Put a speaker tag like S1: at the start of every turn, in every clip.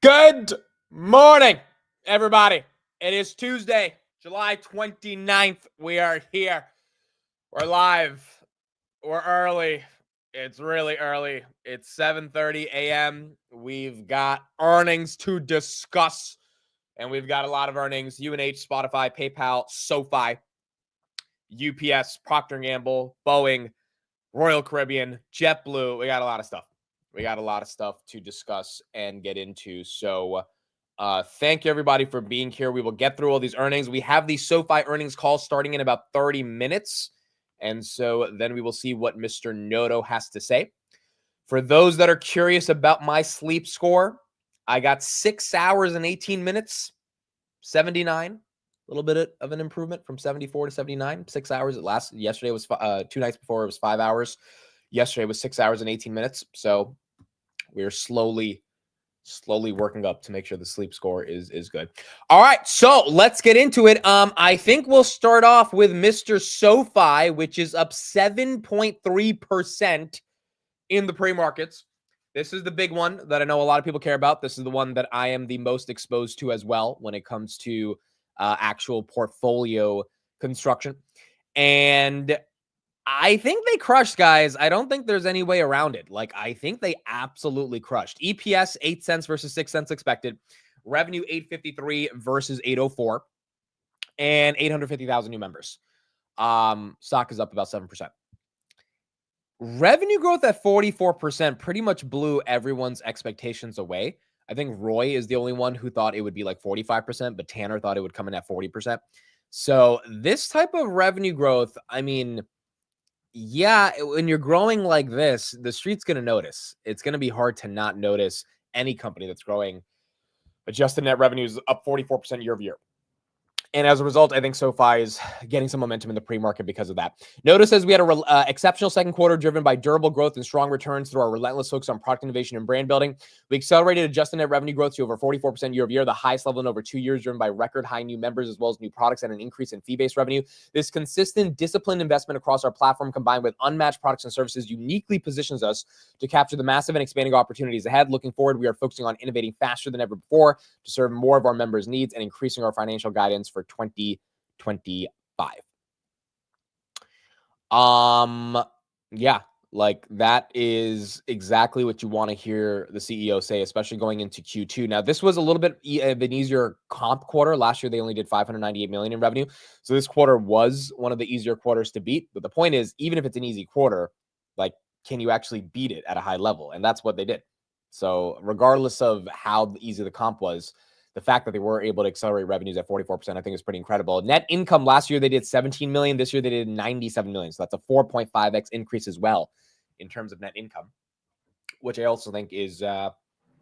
S1: Good morning, everybody. It is Tuesday, July 29th. We are here. We're live. We're early. It's really early. It's 7:30 a.m. We've got earnings to discuss, and we've got a lot of earnings. UNH, Spotify, PayPal, SoFi, UPS, Procter & Gamble, Boeing, Royal Caribbean, JetBlue. We got a lot of stuff. We got a lot of stuff to discuss and get into. So thank you, everybody, for being here. We will get through all these earnings. We have the SoFi earnings call starting in about 30 minutes. And so then we will see what Mr. Novo has to say. For those that are curious about my sleep score, I got 6 hours and 18 minutes, 79. A little bit of an improvement from 74 to 79. 6 hours. Yesterday was 2 nights before. It was 5 hours. Yesterday was 6 hours and 18 minutes. So we're slowly working up to make sure the sleep score is good. All right, so let's get into it. I think we'll start off with Mr. SoFi, which is up 7.3% in the pre-markets. This is the big one that I know a lot of people care about. This is the one that I am the most exposed to as well when it comes to actual portfolio construction. And I think they crushed, guys. I don't think there's any way around it. I think they absolutely crushed. EPS, 8 cents versus 6 cents expected. Revenue, 853 versus 804. And 850,000 new members. Stock is up about 7%. Revenue growth at 44% pretty much blew everyone's expectations away. I think Roy is the only one who thought it would be 45%, but Tannor thought it would come in at 40%. So this type of revenue growth, yeah, when you're growing like this, the street's going to notice. It's going to be hard to not notice any company that's growing. Adjusted net revenues up 44% year over year. And as a result, I think SoFi is getting some momentum in the pre-market because of that. Notice says we had an exceptional second quarter driven by durable growth and strong returns through our relentless focus on product innovation and brand building. We accelerated adjusted net revenue growth to over 44% year over year, the highest level in over 2 years, driven by record high new members as well as new products and an increase in fee-based revenue. This consistent, disciplined investment across our platform combined with unmatched products and services uniquely positions us to capture the massive and expanding opportunities ahead. Looking forward, we are focusing on innovating faster than ever before to serve more of our members' needs and increasing our financial guidance for 2025. Yeah, that is exactly what you want to hear the CEO say, especially going into Q2. Now, this was a little bit of an easier comp quarter. Last year, they only did $598 million in revenue. So this quarter was one of the easier quarters to beat. But the point is, even if it's an easy quarter, can you actually beat it at a high level? And that's what they did. So regardless of how easy the comp was, the fact that they were able to accelerate revenues at 44%, I think is pretty incredible. Net income last year, they did $17 million. This year, they did $97 million. So that's a 4.5x increase as well in terms of net income, which I also think is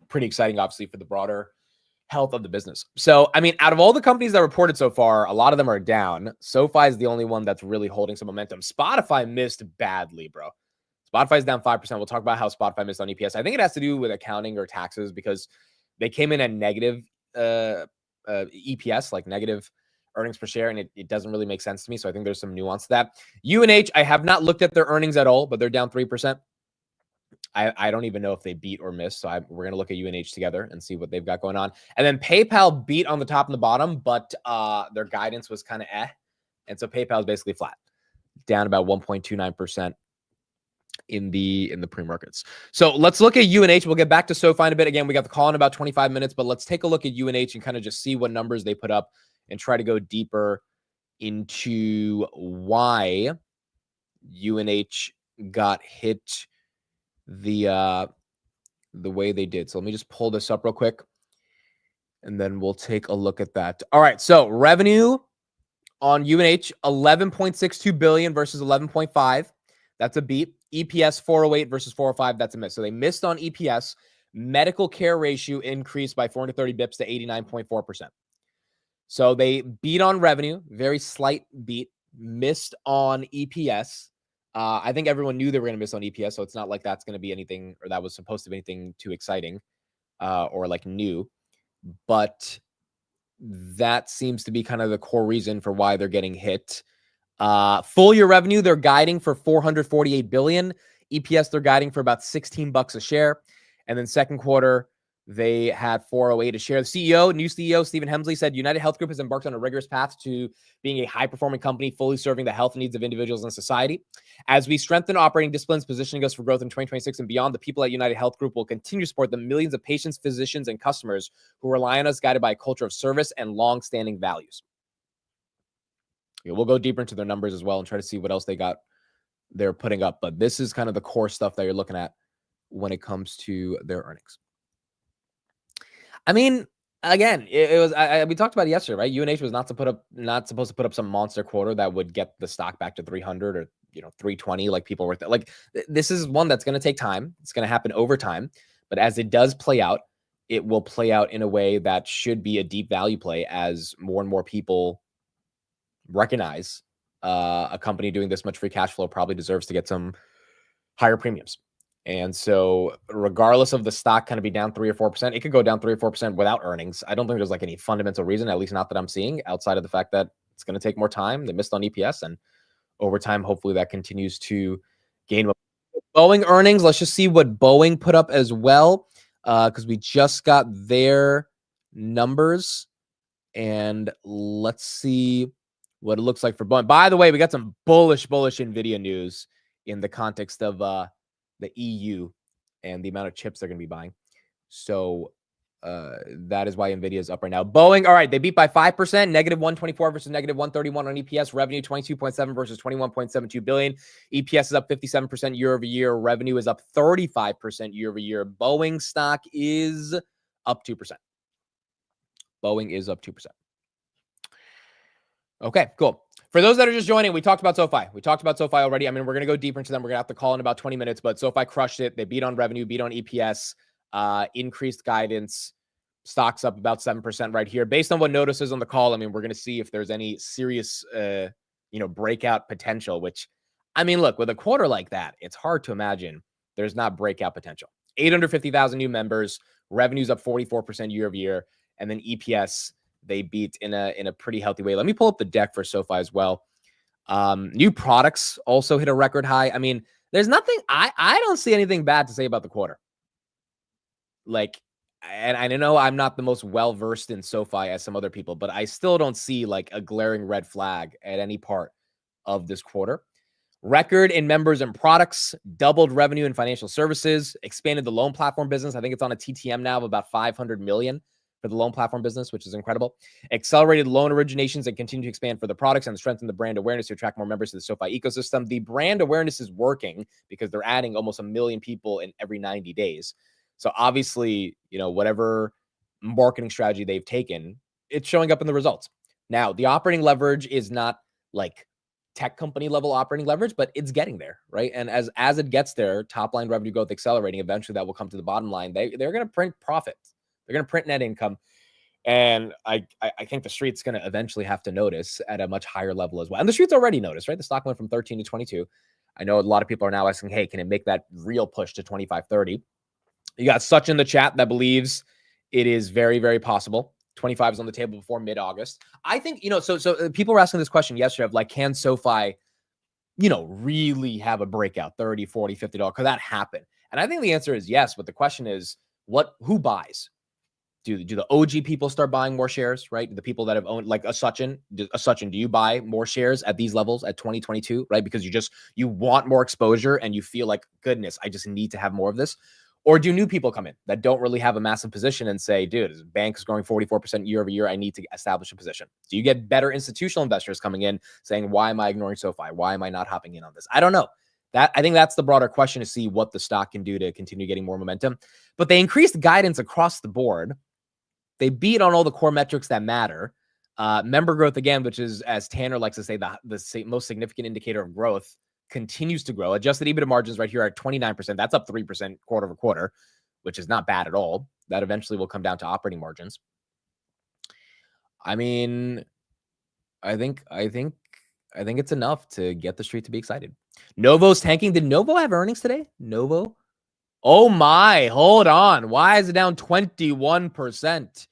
S1: pretty exciting, obviously, for the broader health of the business. So, out of all the companies that reported so far, a lot of them are down. SoFi is the only one that's really holding some momentum. Spotify missed badly, bro. Spotify's down 5%. We'll talk about how Spotify missed on EPS. I think it has to do with accounting or taxes because they came in at negative EPS, negative earnings per share, and it doesn't really make sense to me. So I think there's some nuance to that. UNH, I have not looked at their earnings at all, but they're down 3%. I don't even know if they beat or missed. So we're going to look at UNH together and see what they've got going on. And then PayPal beat on the top and the bottom, but their guidance was kind of And so PayPal is basically flat, down about 1.29%. In the pre-markets. So let's look at UNH. We'll get back to SoFi in a bit. Again, we got the call in about 25 minutes, but let's take a look at UNH and kind of just see what numbers they put up and try to go deeper into why UNH got hit the way they did. So let me just pull this up real quick and then we'll take a look at that. All right. So revenue on UNH, 11.62 billion versus 11.5. That's a beat. EPS 408 versus 405. That's a miss. So they missed on EPS. Medical care ratio increased by 430 bips to 89.4%. So they beat on revenue, very slight beat, missed on EPS. I think everyone knew they were going to miss on EPS, so it's not like that's going to be anything, or that was supposed to be anything too exciting or new. But that seems to be kind of the core reason for why they're getting hit. Full year revenue, they're guiding for 448 billion. EPS, they're guiding for about $16 a share. And then second quarter, They had 408 a share. The CEO, new CEO, Stephen Hemsley, said United Health Group has embarked on a rigorous path to being a high-performing company, fully serving the health needs of individuals and society. As we strengthen operating disciplines, positioning us for growth in 2026 and beyond, the people at United Health Group will continue to support the millions of patients, physicians, and customers who rely on us, guided by a culture of service and long-standing values. Yeah, we'll go deeper into their numbers as well and try to see what else they're putting up. But this is kind of the core stuff that you're looking at when it comes to their earnings. I mean, again, it was we talked about it yesterday, right? UNH was not supposed to put up some monster quarter that would get the stock back to 300 or 320, like people were like. This is one that's going to take time. It's going to happen over time, but as it does play out, it will play out in a way that should be a deep value play as more and more people recognize a company doing this much free cash flow probably deserves to get some higher premiums. And so regardless of the stock kind of be down 3 or 4%, it could go down 3 or 4% without earnings. I don't think there's like any fundamental reason, at least not that I'm seeing, outside of the fact that it's going to take more time. They missed on EPS, and over time, hopefully that continues to gain. Boeing earnings, let's just see what Boeing put up as well, because we just got their numbers, and let's see what it looks like for Boeing. By the way, we got some bullish NVIDIA news in the context of the EU and the amount of chips they're going to be buying. So that is why NVIDIA is up right now. Boeing, all right, they beat by 5%, negative 124 versus negative 131 on EPS. Revenue 22.7 versus 21.72 billion. EPS is up 57% year over year. Revenue is up 35% year over year. Boeing stock is up 2%. Boeing is up 2%. Okay, cool. For those that are just joining, we talked about SoFi. We talked about SoFi already. I mean, we're going to go deeper into them. We're going to have to call in about 20 minutes, but SoFi crushed it. They beat on revenue, beat on EPS, increased guidance. Stocks up about 7% right here. Based on what notices on the call, I mean, we're going to see if there's any serious, breakout potential, which, I mean, look, with a quarter like that, it's hard to imagine there's not breakout potential. 850,000 new members, revenues up 44% year over year, and then EPS, they beat in a pretty healthy way. Let me pull up the deck for SoFi as well. New products also hit a record high. I mean, there's nothing, I don't see anything bad to say about the quarter. Like, and I know I'm not the most well-versed in SoFi as some other people, but I still don't see like a glaring red flag at any part of this quarter. Record in members and products, doubled revenue in financial services, expanded the loan platform business. I think it's on a TTM now of about 500 million for the loan platform business, which is incredible. Accelerated loan originations and continue to expand for the products and strengthen the brand awareness to attract more members to the SoFi ecosystem. The brand awareness is working because they're adding almost 1 million people in every 90 days. So obviously, whatever marketing strategy they've taken, it's showing up in the results. Now, the operating leverage is not like tech company level operating leverage, but it's getting there, right? And as it gets there, top line revenue growth accelerating, eventually that will come to the bottom line. They're going to print profits. They're going to print net income. And I think the street's going to eventually have to notice at a much higher level as well. And the street's already noticed, right? The stock went from 13 to 22. I know a lot of people are now asking, hey, can it make that real push to 25, 30? You got Such in the chat that believes it is very, very possible. 25 is on the table before mid-August. I think, so people were asking this question yesterday of like, can SoFi, really have a breakout, 30, 40, $50? Could that happen? And I think the answer is yes. But the question is, who buys? Do the OG people start buying more shares, right? The people that have owned like a Sachin, do you buy more shares at these levels at 2022, right? Because you want more exposure and you feel like, goodness, I just need to have more of this. Or do new people come in that don't really have a massive position and say, dude, this bank is growing 44% year over year. I need to establish a position. Do you get better institutional investors coming in saying, why am I ignoring SoFi? Why am I not hopping in on this? I don't know. I think that's the broader question, to see what the stock can do to continue getting more momentum. But they increased guidance across the board. They beat on all the core metrics that matter. Member growth, again, which is, as Tannor likes to say, the most significant indicator of growth, continues to grow. Adjusted EBITDA margins right here are at 29%. That's up 3% quarter over quarter, which is not bad at all. That eventually will come down to operating margins. I mean, I think it's enough to get the street to be excited. Novo's tanking. Did Novo have earnings today? Novo? Oh my, hold on. Why is it down 21%?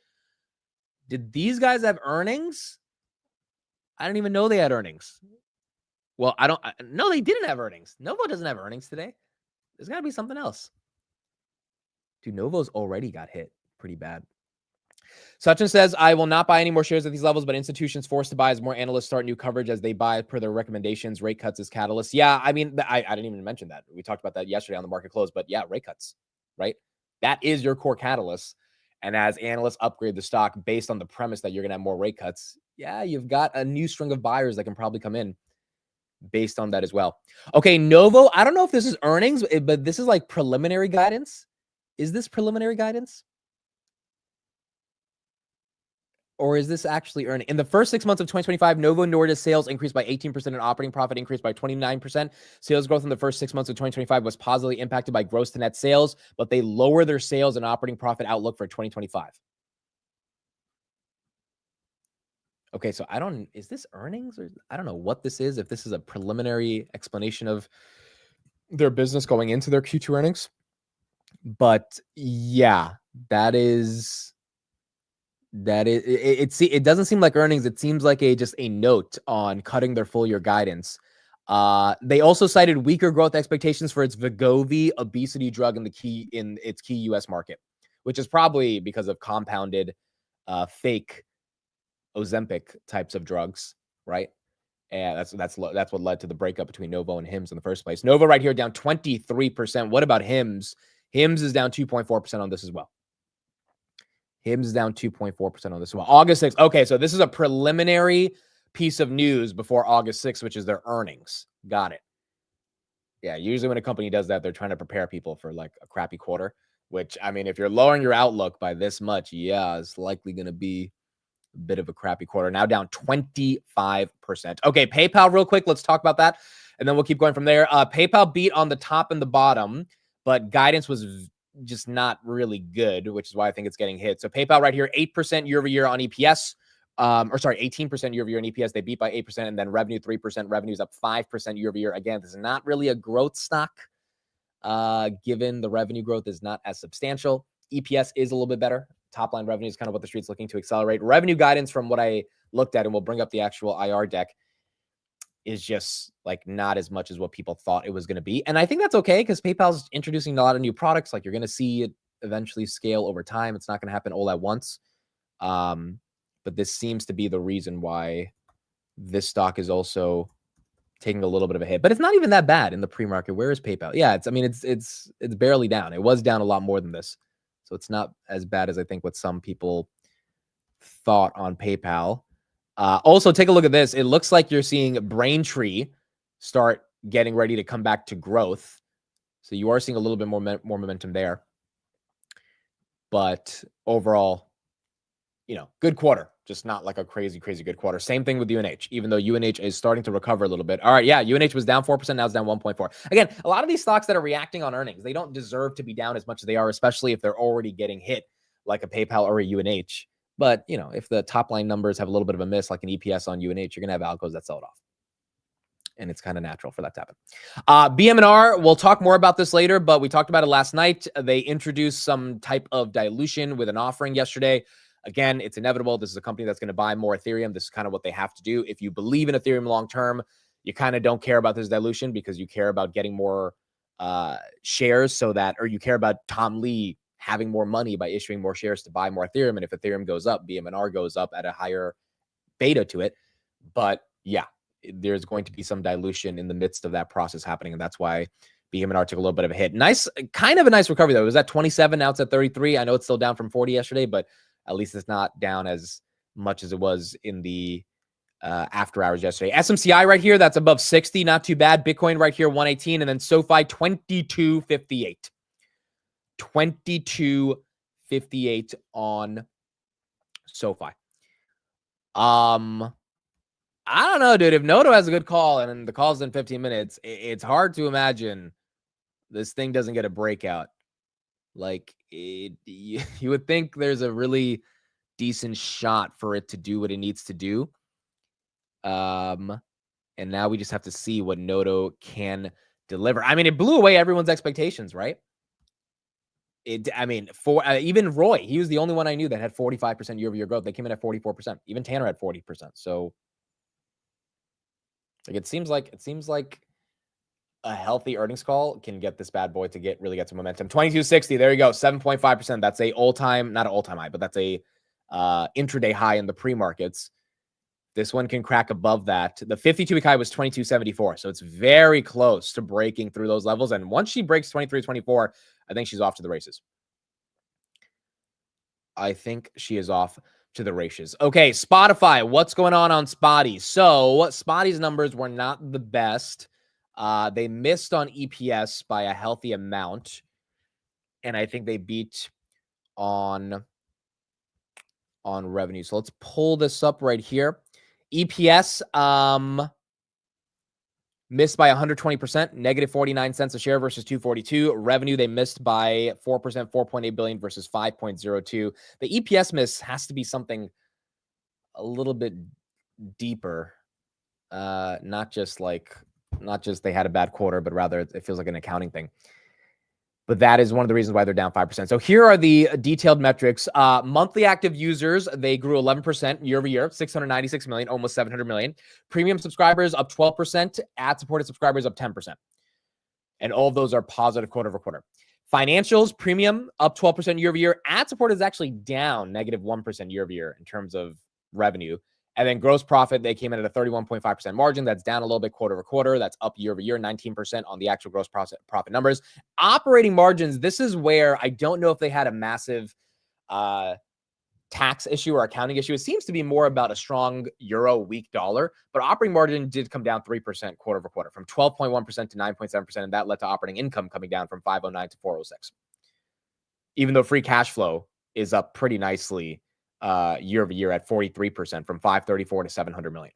S1: Did these guys have earnings? I didn't even know they had earnings. Well, no, they didn't have earnings. Novo doesn't have earnings today. There's got to be something else. Dude, Novo's already got hit. Pretty bad. Sachin says, I will not buy any more shares at these levels, but institutions forced to buy as more analysts start new coverage as they buy per their recommendations. Rate cuts as catalysts. Yeah, I mean, I didn't even mention that. We talked about that yesterday on the market close, but yeah, rate cuts, right? That is your core catalyst. And as analysts upgrade the stock based on the premise that you're going to have more rate cuts, yeah, you've got a new string of buyers that can probably come in based on that as well. Okay, Novo, I don't know if this is earnings, but this is like preliminary guidance. Is this preliminary guidance? Or is this actually earning? In the first 6 months of 2025, Novo Nordisk sales increased by 18% and operating profit increased by 29%. Sales growth in the first 6 months of 2025 was positively impacted by gross to net sales, but they lower their sales and operating profit outlook for 2025. Okay, so is this earnings? Or I don't know what this is, if this is a preliminary explanation of their business going into their Q2 earnings. But yeah, it doesn't seem like earnings. It seems like just a note on cutting their full year guidance. They also cited weaker growth expectations for its Wegovy obesity drug in its key US market, which is probably because of compounded fake Ozempic types of drugs, right? And that's what led to the breakup between Novo and Hims in the first place. Novo right here down 23%. What about Hims? Hims is down 2.4% on this as well. Hims is down 2.4% on this one. August 6th. Okay, so this is a preliminary piece of news before August 6th, which is their earnings. Got it. Yeah, usually when a company does that, they're trying to prepare people for like a crappy quarter, which, I mean, if you're lowering your outlook by this much, yeah, it's likely going to be a bit of a crappy quarter. Now down 25%. Okay, PayPal real quick. Let's talk about that, and then we'll keep going from there. PayPal beat on the top and the bottom, but guidance was just not really good, which is why I think it's getting hit. So PayPal right here, 8% year over year on EPS. 18% year over year on EPS. They beat by 8%, and then revenue 3%. Revenue's up 5% year over year. Again, this is not really a growth stock, given the revenue growth is not as substantial. EPS is a little bit better. Top line revenue is kind of what the street's looking to accelerate. Revenue guidance, from what I looked at, and we'll bring up the actual IR deck, is just like not as much as what people thought it was going to be. And I think that's okay, because PayPal's introducing a lot of new products. Like, you're going to see it eventually scale over time. It's not going to happen all at once. But this seems to be the reason why this stock is also taking a little bit of a hit. But it's not even that bad in the pre-market. Where is PayPal? Yeah, it's barely down. It was down a lot more than this. So it's not as bad as I think what some people thought on PayPal. Also, take a look at this. It looks like you're seeing Braintree start getting ready to come back to growth. So you are seeing a little bit more momentum there. But overall, good quarter. Just not like a crazy, crazy good quarter. Same thing with UNH, even though UNH is starting to recover a little bit. All right, yeah, UNH was down 4%. Now it's down 1.4%. Again, a lot of these stocks that are reacting on earnings, they don't deserve to be down as much as they are, especially if they're already getting hit like a PayPal or a UNH. But, if the top line numbers have a little bit of a miss, like an EPS on UNH, you're going to have algos that sell it off. And it's kind of natural for that to happen. BM&R, we'll talk more about this later, but we talked about it last night. They introduced some type of dilution with an offering yesterday. Again, it's inevitable. This is a company that's going to buy more Ethereum. This is kind of what they have to do. If you believe in Ethereum long-term, you kind of don't care about this dilution, because you care about getting more shares, or you care about Tom Lee having more money by issuing more shares to buy more Ethereum. And if Ethereum goes up, BM&R goes up at a higher beta to it. But yeah, there's going to be some dilution in the midst of that process happening. And that's why BM&R took a little bit of a hit. Kind of a nice recovery, though. It was at 27. Now it's at 33. I know it's still down from 40 yesterday, but at least it's not down as much as it was in the after hours yesterday. SMCI right here, that's above 60. Not too bad. Bitcoin right here, 118. And then SoFi, 2258. 2258 on SoFi. I don't know, dude. If Noto has a good call and the call's in 15 minutes, it's hard to imagine this thing doesn't get a breakout. Like, you would think there's a really decent shot for it to do what it needs to do. And now we just have to see what Noto can deliver. I mean, it blew away everyone's expectations, right? Even Roy, he was the only one I knew that had 45% year-over-year growth. They came in at 44%. Even Tannor had 40%. So, it seems like a healthy earnings call can get this bad boy to really get some momentum. 2260, there you go, 7.5%. That's a all-time, not an all-time high, but that's a intraday high in the pre-markets. This one can crack above that. The 52-week high was 2274, so it's very close to breaking through those levels. And once she breaks 2324, I think she's off to the races. I think she is off to the races. Okay, Spotify. What's going on Spotty? So Spotty's numbers were not the best. They missed on EPS by a healthy amount, and I think they beat on revenue. So let's pull this up right here. EPS missed by 120%, negative 49 cents a share versus 242. Revenue, they missed by 4%, 4.8 billion versus 5.02. The EPS miss has to be something a little bit deeper. Not just they had a bad quarter, but rather it feels like an accounting thing. But that is one of the reasons why they're down 5%. So here are the detailed metrics. Monthly active users, they grew 11% year over year, 696 million, almost 700 million. Premium subscribers up 12%, ad-supported subscribers up 10%. And all of those are positive quarter over quarter. Financials, premium up 12% year over year. Ad-supported is actually down negative 1% year over year in terms of revenue. And then gross profit, they came in at a 31.5% margin. That's down a little bit quarter over quarter. That's up year over year, 19% on the actual gross profit numbers. Operating margins, this is where I don't know if they had a massive tax issue or accounting issue. It seems to be more about a strong euro, weak dollar, but operating margin did come down 3% quarter over quarter from 12.1% to 9.7%. And that led to operating income coming down from 509 to 406. Even though free cash flow is up pretty nicely year over year at 43% from 534 to 700 million.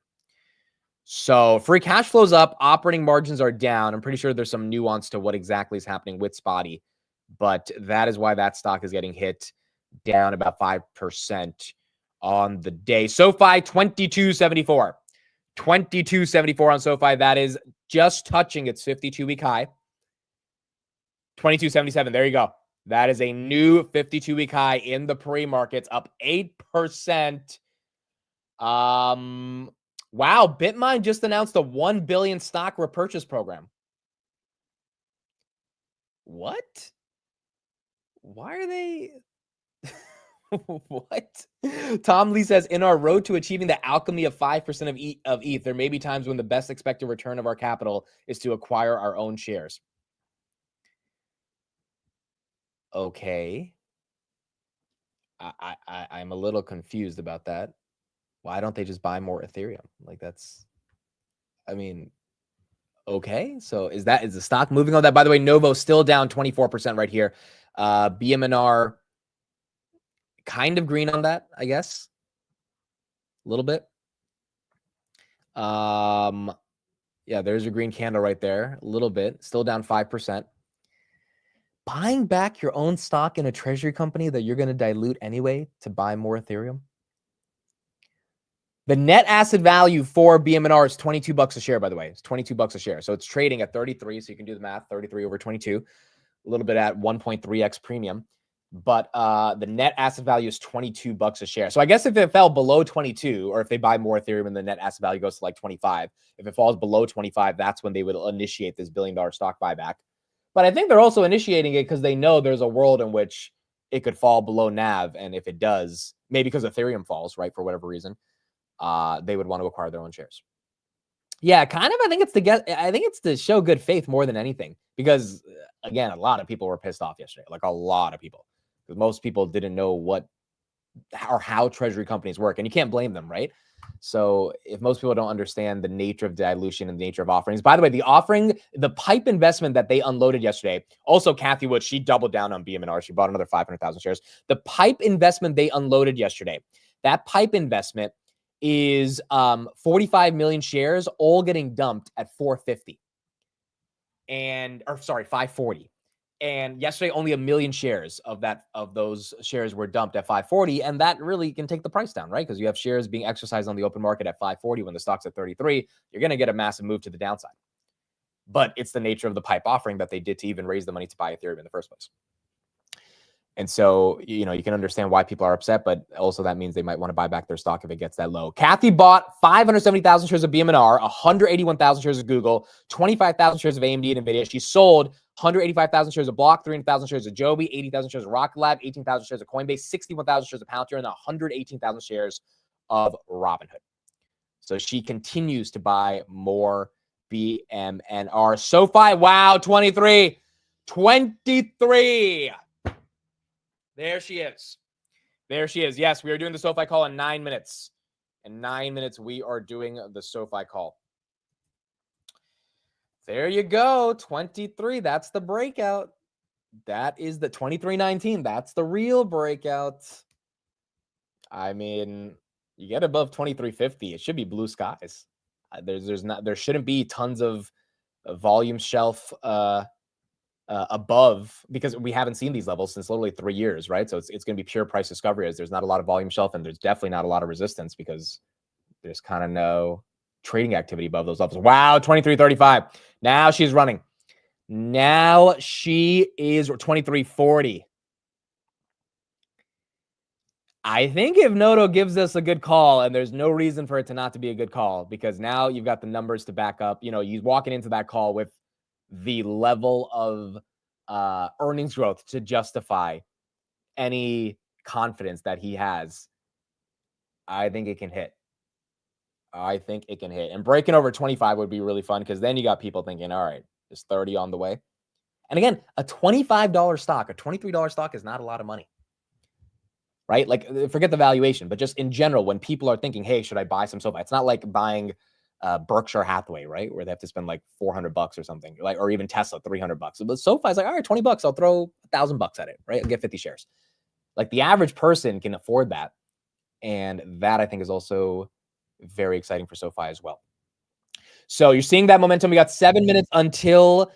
S1: So free cash flow's up, operating margins are down. I'm pretty sure there's some nuance to what exactly is happening with Spotty, but that is why that stock is getting hit down about 5% on the day. SoFi 2274. 2274 on SoFi. That is just touching its 52-week high. 2277. There you go. That is a new 52-week high in the pre-markets, up 8%. Wow, Bitmine just announced a 1 billion stock repurchase program. What? Why are they... What? Tom Lee says, in our road to achieving the alchemy of 5% of ETH, there may be times when the best expected return of our capital is to acquire our own shares. Okay. I'm a little confused about that. Why don't they just buy more Ethereum? Like that's, I mean, okay. So is the stock moving on that? By the way, Novo still down 24% right here. BMNR kind of green on that, I guess. A little bit. Yeah, there's a green candle right there. A little bit. Still down 5%. Buying back your own stock in a treasury company that you're going to dilute anyway to buy more Ethereum. The net asset value for BMNR is $22 a share, by the way. It's $22 a share. So it's trading at 33. So you can do the math, 33 over 22, a little bit at 1.3x premium. But the net asset value is $22 a share. So I guess if it fell below 22, or if they buy more Ethereum and the net asset value goes to like 25, if it falls below 25, that's when they would initiate this $1 billion stock buyback. But I think they're also initiating it because they know there's a world in which it could fall below NAV. And if it does, maybe because Ethereum falls, right, for whatever reason, they would want to acquire their own shares. Yeah, kind of. I think it's to show good faith more than anything. Because, again, a lot of people were pissed off yesterday. Like, a lot of people. Because most people didn't know what or how treasury companies work. And you can't blame them, right? So if most people don't understand the nature of dilution and the nature of offerings, by the way, the PIPE investment that they unloaded yesterday, also Kathy Wood, she doubled down on BMNR. She bought another 500,000 shares. The PIPE investment they unloaded yesterday, that PIPE investment is 45 million shares all getting dumped at 450. 540. And yesterday, only 1 million shares of those shares were dumped at 540. And that really can take the price down, right? Because you have shares being exercised on the open market at 540 when the stock's at 33. You're going to get a massive move to the downside. But it's the nature of the PIPE offering that they did to even raise the money to buy Ethereum in the first place. And so, you know, you can understand why people are upset, but also that means they might want to buy back their stock if it gets that low. Kathy bought 570,000 shares of BMNR, 181,000 shares of Google, 25,000 shares of AMD and NVIDIA. She sold 185,000 shares of Block, 300,000 shares of Joby, 80,000 shares of Rocket Lab, 18,000 shares of Coinbase, 61,000 shares of Palantir, and 118,000 shares of Robinhood. So she continues to buy more BMNR. SoFi, wow, 23. There she is. There she is. Yes, we are doing the SoFi call in 9 minutes. In 9 minutes, we are doing the SoFi call. There you go. 23. That's the breakout. That is the 23.19. That's the real breakout. I mean, you get above 23.50. It should be blue skies. There shouldn't be tons of volume shelf above, because we haven't seen these levels since literally 3 years, right? So it's going to be pure price discovery, as there's not a lot of volume shelf and there's definitely not a lot of resistance because there's kind of no trading activity above those levels. Wow, 23.35. Now she's running. Now she is 23.40. I think if Noto gives us a good call, and there's no reason for it to not to be a good call, because now you've got the numbers to back up. You know, you're walking into that call with the level of earnings growth to justify any confidence that he has. I think it can hit. I think it can hit. And breaking over 25 would be really fun, because then you got people thinking, all right, is 30 on the way? And again, a $25 stock, a $23 stock is not a lot of money, right? Like, forget the valuation, but just in general, when people are thinking, hey, should I buy some SoFi? It's not like buying Berkshire Hathaway, right? Where they have to spend like $400 or something, like, or even Tesla, $300. But SoFi is like, all right, $20, I'll throw $1,000 at it, right? I'll get 50 shares. Like, the average person can afford that. And that, I think, is also very exciting for SoFi as well. So you're seeing that momentum. We got 7 minutes until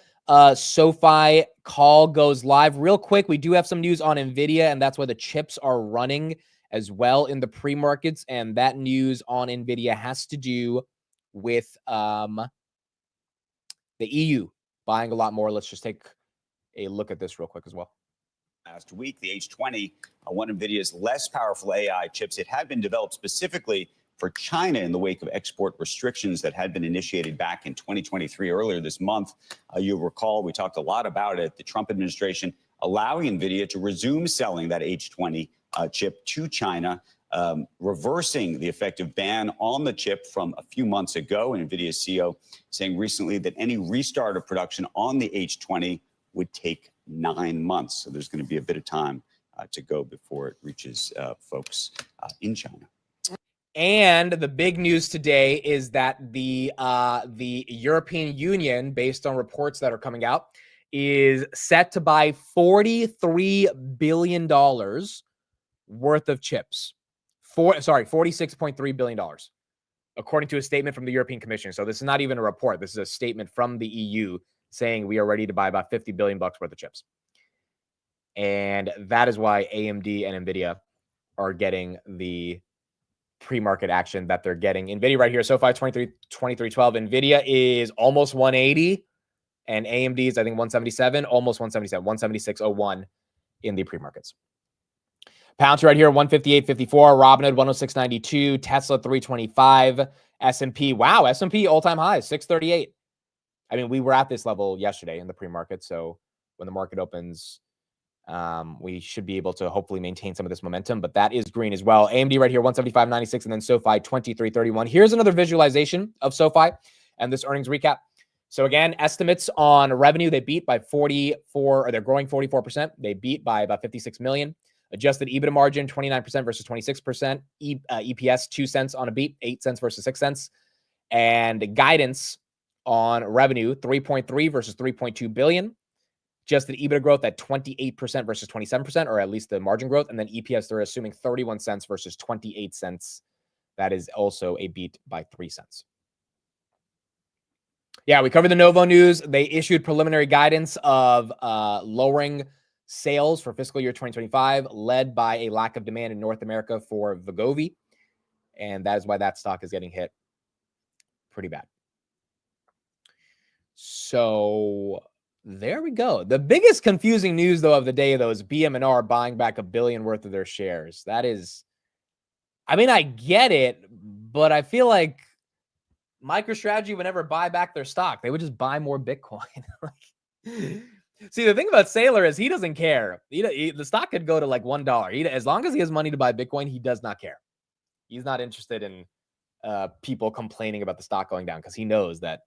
S1: SoFi call goes live. Real quick, we do have some news on NVIDIA, and that's why the chips are running as well in the pre-markets. And that news on NVIDIA has to do with the EU buying a lot more. Let's just take a look at this real quick as well.
S2: Last week, the H20, one of NVIDIA's less powerful AI chips, it had been developed specifically for China in the wake of export restrictions that had been initiated back in 2023, earlier this month. You'll recall, we talked a lot about it, the Trump administration allowing NVIDIA to resume selling that H20 chip to China, reversing the effective ban on the chip from a few months ago. And NVIDIA's CEO saying recently that any restart of production on the H20 would take 9 months. So there's going to be a bit of time to go before it reaches folks in China.
S1: And the big news today is that the European Union, based on reports that are coming out, is set to buy $43 billion worth of chips. $46.3 billion, according to a statement from the European Commission. So this is not even a report. This is a statement from the EU saying we are ready to buy about $50 billion worth of chips. And that is why AMD and NVIDIA are getting the pre-market action that they're getting. NVIDIA right here, SoFi 23.12. NVIDIA is almost 180, and AMD is, I think, 177, almost 177, 176.01 in the pre-markets. Palantir right here, 158.54. Robinhood, 106.92. Tesla, 325. S&P, wow, S&P all-time high, 638. I mean, we were at this level yesterday in the pre-market, so when the market opens, we should be able to hopefully maintain some of this momentum, but that is green as well. AMD right here, 175.96, and then SoFi 23.31. Here's another visualization of SoFi and this earnings recap. So again, estimates on revenue, they beat by 44, or they're growing 44%. They beat by about 56 million. Adjusted EBITDA margin, 29% versus 26%. EPS, 2 cents on a beat, 8 cents versus 6 cents. And guidance on revenue, 3.3 versus 3.2 billion. Adjusted EBITDA growth at 28% versus 27%, or at least the margin growth. And then EPS, they're assuming 31 cents versus 28 cents. That is also a beat by 3 cents. Yeah, we covered the Novo news. They issued preliminary guidance of lowering sales for fiscal year 2025, led by a lack of demand in North America for Wegovy. And that is why that stock is getting hit pretty bad. So There we go. The biggest confusing news, though, of the day, though, is BM&R buying back $1 billion worth of their shares. That is, I mean, I get it, but I feel like MicroStrategy would never buy back their stock. They would just buy more Bitcoin. See, the thing about Saylor is he doesn't care. The stock could go to like $1. As long as he has money to buy Bitcoin, he does not care. He's not interested in people complaining about the stock going down because he knows that,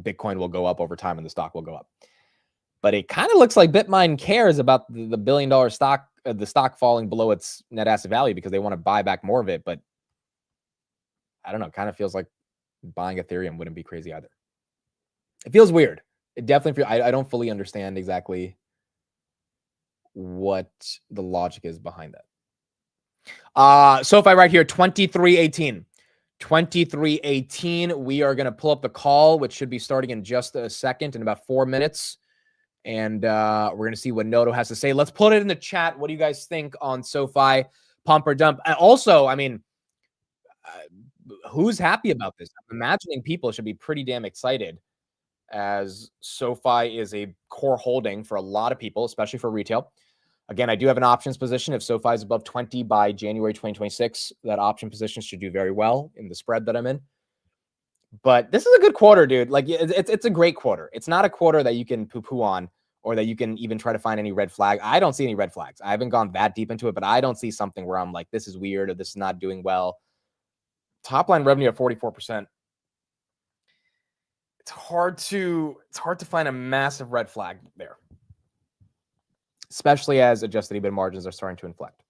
S1: Bitcoin will go up over time and the stock will go up. But it kind of looks like Bitmine cares about the $1 billion stock, the stock falling below its net asset value because they want to buy back more of it. But I don't know. It kind of feels like buying Ethereum wouldn't be crazy either. It feels weird. It definitely feels, I don't fully understand exactly what the logic is behind that. SoFi right here, 2318. 2318. We are going to pull up the call, which should be starting in just a second, in about 4 minutes. And we're going to see what Noto has to say. Let's put it in the chat. What do you guys think on SoFi pump or dump? And also, I mean, who's happy about this? I'm imagining people should be pretty damn excited, as SoFi is a core holding for a lot of people, especially for retail. Again, I do have an options position. If SoFi is above 20 by January 2026, that option position should do very well in the spread that I'm in. But this is a good quarter, dude. Like, it's a great quarter. It's not a quarter that you can poo-poo on or that you can even try to find any red flag. I don't see any red flags. I haven't gone that deep into it, but I don't see something where I'm like, this is weird or this is not doing well. Top line revenue at 44%. It's hard to find a massive red flag there, especially as adjusted EBIT margins are starting to inflect.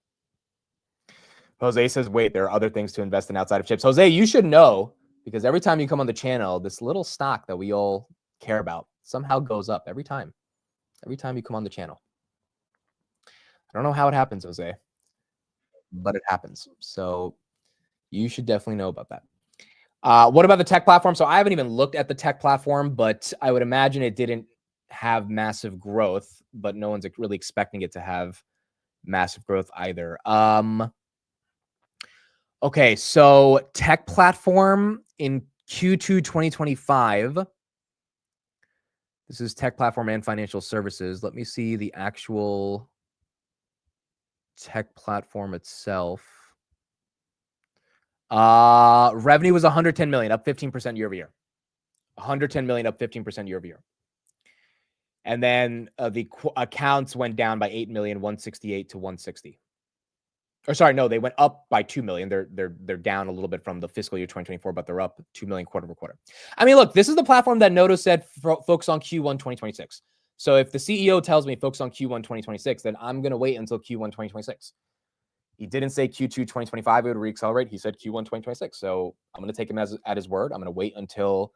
S1: Jose says, wait, there are other things to invest in outside of chips. Jose, you should know, because every time you come on the channel, this little stock that we all care about somehow goes up every time you come on the channel. I don't know how it happens, Jose, but it happens. So you should definitely know about that. What about the tech platform? So I haven't even looked at the tech platform, but I would imagine it didn't have massive growth, but no one's really expecting it to have massive growth either. Okay, so tech platform in Q2 2025. This is tech platform and financial services. Let me see the actual tech platform itself. Revenue was 110 million, up 15% year over year. 110 million, up 15% year over year. And then the accounts went down by 8 million, 168 to 160. Or sorry, no, they went up by 2 million. They're down a little bit from the fiscal year 2024, but they're up 2 million quarter over quarter. I mean, look, this is the platform that Noto said focus on Q1 2026. So if the CEO tells me focus on Q1 2026, then I'm going to wait until Q1 2026. He didn't say Q2 2025 it would reaccelerate. He said Q1 2026. So I'm going to take him at his word. I'm going to wait until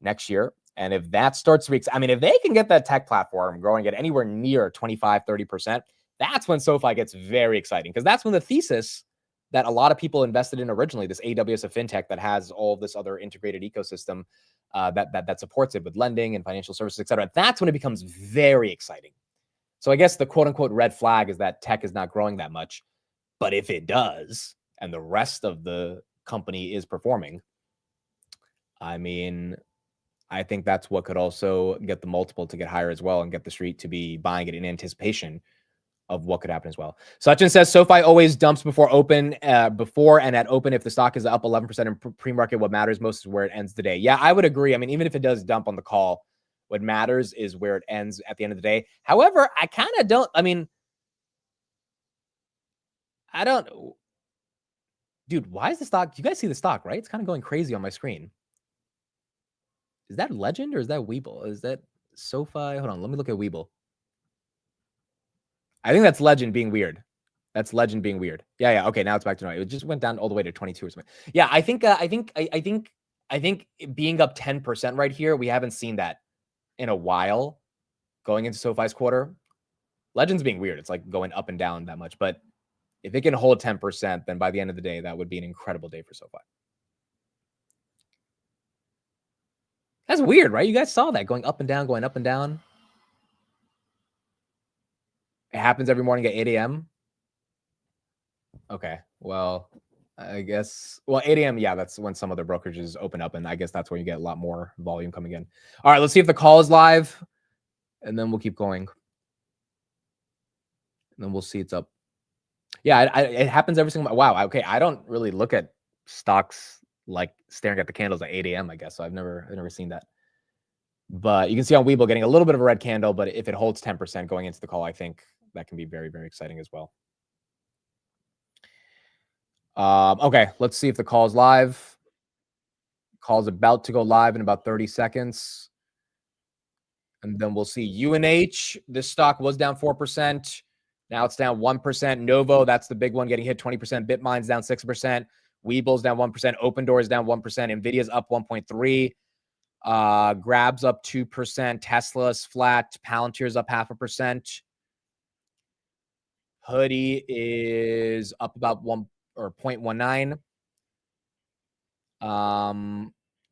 S1: next year. And if that starts to I mean, if they can get that tech platform growing at anywhere near 25, 30%, that's when SoFi gets very exciting, because that's when the thesis that a lot of people invested in originally, this AWS of fintech that has all this other integrated ecosystem that supports it with lending and financial services, et cetera, that's when it becomes very exciting. So I guess the quote unquote red flag is that tech is not growing that much. But if it does, and the rest of the company is performing, I mean, I think that's what could also get the multiple to get higher as well and get the street to be buying it in anticipation of what could happen as well. Sachin says, SoFi always dumps before and at open. If the stock is up 11% in pre-market, what matters most is where it ends the day. Yeah, I would agree. I mean, even if it does dump on the call, what matters is where it ends at the end of the day. However, I kind of don't, dude, why is the stock? You guys see the stock, right? It's kind of going crazy on my screen. Is that Legend or is that Webull? Is that SoFi? Hold on, let me look at Webull. I think that's Legend being weird. That's Legend being weird. Yeah. Okay, now it's back to normal. It just went down all the way to 22 or something. Yeah, I think being up 10% right here, we haven't seen that in a while going into SoFi's quarter. Legend's being weird. It's like going up and down that much, but if it can hold 10%, then by the end of the day, that would be an incredible day for SoFi. That's weird, right? You guys saw that going up and down, going up and down. It happens every morning at 8 a.m. Okay, well, I guess, 8 a.m., yeah, that's when some other brokerages open up, and I guess that's where you get a lot more volume coming in. All right, let's see if the call is live. and then we'll keep going. And then we'll see it's up. Yeah, it happens every single. Wow. Okay, I don't really look at stocks like staring at the candles at 8 a.m. I guess so. I've never seen that. But you can see on Webull getting a little bit of a red candle, but if it holds 10% going into the call, I think that can be very, very exciting as well. Okay, let's see if the call is live. Call's about to go live in about 30 seconds. And then we'll see UNH. This stock was down 4%. Now it's down 1%. Novo, that's the big one, getting hit 20%. Bitmine's down 6%. Webull's down 1%. Open Doors down 1%. Nvidia's up 1.3%. Grab's up 2%. Tesla's flat. Palantir's up 0.5%. Hoodie is up about 0.19.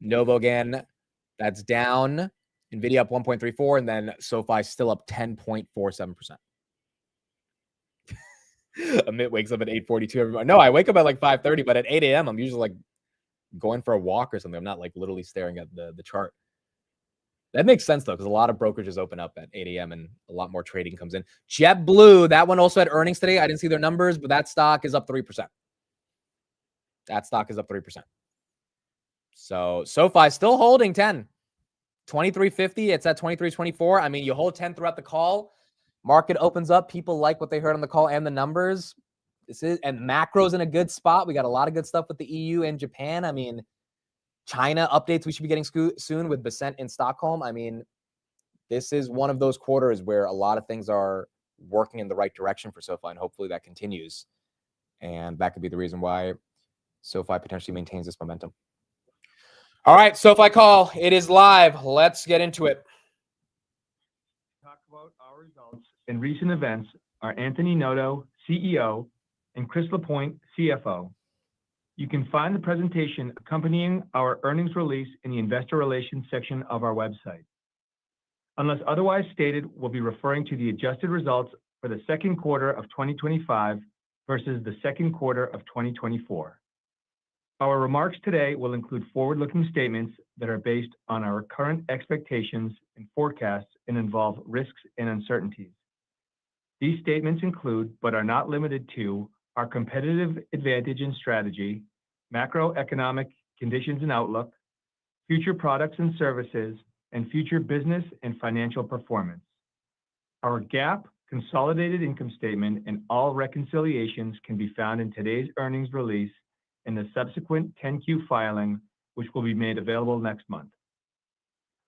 S1: Novo again, that's down. Nvidia up 1.34, and then SoFi still up 10.47%. Amit wakes up at 8:42. Everybody, no, I wake up at like 5:30, but at 8 a.m. I'm usually like going for a walk or something. I'm not like literally staring at the chart. That makes sense though, because a lot of brokerages open up at 8 a.m. and a lot more trading comes in. JetBlue, that one also had earnings today. I didn't see their numbers, but that stock is up 3%. That stock is up 3%. So SoFi still holding 10. 23.50. It's at 23.24. I mean, you hold 10 throughout the call. Market opens up. People like what they heard on the call and the numbers. And macro's in a good spot. We got a lot of good stuff with the EU and Japan. I mean, China updates we should be getting soon with Besant in Stockholm. I mean, this is one of those quarters where a lot of things are working in the right direction for SoFi, and hopefully that continues. And that could be the reason why SoFi potentially maintains this momentum. All right, SoFi Call. It is live. Let's get into it.
S3: Talk about our results and recent events are Anthony Noto, CEO, and Chris Lapointe, CFO. You can find the presentation accompanying our earnings release in the investor relations section of our website. Unless otherwise stated, we'll be referring to the adjusted results for the second quarter of 2025 versus the second quarter of 2024. Our remarks today will include forward-looking statements that are based on our current expectations and forecasts and involve risks and uncertainties. These statements include, but are not limited to, our competitive advantage and strategy, macroeconomic conditions and outlook, future products and services, and future business and financial performance. Our GAAP consolidated income statement and all reconciliations can be found in today's earnings release and the subsequent 10-Q filing, which will be made available next month.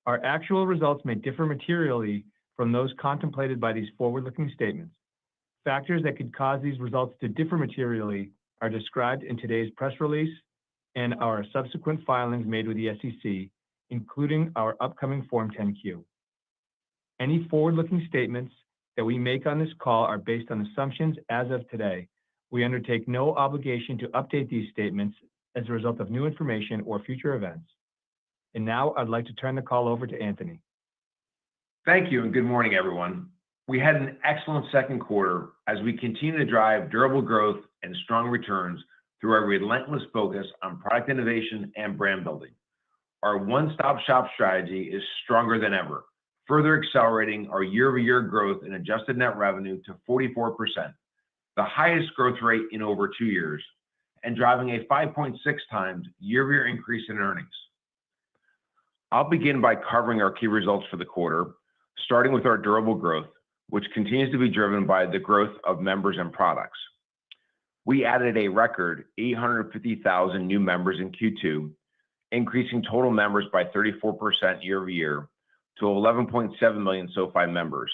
S3: Our actual results may differ materially from those contemplated by these forward-looking statements. Factors that could cause these results to differ materially are described in today's press release and our subsequent filings made with the SEC, including our upcoming Form 10-Q. Any forward-looking statements that we make on this call are based on assumptions as of today. We undertake no obligation to update these statements as a result of new information or future events. And now I'd like to turn the call over to Anthony.
S4: Thank you and good morning, everyone. We had an excellent second quarter as we continue to drive durable growth and strong returns through our relentless focus on product innovation and brand building. Our one-stop shop strategy is stronger than ever, further accelerating our year-over-year growth in adjusted net revenue to 44%, the highest growth rate in over 2 years, and driving a 5.6 times year-over-year increase in earnings. I'll begin by covering our key results for the quarter, starting with our durable growth, which continues to be driven by the growth of members and products. We added a record 850,000 new members in Q2, increasing total members by 34% year-over-year to 11.7 million SoFi members.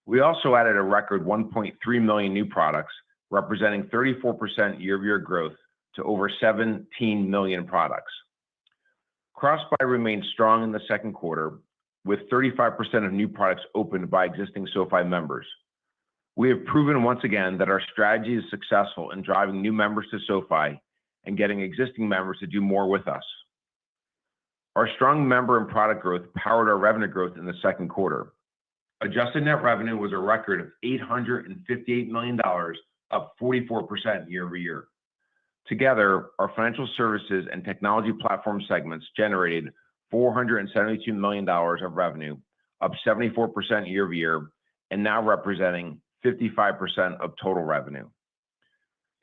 S4: We also added a record 1.3 million new products, representing 34% year-over-year growth to over 17 million products. Cross-buy remained strong in the second quarter, with 35% of new products opened by existing SoFi members. We have proven once again that our strategy is successful in driving new members to SoFi and getting existing members to do more with us. Our strong member and product growth powered our revenue growth in the second quarter. Adjusted net revenue was a record of $858 million, up 44% year-over-year. Together, our financial services and technology platform segments generated $472 million of revenue, up 74% year-over-year, and now representing 55% of total revenue.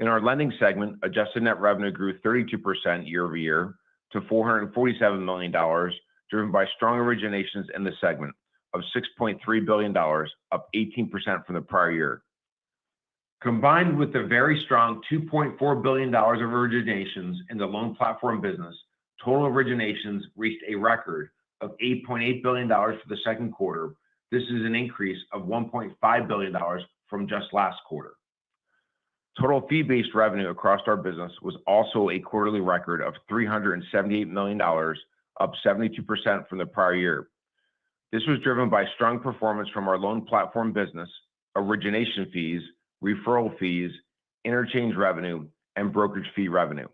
S4: In our lending segment, adjusted net revenue grew 32% year-over-year to $447 million, driven by strong originations in the segment of $6.3 billion, up 18% from the prior year. Combined with the very strong $2.4 billion of originations in the loan platform business, total originations reached a record of $8.8 billion for the second quarter. This is an increase of $1.5 billion from just last quarter. Total fee-based revenue across our business was also a quarterly record of $378 million, up 72% from the prior year. This was driven by strong performance from our loan platform business, origination fees, referral fees, interchange revenue, and brokerage fee revenue.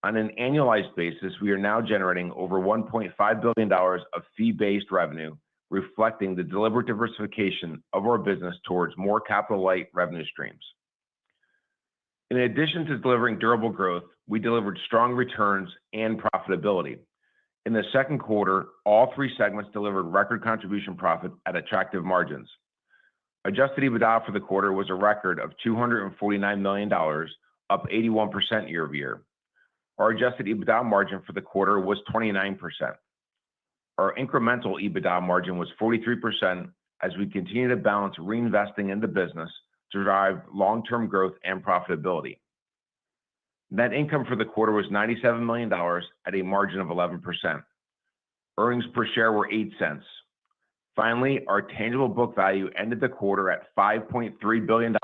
S4: On an annualized basis, we are now generating over $1.5 billion of fee-based revenue, reflecting the deliberate diversification of our business towards more capital-light revenue streams. In addition to delivering durable growth, we delivered strong returns and profitability. In the second quarter, all three segments delivered record contribution profit at attractive margins. Adjusted EBITDA for the quarter was a record of $249 million, up 81% year-over-year. Our adjusted EBITDA margin for the quarter was 29%. Our incremental EBITDA margin was 43% as we continue to balance reinvesting in the business to drive long-term growth and profitability. Net income for the quarter was $97 million at a margin of 11%. Earnings per share were 8 cents. Finally, our tangible book value ended the quarter at $5.3 billion,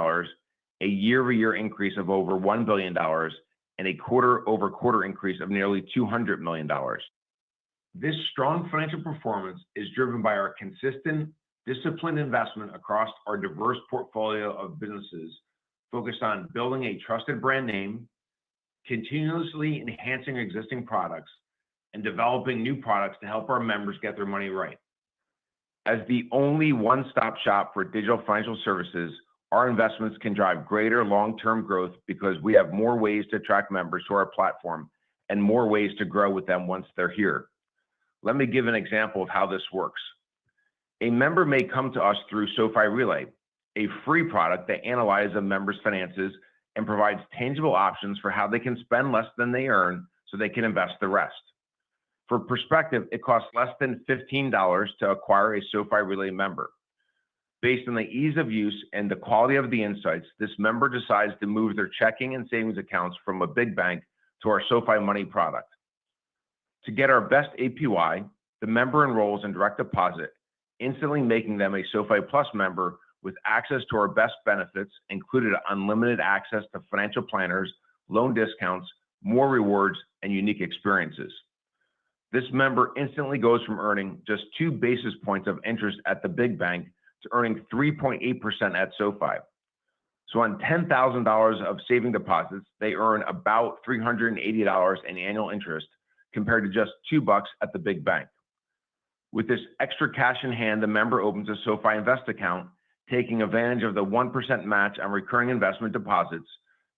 S4: a year-over-year increase of over $1 billion, and a quarter-over-quarter increase of nearly $200 million. This strong financial performance is driven by our consistent, disciplined investment across our diverse portfolio of businesses focused on building a trusted brand name, continuously enhancing existing products, and developing new products to help our members get their money right. As the only one-stop shop for digital financial services, our investments can drive greater long-term growth because we have more ways to attract members to our platform and more ways to grow with them once they're here. Let me give an example of how this works. A member may come to us through SoFi Relay, a free product that analyzes a member's finances and provides tangible options for how they can spend less than they earn so they can invest the rest. For perspective, it costs less than $15 to acquire a SoFi Relay member. Based on the ease of use and the quality of the insights, this member decides to move their checking and savings accounts from a big bank to our SoFi Money product. To get our best APY, the member enrolls in direct deposit, instantly making them a SoFi Plus member with access to our best benefits, including unlimited access to financial planners, loan discounts, more rewards, and unique experiences. This member instantly goes from earning just 2 basis points of interest at the big bank to earning 3.8% at SoFi. So on $10,000 of saving deposits, they earn about $380 in annual interest compared to just $2 at the big bank. With this extra cash in hand, the member opens a SoFi Invest account, taking advantage of the 1% match on recurring investment deposits,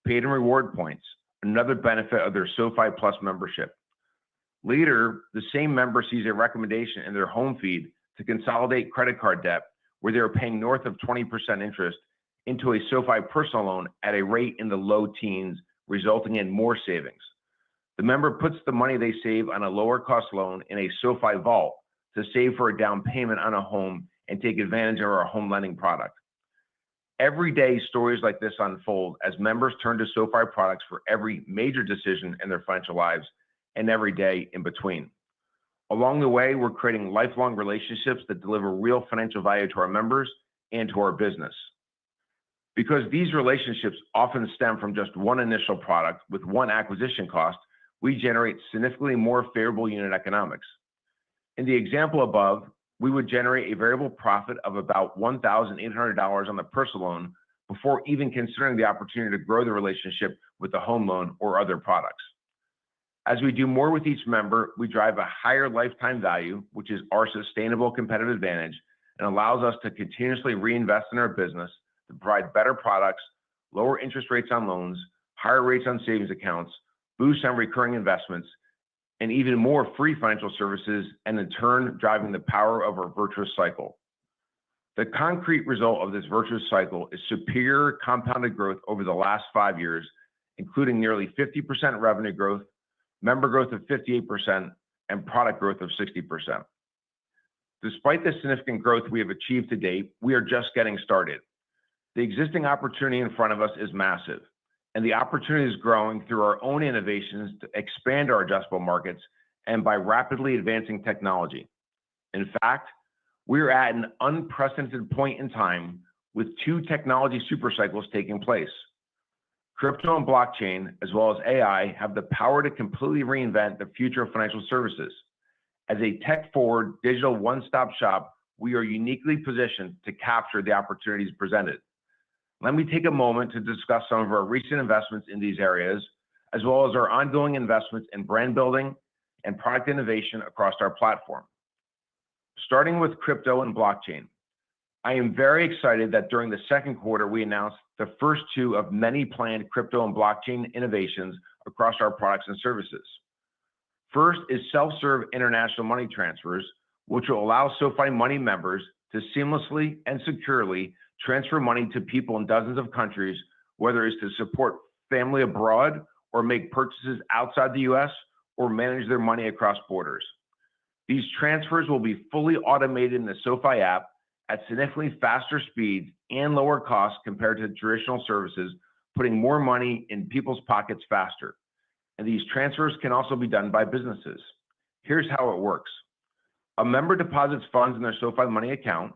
S4: paid and reward points, another benefit of their SoFi Plus membership. Later, the same member sees a recommendation in their home feed to consolidate credit card debt, where they are paying north of 20% interest, into a SoFi personal loan at a rate in the low teens, resulting in more savings. The member puts the money they save on a lower cost loan in a SoFi Vault to save for a down payment on a home and take advantage of our home lending product. Every day, stories like this unfold as members turn to SoFi products for every major decision in their financial lives and every day in between. Along the way, we're creating lifelong relationships that deliver real financial value to our members and to our business. Because these relationships often stem from just one initial product with one acquisition cost, we generate significantly more favorable unit economics. In the example above, we would generate a variable profit of about $1,800 on the personal loan before even considering the opportunity to grow the relationship with the home loan or other products. As we do more with each member, we drive a higher lifetime value, which is our sustainable competitive advantage and allows us to continuously reinvest in our business to provide better products, lower interest rates on loans, higher rates on savings accounts, boost on recurring investments, and even more free financial services, and in turn, driving the power of our virtuous cycle. The concrete result of this virtuous cycle is superior compounded growth over the last 5 years, including nearly 50% revenue growth, member growth of 58%, and product growth of 60%. Despite the significant growth we have achieved to date, we are just getting started. The existing opportunity in front of us is massive, and the opportunity is growing through our own innovations to expand our addressable markets and by rapidly advancing technology. In fact, we're at an unprecedented point in time with 2 technology supercycles taking place. Crypto and blockchain, as well as AI, have the power to completely reinvent the future of financial services. As a tech-forward digital one-stop shop, we are uniquely positioned to capture the opportunities presented. Let me take a moment to discuss some of our recent investments in these areas, as well as our ongoing investments in brand building and product innovation across our platform. Starting with crypto and blockchain, I am very excited that during the second quarter, we announced the first 2 of many planned crypto and blockchain innovations across our products and services. First is self-serve international money transfers, which will allow SoFi Money members to seamlessly and securely transfer money to people in dozens of countries, whether it's to support family abroad or make purchases outside the US or manage their money across borders. These transfers will be fully automated in the SoFi app at significantly faster speeds and lower costs compared to traditional services, putting more money in people's pockets faster. And these transfers can also be done by businesses. Here's how it works. A member deposits funds in their SoFi Money account.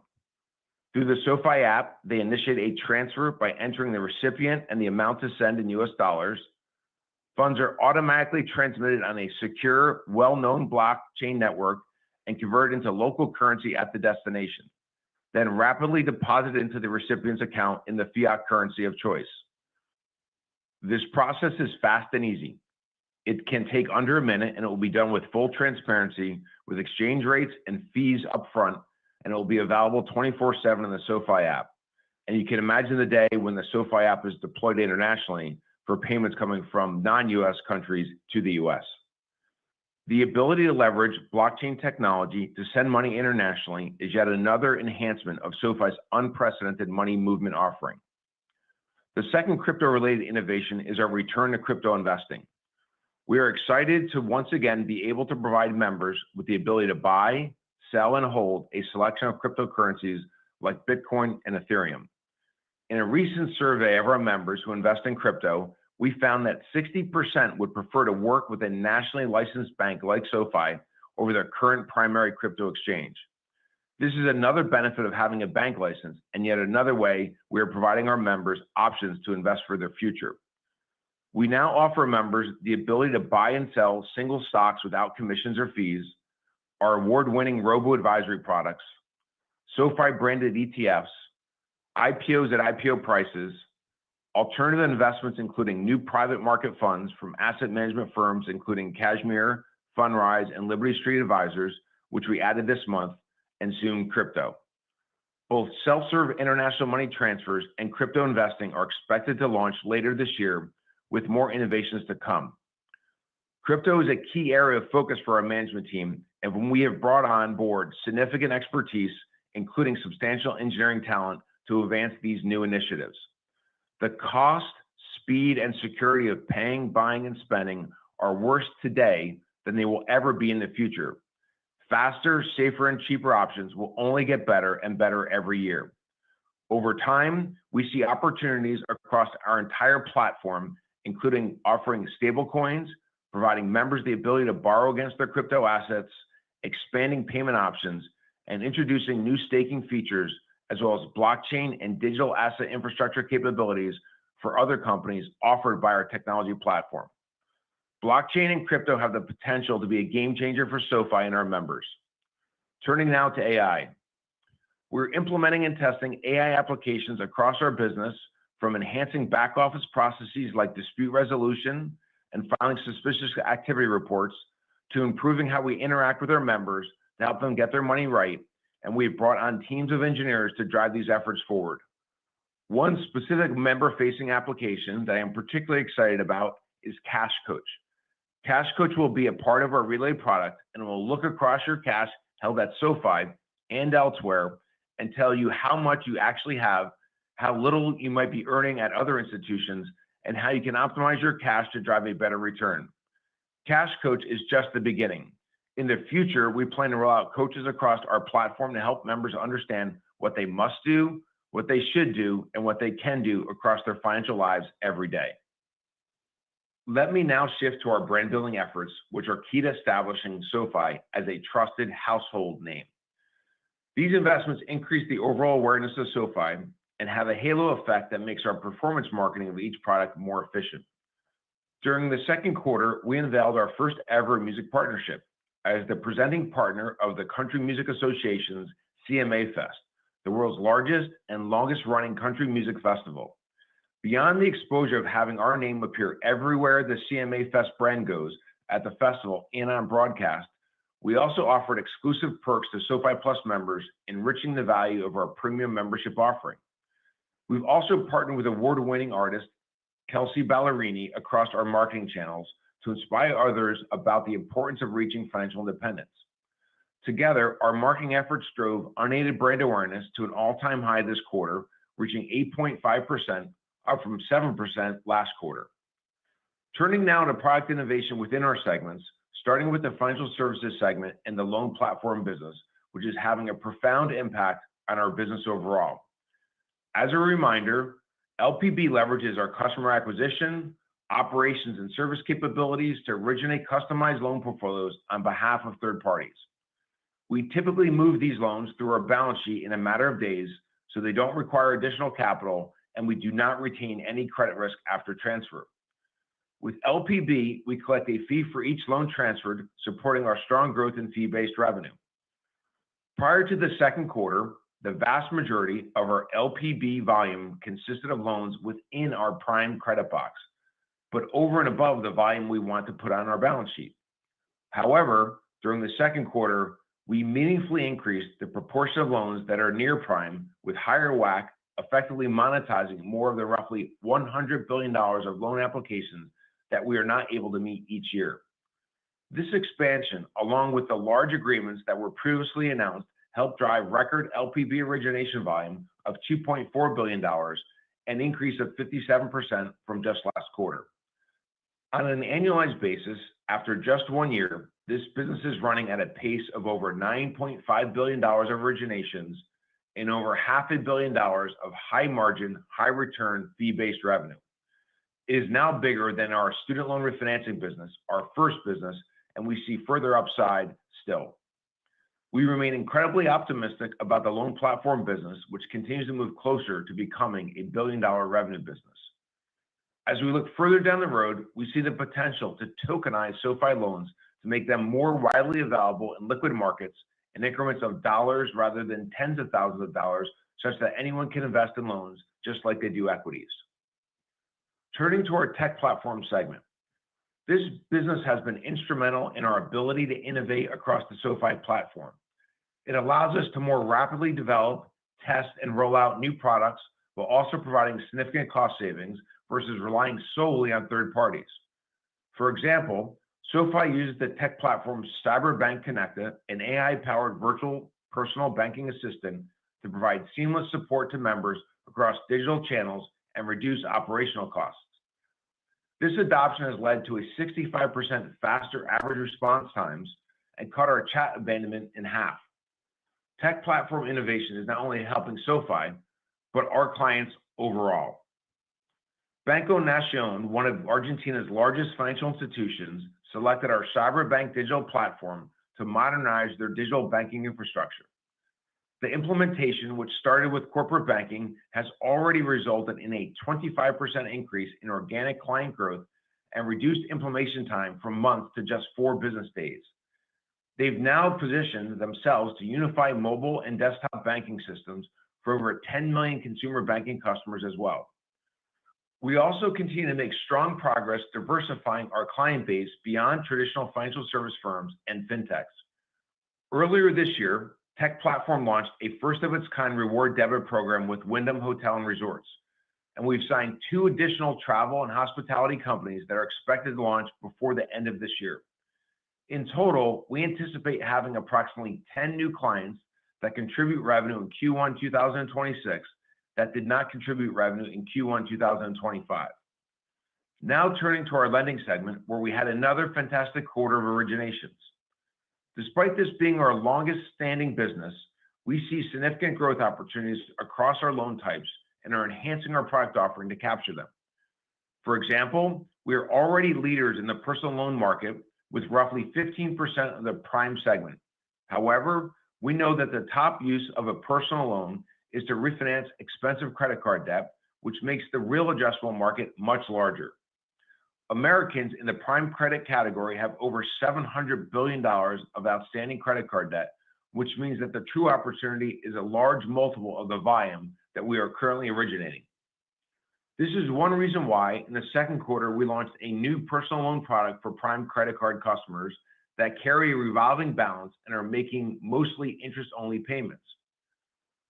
S4: Through the SoFi app, they initiate a transfer by entering the recipient and the amount to send in US dollars. Funds are automatically transmitted on a secure, well-known blockchain network and converted into local currency at the destination, then rapidly deposited into the recipient's account in the fiat currency of choice. This process is fast and easy. It can take under a minute, and it will be done with full transparency with exchange rates and fees upfront, and it will be available 24/7 in the SoFi app. And you can imagine the day when the SoFi app is deployed internationally for payments coming from non-US countries to the US. The ability to leverage blockchain technology to send money internationally is yet another enhancement of SoFi's unprecedented money movement offering. The second crypto-related innovation is our return to crypto investing. We are excited to once again be able to provide members with the ability to buy, sell, and hold a selection of cryptocurrencies like Bitcoin and Ethereum. In a recent survey of our members who invest in crypto, we found that 60% would prefer to work with a nationally licensed bank like SoFi over their current primary crypto exchange. This is another benefit of having a bank license, and yet another way we are providing our members options to invest for their future. We now offer members the ability to buy and sell single stocks without commissions or fees, our award-winning robo-advisory products, SoFi-branded ETFs, IPOs at IPO prices, alternative investments including new private market funds from asset management firms including Cashmere, Fundrise, and Liberty Street Advisors, which we added this month, and soon crypto. Both self-serve international money transfers and crypto investing are expected to launch later this year with more innovations to come. Crypto is a key area of focus for our management team, and when we have brought on board significant expertise, including substantial engineering talent, to advance these new initiatives. The cost, speed, and security of paying, buying, and spending are worse today than they will ever be in the future. Faster, safer, and cheaper options will only get better and better every year. Over time, we see opportunities across our entire platform, including offering stablecoins, providing members the ability to borrow against their crypto assets, expanding payment options, and introducing new staking features, as well as blockchain and digital asset infrastructure capabilities for other companies offered by our technology platform. Blockchain and crypto have the potential to be a game changer for SoFi and our members. Turning now to AI. We're implementing and testing AI applications across our business, from enhancing back office processes like dispute resolution and filing suspicious activity reports, to improving how we interact with our members to help them get their money right. And we've brought on teams of engineers to drive these efforts forward. One specific member-facing application that I am particularly excited about is Cash Coach. Cash Coach will be a part of our Relay product and will look across your cash held at SoFi and elsewhere and tell you how much you actually have, how little you might be earning at other institutions, and how you can optimize your cash to drive a better return. Cash Coach is just the beginning. In the future, we plan to roll out coaches across our platform to help members understand what they must do, what they should do, and what they can do across their financial lives every day. Let me now shift to our brand building efforts, which are key to establishing SoFi as a trusted household name. These investments increase the overall awareness of SoFi and have a halo effect that makes our performance marketing of each product more efficient. During the second quarter, we unveiled our first ever music partnership as the presenting partner of the Country Music Association's CMA Fest, the world's largest and longest running country music festival. Beyond the exposure of having our name appear everywhere the CMA Fest brand goes at the festival and on broadcast, we also offered exclusive perks to SoFi Plus members, enriching the value of our premium membership offering. We've also partnered with award-winning artist Kelsea Ballerini across our marketing channels to inspire others about the importance of reaching financial independence. Together, our marketing efforts drove unaided brand awareness to an all-time high this quarter, reaching 8.5%, up from 7% last quarter. Turning now to product innovation within our segments, starting with the financial services segment and the loan platform business, which is having a profound impact on our business overall. As a reminder, LPB leverages our customer acquisition, operations, and service capabilities to originate customized loan portfolios on behalf of third parties. We typically move these loans through our balance sheet in a matter of days, so they don't require additional capital, and we do not retain any credit risk after transfer. With LPB, we collect a fee for each loan transferred, supporting our strong growth in fee-based revenue. Prior to the second quarter, the vast majority of our LPB volume consisted of loans within our prime credit box, but over and above the volume we want to put on our balance sheet. However, during the second quarter, we meaningfully increased the proportion of loans that are near prime with higher WAC, effectively monetizing more of the roughly $100 billion of loan applications that we are not able to meet each year. This expansion, along with the large agreements that were previously announced, helped drive record LPB origination volume of $2.4 billion, an increase of 57% from just last quarter. On an annualized basis, after just 1 year, this business is running at a pace of over $9.5 billion of originations and over $500 million of high margin, high return fee-based revenue. It is now bigger than our student loan refinancing business, our first business, and we see further upside still. We remain incredibly optimistic about the loan platform business, which continues to move closer to becoming a billion-dollar revenue business. As we look further down the road, we see the potential to tokenize SoFi loans to make them more widely available in liquid markets in increments of dollars rather than tens of thousands of dollars, such that anyone can invest in loans just like they do equities. Turning to our tech platform segment. This business has been instrumental in our ability to innovate across the SoFi platform. It allows us to more rapidly develop, test, and roll out new products while also providing significant cost savings versus relying solely on third parties. For example, SoFi uses the tech platform's Cyberbank Connector, an AI-powered virtual personal banking assistant, to provide seamless support to members across digital channels and reduce operational costs. This adoption has led to a 65% faster average response times and cut our chat abandonment in half. Tech platform innovation is not only helping SoFi, but our clients overall. Banco Nación, one of Argentina's largest financial institutions, selected our Cyberbank digital platform to modernize their digital banking infrastructure. The implementation, which started with corporate banking, has already resulted in a 25% increase in organic client growth and reduced implementation time from months to just 4 business days. They've now positioned themselves to unify mobile and desktop banking systems for over 10 million consumer banking customers as well. We also continue to make strong progress diversifying our client base beyond traditional financial service firms and fintechs. Earlier this year, Tech Platform launched a first-of-its-kind reward debit program with Wyndham Hotel and Resorts. and we've signed 2 additional travel and hospitality companies that are expected to launch before the end of this year. In total, we anticipate having approximately 10 new clients that contribute revenue in Q1 2026 that did not contribute revenue in Q1 2025. Now turning to our lending segment, where we had another fantastic quarter of originations. Despite this being our longest standing business, we see significant growth opportunities across our loan types and are enhancing our product offering to capture them. For example, we are already leaders in the personal loan market with roughly 15% of the prime segment. However, we know that the top use of a personal loan is to refinance expensive credit card debt, which makes the real addressable market much larger. Americans in the prime credit category have over $700 billion of outstanding credit card debt, which means that the true opportunity is a large multiple of the volume that we are currently originating. This is one reason why in the second quarter we launched a new personal loan product for prime credit card customers that carry a revolving balance and are making mostly interest-only payments.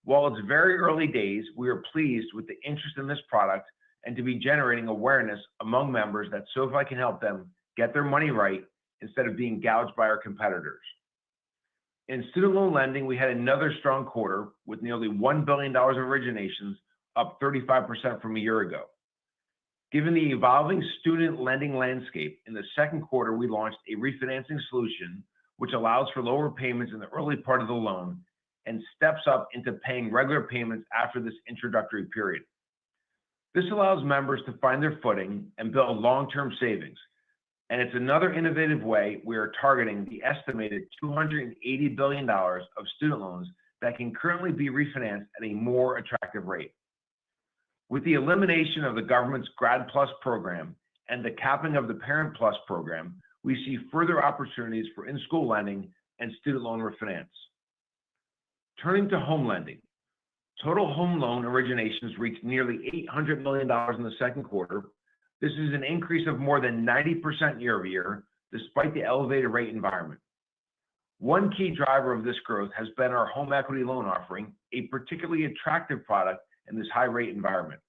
S4: While it's very early days, we are pleased with the interest in this product and to be generating awareness among members that SoFi can help them get their money right instead of being gouged by our competitors. In student loan lending, we had another strong quarter with nearly $1 billion of originations, up 35% from a year ago. Given the evolving student lending landscape, in the second quarter, we launched a refinancing solution which allows for lower payments in the early part of the loan and steps up into paying regular payments after this introductory period. This allows members to find their footing and build long-term savings, and it's another innovative way we are targeting the estimated $280 billion of student loans that can currently be refinanced at a more attractive rate. With the elimination of the government's Grad Plus program and the capping of the Parent Plus program, we see further opportunities for in-school lending and student loan refinance. Turning to home lending, total home loan originations reached nearly $800 million in the second quarter. This is an increase of more than 90% year over year, despite the elevated rate environment. One key driver of this growth has been our home equity loan offering, a particularly attractive product in this high rate environment.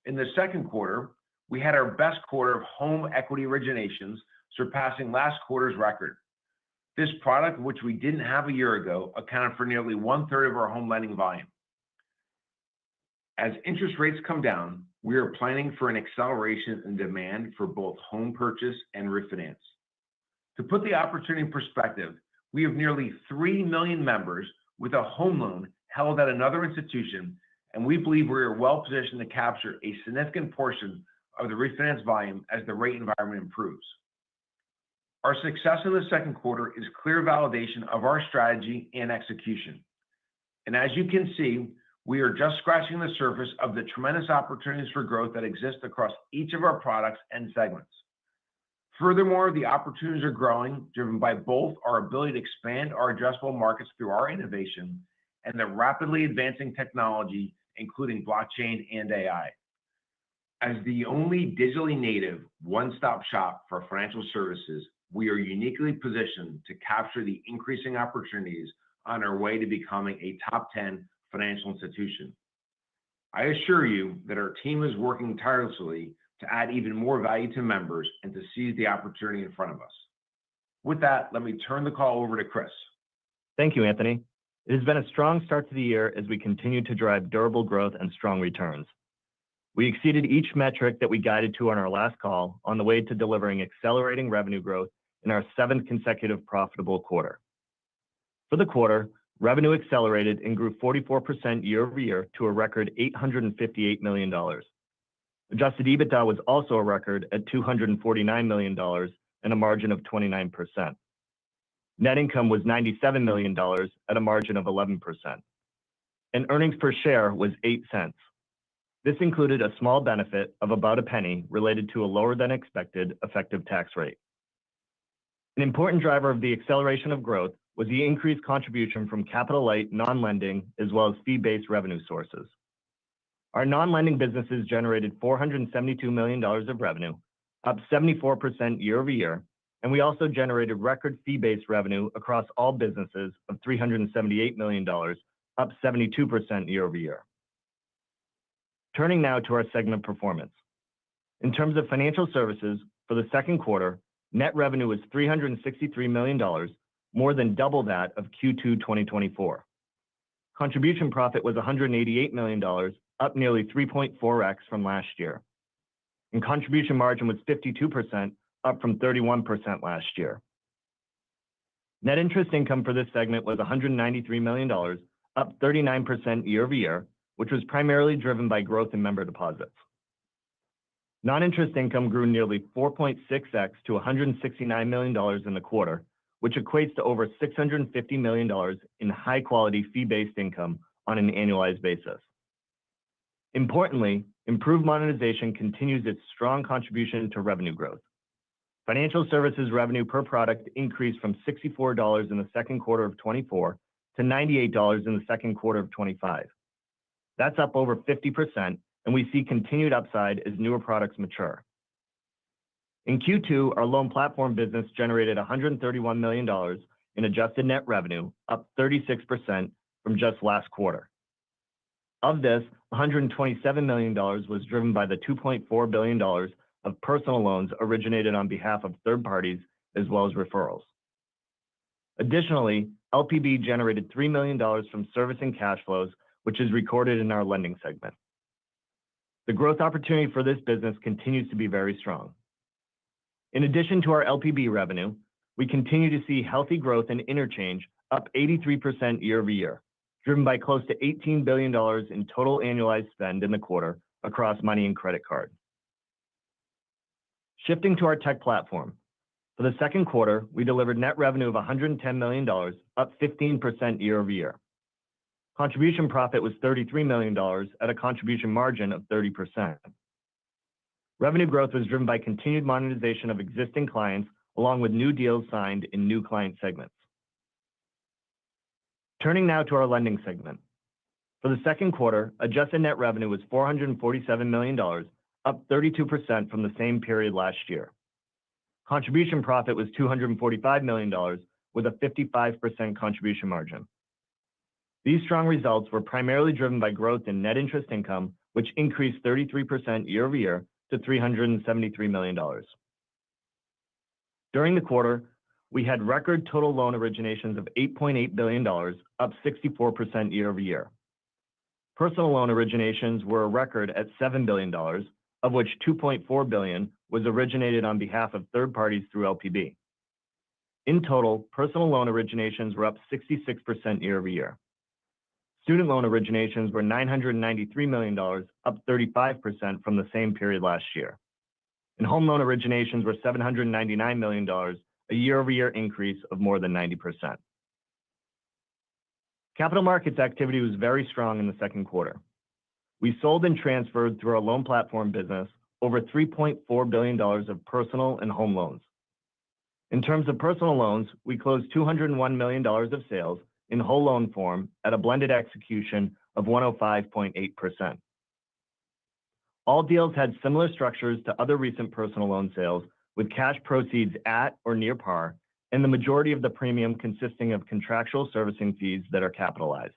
S4: In the second quarter, we had our best quarter of home equity originations, surpassing last quarter's record. This product, which we didn't have a year ago, accounted for nearly 1/3 of our home lending volume. As interest rates come down, we are planning for an acceleration in demand for both home purchase and refinance. To put the opportunity in perspective, we have nearly 3 million members with a home loan held at another institution, and we believe we are well positioned to capture a significant portion of the refinance volume as the rate environment improves. Our success in the second quarter is clear validation of our strategy and execution. And as you can see, we are just scratching the surface of the tremendous opportunities for growth that exist across each of our products and segments. Furthermore, the opportunities are growing, driven by both our ability to expand our addressable markets through our innovation and the rapidly advancing technology, including blockchain and AI. As the only digitally native one-stop shop for financial services, we are uniquely positioned to capture the increasing opportunities on our way to becoming a top 10 financial institution. I assure you that our team is working tirelessly to add even more value to members and to seize the opportunity in front of us. With that, let me turn the call over to Chris.
S5: Thank you, Anthony. It has been a strong start to the year as we continue to drive durable growth and strong returns. We exceeded each metric that we guided to on our last call on the way to delivering accelerating revenue growth in our 7th consecutive profitable quarter. For the quarter, revenue accelerated and grew 44% year over year to a record $858 million. Adjusted EBITDA was also a record at $249 million and a margin of 29%. Net income was $97 million at a margin of 11%. And earnings per share was 8 cents. This included a small benefit of about a penny related to a lower than expected effective tax rate. An important driver of the acceleration of growth was the increased contribution from capital-light non-lending as well as fee-based revenue sources. Our non-lending businesses generated $472 million of revenue, up 74% year over year, and we also generated record fee-based revenue across all businesses of $378 million, up 72% year over year. Turning now to our segment performance. In terms of financial services, for the second quarter, net revenue was $363 million, more than double that of Q2 2024. Contribution profit was $188 million, up nearly 3.4x from last year. And contribution margin was 52%, up from 31% last year. Net interest income for this segment was $193 million, up 39% year over year, which was primarily driven by growth in member deposits. Non-interest income grew nearly 4.6x to $169 million in the quarter, which equates to over $650 million in high-quality fee-based income on an annualized basis. Importantly, improved monetization continues its strong contribution to revenue growth. Financial services revenue per product increased from $64 in the second quarter of 2024 to $98 in the second quarter of 2025. That's up over 50%, and we see continued upside as newer products mature. In Q2, our loan platform business generated $131 million in adjusted net revenue, up 36% from just last quarter. Of this, $127 million was driven by the $2.4 billion of personal loans originated on behalf of third parties, as well as referrals. Additionally, LPB generated $3 million from servicing cash flows, which is recorded in our lending segment. The growth opportunity for this business continues to be very strong. In addition to our LPB revenue, we continue to see healthy growth in interchange, up 83% year over year, driven by close to $18 billion in total annualized spend in the quarter across money and credit card. Shifting to our tech platform, for the second quarter, we delivered net revenue of $110 million, up 15% year over year. Contribution profit was $33 million at a contribution margin of 30%. Revenue growth was driven by continued monetization of existing clients, along with new deals signed in new client segments. Turning now to our lending segment. For the second quarter, adjusted net revenue was $447 million, up 32% from the same period last year. Contribution profit was $245 million, with a 55% contribution margin. These strong results were primarily driven by growth in net interest income, which increased 33% year over year to $373 million. During the quarter, we had record total loan originations of $8.8 billion, up 64% year over year. Personal loan originations were a record at $7 billion, of which $2.4 billion was originated on behalf of third parties through LPB. In total, personal loan originations were up 66% year over year. Student loan originations were $993 million, up 35% from the same period last year. And home loan originations were $799 million, a year-over-year increase of more than 90%. Capital markets activity was very strong in the second quarter. We sold and transferred through our loan platform business over $3.4 billion of personal and home loans. In terms of personal loans, we closed $201 million of sales in whole loan form at a blended execution of 105.8%. All deals had similar structures to other recent personal loan sales, with cash proceeds at or near par, and the majority of the premium consisting of contractual servicing fees that are capitalized.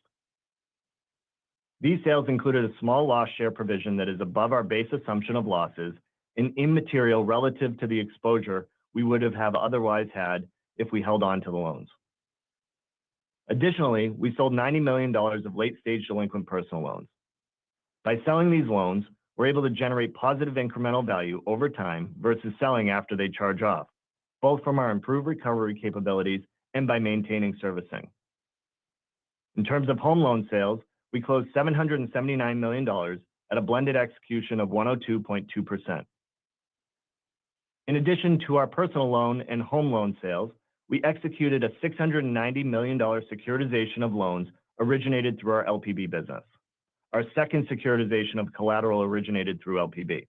S5: These sales included a small loss share provision that is above our base assumption of losses and immaterial relative to the exposure we would have otherwise had if we held on to the loans. Additionally, we sold $90 million of late-stage delinquent personal loans. By selling these loans, we're able to generate positive incremental value over time versus selling after they charge off, both from our improved recovery capabilities and by maintaining servicing. In terms of home loan sales, we closed $779 million at a blended execution of 102.2%. In addition to our personal loan and home loan sales, we executed a $690 million securitization of loans originated through our LPB business, our second securitization of collateral originated through LPB.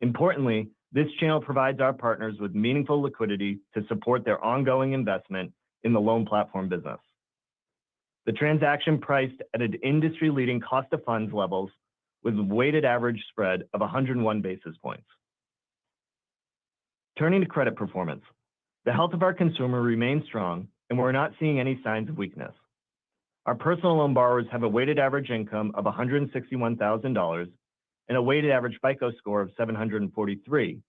S5: Importantly, this channel provides our partners with meaningful liquidity to support their ongoing investment in the loan platform business. The transaction priced at an industry-leading cost of funds levels with a weighted average spread of 101 basis points. Turning to credit performance, the health of our consumer remains strong, and we're not seeing any signs of weakness. Our personal loan borrowers have a weighted average income of $161,000 and a weighted average FICO score of 743,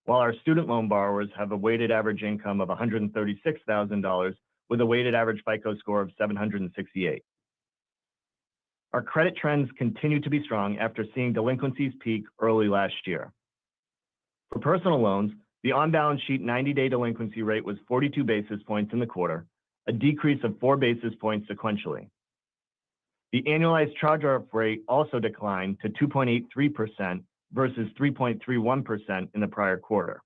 S5: while our student loan borrowers have a weighted average income of $136,000 with a weighted average FICO score of 768. Our credit trends continue to be strong after seeing delinquencies peak early last year. For personal loans, the on-balance sheet 90-day delinquency rate was 42 basis points in the quarter, a decrease of 4 basis points sequentially. The annualized charge-off rate also declined to 2.83% versus 3.31% in the prior quarter.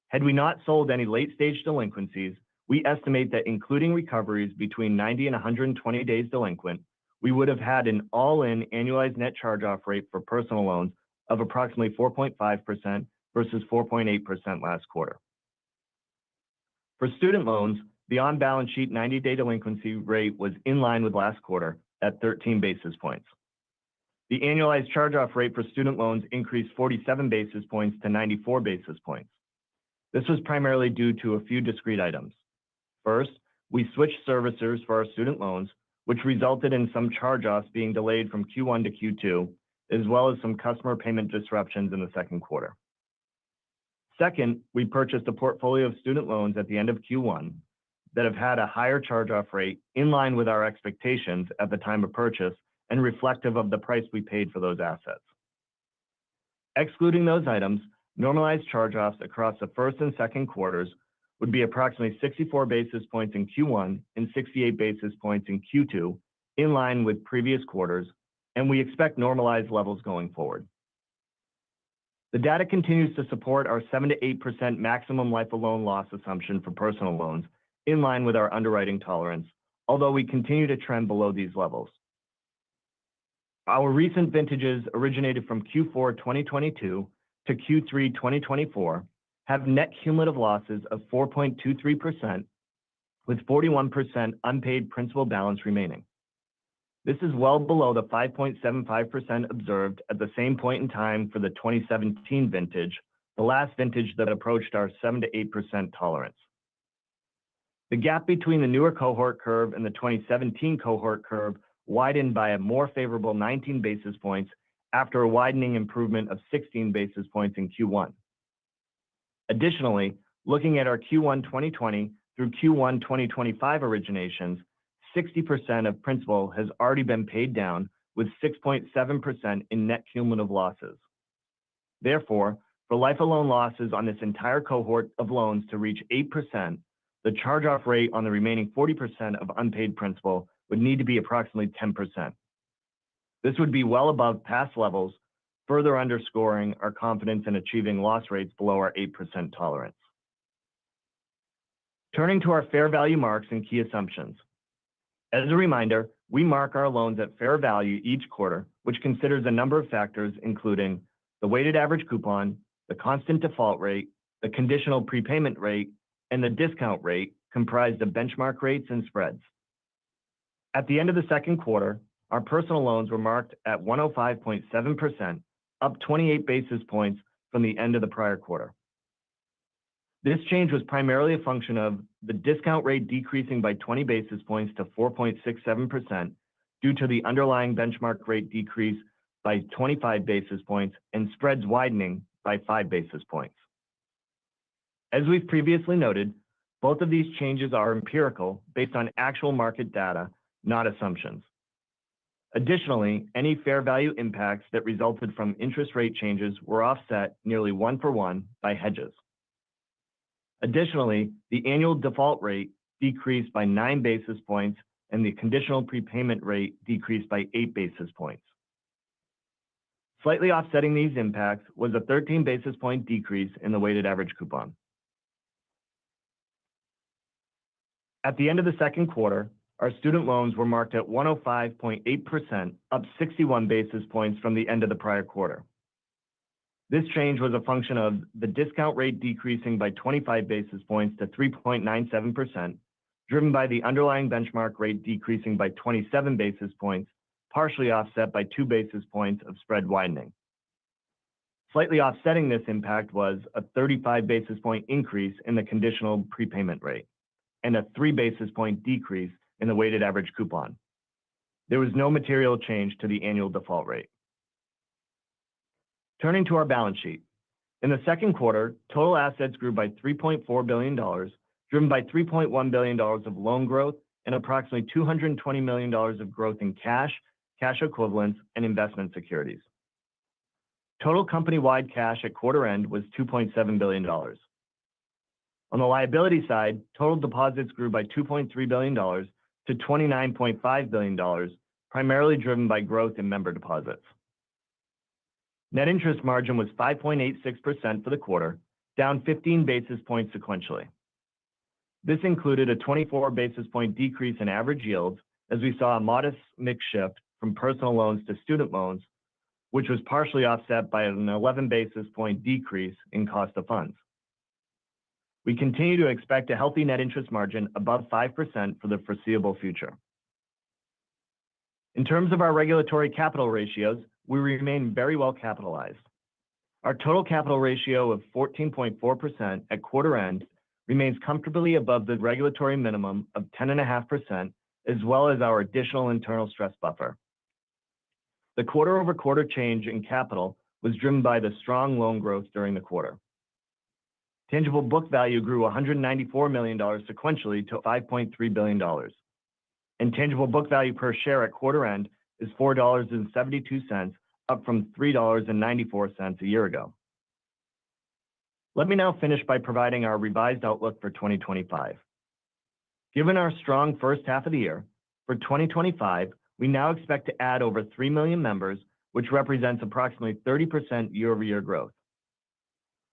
S5: Had we not sold any late-stage delinquencies, we estimate that including recoveries between 90 and 120 days delinquent, we would have had an all-in annualized net charge-off rate for personal loans of approximately 4.5% versus 4.8% last quarter. For student loans, the on-balance sheet 90-day delinquency rate was in line with last quarter at 13 basis points. The annualized charge-off rate for student loans increased 47 basis points to 94 basis points. This was primarily due to a few discrete items. First, we switched servicers for our student loans, which resulted in some charge-offs being delayed from Q1 to Q2, as well as some customer payment disruptions in the second quarter. Second, we purchased a portfolio of student loans at the end of Q1 that have had a higher charge-off rate in line with our expectations at the time of purchase and reflective of the price we paid for those assets. Excluding those items, normalized charge-offs across the first and second quarters would be approximately 64 basis points in Q1 and 68 basis points in Q2, in line with previous quarters, and we expect normalized levels going forward. The data continues to support our 7 to 8% maximum life of loan loss assumption for personal loans, in line with our underwriting tolerance, although we continue to trend below these levels. Our recent vintages originated from Q4 2022 to Q3 2024 have net cumulative losses of 4.23%, with 41% unpaid principal balance remaining. This is well below the 5.75% observed at the same point in time for the 2017 vintage, the last vintage that approached our 7 to 8% tolerance. The gap between the newer cohort curve and the 2017 cohort curve widened by a more favorable 19 basis points after a widening improvement of 16 basis points in Q1. Additionally, looking at our Q1 2020 through Q1 2025 originations, 60% of principal has already been paid down, with 6.7% in net cumulative losses. Therefore, for life of loan losses on this entire cohort of loans to reach 8%, the charge-off rate on the remaining 40% of unpaid principal would need to be approximately 10%. This would be well above past levels, further underscoring our confidence in achieving loss rates below our 8% tolerance. Turning to our fair value marks and key assumptions. As a reminder, we mark our loans at fair value each quarter, which considers a number of factors, including the weighted average coupon, the constant default rate, the conditional prepayment rate, and the discount rate, comprised of benchmark rates and spreads. At the end of the second quarter, our personal loans were marked at 105.7%, up 28 basis points from the end of the prior quarter. This change was primarily a function of the discount rate decreasing by 20 basis points to 4.67% due to the underlying benchmark rate decrease by 25 basis points and spreads widening by 5 basis points. As we've previously noted, both of these changes are empirical based on actual market data, not assumptions. Additionally, any fair value impacts that resulted from interest rate changes were offset nearly 1-for-1 by hedges. Additionally, the annual default rate decreased by 9 basis points and the conditional prepayment rate decreased by 8 basis points. Slightly offsetting these impacts was a 13 basis point decrease in the weighted average coupon. At the end of the second quarter, our student loans were marked at 105.8%, up 61 basis points from the end of the prior quarter. This change was a function of the discount rate decreasing by 25 basis points to 3.97%, driven by the underlying benchmark rate decreasing by 27 basis points, partially offset by 2 basis points of spread widening. Slightly offsetting this impact was a 35 basis point increase in the conditional prepayment rate and a 3 basis point decrease in the weighted average coupon. There was no material change to the annual default rate. Turning to our balance sheet. In the second quarter, total assets grew by $3.4 billion, driven by $3.1 billion of loan growth and approximately $220 million of growth in cash, cash equivalents, and investment securities. Total company-wide cash at quarter end was $2.7 billion. On the liability side, total deposits grew by $2.3 billion to $29.5 billion, primarily driven by growth in member deposits. Net interest margin was 5.86% for the quarter, down 15 basis points sequentially. This included a 24 basis point decrease in average yields as we saw a modest mix shift from personal loans to student loans, which was partially offset by an 11 basis point decrease in cost of funds. We continue to expect a healthy net interest margin above 5% for the foreseeable future. In terms of our regulatory capital ratios, we remain very well capitalized. Our total capital ratio of 14.4% at quarter end remains comfortably above the regulatory minimum of 10.5%, as well as our additional internal stress buffer. The quarter-over-quarter change in capital was driven by the strong loan growth during the quarter. Tangible book value grew $194 million sequentially to $5.3 billion. And tangible book value per share at quarter end is $4.72, up from $3.94 a year ago. Let me now finish by providing our revised outlook for 2025. Given our strong first half of the year, for 2025, we now expect to add over 3 million members, which represents approximately 30% year-over-year growth.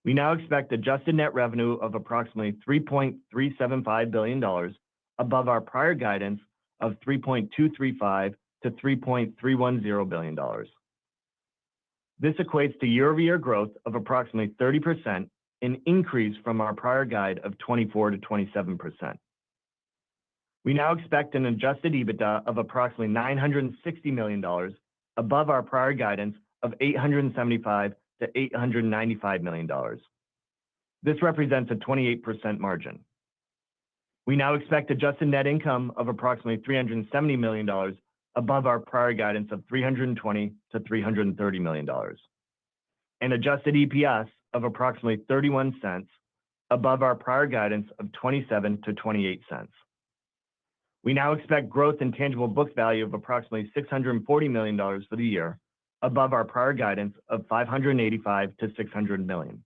S5: We now expect adjusted net revenue of approximately $3.375 billion, above our prior guidance of $3.235 to $3.310 billion. This equates to year-over-year growth of approximately 30%, an increase from our prior guide of 24 to 27%. We now expect an adjusted EBITDA of approximately $960 million, above our prior guidance of $875 to $895 million. This represents a 28% margin. We now expect adjusted net income of approximately $370 million, above our prior guidance of $320 to $330 million. And adjusted EPS of approximately 31 cents, above our prior guidance of 27 to 28 cents. We now expect growth in tangible book value of approximately $640 million for the year, above our prior guidance of $585 to $600 million.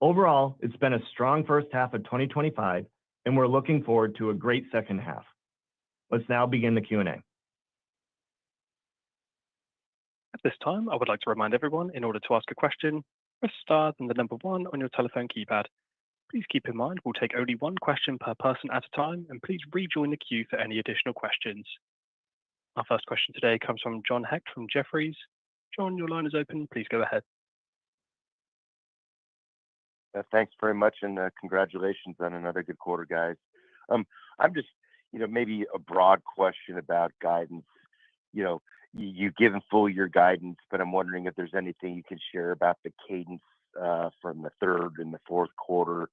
S5: Overall, it's been a strong first half of 2025, and we're looking forward to a great second half. Let's now begin the Q&A.
S6: At this time, I would like to remind everyone, in order to ask a question, press star then the number 1 on your telephone keypad. Please keep in mind we'll take only one question per person at a time, and please rejoin the queue for any additional questions. Our first question today comes from John Hecht from Jefferies. John, your line is open. Please go ahead.
S7: Thanks very much, and congratulations on another good quarter, guys. I'm just, maybe a broad question about guidance. You've given full year guidance, but I'm wondering if there's anything you can share about the cadence from the third and the fourth quarter,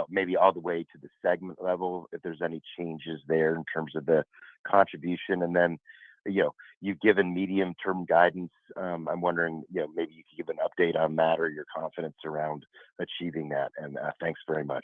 S7: maybe all the way to the segment level, if there's any changes there in terms of the contribution. And then, you've given medium-term guidance. I'm wondering, maybe you could give an update on that or your confidence around achieving that. And thanks very much.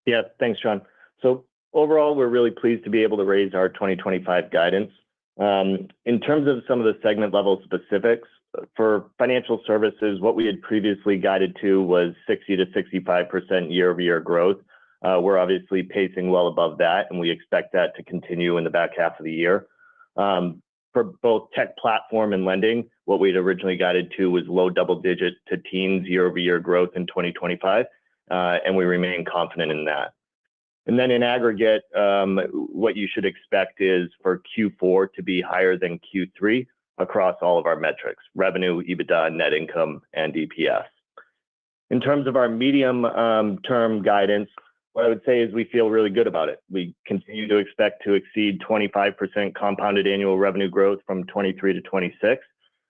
S5: Yeah, thanks, John. So overall, we're really pleased to be able to raise our 2025 guidance. In terms of some of the segment level specifics, for financial services, what we had previously guided to was 60 to 65% year-over-year growth. We're obviously pacing well above that, and we expect that to continue in the back half of the year. For both tech platform and lending, what we had originally guided to was low double-digit to teens year-over-year growth in 2025, and we remain confident in that. And then in aggregate, what you should expect is for Q4 to be higher than Q3 across all of our metrics: revenue, EBITDA, net income, and EPS. In terms of our medium-term guidance, what I would say is we feel really good about it. We continue to expect to exceed 25% compounded annual revenue growth from 23 to 26,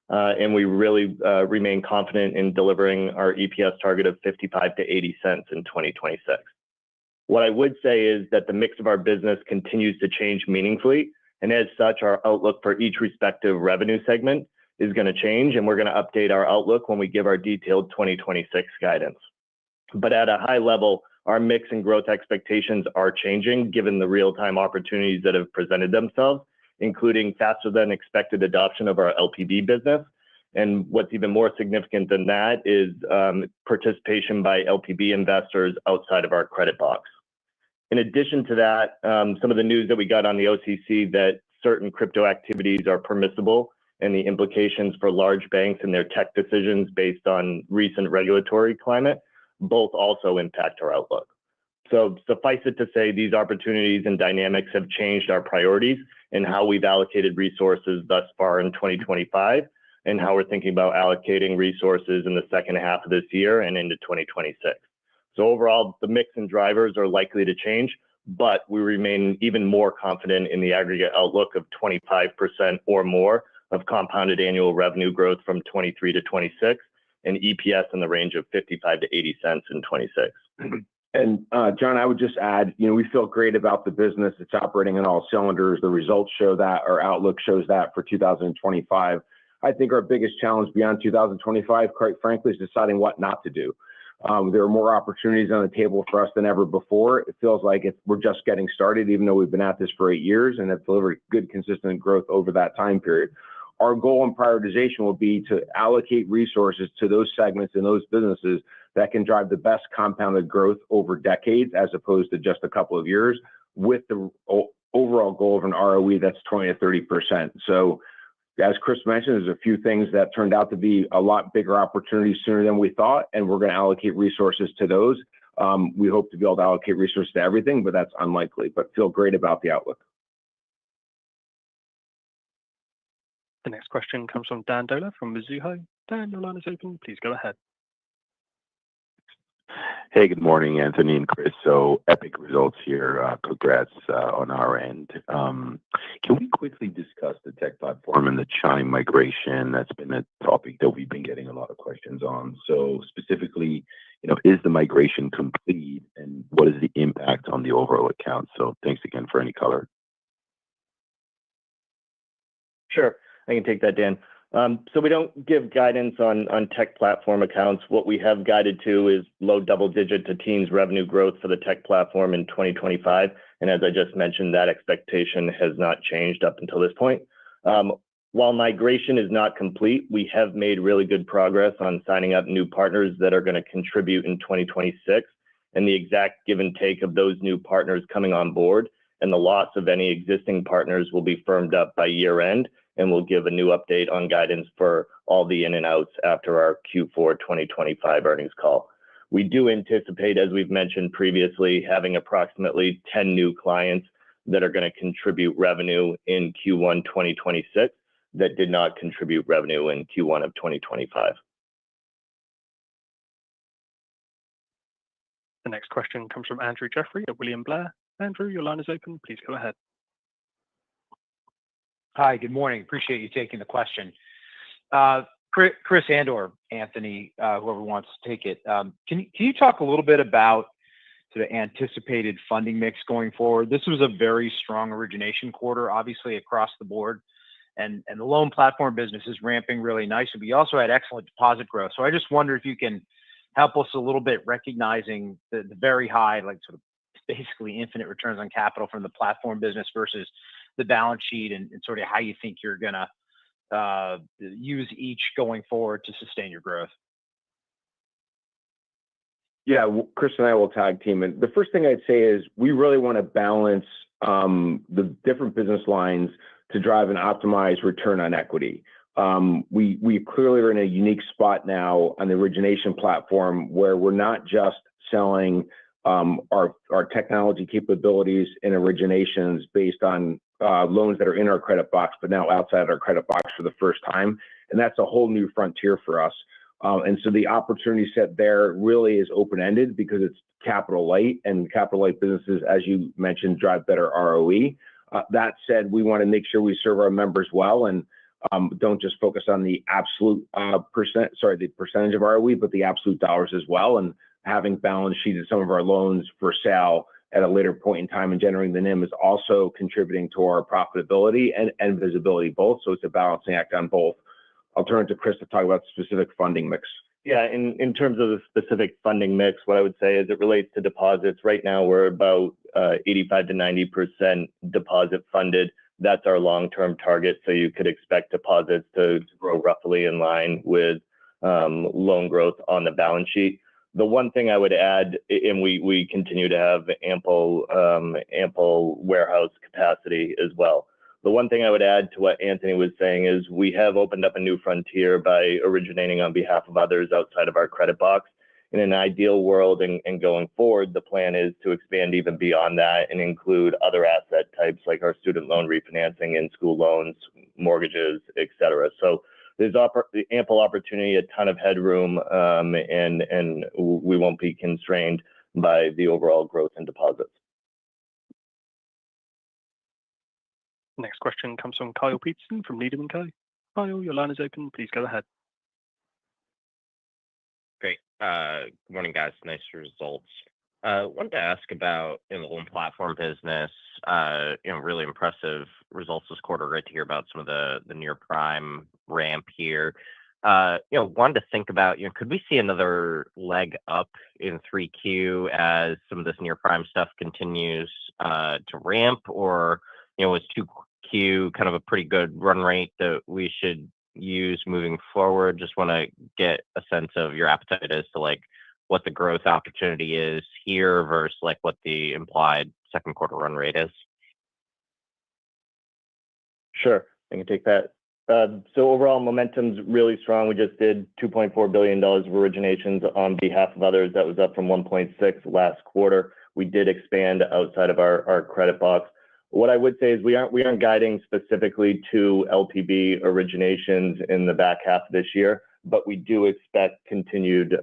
S5: and we really remain confident in delivering our EPS target of 55 to 80 cents in 2026. What I would say is that the mix of our business continues to change meaningfully. And as such, our outlook for each respective revenue segment is going to change. And we're going to update our outlook when we give our detailed 2026 guidance. But at a high level, our mix and growth expectations are changing given the real-time opportunities that have presented themselves, including faster than expected adoption of our LPB business. And what's even more significant than that is participation by LPB investors outside of our credit box. In addition to that, some of the news that we got on the OCC that certain crypto activities are permissible and the implications for large banks and their tech decisions based on recent regulatory climate, both also impact our outlook. So suffice it to say, these opportunities and dynamics have changed our priorities and how we've allocated resources thus far in 2025 and how we're thinking about allocating resources in the second half of this year and into 2026. So overall, the mix and drivers are likely to change, but we remain even more confident in the aggregate outlook of 25% or more of compounded annual revenue growth from 23 to 26 and EPS in the range of 55 to 80 cents in 26.
S8: And John, I would just add, we feel great about the business. It's operating on all cylinders. The results show that. Our outlook shows that for 2025. I think our biggest challenge beyond 2025, quite frankly, is deciding what not to do. There are more opportunities on the table for us than ever before. It feels like we're just getting started, even though we've been at this for 8 years and have delivered good, consistent growth over that time period. Our goal and prioritization will be to allocate resources to those segments and those businesses that can drive the best compounded growth over decades, as opposed to just a couple of years, with the overall goal of an ROE that's 20 to 30%. So, as Chris mentioned, there's a few things that turned out to be a lot bigger opportunities sooner than we thought, and we're going to allocate resources to those. We hope to be able to allocate resources to everything, but that's unlikely. But feel great about the outlook.
S6: The next question comes from Dan Dola from Mizuho. Dan, your line is open. Please go ahead.
S9: Hey, good morning, Anthony and Chris. So epic results here. Congrats on our end. Can we quickly discuss the tech platform and the Chime migration? That's been a topic that we've been getting a lot of questions on. So specifically, is the migration complete and what is the impact on the overall account? So thanks again for any color.
S5: Sure, I can take that, Dan. So we don't give guidance on tech platform accounts. What we have guided to is low double-digit to teens revenue growth for the tech platform in 2025. And as I just mentioned, that expectation has not changed up until this point. While migration is not complete, we have made really good progress on signing up new partners that are going to contribute in 2026. And the exact give and take of those new partners coming on board and the loss of any existing partners will be firmed up by year end. And we'll give a new update on guidance for all the in and outs after our Q4 2025 earnings call. We do anticipate, as we've mentioned previously, having approximately 10 new clients that are going to contribute revenue in Q1 2026 that did not contribute revenue in Q1 of 2025.
S6: The next question comes from Andrew Jeffrey at William Blair. Andrew, your line is open. Please go ahead.
S10: Hi, good morning. Appreciate you taking the question. Chris and/or Anthony, whoever wants to take it. Can you talk a little bit about sort of anticipated funding mix going forward? This was a very strong origination quarter, obviously across the board, and the loan platform business is ramping really nicely. But you also had excellent deposit growth. So I just wonder if you can help us a little bit recognizing the very high, like sort of basically infinite returns on capital from the platform business versus the balance sheet and sort of how you think you're going to use each going forward to sustain your growth.
S8: Yeah, Chris and I will tag team. And the first thing I'd say is we really want to balance the different business lines to drive an optimized return on equity. We clearly are in a unique spot now on the origination platform where we're not just selling our technology capabilities and originations based on loans that are in our credit box, but now outside our credit box for the first time. And that's a whole new frontier for us. And so the opportunity set there really is open-ended because it's capital light, and capital light businesses, as you mentioned, drive better ROE. That said, we want to make sure we serve our members well and don't just focus on the absolute the percentage of ROE, but the absolute dollars as well. And having balance sheeted some of our loans for sale at a later point in time and generating the NIM is also contributing to our profitability and visibility both. So it's a balancing act on both. I'll turn it to Chris to talk about the specific funding mix.
S5: Yeah, in terms of the specific funding mix, what I would say is it relates to deposits. Right now, we're about 85 to 90% deposit funded. That's our long-term target. So you could expect deposits to grow roughly in line with loan growth on the balance sheet. The one thing I would add, and we continue to have ample warehouse capacity as well. The one thing I would add to what Anthony was saying is we have opened up a new frontier by originating on behalf of others outside of our credit box. In an ideal world and going forward, the plan is to expand even beyond that and include other asset types like our student loan refinancing and school loans, mortgages, et cetera. So there's ample opportunity, a ton of headroom, and we won't be constrained by the overall growth in deposits.
S6: Next question comes from Kyle Peterson from Needham & Co. Kyle, your line is open. Please go ahead.
S11: Great. Good morning, guys. Nice results. Wanted to ask about in the loan platform business, really impressive results this quarter. Great to hear about some of the near prime ramp here. Wanted to think about, could we see another leg up in 3Q as some of this near prime stuff continues to ramp, or was 2Q kind of a pretty good run rate that we should use moving forward? Just want to get a sense of your appetite as to what the growth opportunity is here versus what the implied second quarter run rate is.
S5: Sure, I can take that. So overall momentum's really strong. We just did $2.4 billion of originations on behalf of others. That was up from 1.6 last quarter. We did expand outside of our credit box. What I would say is we aren't guiding specifically to LPB originations in the back half of this year, but we do expect continued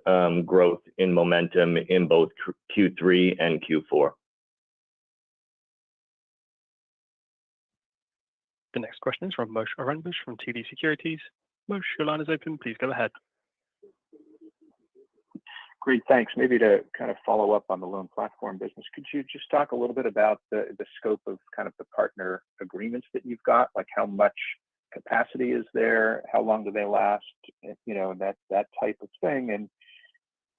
S5: growth in momentum in both Q3 and Q4.
S6: The next question is from Moshe Orenbuch from TD Securities. Moshe, your line is open. Please go ahead.
S12: Great, thanks. Maybe to kind of follow up on the loan platform business, could you just talk a little bit about the scope of kind of the partner agreements that you've got? Like how much capacity is there? How long do they last? That type of thing.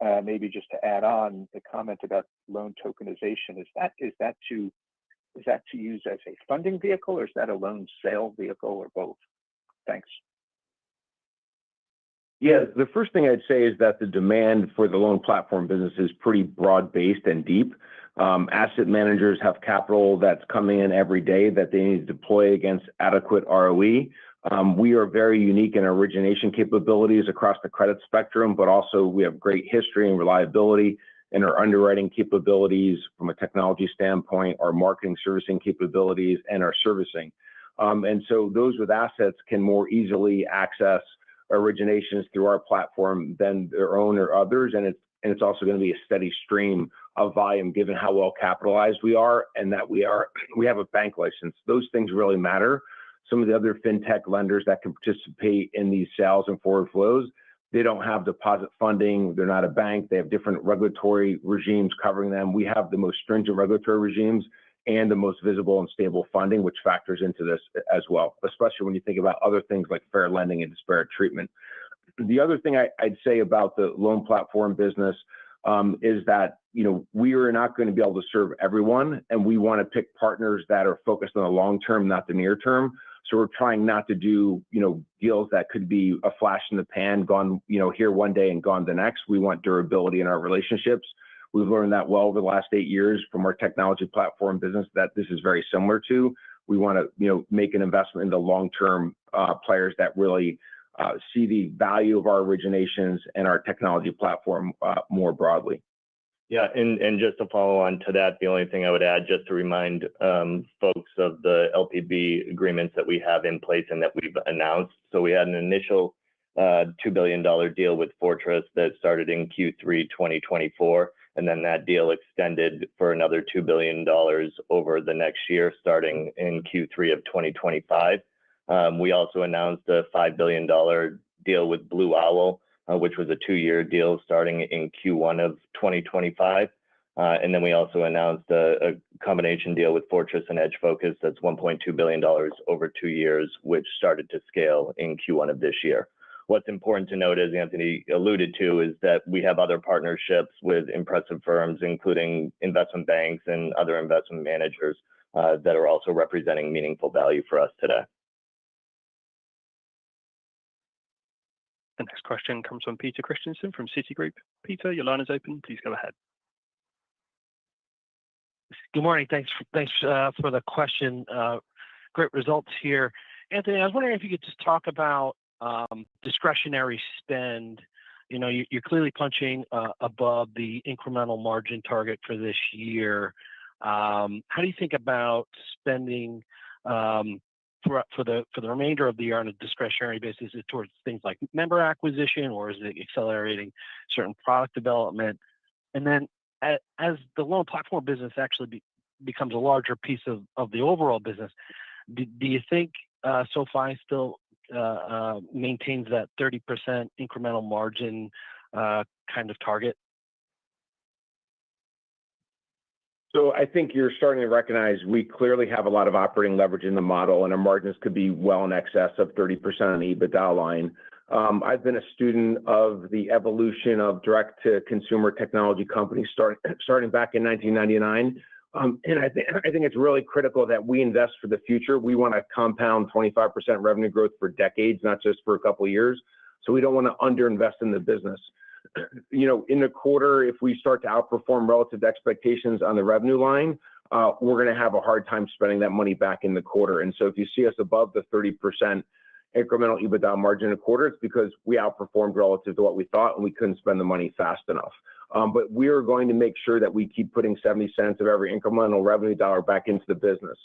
S12: And maybe just to add on the comment about loan tokenization, is that to use as a funding vehicle, or is that a loan sale vehicle, or both? Thanks.
S8: Yeah, the first thing I'd say is that the demand for the loan platform business is pretty broad-based and deep. Asset managers have capital that's coming in every day that they need to deploy against adequate ROE. We are very unique in our origination capabilities across the credit spectrum, but also we have great history and reliability in our underwriting capabilities from a technology standpoint, our marketing servicing capabilities, and our servicing. And so those with assets can more easily access originations through our platform than their own or others. And it's also going to be a steady stream of volume given how well capitalized we are and that we have a bank license. Those things really matter. Some of the other fintech lenders that can participate in these sales and forward flows, they don't have deposit funding. They're not a bank. They have different regulatory regimes covering them. We have the most stringent regulatory regimes and the most visible and stable funding, which factors into this as well, especially when you think about other things like fair lending and disparate treatment. The other thing I'd say about the loan platform business is that, we are not going to be able to serve everyone, and we want to pick partners that are focused on the long term, not the near term. So we're trying not to do, deals that could be a flash in the pan, gone, here one day and gone the next. We want durability in our relationships. We've learned that well over the last 8 years from our technology platform business that this is very similar to. We want to, make an investment in the long-term players that really see the value of our originations and our technology platform more broadly.
S5: Yeah, and just to follow on to that, the only thing I would add, just to remind folks of the LPB agreements that we have in place and that we've announced. So we had an initial $2 billion deal with Fortress that started in Q3 2024. And then that deal extended for another $2 billion over the next year, starting in Q3 of 2025. We also announced a $5 billion deal with Blue Owl, which was a 2-year deal starting in Q1 of 2025. And then we also announced a combination deal with Fortress and Edge Focus that's $1.2 billion over 2 years, which started to scale in Q1 of this year. What's important to note, as Anthony alluded to, is that we have other partnerships with impressive firms, including investment banks and other investment managers that are also representing meaningful value for us today.
S6: The next question comes from Peter Christensen from Citigroup. Peter, your line is open. Please go ahead.
S13: Good morning. Thanks for the question. Great results here. Anthony, I was wondering if you could just talk about discretionary spend. You know, you're clearly punching above the incremental margin target for this year. How do you think about spending for the remainder of the year on a discretionary basis? Is it towards things like member acquisition, or is it accelerating certain product development? And then as the loan platform business actually becomes a larger piece of the overall business, do you think SoFi still maintains that 30% incremental margin kind of target?
S8: So I think you're starting to recognize we clearly have a lot of operating leverage in the model, and our margins could be well in excess of 30% on the EBITDA line. I've been a student of the evolution of direct-to-consumer technology companies starting back in 1999. And I think it's really critical that we invest for the future. We want to compound 25% revenue growth for decades, not just for a couple of years. So we don't want to underinvest in the business. You know, in the quarter, if we start to outperform relative to expectations on the revenue line, we're going to have a hard time spending that money back in the quarter. And so if you see us above the 30% incremental EBITDA margin in a quarter, it's because we outperformed relative to what we thought, and we couldn't spend the money fast enough. But we are going to make sure that we keep putting 70 cents of every incremental revenue dollar back into the business.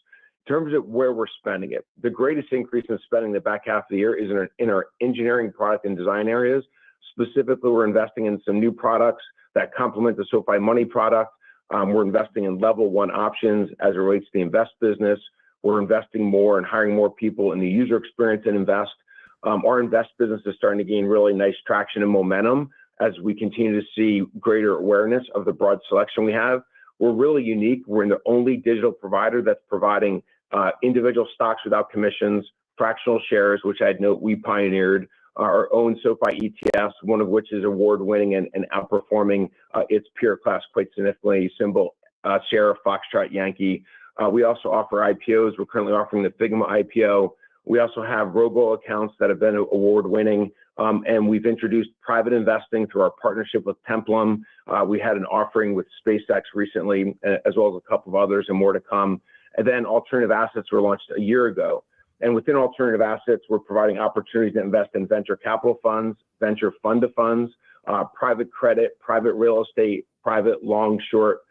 S8: In terms of where we're spending it, the greatest increase in spending the back half of the year is in our engineering, product, and design areas. Specifically, we're investing in some new products that complement the SoFi Money product. We're investing in level 1 options as it relates to the Invest business. We're investing more and hiring more people in the user experience in Invest. Our Invest business is starting to gain really nice traction and momentum as we continue to see greater awareness of the broad selection we have. We're really unique. We're the only digital provider that's providing individual stocks without commissions, fractional shares, which I'd note we pioneered, our own SoFi ETFs, one of which is award-winning and outperforming its peer class quite significantly, symbol share Foxtrot Yankee. We also offer IPOs. We're currently offering the Figma IPO. We also have robo accounts that have been award-winning, and we've introduced private investing through our partnership with Templum. We had an offering with SpaceX recently, as well as a couple of others, and more to come. And then alternative assets were launched a year ago. And within alternative assets, we're providing opportunities to invest in venture capital funds, venture fund of funds, private credit, private real estate, public long short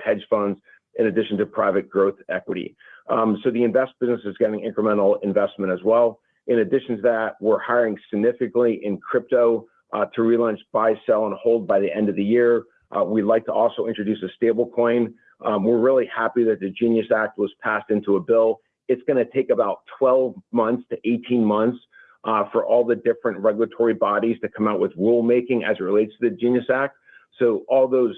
S8: hedge funds, in addition to private growth equity. So the Invest business is getting incremental investment as well. In addition to that, we're hiring significantly in crypto to relaunch buy, sell, and hold by the end of the year. We'd like to also introduce a stable coin. We're really happy that the Genius Act was passed into a bill. It's going to take about 12 months to 18 months for all the different regulatory bodies to come out with rulemaking as it relates to the Genius Act. So all those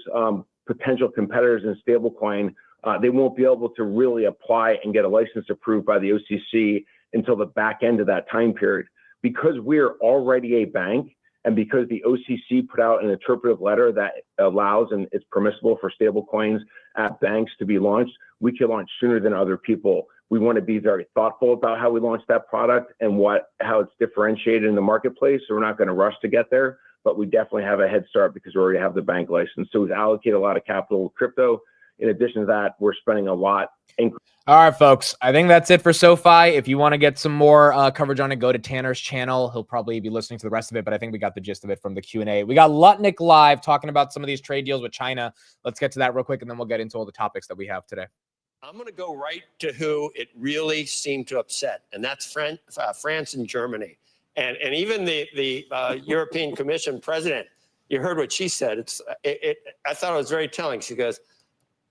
S8: potential competitors in stablecoin, they won't be able to really apply and get a license approved by the OCC until the back end of that time period. Because we're already a bank, and because the OCC put out an interpretive letter that allows and it's permissible for stablecoins at banks to be launched, we can launch sooner than other people. We want to be very thoughtful about how we launch that product and how it's differentiated in the marketplace. So we're not going to rush to get there, but we definitely have a head start because we already have the bank license. So we've allocated a lot of capital to crypto. In addition to that, we're spending a lot.
S1: All right, folks. I think that's it for SoFi. If you want to get some more coverage on it, go to Tanner's channel. He'll probably be listening to the rest of it, but I think we got the gist of it from the Q&A. We got Lutnick live talking about some of these trade deals with China. Let's get to that real quick, and then we'll get into all the topics that we have today.
S14: I'm going to go right to who it really seemed to upset, and that's France and Germany. And even the European Commission president, you heard what she said. I thought it was very telling. She goes,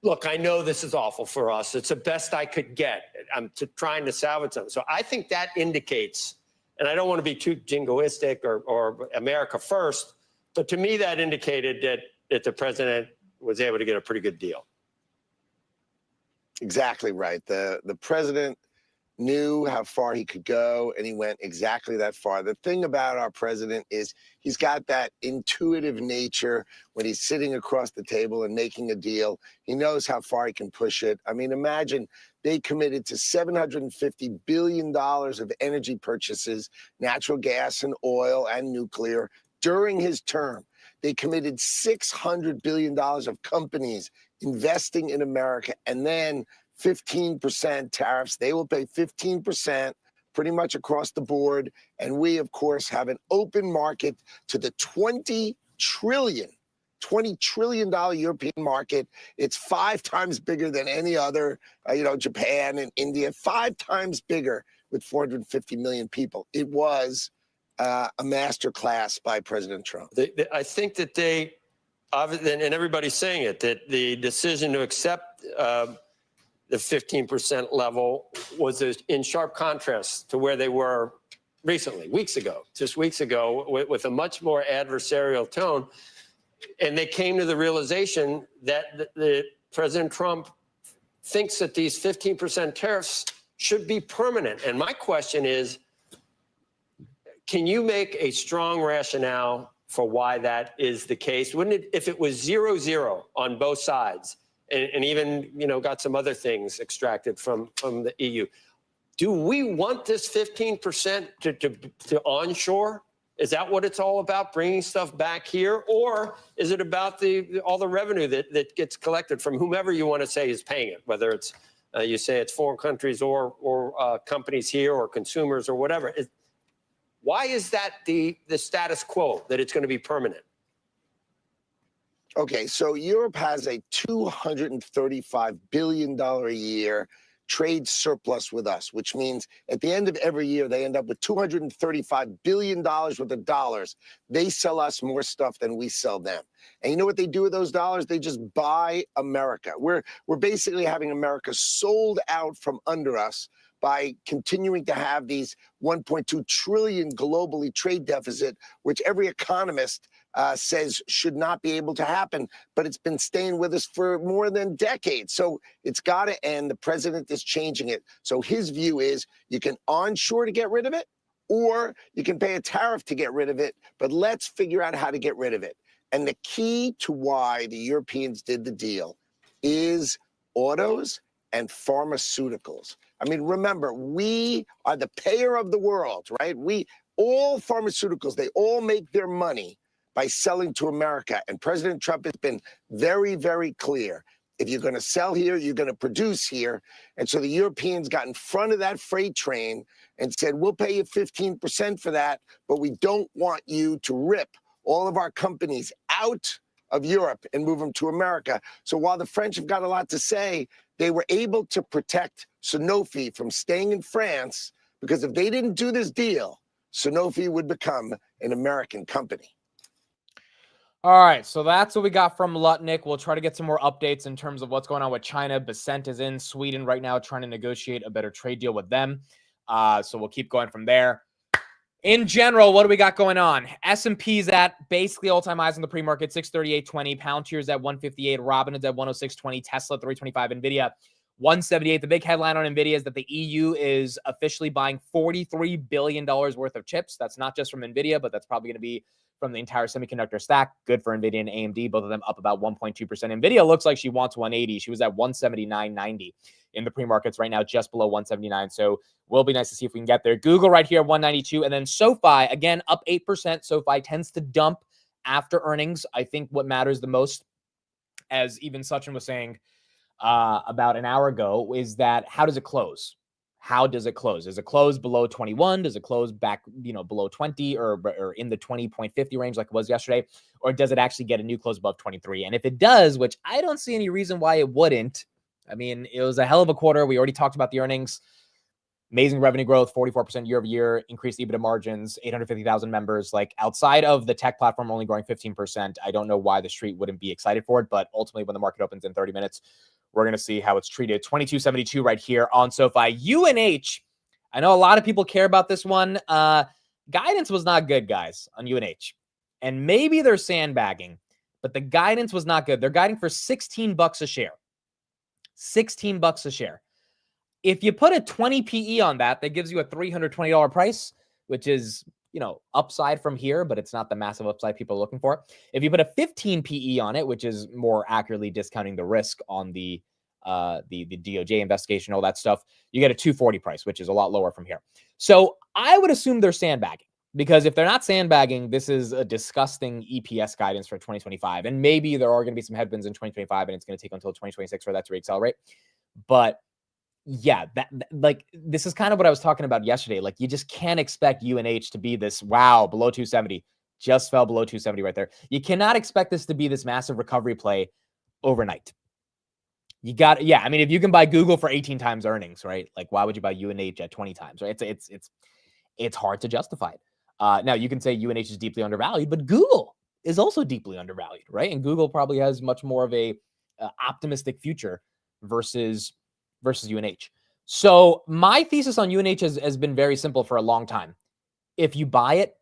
S14: look, I know this is awful for us. It's the best I could get. I'm trying to salvage them. So I think that indicates, and I don't want to be too jingoistic or America first, but to me that indicated that that the president was able to get a pretty good deal.
S15: Exactly right. The president knew how far he could go, and he went exactly that far. The thing about our president is he's got that intuitive nature when he's sitting across the table and making a deal. He knows how far he can push it. I mean, imagine they committed to $750 billion of energy purchases, natural gas and oil and nuclear during his term. They committed $600 billion of companies investing in America, and then 15% tariffs. They will pay 15% pretty much across the board. And we, of course, have an open market to the $20 trillion European market. It's 5 times bigger than any other, Japan and India, 5 times bigger with 450 million people. It was a masterclass by President Trump.
S14: I think that they, and everybody's saying it, that the decision to accept the 15% level was in sharp contrast to where they were recently, just weeks ago, with a much more adversarial tone. And they came to the realization that the President Trump thinks that these 15% tariffs should be permanent. And my question is, can you make a strong rationale for why that is the case? Wouldn't it, if it was 0-0 on both sides, and even, got some other things extracted from the EU. Do we want this 15% to onshore? Is that what it's all about, bringing stuff back here? Or is it about all the revenue that gets collected from whomever you want to say is paying it, whether it's, you say it's foreign countries or companies here or consumers or whatever? Why is that the status quo, that it's going to be permanent?
S15: Okay, so Europe has a $235 billion a year trade surplus with us, which means at the end of every year, they end up with $235 billion worth of dollars. They sell us more stuff than we sell them. And you know what they do with those dollars? They just buy America. We're basically having America sold out from under us by continuing to have these 1.2 trillion globally trade deficit, which every economist says should not be able to happen, but it's been staying with us for more than decades. So it's got to end. The president is changing it. So his view is you can onshore to get rid of it, or you can pay a tariff to get rid of it, but let's figure out how to get rid of it. And the key to why the Europeans did the deal is autos and pharmaceuticals. I mean, remember, we are the payer of the world, right? All pharmaceuticals, they all make their money by selling to America. And President Trump has been very, very clear. If you're going to sell here, you're going to produce here. And so the Europeans got in front of that freight train and said, we'll pay you 15% for that, but we don't want you to rip all of our companies out of Europe and move them to America. So while the French have got a lot to say, they were able to protect Sanofi from staying in France, because if they didn't do this deal, Sanofi would become an American company.
S1: All right, so that's what we got from Lutnick. We'll try to get some more updates in terms of what's going on with China. Besant is in Sweden right now trying to negotiate a better trade deal with them. So we'll keep going from there. In general, what do we got going on? S&P's at basically all-time highs in the pre-market, 638.20. Palantir's at 158. Robinhood's at 106.20. Tesla at 325. NVIDIA 178. The big headline on NVIDIA is that the EU is officially buying $43 billion worth of chips. That's not just from NVIDIA, but that's probably going to be from the entire semiconductor stack. Good for NVIDIA and AMD, both of them up about 1.2%. NVIDIA looks like she wants 180. She was at 179.90 in the pre-markets right now, just below 179. So will be nice to see if we can get there. Google right here, 192. And then SoFi, again, up 8%. SoFi tends to dump after earnings. I think what matters the most, as even Sachin was saying about an hour ago, is that how does it close? How does it close? Does it close below 21? Does it close back, below 20 or in the 20.50 range like it was yesterday? Or does it actually get a new close above 23? And if it does, which I don't see any reason why it wouldn't, I mean, it was a hell of a quarter. We already talked about the earnings. Amazing revenue growth, 44% year over year, increased EBITDA margins, 850,000 members. Like outside of the tech platform only growing 15%, I don't know why the street wouldn't be excited for it. But ultimately, when the market opens in 30 minutes, we're going to see how it's treated. 22.72 right here on SoFi. UNH, I know a lot of people care about this one. Guidance was not good, guys, on UNH. And maybe they're sandbagging. but the guidance was not good. They're guiding for $16 a share. $16 a share. If you put a 20 PE on that, that gives you a $320 price, which is, upside from here, but it's not the massive upside people are looking for. If you put a 15 PE on it, which is more accurately discounting the risk on the DOJ investigation, all that stuff, you get a 240 price, which is a lot lower from here. So I would assume they're sandbagging, because if they're not sandbagging, this is a disgusting EPS guidance for 2025. And maybe there are going to be some headwinds in 2025 and it's going to take until 2026 for that to reaccelerate. But yeah, this is kind of what I was talking about yesterday. Like, you just can't expect UNH to be this, wow, below 270, just fell below 270 right there. You cannot expect this to be this massive recovery play overnight. You got, I mean, if you can buy Google for 18 times earnings, right? Like, why would you buy UNH at 20 times, right? It's hard to justify it. Now you can say UNH is deeply undervalued, but Google is also deeply undervalued, right? And Google probably has much more of a optimistic future versus UNH. So my thesis on UNH has been very simple for a long time. If you buy it,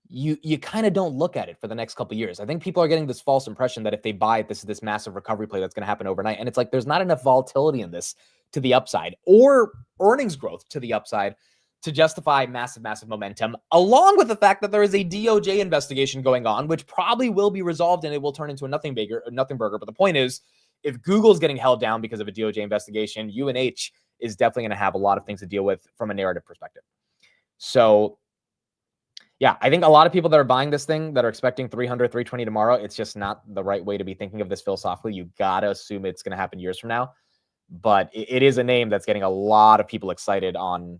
S1: you kind of don't look at it for the next couple of years. I think people are getting this false impression that if they buy it, this is this massive recovery play that's going to happen overnight. And it's like, there's not enough volatility in this to the upside or earnings growth to the upside to justify massive momentum, along with the fact that there is a DOJ investigation going on, which probably will be resolved and it will turn into a nothing burger. But the point is, if Google's getting held down because of a DOJ investigation, UNH is definitely going to have a lot of things to deal with from a narrative perspective. So yeah, I think a lot of people that are buying this thing that are expecting 300, 320 tomorrow, it's just not the right way to be thinking of this philosophically. You got to assume it's going to happen years from now. But it is a name that's getting a lot of people excited on,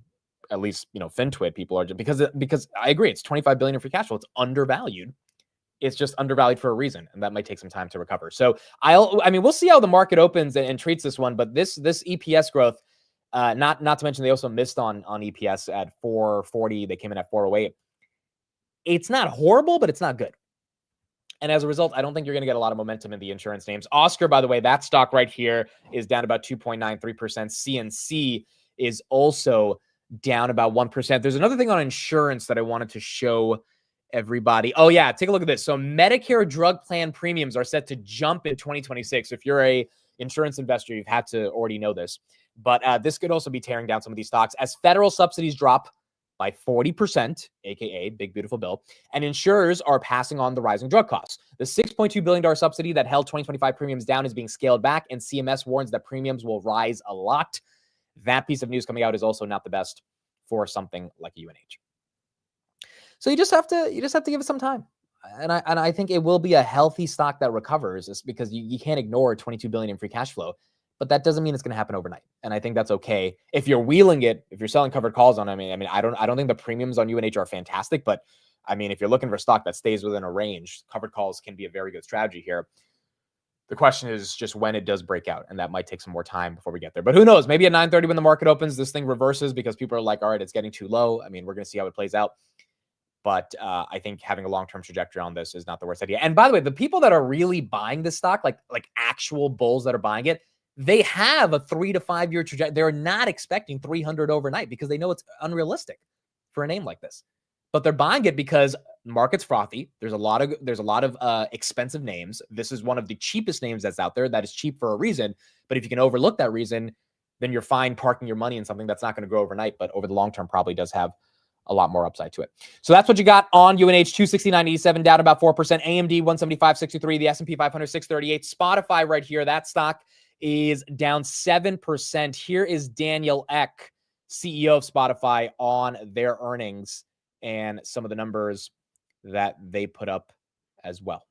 S1: at least, FinTwit people are, just because I agree, it's 25 billion in free cash flow. It's undervalued. It's just undervalued for a reason, and that might take some time to recover. So I mean, we'll see how the market opens and treats this one. But this EPS growth, not to mention they also missed on EPS at 440. They came in at 408. It's not horrible, but it's not good. And as a result, I don't think you're going to get a lot of momentum in the insurance names. Oscar, by the way, that stock right here is down about 2.93%. CNC is also down about 1%. There's another thing on insurance that I wanted to show everybody. Oh yeah, take a look at this. So Medicare drug plan premiums are set to jump in 2026. If you're a insurance investor, you've had to already know this. But this could also be tearing down some of these stocks as federal subsidies drop by 40%, aka big beautiful bill, and insurers are passing on the rising drug costs. The $6.2 billion subsidy that held 2025 premiums down is being scaled back, and CMS warns that premiums will rise a lot. That piece of news coming out is also not the best for something like UNH. So you just have to give it some time. And I think it will be a healthy stock that recovers, is because you can't ignore 22 billion in free cash flow, but that doesn't mean it's going to happen overnight. And I think that's okay. If you're wheeling it, if you're selling covered calls on, I mean, I don't think the premiums on UNH are fantastic, but I mean, if you're looking for stock that stays within a range, covered calls can be a very good strategy here. The question is just when it does break out, and that might take some more time before we get there. But who knows? Maybe at 9:30 when the market opens, this thing reverses because people are like, all right, it's getting too low. I mean, we're going to see how it plays out. But I think having a long-term trajectory on this is not the worst idea. And by the way, the people that are really buying this stock, like actual bulls that are buying it, they have a 3 to 5 year trajectory. They're not expecting 300 overnight because they know it's unrealistic for a name like this. But they're buying it because market's frothy. There's a lot of expensive names. This is one of the cheapest names that's out there. That is cheap for a reason. But if you can overlook that reason, then you're fine parking your money in something that's not going to grow overnight, but over the long term probably does have a lot more upside to it. So that's what you got on UNH. 269.87, down about 4%. AMD 175.63. The S&P 500 638. Spotify right here. That stock is down 7%. Here is Daniel Ek, CEO of Spotify, on their earnings and some of the numbers that they put up as well.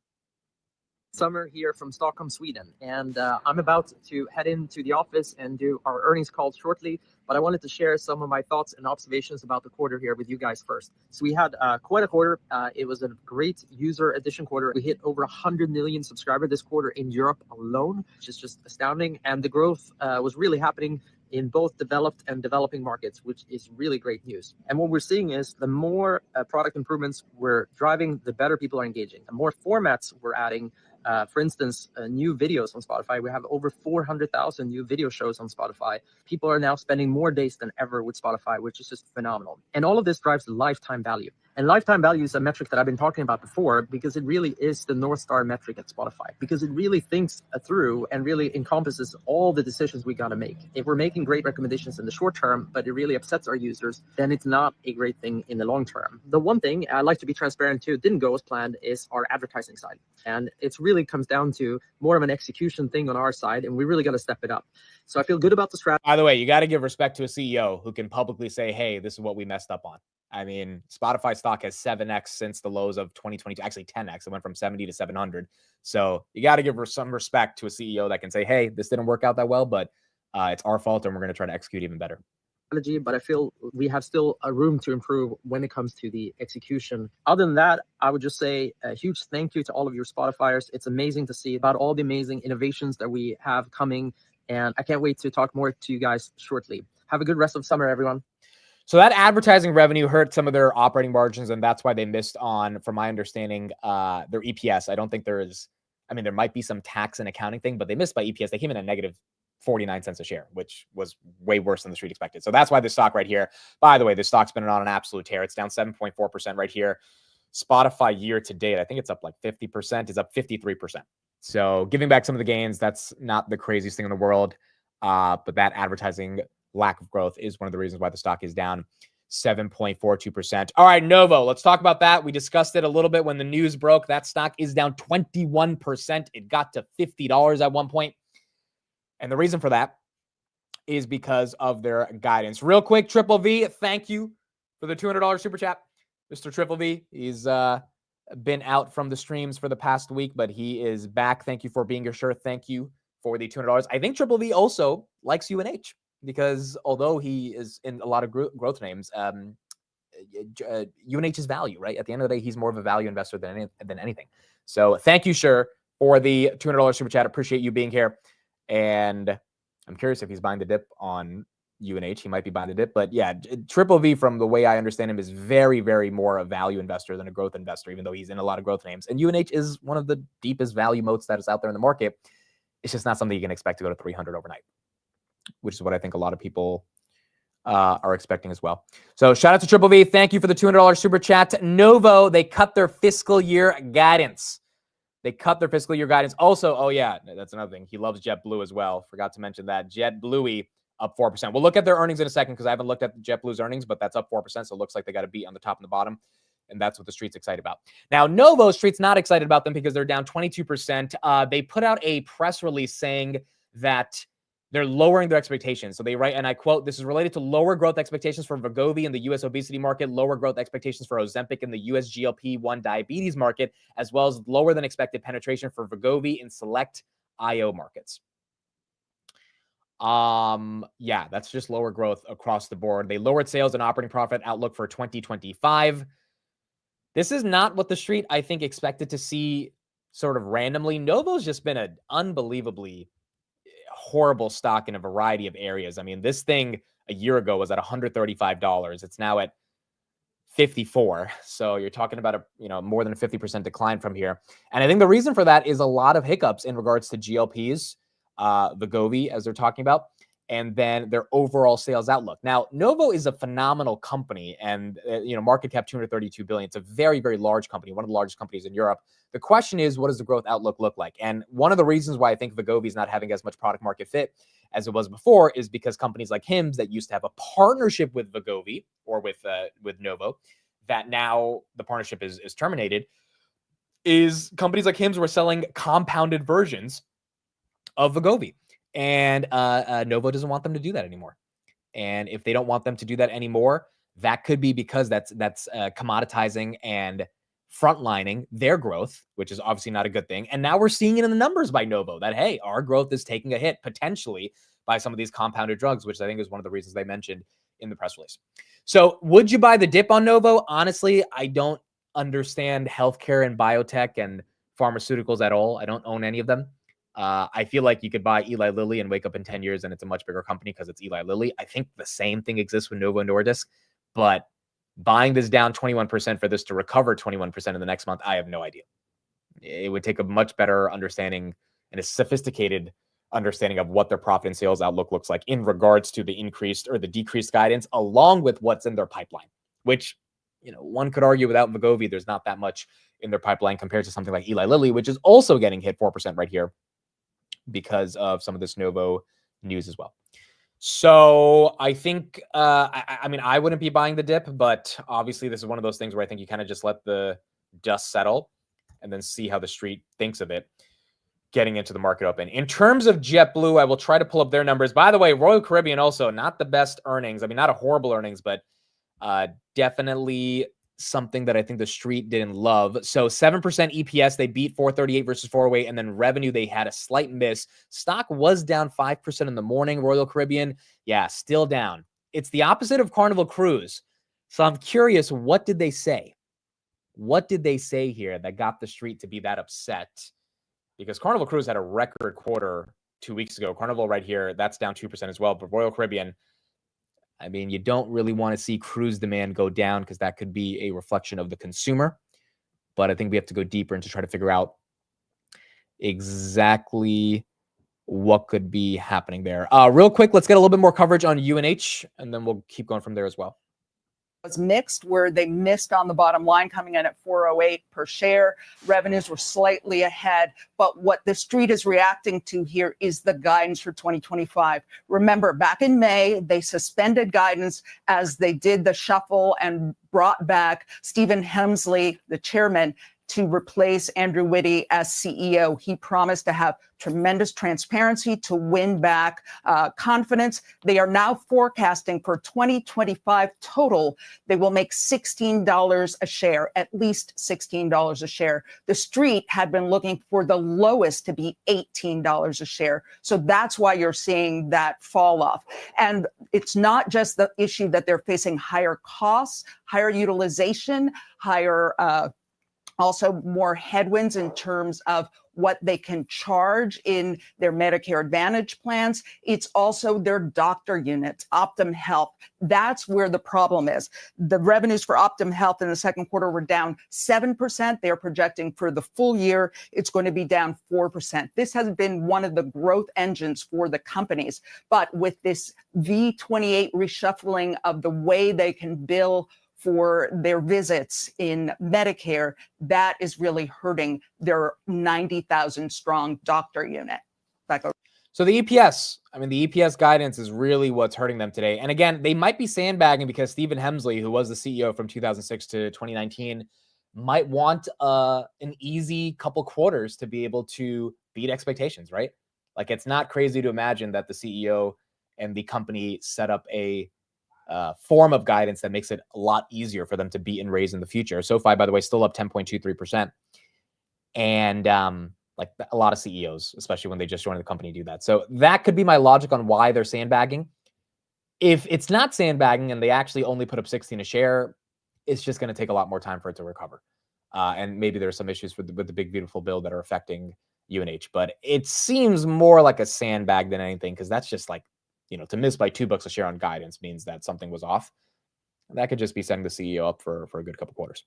S16: Summer here from Stockholm, Sweden, and I'm about to head into the office and do our earnings call shortly, but I wanted to share some of my thoughts and observations about the quarter here with you guys first. So we had quite a quarter. It was a great user addition quarter. We hit over 100 million subscribers this quarter in Europe alone, which is just astounding, and the growth was really happening in both developed and developing markets, which is really great news. And what we're seeing is the more product improvements we're driving, the better people are engaging. The more formats we're adding, for instance, new videos on Spotify. We have over 400,000 new video shows on Spotify. People are now spending more days than ever with Spotify, which is just phenomenal. And all of this drives lifetime value. And lifetime value is a metric that I've been talking about before because it really is the North Star metric at Spotify, because it really thinks through and really encompasses all the decisions we got to make. If we're making great recommendations in the short term, but it really upsets our users, then it's not a great thing in the long term. The one thing I like to be transparent to, didn't go as planned, is our advertising side. And it really comes down to more of an execution thing on our side, and we really got to step it up. So I feel good about the strategy.
S1: By the way, you got to give respect to a CEO who can publicly say, hey, this is what we messed up on. I mean, Spotify stock has 7x since the lows of 2022, actually 10x. It went from 70 to 700. So you got to give some respect to a CEO that can say, hey, this didn't work out that well, but it's our fault and we're going to try to execute even better.
S16: But I feel we have still a room to improve when it comes to the execution. Other than that, I would just say a huge thank you to all of your Spotifyers. It's amazing to see about all the amazing innovations that we have coming, and I can't wait to talk more to you guys shortly. Have a good rest of summer, everyone.
S1: So that advertising revenue hurt some of their operating margins, and that's why they missed on, from my understanding, their EPS. I don't think there might be some tax and accounting thing, but they missed by EPS. They came in at negative 49 cents a share, which was way worse than the street expected. So that's why this stock right here, by the way, this stock's been on an absolute tear. It's down 7.4% right here. Spotify year to date, I think it's up like 50%, is up 53%. So giving back some of the gains, that's not the craziest thing in the world. But that advertising lack of growth is one of the reasons why the stock is down 7.42%. All right, Novo, let's talk about that. We discussed it a little bit when the news broke. That stock is down 21%. It got to $50 at one point. And the reason for that is because of their guidance. Real quick, Triple V, thank you for the $200 super chat. Mr. Triple V, he's been out from the streams for the past week, but he is back. Thank you for being here, sir. Thank you for the $200. I think Triple V also likes UNH because although he is in a lot of growth names, UNH is value, right? At the end of the day, he's more of a value investor than anything. So thank you, sir, for the $200 super chat. Appreciate you being here. And I'm curious if he's buying the dip on UNH. He might be buying the dip. But yeah, Triple V, from the way I understand him, is very, very more a value investor than a growth investor, even though he's in a lot of growth names. And UNH is one of the deepest value moats that is out there in the market. It's just not something you can expect to go to 300 overnight, which is what I think a lot of people are expecting as well. So shout out to Triple V. Thank you for the $200 super chat. Novo, they cut their fiscal year guidance. Also, oh yeah, that's another thing. He loves JetBlue as well. Forgot to mention that. JetBlue up 4%. We'll look at their earnings in a second because I haven't looked at JetBlue's earnings, but that's up 4%. So it looks like they got a beat on the top and the bottom. And that's what the street's excited about. Now, Novo, street's not excited about them because they're down 22%. They put out a press release saying that they're lowering their expectations. So they write, and I quote, "This is related to lower growth expectations for Wegovy in the U.S. obesity market, lower growth expectations for Ozempic in the U.S. GLP-1 diabetes market, as well as lower than expected penetration for Wegovy in select IO markets." Yeah, that's just lower growth across the board. They lowered sales and operating profit outlook for 2025. This is not what the street, I think, expected to see sort of randomly. Novo's just been an unbelievably horrible stock in a variety of areas. I mean, this thing a year ago was at $135. It's now at $54. So you're talking about more than a 50% decline from here. And I think the reason for that is a lot of hiccups in regards to GLPs, Wegovy, as they're talking about, and then their overall sales outlook. Now, Novo is a phenomenal company, and market cap $232 billion. It's a very, very large company, one of the largest companies in Europe. The question is, what does the growth outlook look like? And one of the reasons why I think Wegovy is not having as much product market fit as it was before is because companies like Hims that used to have a partnership with Wegovy or with Novo, that now the partnership is terminated, is companies like Hims were selling compounded versions of Wegovy. And Novo doesn't want them to do that anymore. And if they don't want them to do that anymore, that could be because that's commoditizing and frontlining their growth, which is obviously not a good thing. And now we're seeing it in the numbers by Novo that, hey, our growth is taking a hit potentially by some of these compounded drugs, which I think is one of the reasons they mentioned in the press release. So would you buy the dip on Novo? Honestly, I don't understand healthcare and biotech and pharmaceuticals at all. I don't own any of them. I feel like you could buy Eli Lilly and wake up in 10 years and it's a much bigger company because it's Eli Lilly. I think the same thing exists with Novo Nordisk, but buying this down 21% for this to recover 21% in the next month, I have no idea. It would take a much better understanding and a sophisticated understanding of what their profit and sales outlook looks like in regards to the increased or the decreased guidance, along with what's in their pipeline, which one could argue without Wegovy, there's not that much in their pipeline compared to something like Eli Lilly, which is also getting hit 4% right here because of some of this Novo news as well. So I think, I mean, I wouldn't be buying the dip, but obviously this is one of those things where I think you kind of just let the dust settle and then see how the street thinks of it getting into the market open. In terms of JetBlue, I will try to pull up their numbers. By the way, Royal Caribbean also not the best earnings. I mean, not a horrible earnings, but definitely something that I think the street didn't love. So 7% EPS, they beat 438 versus 408, and then revenue, they had a slight miss. Stock was down 5% in the morning. Royal Caribbean, yeah, still down. It's the opposite of Carnival Cruise. So I'm curious, what did they say? What did they say here that got the street to be that upset? Because Carnival Cruise had a record quarter 2 weeks ago. Carnival right here, that's down 2% as well. But Royal Caribbean, I mean, you don't really want to see cruise demand go down because that could be a reflection of the consumer. But I think we have to go deeper and to try to figure out exactly what could be happening there. Real quick, let's get a little bit more coverage on UNH, and then we'll keep going from there as well.
S17: Was mixed, where they missed on the bottom line, coming in at 408 per share. Revenues were slightly ahead, but what the street is reacting to here is the guidance for 2025. Remember, back in May, they suspended guidance as they did the shuffle and brought back Stephen Hemsley, the chairman, to replace Andrew Whitty as CEO. He promised to have tremendous transparency to win back confidence. They are now forecasting for 2025 total, they will make $16 a share, at least $16 a share. The street had been looking for the lowest to be $18 a share. So that's why you're seeing that fall off. And it's not just the issue that they're facing higher costs, higher utilization, higher also more headwinds in terms of what they can charge in their Medicare Advantage plans. It's also their doctor units, Optum Health. That's where the problem is. The revenues for Optum Health in the second quarter were down 7%. They're projecting for the full year, it's going to be down 4%. This has been one of the growth engines for the companies. But with this V28 reshuffling of the way they can bill for their visits in Medicare, that is really hurting their 90,000 strong doctor unit. Back over.
S1: So the EPS, I mean, the EPS guidance is really what's hurting them today. And again, they might be sandbagging because Stephen Hemsley, who was the CEO from 2006 to 2019, might want an easy couple quarters to be able to beat expectations, right? Like, it's not crazy to imagine that the CEO and the company set up a form of guidance that makes it a lot easier for them to beat and raise in the future. SoFi, by the way, still up 10.23%. And like a lot of CEOs, especially when they just joined the company, do that. So that could be my logic on why they're sandbagging. If it's not sandbagging and they actually only put up 16 a share, it's just going to take a lot more time for it to recover. And maybe there's some issues with the big, beautiful bill that are affecting UNH. But it seems more like a sandbag than anything, because that's just like, to miss by $2 a share on guidance means that something was off. That could just be setting the CEO up for a good couple quarters.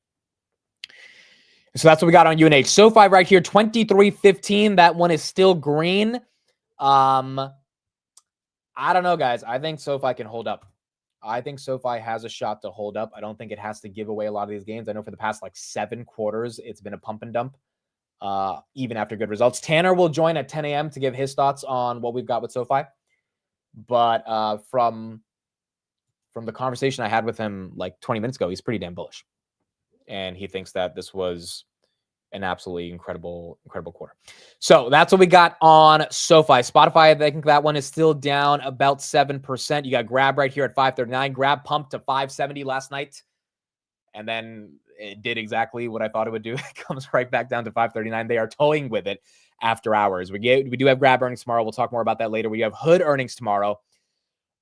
S1: So that's what we got on UNH. SoFi right here, 23.15. That one is still green. I don't know, guys. I think SoFi can hold up. I think SoFi has a shot to hold up. I don't think it has to give away a lot of these gains. I know for the past 7 quarters, it's been a pump and dump, even after good results. Tannor will join at 10 a.m. to give his thoughts on what we've got with SoFi. But from the conversation I had with him 20 minutes ago, he's pretty damn bullish. And he thinks that this was an absolutely incredible quarter. So that's what we got on SoFi. Spotify, I think that one is still down about 7%. You got Grab right here at 539. Grab pumped to 570 last night. And then it did exactly what I thought it would do. It comes right back down to 539. They are toying with it after hours. We do have Grab earnings tomorrow. We'll talk more about that later. We have Hood earnings tomorrow.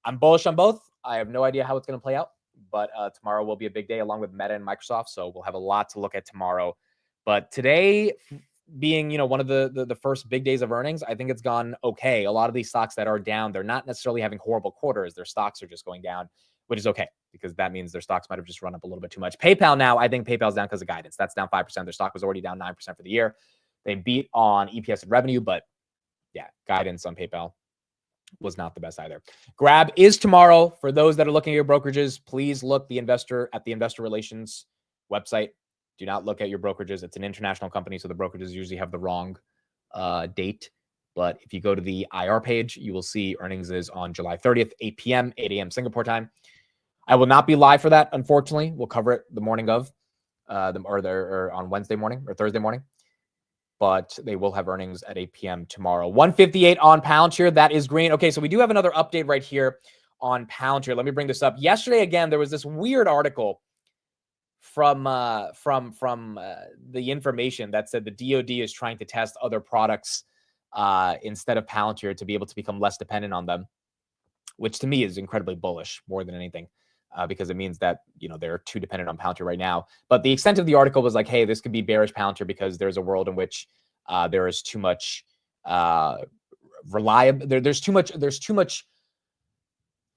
S1: I'm bullish on both. I have no idea how it's going to play out, but tomorrow will be a big day along with Meta and Microsoft. So we'll have a lot to look at tomorrow. But today being, one of the first big days of earnings, I think it's gone okay. A lot of these stocks that are down, they're not necessarily having horrible quarters. Their stocks are just going down, which is okay, because that means their stocks might have just run up a little bit too much. PayPal now, I think PayPal's down because of guidance. That's down 5%. Their stock was already down 9% for the year. They beat on EPS and revenue, but yeah, guidance on PayPal was not the best either. Grab is tomorrow. For those that are looking at your brokerages, please look at the investor relations website. Do not look at your brokerages. It's an international company, so the brokerages usually have the wrong date. But if you go to the IR page, you will see earnings is on July 30th, 8 p.m., 8 a.m. Singapore time. I will not be live for that, unfortunately. We'll cover it the morning of, or on Wednesday morning or Thursday morning. But they will have earnings at 8 p.m. tomorrow. 158 on Palantir. That is green. Okay, so we do have another update right here on Palantir. Let me bring this up. Yesterday, again, there was this weird article from the information that said the DoD is trying to test other products instead of Palantir to be able to become less dependent on them, which to me is incredibly bullish more than anything. Because it means that, they're too dependent on Palantir right now. But the extent of the article was like, hey, this could be bearish Palantir because there's a world in which there is too much there's too much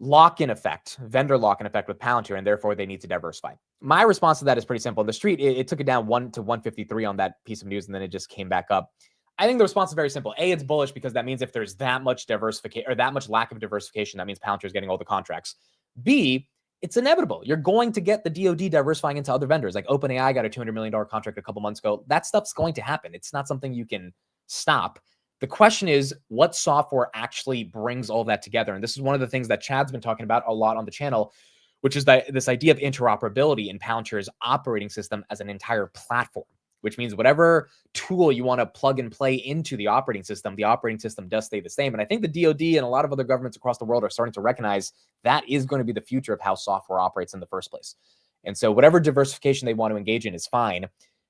S1: lock-in effect, vendor lock-in effect with Palantir, and therefore they need to diversify. My response to that is pretty simple. The street, it took it down 1 to 153 on that piece of news, and then it just came back up. I think the response is very simple. A, it's bullish because that means if there's that much diversification or that much lack of diversification, that means Palantir is getting all the contracts. B, it's inevitable. You're going to get the DoD diversifying into other vendors. Like OpenAI got a $200 million contract a couple months ago. That stuff's going to happen. It's not something you can stop. The question is, what software actually brings all of that together? And this is one of the things that Chad's been talking about a lot on the channel, which is that this idea of interoperability in Palantir's operating system as an entire platform, which means whatever tool you want to plug and play into the operating system does stay the same. And I think the DoD and a lot of other governments across the world are starting to recognize that is going to be the future of how software operates in the first place. And so whatever diversification they want to engage in is fine.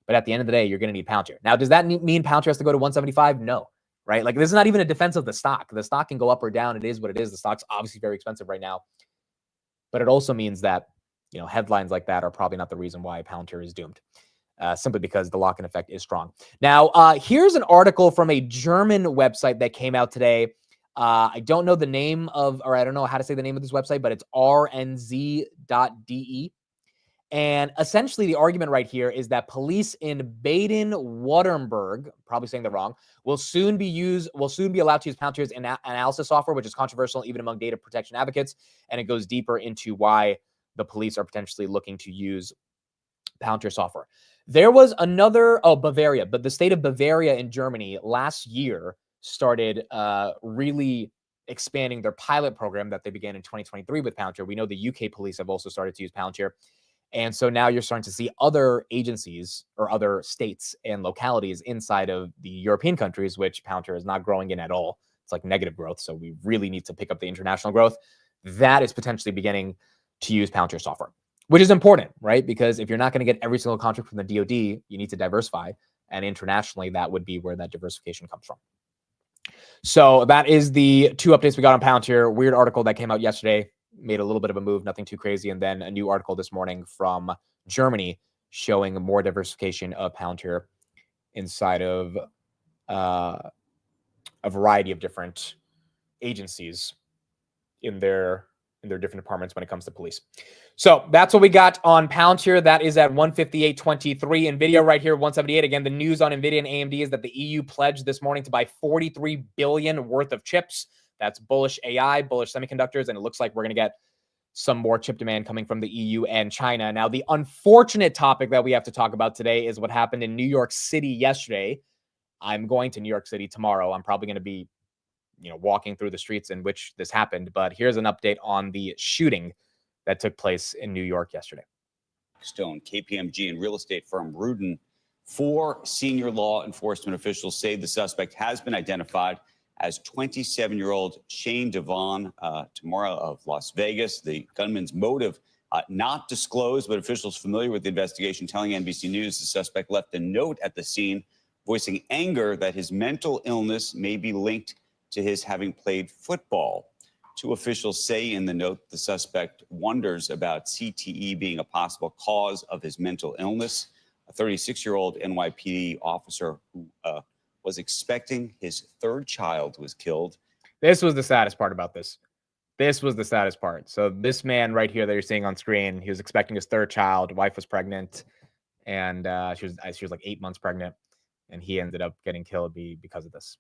S1: But at the end of the day, you're going to need Palantir. Now, does that mean Palantir has to go to 175? No, right? Like, this is not even a defense of the stock. The stock can go up or down. It is what it is. The stock's obviously very expensive right now. But it also means that, headlines like that are probably not the reason why Palantir is doomed. Simply because the lock-in effect is strong. Now, here's an article from a German website that came out today. I don't know the name of, or I don't know how to say the name of this website, but it's rnz.de. And essentially the argument right here is that police in Baden-Württemberg, probably saying that wrong, will soon be allowed to use Palantir's analysis software, which is controversial even among data protection advocates. And it goes deeper into why the police are potentially looking to use Palantir software. There was another, Bavaria, but the state of Bavaria in Germany last year started really expanding their pilot program that they began in 2023 with Palantir. We know the UK police have also started to use Palantir. And so now you're starting to see other agencies or other states and localities inside of the European countries, which Palantir is not growing in at all. It's like negative growth. So we really need to pick up the international growth. That is potentially beginning to use Palantir software, which is important, right? Because if you're not going to get every single contract from the DoD, you need to diversify. And internationally, that would be where that diversification comes from. So that is the two updates we got on Palantir. Weird article that came out yesterday, made a little bit of a move, nothing too crazy. And then a new article this morning from Germany showing more diversification of Palantir inside of a variety of different agencies in their different departments when it comes to police. So that's what we got on Palantir. That is at 158.23. NVIDIA right here, 178. Again, the news on NVIDIA and AMD is that the EU pledged this morning to buy 43 billion worth of chips. That's bullish AI, bullish semiconductors, and it looks like we're going to get some more chip demand coming from the EU and China. Now, the unfortunate topic that we have to talk about today is what happened in New York City yesterday. I'm going to New York City tomorrow. I'm probably going to be walking through the streets in which this happened. But here's an update on the shooting that took place in New York yesterday.
S2: Stone, KPMG, and real estate firm Rudin. 4 senior law enforcement officials say the suspect has been identified as 27-year-old Shane Devon Tamara of Las Vegas. The gunman's motive not disclosed, but officials familiar with the investigation telling NBC News the suspect left a note at the scene voicing anger that his mental illness may be linked to his having played football. 2 officials say in the note the suspect wonders about CTE being a possible cause of his mental illness. A 36-year-old NYPD officer who was expecting his 3rd child was killed.
S1: This was the saddest part about this. This was the saddest part. So this man right here that you're seeing on screen, he was expecting his 3rd child. Wife was pregnant, and she was like 8 months pregnant, and he ended up getting killed because of this.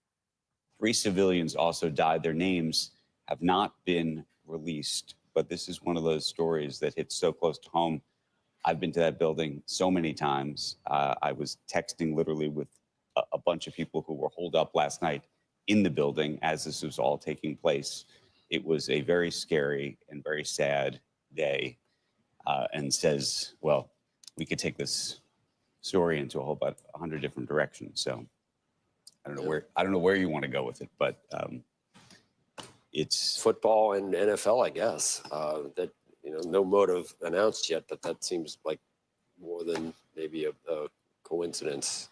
S2: 3 civilians also died. Their names have not been released, but this is one of those stories that hits so close to home. I've been to that building so many times. I was texting literally with a bunch of people who were holed up last night in the building as this was all taking place. It was a very scary and very sad day, and says, well, we could take this story into a whole about 100 different directions. So I don't know where you want to go with it, but it's
S14: football and NFL, I guess. That no motive announced yet, but that seems like more than maybe a coincidence.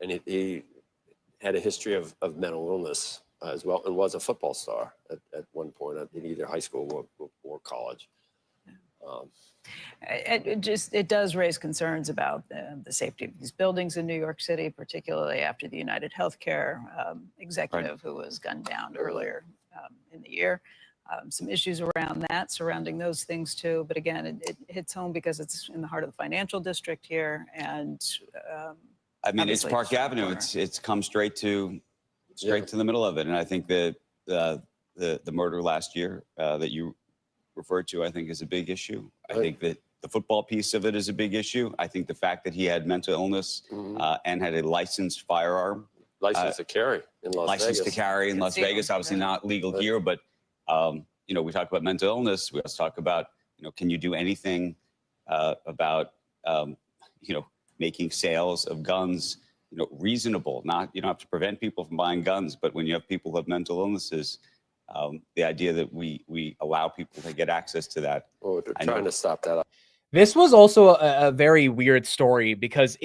S14: And he had a history of mental illness as well, and was a football star at one point in either high school or college.
S18: It does raise concerns about the safety of these buildings in New York City, particularly after the United Healthcare executive who was gunned down earlier in the year. Some issues around that, surrounding those things too. But again, it hits home because it's in the heart of the financial district here, and
S2: I mean, it's Park Avenue. It's come straight to the middle of it, and I think that the murder last year that you referred to, I think, is a big issue. I think that the football piece of it is a big issue. I think the fact that he had mental illness and had a licensed firearm,
S14: license to carry in Las Vegas.
S2: License to carry in Las Vegas, obviously not legal here, but we talk about mental illness. We also talk about, can you do anything about, making sales of guns, reasonable? Not, you don't have to prevent people from buying guns, but when you have people who have mental illnesses, the idea that we allow people to get access to that.
S14: Oh, they're trying to stop that.
S1: This was also a very weird story because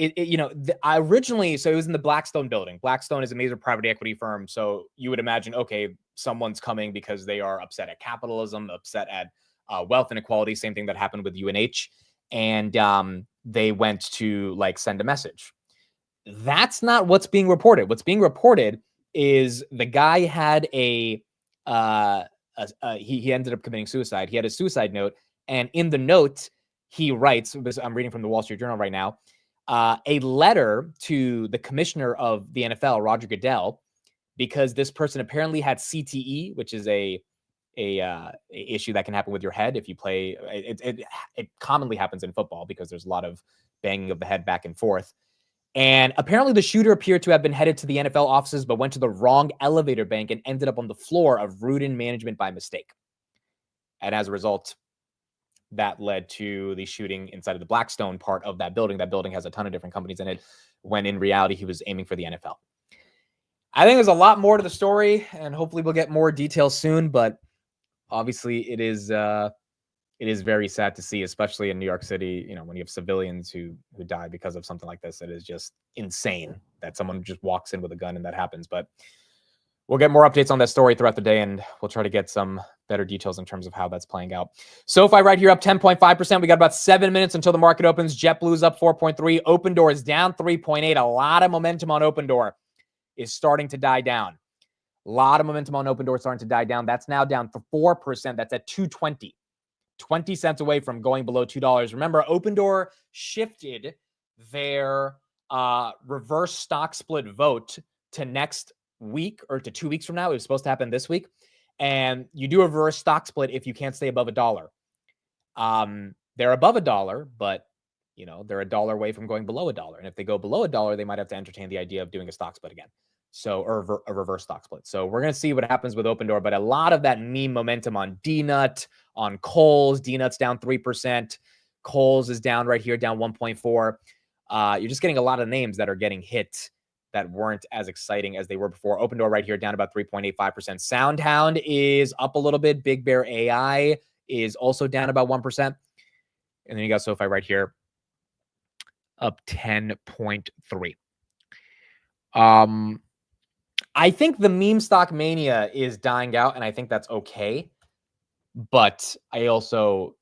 S1: originally, so it was in the Blackstone building. Blackstone is a major private equity firm. So you would imagine, okay, someone's coming because they are upset at capitalism, upset at wealth inequality, same thing that happened with UNH. And they went to send a message. That's not what's being reported. What's being reported is the guy had he ended up committing suicide. He had a suicide note. And in the note, he writes, I'm reading from the Wall Street Journal right now, a letter to the commissioner of the NFL, Roger Goodell, because this person apparently had CTE, which is a issue that can happen with your head if you play. It commonly happens in football because there's a lot of banging of the head back and forth. And apparently the shooter appeared to have been headed to the NFL offices, but went to the wrong elevator bank and ended up on the floor of Rudin Management by mistake. And as a result, that led to the shooting inside of the Blackstone part of that building. That building has a ton of different companies in it, when in reality, he was aiming for the NFL. I think there's a lot more to the story, and hopefully we'll get more details soon, but obviously it is very sad to see, especially in New York City, when you have civilians who die because of something like this. It is just insane that someone just walks in with a gun and that happens. But we'll get more updates on that story throughout the day, and we'll try to get some better details in terms of how that's playing out. SoFi right here up 10.5%. We got about 7 minutes until the market opens. JetBlue's up 4.3. Opendoor is down 3.8. A lot of momentum on Opendoor is starting to die down. A lot of momentum on Opendoor starting to die down. That's now down for 4%. That's at 220. 20 cents away from going below $2. Remember, Opendoor shifted their reverse stock split vote to next week, or to 2 weeks from now. It was supposed to happen this week. And you do a reverse stock split if you can't stay above $1. They're above $1, but they're $1 away from going below $1. And if they go below $1, they might have to entertain the idea of doing a stock split again. Or a reverse stock split. So we're going to see what happens with Opendoor, but a lot of that meme momentum on DNUT, on Kohl's. DNUT's down 3%. Kohl's is down right here, down 1.4. You're just getting a lot of names that are getting hit that weren't as exciting as they were before. Opendoor right here, down about 3.85%. SoundHound is up a little bit. Big Bear AI is also down about 1%. And then you got SoFi right here, up 10.3. I think the meme stock mania is dying out, and I think that's okay. But I also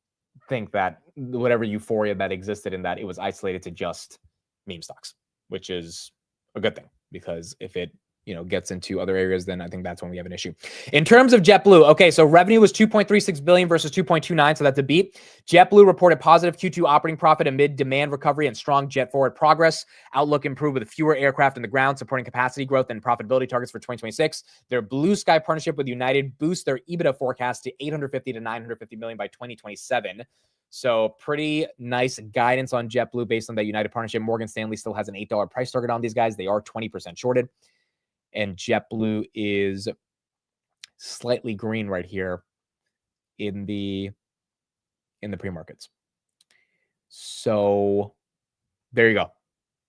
S1: think that whatever euphoria that existed in that, it was isolated to just meme stocks, which is a good thing, because if it gets into other areas, then I think that's when we have an issue. In terms of JetBlue, okay, so revenue was 2.36 billion versus 2.29, so that's a beat. JetBlue reported positive Q2 operating profit amid demand recovery and strong jet forward progress. Outlook improved with fewer aircraft in the ground, supporting capacity growth and profitability targets for 2026. Their Blue Sky partnership with United boosts their EBITDA forecast to 850 to 950 million by 2027. So pretty nice guidance on JetBlue based on that United partnership. Morgan Stanley still has an $8 price target on these guys. They are 20% shorted. And JetBlue is slightly green right here in the pre-markets. So there you go.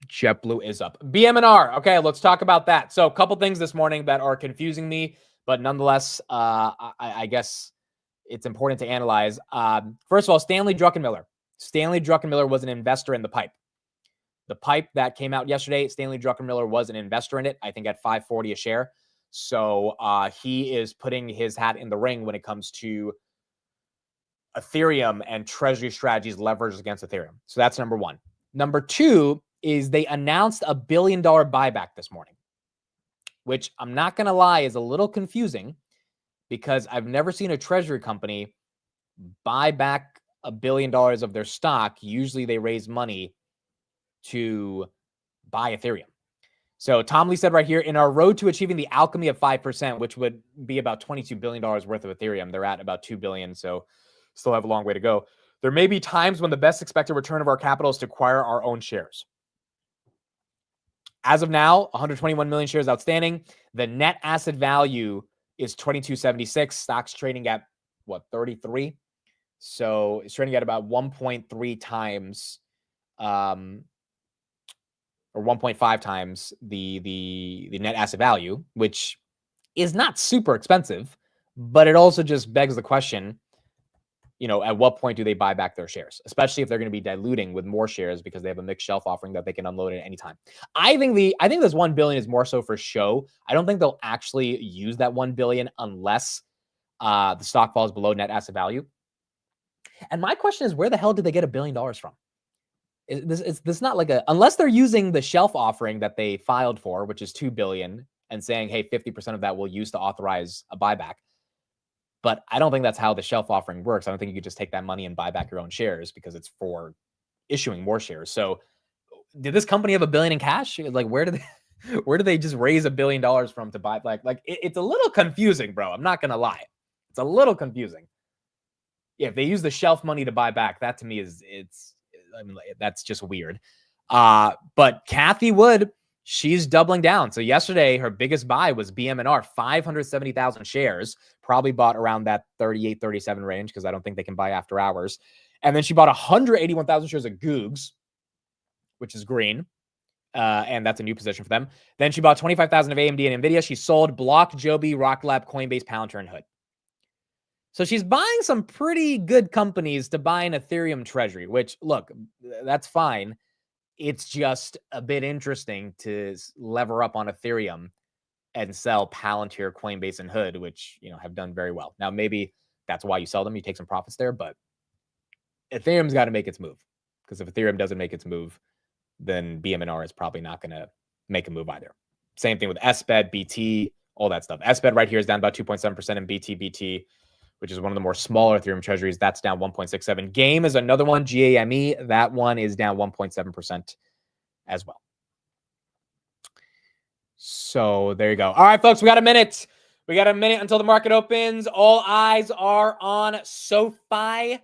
S1: JetBlue is up. BM&R. Okay, let's talk about that. So a couple things this morning that are confusing me, but nonetheless, I guess it's important to analyze. First of all, Stanley Druckenmiller. Stanley Druckenmiller was an investor in the PIPE. The PIPE that came out yesterday, Stanley Druckenmiller was an investor in it, I think at $5.40 a share. So he is putting his hat in the ring when it comes to Ethereum and treasury strategies leveraged against Ethereum. So that's number one. Number two is they announced a $1 billion buyback this morning, which I'm not going to lie is a little confusing because I've never seen a treasury company buy back $1 billion of their stock. Usually they raise money to buy Ethereum. So Tom Lee said right here, in our road to achieving the alchemy of 5%, which would be about $22 billion worth of Ethereum, they're at about $2 billion, so still have a long way to go. There may be times when the best expected return of our capital is to acquire our own shares. As of now, 121 million shares outstanding. The net asset value is 22.76. Stock's trading at, 33? So it's trading at about 1.3 times or 1.5 times the net asset value, which is not super expensive, but it also just begs the question, at what point do they buy back their shares, especially if they're going to be diluting with more shares because they have a mixed shelf offering that they can unload at any time. I think this 1 billion is more so for show. I don't think they'll actually use that 1 billion unless the stock falls below net asset value. And my question is, where the hell did they get $1 billion from? This not like unless they're using the shelf offering that they filed for, which is $2 billion, and saying, hey, 50% of that we'll use to authorize a buyback. But I don't think that's how the shelf offering works. I don't think you could just take that money and buy back your own shares because it's for issuing more shares. So did this company have $1 billion in cash? Like, where did they just raise $1 billion from to buy? It's a little confusing, bro. I'm not going to lie. It's a little confusing. Yeah, if they use the shelf money to buy back, that to me that's just weird. But Kathy Wood, she's doubling down. So yesterday, her biggest buy was BM&R, 570,000 shares, probably bought around that 38, 37 range because I don't think they can buy after hours. And then she bought 181,000 shares of Googs, which is green. And that's a new position for them. Then she bought 25,000 of AMD and NVIDIA. She sold Block, Joby, Rocklab, Coinbase, Palantir, and Hood. So she's buying some pretty good companies to buy an Ethereum treasury, which, look, that's fine. It's just a bit interesting to lever up on Ethereum and sell Palantir, Coinbase, and Hood, which, have done very well. Now, maybe that's why you sell them. You take some profits there, but Ethereum's got to make its move, because if Ethereum doesn't make its move, then BM&R is probably not going to make a move either. Same thing with SBED, BT, all that stuff. SBED right here is down about 2.7%, and BT, which is one of the more smaller Ethereum treasuries, that's down 1.67. Game is another one, GAME. That one is down 1.7% as well. So there you go. All right, folks, we got a minute. We got a minute until the market opens. All eyes are on SoFi.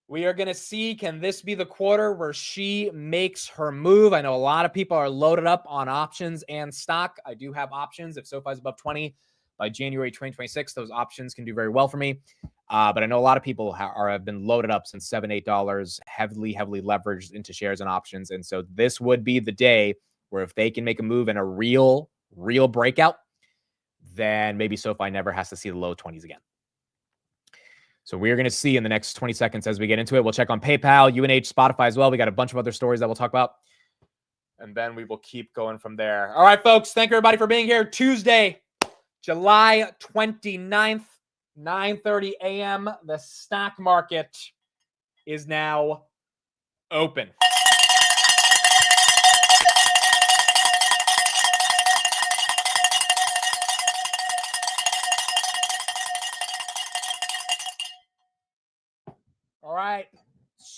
S1: We are going to see, can this be the quarter where she makes her move? I know a lot of people are loaded up on options and stock. I do have options. If SoFi is above 20 by January 2026, those options can do very well for me. But I know a lot of people have been loaded up since $7, $8, heavily leveraged into shares and options. And so this would be the day where if they can make a move and a real breakout, then maybe SoFi never has to see the low 20s again. So we're going to see in the next 20 seconds as we get into it. We'll check on PayPal, UNH, Spotify as well. We got a bunch of other stories that we'll talk about. And then we will keep going from there. All right, folks. Thank you, everybody, for being here. Tuesday, July 29th, 9:30 a.m. The stock market is now open.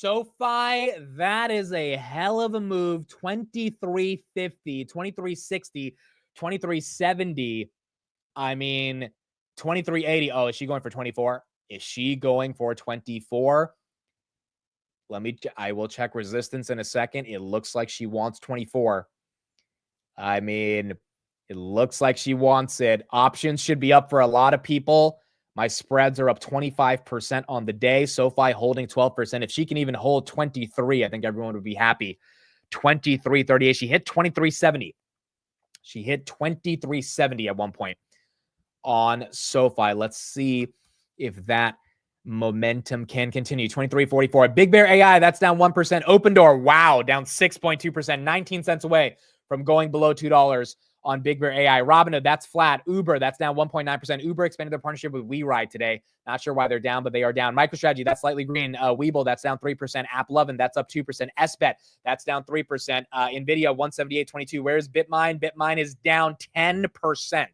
S1: SoFi, that is a hell of a move. 23.50, 23.60, 23.70. I mean, 23.80. Oh, is she going for 24? Is she going for 24? I will check resistance in a second. It looks like she wants 24. I mean, it looks like she wants it. Options should be up for a lot of people. My spreads are up 25% on the day. SoFi holding 12%. If she can even hold 23, I think everyone would be happy. 23.38. She hit 23.70. She hit 23.70 at one point on SoFi. Let's see if that momentum can continue. 23.44. Big Bear AI, that's down 1%. Open Door, wow, down 6.2%. 19 cents away from going below $2 on Big Bear AI. Robinhood, that's flat. Uber, that's down 1.9%. Uber expanded their partnership with WeRide today. Not sure why they're down, but they are down. MicroStrategy, that's slightly green. Webull, that's down 3%. AppLovin, that's up 2%. SBET, that's down 3%. NVIDIA, 178.22. Where's Bitmine? Bitmine is down 10%.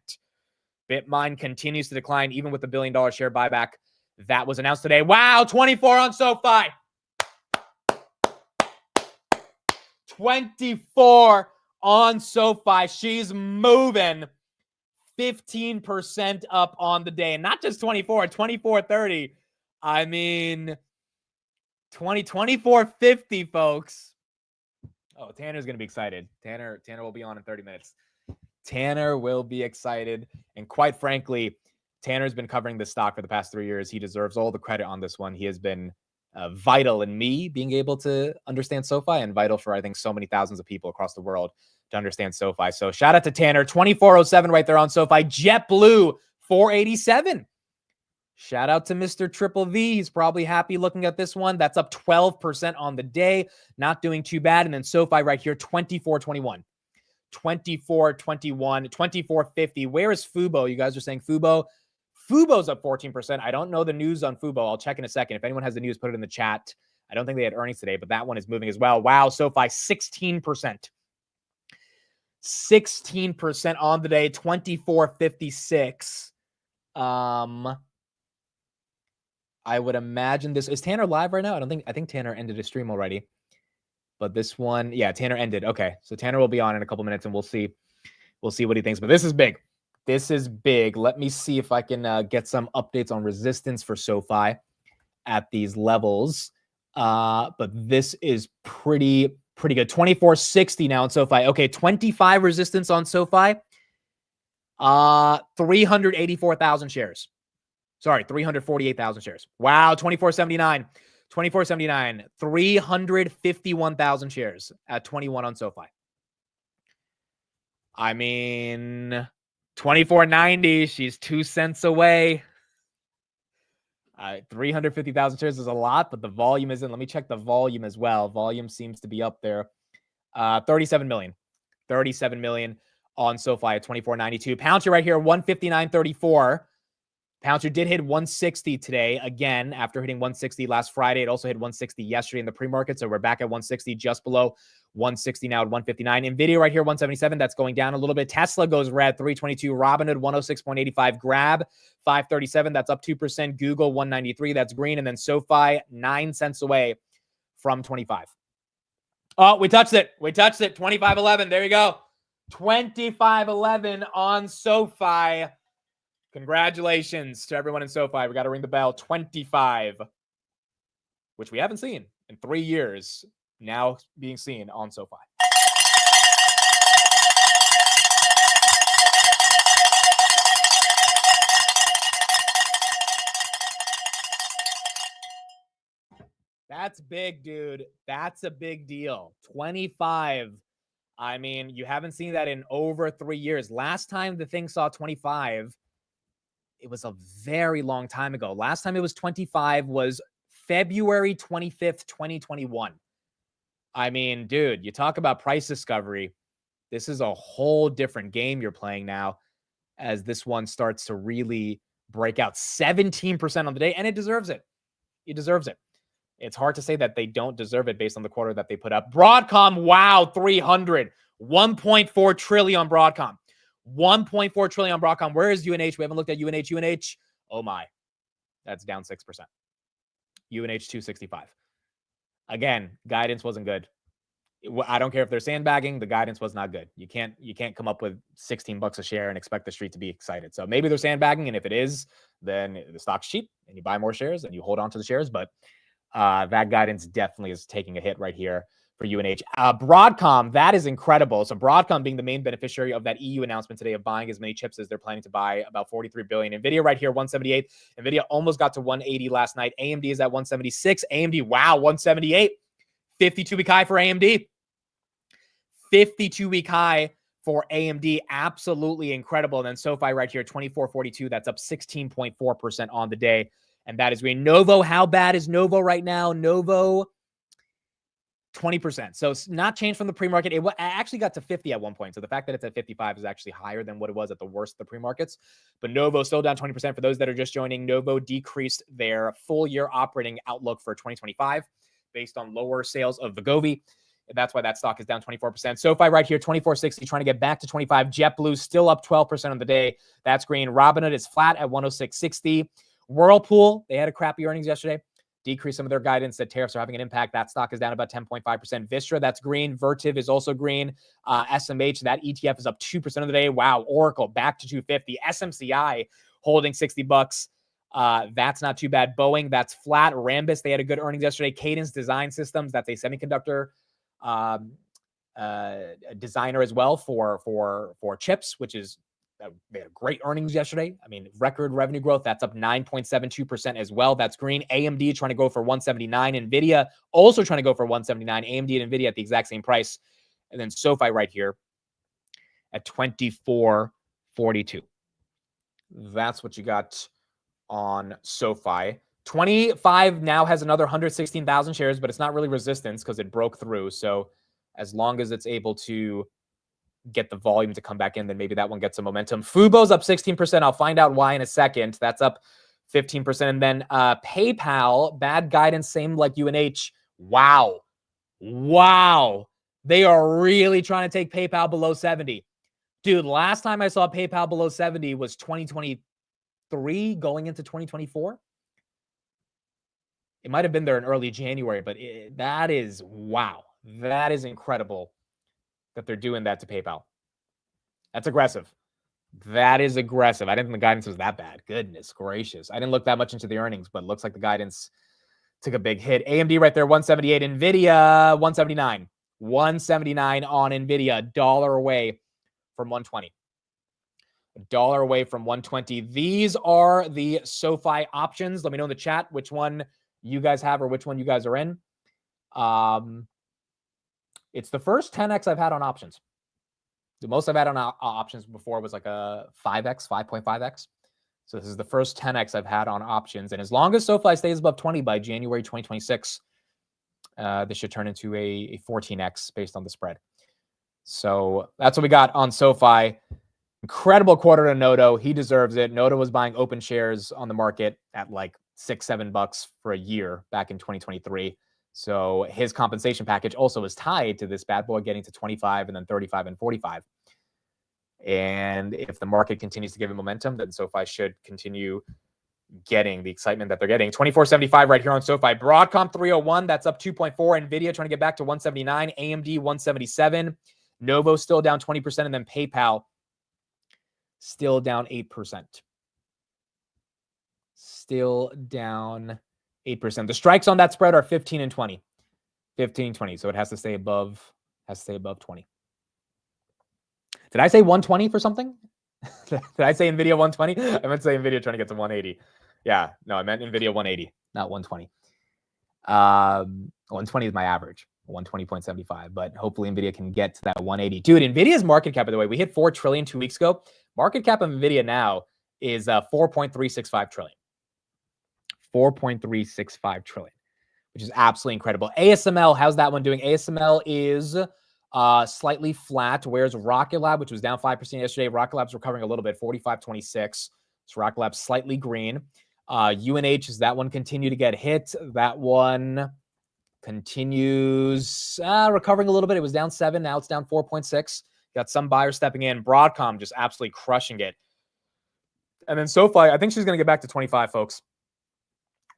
S1: Bitmine continues to decline, even with the $1 billion share buyback that was announced today. Wow, 24 on SoFi. 24 on SoFi. She's moving 15% up on the day. And not just 24, 24.30. I mean, 24.50, folks. Oh, Tanner's going to be excited. Tanner will be on in 30 minutes. Tanner will be excited. And quite frankly, Tanner's been covering this stock for the past 3 years. He deserves all the credit on this one. He has been vital in me being able to understand SoFi and vital for, I think, so many thousands of people across the world to understand SoFi. So shout out to Tanner. 24.07 right there on SoFi. JetBlue, 487. Shout out to Mr. Triple V. He's probably happy looking at this one. That's up 12% on the day. Not doing too bad. And then SoFi right here, 24.21. 24.21, 24.50. Where is Fubo? You guys are saying Fubo. Fubo's up 14%. I don't know the news on Fubo. I'll check in a second. If anyone has the news, put it in the chat. I don't think they had earnings today, but that one is moving as well. Wow, SoFi, 16%. 16% on the day, 24.56. I would imagine this. Is Tanner live right now? I think Tanner ended his stream already. But this one, yeah, Tanner ended. Okay, so Tanner will be on in a couple minutes, and we'll see what he thinks. But this is big. This is big. Let me see if I can get some updates on resistance for SoFi at these levels. But this is pretty good. 24.60 now on SoFi. Okay, 25 resistance on SoFi. 384,000 shares. Sorry, 348,000 shares. Wow, 24.79. 24.79, 351,000 shares at 21 on SoFi. I mean, 24.90, she's 2 cents away. 350,000 shares is a lot, but the volume isn't. Let me check the volume as well. Volume seems to be up there. 37 million. 37 million on SoFi at 24.92. Pouncer right here, 159.34. Pouncer did hit 160 today, again, after hitting 160 last Friday. It also hit 160 yesterday in the pre-market, so we're back at 160, just below 160 now at 159. NVIDIA right here, 177. That's going down a little bit. Tesla goes red, 322. Robinhood, 106.85. Grab, 537. That's up 2%. Google, 193. That's green. And then SoFi, 9 cents away from 25. Oh, we touched it. 25.11. There you go. 25.11 on SoFi. Congratulations to everyone in SoFi. We got to ring the bell. 25, which we haven't seen in 3 years, now being seen on SoFi. That's big, dude. That's a big deal. 25. I mean, you haven't seen that in over 3 years. Last time the thing saw 25, it was a very long time ago. Last time it was 25 was February 25th, 2021. I mean, dude, you talk about price discovery. This is a whole different game you're playing now as this one starts to really break out. 17% on the day, and it deserves it. It deserves it. It's hard to say that they don't deserve it based on the quarter that they put up. Broadcom, wow, 300. 1.4 trillion on Broadcom. 1.4 trillion on Broadcom. Where is UNH? We haven't looked at UNH. UNH, oh my, that's down 6%. UNH 265. again, guidance wasn't good. I don't care if they're sandbagging. The guidance was not good. You can't come up with $16 a share and expect the street to be excited. So maybe they're sandbagging, and if it is, then the stock's cheap and you buy more shares and you hold on to the shares. But that guidance definitely is taking a hit right here for UNH. Broadcom, that is incredible. So Broadcom being the main beneficiary of that EU announcement today of buying as many chips as they're planning to buy, about 43 billion. NVIDIA right here, 178. NVIDIA almost got to 180 last night. AMD is at 176. AMD, wow, 178. 52-week high for AMD. 52-week high for AMD. Absolutely incredible. And then SoFi right here, 24.42. That's up 16.4% on the day. And that is green. Novo, how bad is Novo right now? Novo, 20%. So it's not changed from the pre-market. It actually got to 50 at one point. So the fact that it's at 55 is actually higher than what it was at the worst of the pre-markets. But Novo still down 20%. For those that are just joining, Novo decreased their full year operating outlook for 2025 based on lower sales of Wegovy. That's why that stock is down 24%. SoFi right here, 24.60, trying to get back to 25. JetBlue still up 12% on the day. That's green. Robinhood is flat at 106.60. Whirlpool, they had a crappy earnings yesterday. Decreased some of their guidance that tariffs are having an impact. That stock is down about 10.5%. Vistra, that's green. Vertiv is also green. SMH, that ETF is up 2% of the day. Wow. Oracle back to 250. SMCI holding $60. That's not too bad. Boeing, that's flat. Rambus, they had a good earnings yesterday. Cadence Design Systems, that's a semiconductor designer as well for chips, which is they had great earnings yesterday. I mean, record revenue growth. That's up 9.72% as well. That's green. AMD trying to go for 179. NVIDIA also trying to go for 179. AMD and NVIDIA at the exact same price. And then SoFi right here at 24.42. That's what you got on SoFi. 25 now has another 116,000 shares, but it's not really resistance because it broke through. So as long as it's able to get the volume to come back in, then maybe that one gets some momentum. Fubo's up 16%. I'll find out why in a second. That's up 15%. And then PayPal, bad guidance, same like UNH. Wow. They are really trying to take PayPal below 70. Dude, last time I saw PayPal below 70 was 2023 going into 2024. It might have been there in early January, but that is, wow. That is incredible that they're doing that to PayPal. That's aggressive. That is aggressive. I didn't think the guidance was that bad. Goodness gracious. I didn't look that much into the earnings, but it looks like the guidance took a big hit. AMD right there, 178. NVIDIA, 179. 179 on NVIDIA. $1 away from 120. $1 away from 120. These are the SoFi options. Let me know in the chat which one you guys have or which one you guys are in. It's the first 10x I've had on options. The most I've had on options before was like a 5x, 5.5x. So this is the first 10x I've had on options. And as long as SoFi stays above 20 by January 2026, this should turn into a 14x based on the spread. So that's what we got on SoFi. Incredible quarter to Noto. He deserves it. Noto was buying open shares on the market at like $6-7 for a year back in 2023. So his compensation package also is tied to this bad boy getting to 25 and then 35 and 45. And if the market continues to give him momentum, then SoFi should continue getting the excitement that they're getting. 24.75 right here on SoFi. Broadcom 301, that's up 2.4. NVIDIA trying to get back to 179. AMD 177. Novo still down 20%. And then PayPal still down 8%. Still down 8%. The strikes on that spread are 15 and 20. 15 and 20. So it has to stay above 20. Did I say 120 for something? Did I say NVIDIA 120? I meant to say NVIDIA trying to get to 180. Yeah, no, I meant NVIDIA 180, not 120. 120 is my average, 120.75. But hopefully NVIDIA can get to that 180. Dude, NVIDIA's market cap, by the way, we hit 4 trillion 2 weeks ago. Market cap of NVIDIA now is 4.365 trillion. 4.365 trillion, which is absolutely incredible. ASML, how's that one doing? ASML is slightly flat, whereas Rocket Lab, which was down 5% yesterday, Rocket Lab's recovering a little bit, 45.26. So Rocket Lab slightly green. UNH, is that one continue to get hit? That one continues recovering a little bit. It was down 7. Now it's down 4.6. Got some buyers stepping in. Broadcom just absolutely crushing it. And then SoFi, I think she's going to get back to 25, folks.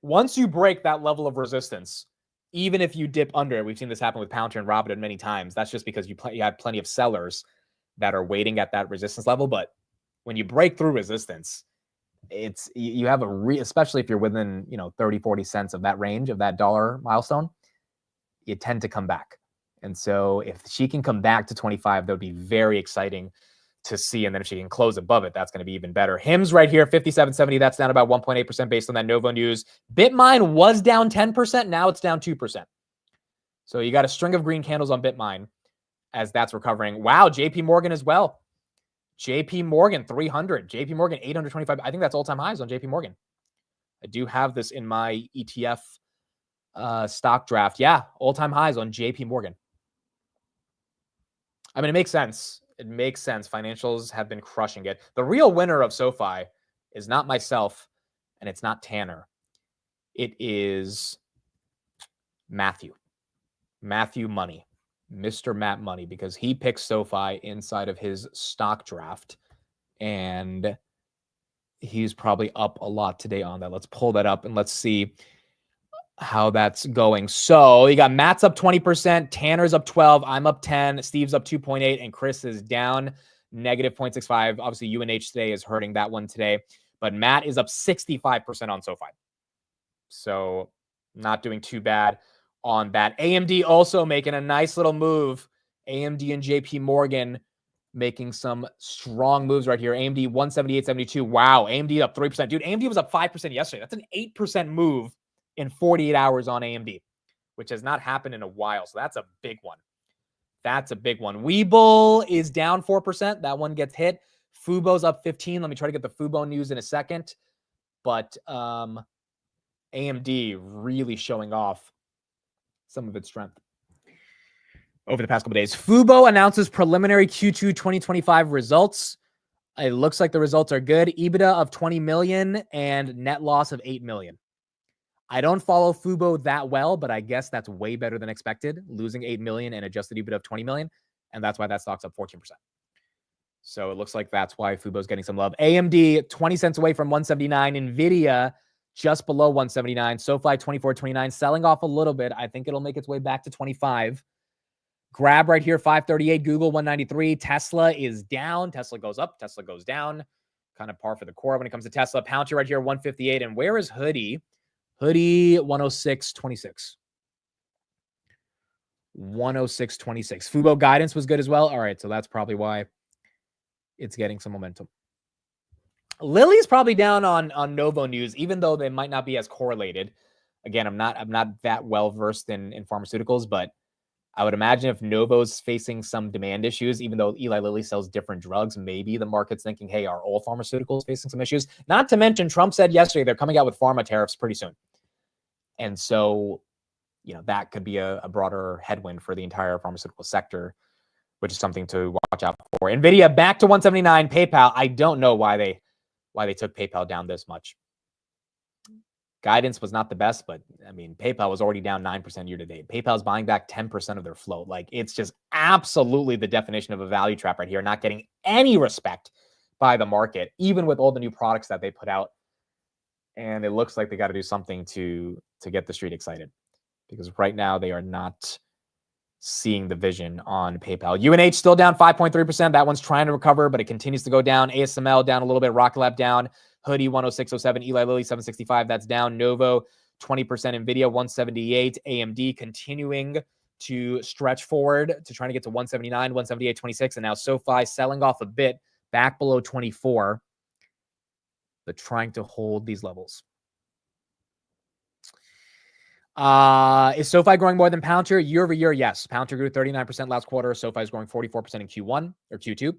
S1: Once you break that level of resistance, even if you dip under it, we've seen this happen with Palantir and Robinhood many times. That's just because you have plenty of sellers that are waiting at that resistance level. But when you break through resistance, you have especially if you're within 30, 40 cents of that range of that dollar milestone, you tend to come back. And so if she can come back to 25, that would be very exciting to see. And then if she can close above it, that's going to be even better. HIMS right here, 57.70. That's down about 1.8% based on that Novo news. Bitmine was down 10%. Now it's down 2%. So you got a string of green candles on Bitmine as that's recovering. Wow, JP Morgan as well. JP Morgan 300. JP Morgan 825. I think that's all-time highs on JP Morgan. I do have this in my ETF stock draft. Yeah, all-time highs on JP Morgan. I mean, it makes sense. It makes sense. Financials have been crushing it. The real winner of SoFi is not myself, and it's not Tannor. It is Matthew Money, Mr. Matt Money, because he picked SoFi inside of his stock draft, and he's probably up a lot today on that. Let's pull that up and let's see how that's going. So you got Matt's up 20%, Tanner's up 12, I'm up 10, Steve's up 2.8, and Chris is down negative 0.65. Obviously, UNH today is hurting that one today, but Matt is up 65% on SoFi. So not doing too bad on that. AMD also making a nice little move. AMD and JP Morgan making some strong moves right here. AMD 178.72. Wow, AMD up 3%. Dude, AMD was up 5% yesterday. That's an 8% move in 48 hours on AMD, which has not happened in a while. So that's a big one. That's a big one. Webull is down 4%. That one gets hit. Fubo's up 15. Let me try to get the Fubo news in a second. But AMD really showing off some of its strength over the past couple days. Fubo announces preliminary Q2 2025 results. It looks like the results are good. EBITDA of 20 million and net loss of 8 million. I don't follow Fubo that well, but I guess that's way better than expected, losing 8 million and adjusted EBITDA of 20 million. And that's why that stock's up 14%. So it looks like that's why Fubo's getting some love. AMD, 20 cents away from 179. NVIDIA, just below 179. SoFi, 24.29, selling off a little bit. I think it'll make its way back to 25. Grab right here, 538. Google, 193. Tesla is down. Tesla goes up. Tesla goes down. Kind of par for the core when it comes to Tesla. Palantir right here, 158. And where is Hoodie? Hoodie, 106.26. 106.26. Fubo guidance was good as well. All right, so that's probably why it's getting some momentum. Lily's probably down on Novo news, even though they might not be as correlated. Again, I'm not that well versed in pharmaceuticals, but I would imagine if Novo's facing some demand issues, even though Eli Lilly sells different drugs, maybe the market's thinking, hey, are all pharmaceuticals facing some issues? Not to mention, Trump said yesterday they're coming out with pharma tariffs pretty soon. And so, that could be a broader headwind for the entire pharmaceutical sector, which is something to watch out for. NVIDIA back to 179. PayPal, I don't know why they took PayPal down this much. Guidance was not the best, but I mean, PayPal was already down 9% year to date. PayPal's buying back 10% of their float. Like, it's just absolutely the definition of a value trap right here, not getting any respect by the market, even with all the new products that they put out. And it looks like they got to do something to get the street excited, because right now they are not seeing the vision on PayPal. UNH still down 5.3%. That one's trying to recover, but it continues to go down. ASML down a little bit. Rocket Lab down. Hoodie 106.07. Eli Lilly 765. That's down. Novo 20%. NVIDIA 178. AMD continuing to stretch forward to trying to get to 179, 178.26. And now SoFi selling off a bit back below 24. But trying to hold these levels. Is SoFi growing more than Palantir? Year over year, yes. Palantir grew 39% last quarter. SoFi is growing 44% in Q1 or Q2.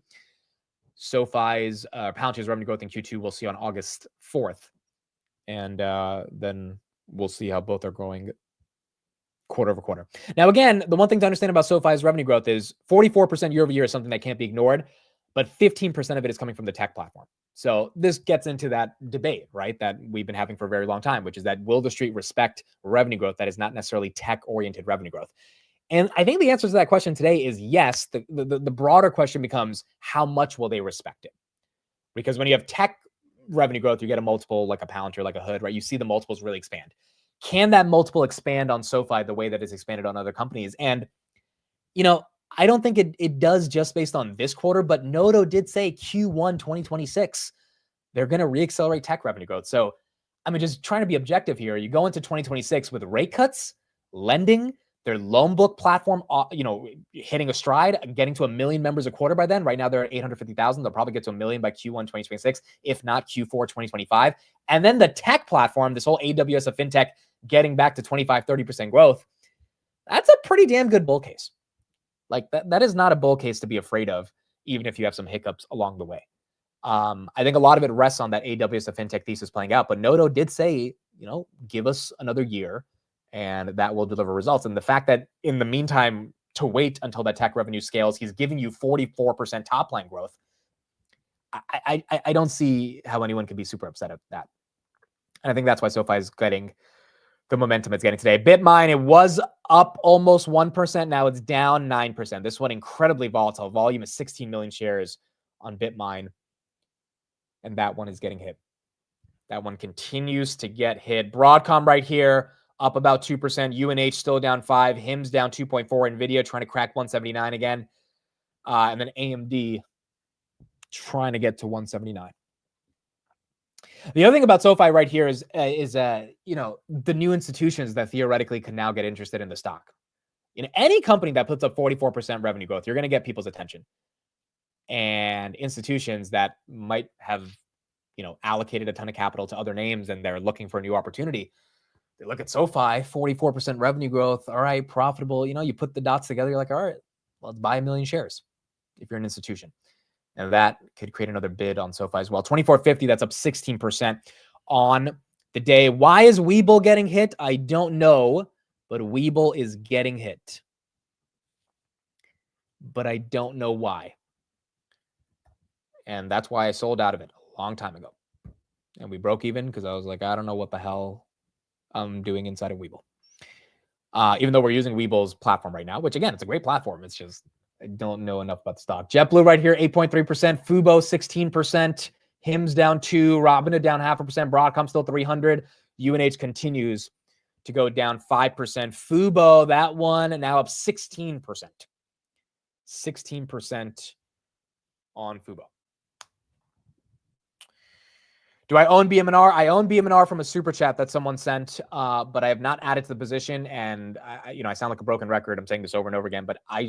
S1: SoFi's Palantir's revenue growth in Q2 we'll see on August 4th. And then we'll see how both are growing quarter over quarter. Now, again, the one thing to understand about SoFi's revenue growth is 44% year over year is something that can't be ignored, but 15% of it is coming from the tech platform. So this gets into that debate, right, that we've been having for a very long time, which is that will the street respect revenue growth that is not necessarily tech-oriented revenue growth? And I think the answer to that question today is yes. The broader question becomes, how much will they respect it? Because when you have tech revenue growth, you get a multiple like a Palantir, like a Hood, right? You see the multiples really expand. can that multiple expand on SoFi the way that it's expanded on other companies? And, you know, I don't think it does just based on this quarter, but Novo did say Q1 2026, they're going to reaccelerate tech revenue growth. So, I mean, just trying to be objective here. You go into 2026 with rate cuts, lending, their loan book platform, you know, hitting a stride, getting to 1 million members a quarter by then. Right now, they're at 850,000. They'll probably get to 1 million by Q1 2026, if not Q4 2025. And then the tech platform, this whole AWS of fintech, getting back to 25-30% growth. That's a pretty damn good bull case. Like that is not a bull case to be afraid of, even if you have some hiccups along the way. I think a lot of it rests on that AWS of fintech thesis playing out. But Novo did say, you know, give us another year and that will deliver results. And the fact that in the meantime, to wait until that tech revenue scales, he's giving you 44% top line growth. I don't see how anyone could be super upset at that. And I think that's why SoFi is getting the momentum it's getting today. Bitmine, it was up almost 1%. Now it's down 9%. This one incredibly volatile. Volume is 16 million shares on Bitmine. And that one is getting hit. That one continues to get hit. Broadcom right here, up about 2%. UNH still down 5%. HIM's down 2.4%. NVIDIA trying to crack 179 again. And then AMD trying to get to 179. The other thing about SoFi right here is you know, the new institutions that theoretically can now get interested in the stock. In any company that puts up 44% revenue growth, you're going to get people's attention. And institutions that might have, you know, allocated a ton of capital to other names and they're looking for a new opportunity. They look at SoFi, 44% revenue growth. All right, profitable. You know, you put the dots together. You're like, all right, well, let's buy 1 million shares if you're an institution. And that could create another bid on SoFi as well. 24.50, that's up 16% on the day. Why is Webull getting hit? I don't know, but Webull is getting hit. But I don't know why. And that's why I sold out of it a long time ago. And we broke even because I was like, I don't know what the hell I'm doing inside of Webull. Even though we're using Webull's platform right now, which again, it's a great platform. It's just, I don't know enough about the stock. JetBlue right here, 8.3%. Fubo, 16%. HIM's down 2%. Robinhood down 0.5%. Broadcom still 300. UNH continues to go down 5%. Fubo, that one now up 16%. 16% on Fubo. Do I own BMNR? I own BMNR from a super chat that someone sent, but I have not added to the position. And I sound like a broken record. I'm saying this over and over again, but I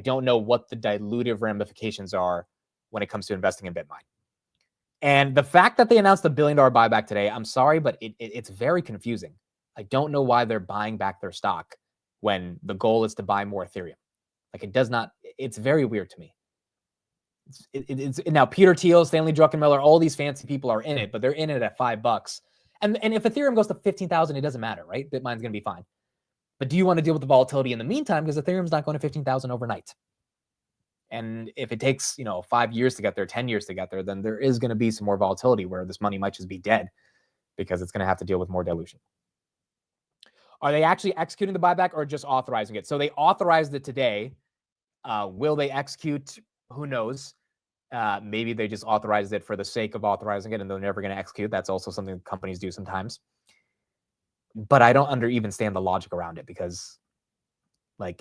S1: don't know what the dilutive ramifications are when it comes to investing in Bitmine. And the fact that they announced the $1 billion buyback today, I'm sorry, but it's very confusing. I don't know why they're buying back their stock when the goal is to buy more Ethereum. Like it's very weird to me. It's now Peter Thiel, Stanley Druckenmiller, all these fancy people are in it, but they're in it at $5. And if Ethereum goes to 15,000, it doesn't matter, right? Bitmine's going to be fine. But do you want to deal with the volatility in the meantime? Because Ethereum's not going to 15,000 overnight. And if it takes, 5 years to get there, 10 years to get there, then there is going to be some more volatility where this money might just be dead because it's going to have to deal with more dilution. Are they actually executing the buyback or just authorizing it? So they authorized it today. Will they execute? Who knows? Maybe they just authorized it for the sake of authorizing it and they're never going to execute. That's also something companies do sometimes. But I don't even stand the logic around it because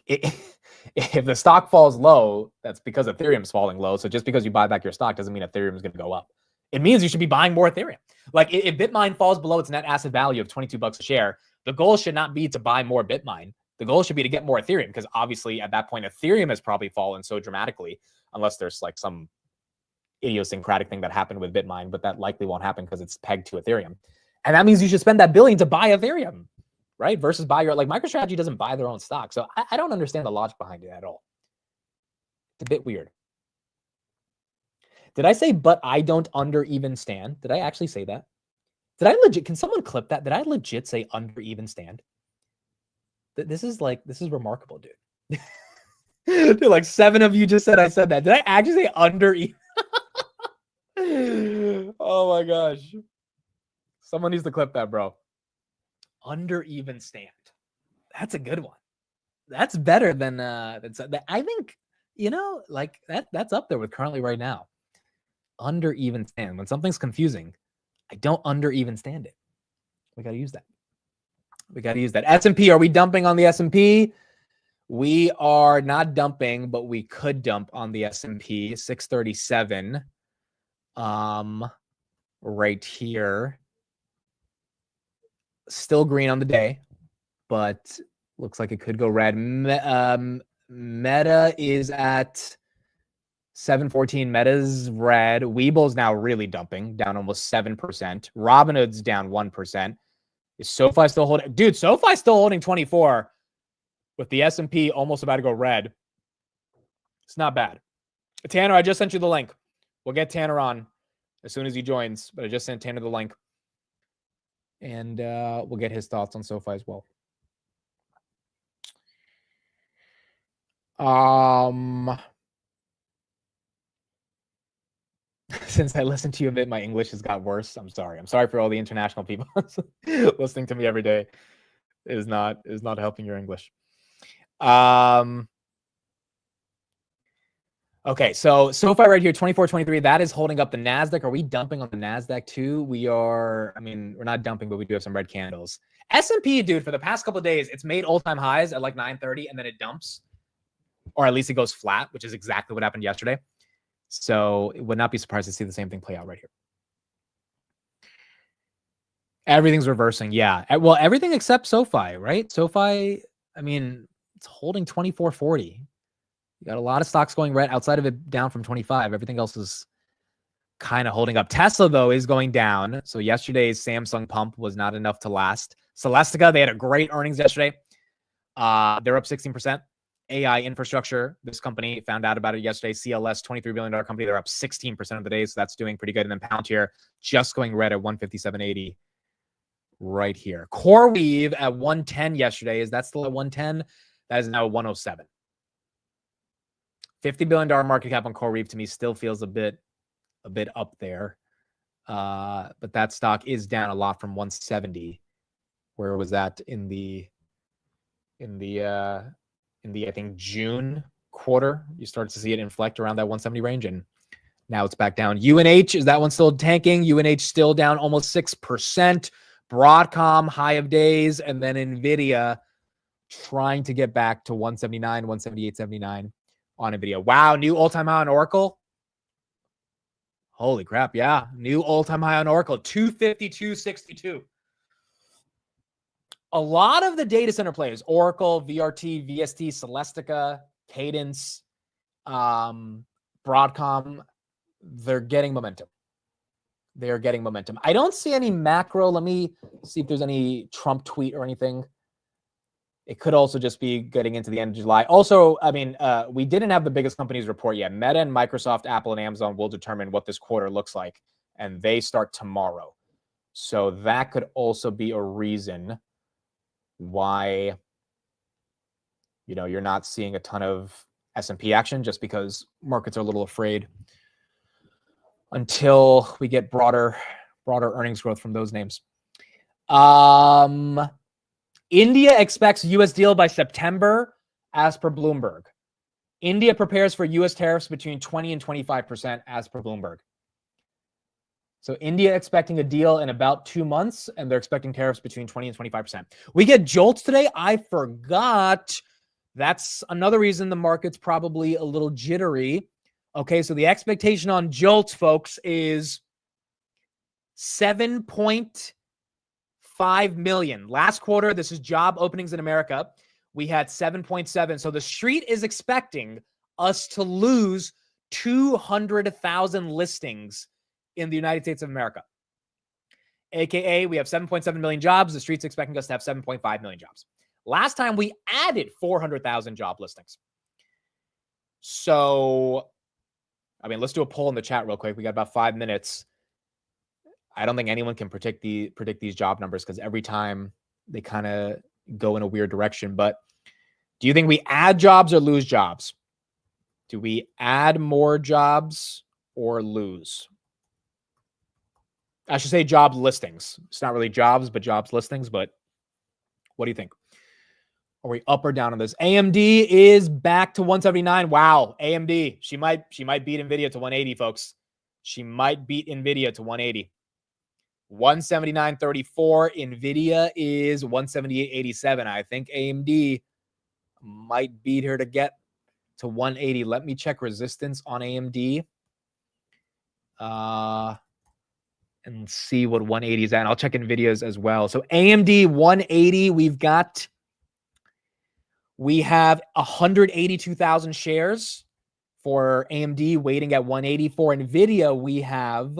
S1: if the stock falls low, that's because Ethereum's falling low. So just because you buy back your stock doesn't mean Ethereum is going to go up. It means you should be buying more Ethereum. Like if Bitmine falls below its net asset value of $22 a share, the goal should not be to buy more Bitmine. The goal should be to get more Ethereum because obviously at that point, Ethereum has probably fallen so dramatically unless there's like some idiosyncratic thing that happened with Bitmine, but that likely won't happen because it's pegged to Ethereum. And that means you should spend that $1 billion to buy Ethereum, right? Versus buy MicroStrategy doesn't buy their own stock. So I don't understand the logic behind it at all. It's a bit weird. Did I say, but I don't under even stand? Did I actually say that? Can someone clip that? Did I legit say under even stand? This is remarkable, dude. Dude, like 7 of you just said I said that. Did I actually say under even? Oh my gosh. Someone needs to clip that, bro. Under even stand. That's a good one. That's better than I think, that's up there with currently right now. Under even stand. When something's confusing, I don't under even stand it. We got to use that. We got to use that. S&P, are we dumping on the S&P? We are not dumping, but we could dump on the S&P. 637 right here. Still green on the day, but looks like it could go red. Meta is at 714. Meta's red. Weeble's now really dumping, down almost 7%. Robinhood's down 1%. Is SoFi still holding? Dude, SoFi's still holding 24 with the S&P almost about to go red. It's not bad. Tannor, I just sent you the link. We'll get Tannor on as soon as he joins, but I just sent Tannor the link. And we'll get his thoughts on SoFi as well. Since I listened to you a bit, my English has got worse. I'm sorry. I'm sorry for all the international people listening to me every day. It is not helping your English. Okay, so SoFi right here, 24.23. That is holding up the NASDAQ. Are we dumping on the NASDAQ too? We are. I mean, we're not dumping, but we do have some red candles. S&P, dude, for the past couple of days, it's made all-time highs at like 9:30, and then it dumps. Or at least it goes flat, which is exactly what happened yesterday. So it would not be surprised to see the same thing play out right here. Everything's reversing. Yeah. Well, everything except SoFi, right? SoFi, I mean, it's holding 24.40. You got a lot of stocks going red outside of it down from 25. Everything else is kind of holding up. Tesla, though, is going down. So yesterday's Samsung pump was not enough to last. Celestica, they had a great earnings yesterday. They're up 16%. AI infrastructure, this company found out about it yesterday. CLS, $23 billion company. They're up 16% of the day. So that's doing pretty good. And then Palantir just going red at 157.80 right here. CoreWeave at 110 yesterday. Is that still at 110? That is now 107. $50 billion market cap on CoreWeave to me still feels a bit up there. But that stock is down a lot from 170. Where was that in the I think June quarter? You started to see it inflect around that 170 range, and now it's back down. UNH, is that one still tanking? UNH still down almost 6%. Broadcom, high of days, and then NVIDIA trying to get back to 179, 178.79 on NVIDIA. Wow, new all-time high on Oracle. Holy crap, yeah. New all-time high on Oracle, 252.62. A lot of the data center players, Oracle, VRT, VST, Celestica, Cadence, Broadcom, they're getting momentum. They're getting momentum. I don't see any macro. Let me see if there's any Trump tweet or anything. It could also just be getting into the end of July. Also, I mean, we didn't have the biggest companies report yet. Meta and Microsoft, Apple, and Amazon will determine what this quarter looks like, and they start tomorrow. So that could also be a reason why, you're not seeing a ton of S&P action, just because markets are a little afraid until we get broader earnings growth from those names. India expects U.S. deal by September, as per Bloomberg. India prepares for U.S. tariffs between 20 and 25%, as per Bloomberg. So India expecting a deal in about 2 months, and they're expecting tariffs between 20 and 25%. We get jolts today. I forgot. That's another reason the market's probably a little jittery. Okay, so the expectation on jolts, folks, is 7.5 million. Last quarter, this is job openings in America. We had 7.7. So the street is expecting us to lose 200,000 listings in the United States of America. AKA, we have 7.7 million jobs. The street's expecting us to have 7.5 million jobs. Last time we added 400,000 job listings. So, I mean, let's do a poll in the chat real quick. We got about 5 minutes. I don't think anyone can predict these job numbers, because every time they kind of go in a weird direction. But do you think we add jobs or lose jobs? Do we add more jobs or lose? I should say job listings. It's not really jobs, but jobs listings. But what do you think? Are we up or down on this? AMD is back to 179. Wow, AMD. She might beat NVIDIA to 180, folks. She might beat NVIDIA to 180. 179.34. Nvidia is 178.87. I think AMD might beat her to get to 180. Let me check resistance on AMD. And see what 180 is at. I'll check Nvidia's as well. So AMD 180, we have 182,000 shares for AMD waiting at 180. For Nvidia, we have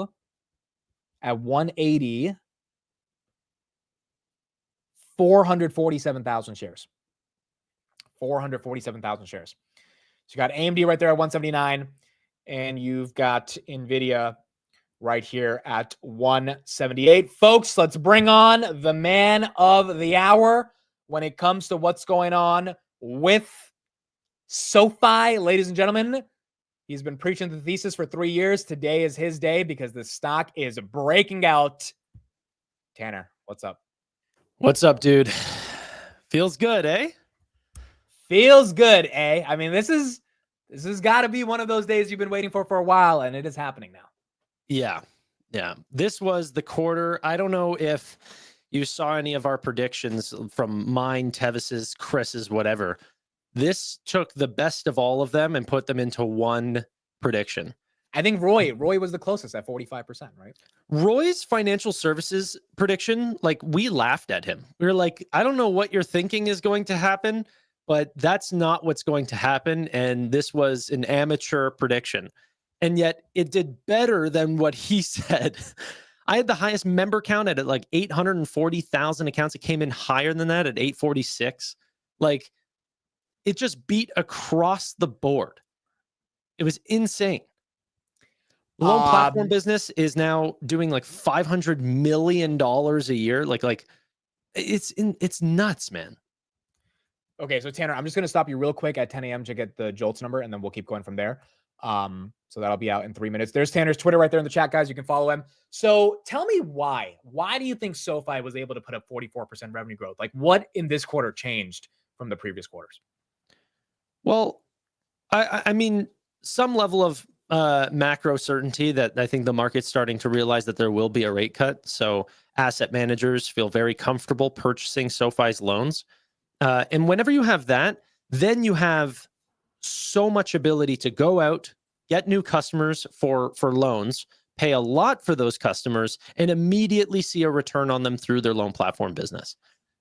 S1: at 180, 447,000 shares. 447,000 shares. So you got AMD right there at 179, and you've got Nvidia right here at 178. Folks, let's bring on the man of the hour when it comes to what's going on with SoFi. Ladies and gentlemen, he's been preaching the thesis for 3 years. Today is his day because the stock is breaking out. Tannor, what's up?
S19: What's up, dude? Feels good, eh?
S1: Feels good, eh? I mean, this has got to be one of those days you've been waiting for a while, and it is happening now.
S19: Yeah. This was the quarter. I don't know if you saw any of our predictions from mine, Tevis's, Chris's, whatever. This took the best of all of them and put them into one prediction.
S1: I think Roy was the closest at 45%, right?
S19: Roy's financial services prediction, like, we laughed at him. We were like, I don't know what you're thinking is going to happen, but that's not what's going to happen. And this was an amateur prediction. And yet it did better than what he said. I had the highest member count at like 840,000 accounts. It came in higher than that at 846. Like, it just beat across the board. It was insane. The loan platform business is now doing like $500 million a year. Like it's nuts, man.
S1: Okay, so Tannor, I'm just going to stop you real quick at 10 a.m. to get the JOLTS number, and then we'll keep going from there. So that'll be out in 3 minutes. There's Tanner's Twitter right there in the chat, guys. You can follow him. So tell me why. Why do you think SoFi was able to put up 44% revenue growth? Like, what in this quarter changed from the previous quarters?
S19: Well, I mean, some level of macro certainty that I think the market's starting to realize that there will be a rate cut. So asset managers feel very comfortable purchasing SoFi's loans. And whenever you have that, then you have so much ability to go out, get new customers for loans, pay a lot for those customers, and immediately see a return on them through their loan platform business.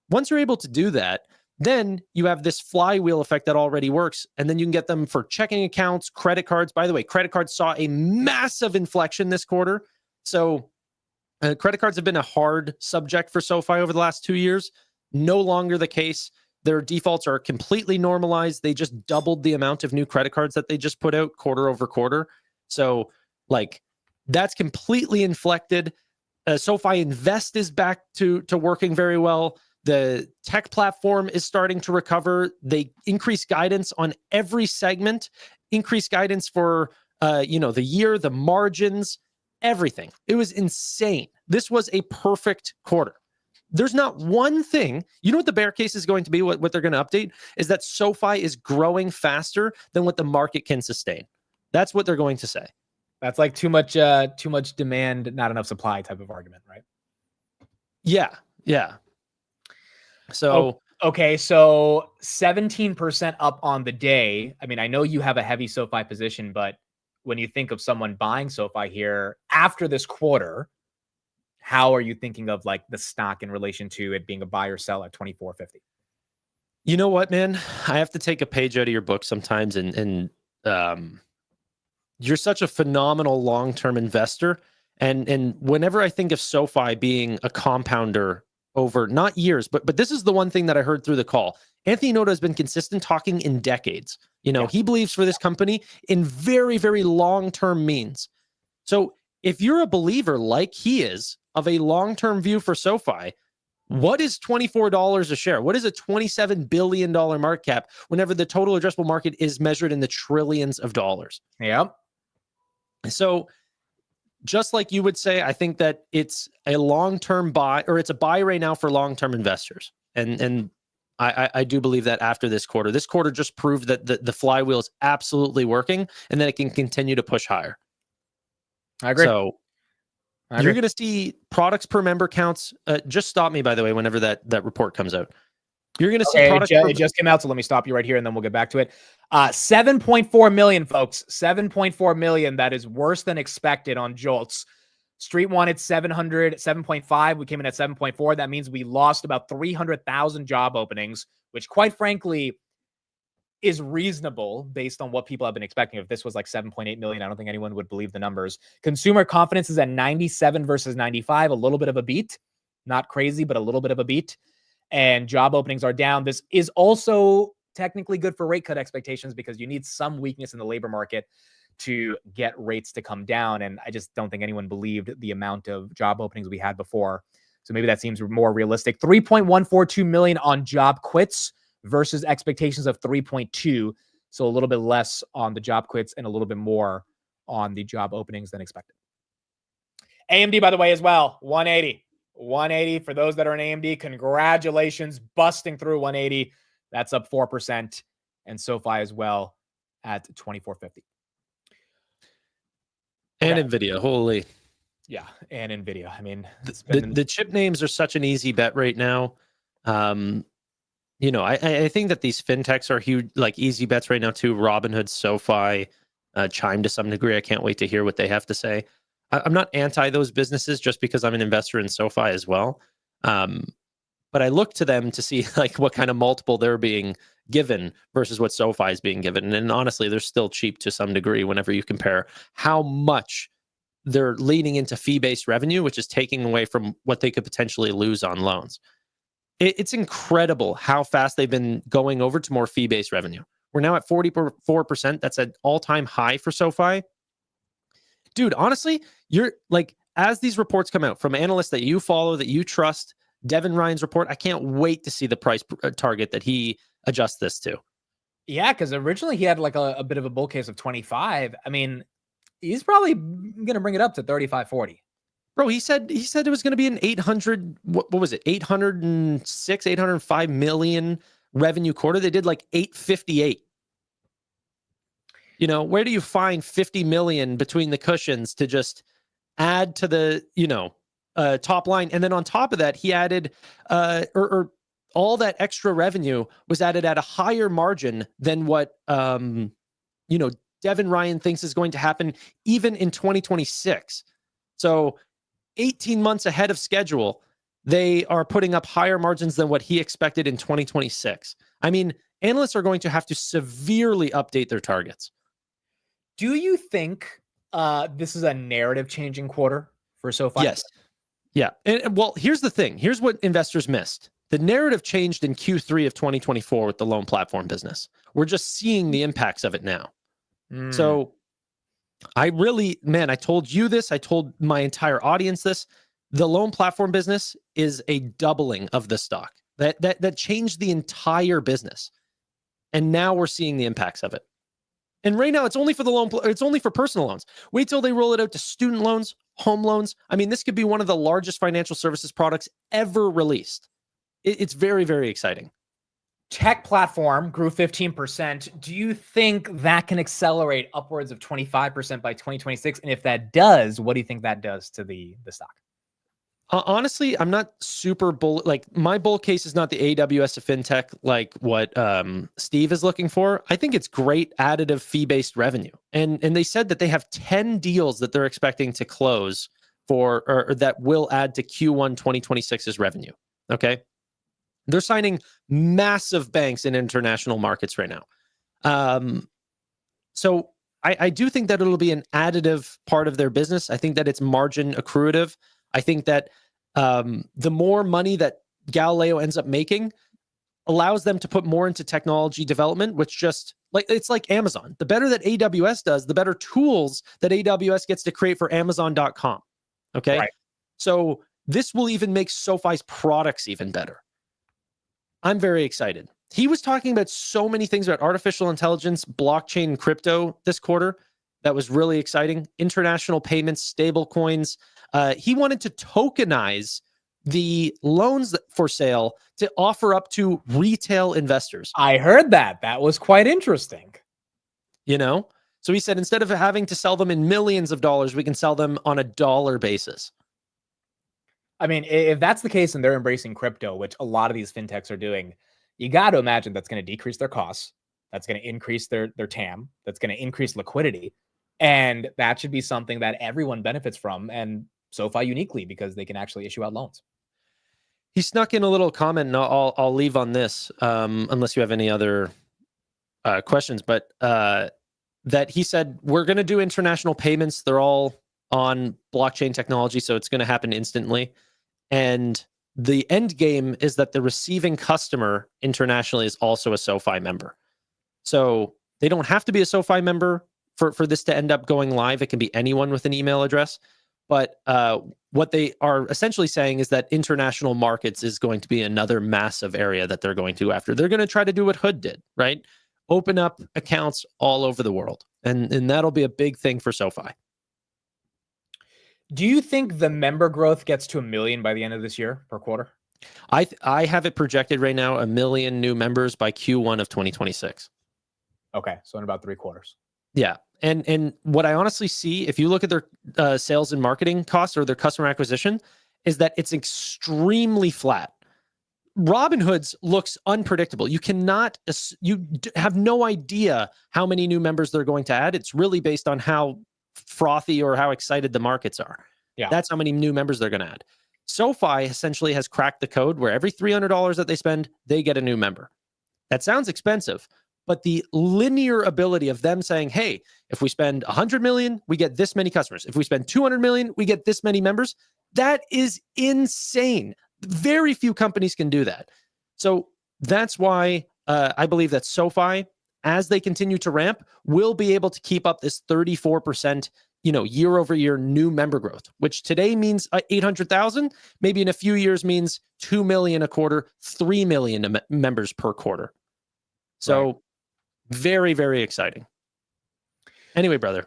S19: Once you're able to do that, then you have this flywheel effect that already works. And then you can get them for checking accounts, credit cards. By the way, credit cards saw a massive inflection this quarter. So credit cards have been a hard subject for SoFi over the last 2 years. No longer the case. Their defaults are completely normalized. They just doubled the amount of new credit cards that they just put out quarter over quarter. So, like, that's completely inflected. SoFi Invest is back to working very well. The tech platform is starting to recover. They increase guidance on every segment, increase guidance for the year, the margins, everything. It was insane. This was a perfect quarter. There's not one thing. You know what the bear case is going to be? What they're going to update is that SoFi is growing faster than what the market can sustain. That's what they're going to say.
S1: That's like too much demand, not enough supply type of argument, right?
S19: Yeah. So
S1: okay, so 17% up on the day. I mean, I know you have a heavy SoFi position, but when you think of someone buying SoFi here after this quarter, how are you thinking of like the stock in relation to it being a buy or sell at $24.50?
S19: You know what, man? I have to take a page out of your book sometimes, and you're such a phenomenal long-term investor. And whenever I think of SoFi being a compounder over not years, but this is the one thing that I heard through the call. Anthony Noto has been consistent talking in decades. He believes for this company in very, very long-term means. So if you're a believer like he is of a long-term view for SoFi, what is $24 a share? What is a $27 billion market cap whenever the total addressable market is measured in the trillions of dollars?
S1: Yep.
S19: So just like you would say, I think that it's a long-term buy, or it's a buy right now for long-term investors. And I do believe that after this quarter just proved that the flywheel is absolutely working and that it can continue to push higher.
S1: I agree.
S19: So You're going to see products per member counts. Just stop me, by the way, whenever that report comes out. You're going to see products.
S1: It just came out, so let me stop you right here, and then we'll get back to it. 7.4 million, folks. 7.4 million. That is worse than expected on Jolts. Street wanted 7.5. We came in at 7.4. That means we lost about 300,000 job openings, which, quite frankly, is reasonable based on what people have been expecting. If this was like 7.8 million, I don't think anyone would believe the numbers. Consumer confidence is at 97 versus 95, a little bit of a beat. Not crazy, but a little bit of a beat. And job openings are down. This is also technically good for rate cut expectations because you need some weakness in the labor market to get rates to come down. And I just don't think anyone believed the amount of job openings we had before. So maybe that seems more realistic. 3.142 million on job quits versus expectations of 3.2. So a little bit less on the job quits and a little bit more on the job openings than expected. AMD, by the way, as well, 180. 180 for those that are in AMD. Congratulations, busting through 180. That's up 4%. And SoFi as well at 2450.
S19: And NVIDIA, holy.
S1: Yeah, and NVIDIA. I mean,
S19: the chip names are such an easy bet right now. You know, I think that these fintechs are huge, like easy bets right now too. Robinhood, SoFi, Chime to some degree. I can't wait to hear what they have to say. I'm not anti those businesses just because I'm an investor in SoFi as well. But I look to them to see like what kind of multiple they're being given versus what SoFi is being given. And honestly, they're still cheap to some degree whenever you compare how much they're leaning into fee-based revenue, which is taking away from what they could potentially lose on loans. It's incredible how fast they've been going over to more fee-based revenue. We're now at 44%. That's an all-time high for SoFi. Dude, honestly, you're like, as these reports come out from analysts that you follow, that you trust, Devin Ryan's report, I can't wait to see the price target that he adjusts this to.
S1: Yeah, because originally he had like a bit of a bull case of 25. I mean, he's probably going to bring it up to 35.40.
S19: Bro, he said it was going to be an 800, what was it? 806, 805 million revenue quarter. They did like 858. You know, where do you find 50 million between the cushions to just add to the, top line? And then on top of that, he added, or all that extra revenue was added at a higher margin than what, Devin Ryan thinks is going to happen even in 2026. So 18 months ahead of schedule, they are putting up higher margins than what he expected in 2026. I mean, analysts are going to have to severely update their targets.
S1: Do you think this is a narrative changing quarter for SoFi?
S19: Yes. Yeah. And well, here's the thing. Here's what investors missed. The narrative changed in Q3 of 2024 with the loan platform business. We're just seeing the impacts of it now. So I told you this. I told my entire audience this. The loan platform business is a doubling of the stock. That changed the entire business. And now we're seeing the impacts of it. And right now, it's only for it's only for personal loans. Wait till they roll it out to student loans, home loans. I mean, this could be one of the largest financial services products ever released. It's very, very exciting.
S1: Tech platform grew 15%. Do you think that can accelerate upwards of 25% by 2026? And if that does, what do you think that does to the stock?
S19: Honestly, I'm not super bull. Like, my bull case is not the AWS of fintech, like what Steve is looking for. I think it's great additive fee-based revenue. And they said that they have 10 deals that they're expecting to close or that will add to Q1 2026's revenue. Okay. They're signing massive banks in international markets right now. So I do think that it'll be an additive part of their business. I think that it's margin accretive. I think that the more money that Galileo ends up making allows them to put more into technology development, which it's like Amazon. The better that AWS does, the better tools that AWS gets to create for Amazon.com. Okay. Right. So this will even make SoFi's products even better. I'm very excited. He was talking about so many things about artificial intelligence, blockchain, and crypto this quarter. That was really exciting. International payments, stable coins. He wanted to tokenize the loans for sale to offer up to retail investors.
S1: I heard that. That was quite interesting.
S19: So he said, instead of having to sell them in millions of dollars, we can sell them on a dollar basis.
S1: I mean, if that's the case and they're embracing crypto, which a lot of these fintechs are doing, you got to imagine that's going to decrease their costs. That's going to increase their TAM. That's going to increase liquidity. And that should be something that everyone benefits from, and SoFi uniquely, because they can actually issue out loans.
S19: He snuck in a little comment, and I'll leave on this, unless you have any other questions. But that he said, we're going to do international payments. They're all on blockchain technology, so it's going to happen instantly. And the end game is that the receiving customer internationally is also a SoFi member. So they don't have to be a SoFi member for this to end up going live. It can be anyone with an email address. But what they are essentially saying is that international markets is going to be another massive area that they're going to go after. They're going to try to do what Hood did, right? Open up accounts all over the world. And that'll be a big thing for SoFi.
S1: Do you think the member growth gets to 1 million by the end of this year per quarter?
S19: I have it projected right now 1 million new members by Q1 of 2026.
S1: Okay, so in about 3 quarters.
S19: Yeah. And what I honestly see, if you look at their sales and marketing costs or their customer acquisition, is that it's extremely flat. Robinhood's looks unpredictable. You have no idea how many new members they're going to add. It's really based on how frothy or how excited the markets are.
S1: Yeah.
S19: That's how many new members they're going to add. SoFi essentially has cracked the code where every $300 that they spend, they get a new member. That sounds expensive, but the linear ability of them saying, hey, if we spend 100 million, we get this many customers. If we spend 200 million, we get this many members. That is insane. Very few companies can do that. So that's why I believe that SoFi, as they continue to ramp, will be able to keep up this 34%, year over year new member growth, which today means 800,000. Maybe in a few years means 2 million a quarter, 3 million members per quarter. So right. Very, very exciting. Anyway, brother,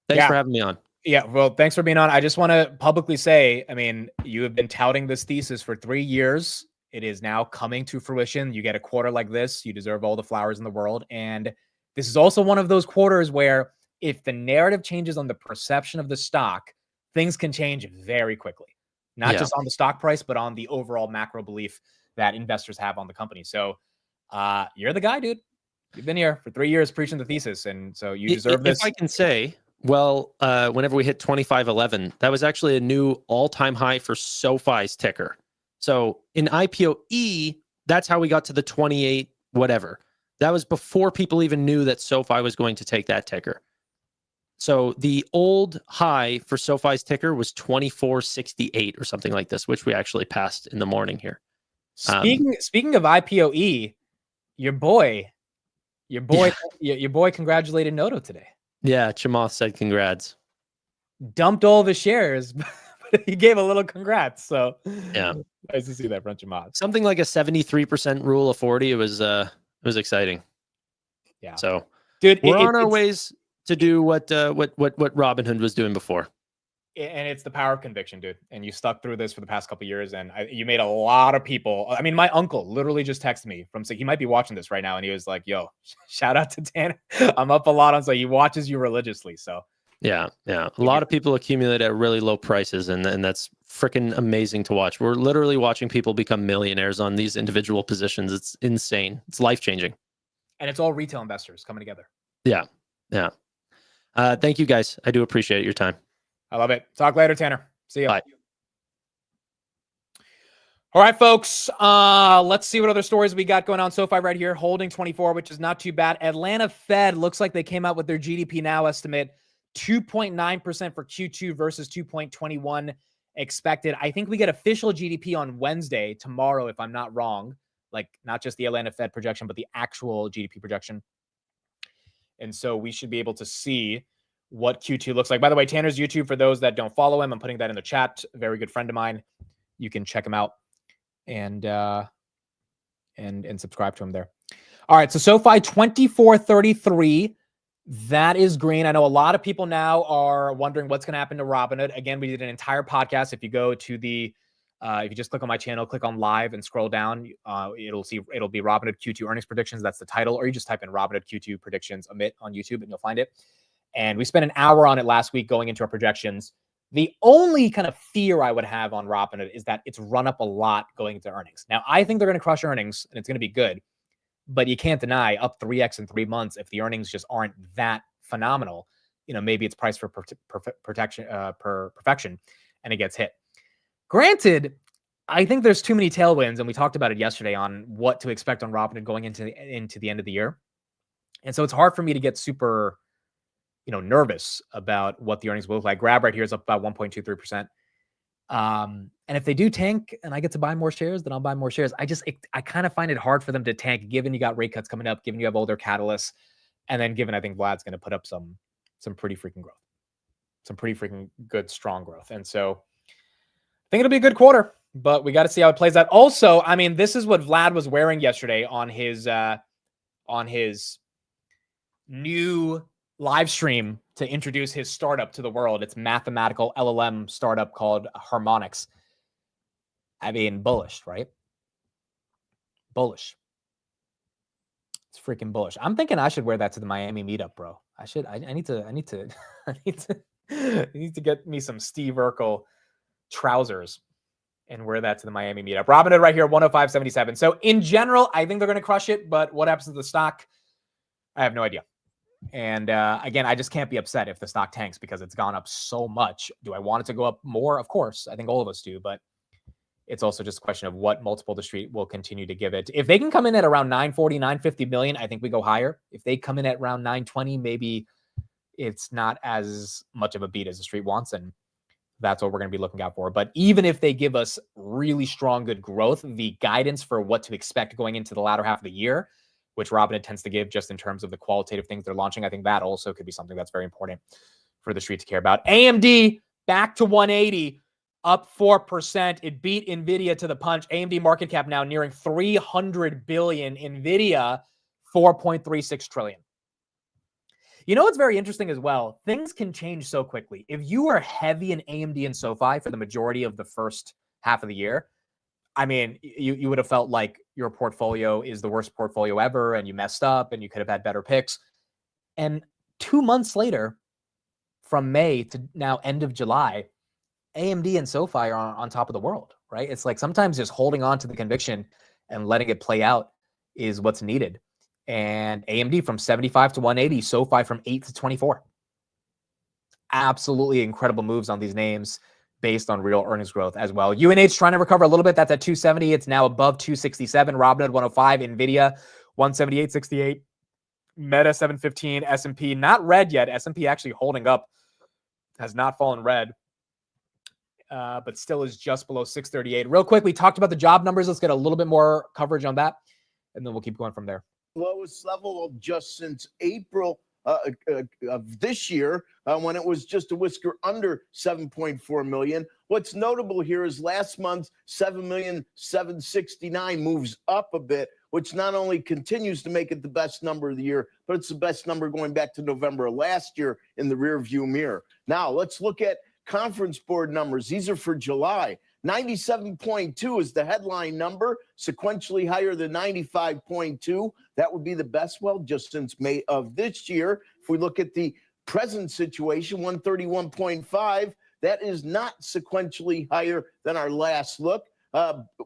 S19: thanks for having me on.
S1: Yeah, well, thanks for being on. I just want to publicly say, I mean, you have been touting this thesis for 3 years. It is now coming to fruition. You get a quarter like this, you deserve all the flowers in the world. And this is also one of those quarters where if the narrative changes on the perception of the stock, things can change very quickly. Not just on the stock price, but on the overall macro belief that investors have on the company. So you're the guy, dude. You've been here for 3 years preaching the thesis. And so you deserve this.
S19: If I can say, well, whenever we hit 2511, that was actually a new all-time high for SoFi's ticker. So in IPO-E, that's how we got to the 28 whatever. That was before people even knew that SoFi was going to take that ticker. So the old high for SoFi's ticker was 2468 or something like this, which we actually passed in the morning here.
S1: Speaking of IPO-E, your boy congratulated Novo today.
S19: Yeah, Chamath said congrats.
S1: Dumped all of his shares, but he gave a little congrats. So
S19: yeah,
S1: nice to see that from Chamath.
S19: Something like a 73% rule of 40. It was exciting.
S1: Yeah.
S19: So,
S1: dude,
S19: we're on our ways to do what Robinhood was doing before.
S1: And it's the power of conviction, dude. And you stuck through this for the past couple of years, and you made a lot of people. I mean, my uncle literally just texted me he might be watching this right now, and he was like, "Yo, shout out to Tannor. I'm up a lot on." So he watches you religiously. So
S19: yeah. A lot of people accumulate at really low prices, and that's freaking amazing to watch. We're literally watching people become millionaires on these individual positions. It's insane. It's life changing.
S1: And it's all retail investors coming together.
S19: Yeah. Thank you guys. I do appreciate your time.
S1: I love it. Talk later, Tannor. See you.
S19: Bye.
S1: All right, folks. Let's see what other stories we got going on. SoFi right here, holding 24, which is not too bad. Atlanta Fed looks like they came out with their GDP now estimate, 2.9% for Q2 versus 2.21 expected. I think we get official GDP on Wednesday, tomorrow, if I'm not wrong. Like not just the Atlanta Fed projection, but the actual GDP projection. And so we should be able to see what Q2 looks like. By the way, Tannor's YouTube, for those that don't follow him, I'm putting that in the chat. A very good friend of mine. You can check him out and subscribe to him there. All right, so SoFi 2433. That is green. I know a lot of people now are wondering what's going to happen to Robinhood. Again, we did an entire podcast. If you go to if you just click on my channel, click on live and scroll down, it'll be Robinhood Q2 earnings predictions. That's the title. Or you just type in Robinhood Q2 predictions Amit on YouTube and you'll find it. And we spent an hour on it last week going into our projections. The only kind of fear I would have on Robinhood is that it's run up a lot going into earnings. Now, I think they're going to crush earnings and it's going to be good, but you can't deny up 3x in 3 months if the earnings just aren't that phenomenal. Maybe it's priced for perfection and it gets hit. Granted, I think there's too many tailwinds, and we talked about it yesterday on what to expect on Robinhood going into the end of the year. And so it's hard for me to get super, nervous about what the earnings will look like. Grab right here is up about 1.23%. And if they do tank and I get to buy more shares, then I'll buy more shares. I kind of find it hard for them to tank, given you got rate cuts coming up, given you have older catalysts, and then given I think Vlad's going to put up some pretty freaking growth, some pretty freaking good, strong growth. And so I think it'll be a good quarter, but we got to see how it plays out. Also, I mean, this is what Vlad was wearing yesterday on his new live stream to introduce his startup to the world. It's mathematical LLM startup called Harmonics. I mean, bullish, right? Bullish. It's freaking bullish. I'm thinking I should wear that to the Miami meetup, bro. I need to get me some Steve Urkel trousers and wear that to the Miami meetup. Robinhood right here, 105.77. So in general, I think they're going to crush it, but what happens to the stock? I have no idea. And again, I just can't be upset if the stock tanks because it's gone up so much. Do I want it to go up more? Of course. I think all of us do, but it's also just a question of what multiple the street will continue to give it. If they can come in at around 940, 950 million, I think we go higher. If they come in at around 920, maybe it's not as much of a beat as the street wants. And that's what we're going to be looking out for. But even if they give us really strong, good growth, the guidance for what to expect going into the latter half of the year, which Robinhood tends to give just in terms of the qualitative things they're launching, I think that also could be something that's very important for the street to care about. AMD back to 180, up 4%. It beat NVIDIA to the punch. AMD market cap now nearing 300 billion. NVIDIA, 4.36 trillion. What's very interesting as well? Things can change so quickly. If you are heavy in AMD and SoFi for the majority of the first half of the year, I mean, you would have felt like your portfolio is the worst portfolio ever and you messed up and you could have had better picks. And 2 months later, from May to now end of July, AMD and SoFi are on top of the world, right? It's like sometimes just holding on to the conviction and letting it play out is what's needed. And AMD from 75 to 180, SoFi from 8 to 24. Absolutely incredible moves on these names based on real earnings growth as well. UNH trying to recover a little bit. That's at 270. It's now above 267. Robinhood 105. NVIDIA 178.68. Meta 715. S&P not red yet. S&P actually holding up. Has not fallen red. But still is just below 638. Real quick, we talked about the job numbers. Let's get a little bit more coverage on that. And then we'll keep going from there.
S20: Lowest level of just since April of this year, when it was just a whisker under 7.4 million. What's notable here is last month, 7,769,000 moves up a bit, which not only continues to make it the best number of the year, but it's the best number going back to November of last year in the rearview mirror. Now, let's look at conference board numbers. These are for July. 97.2 is the headline number, sequentially higher than 95.2. That would be the best, well, just since May of this year. If we look at the present situation, 131.5, that is not sequentially higher than our last look,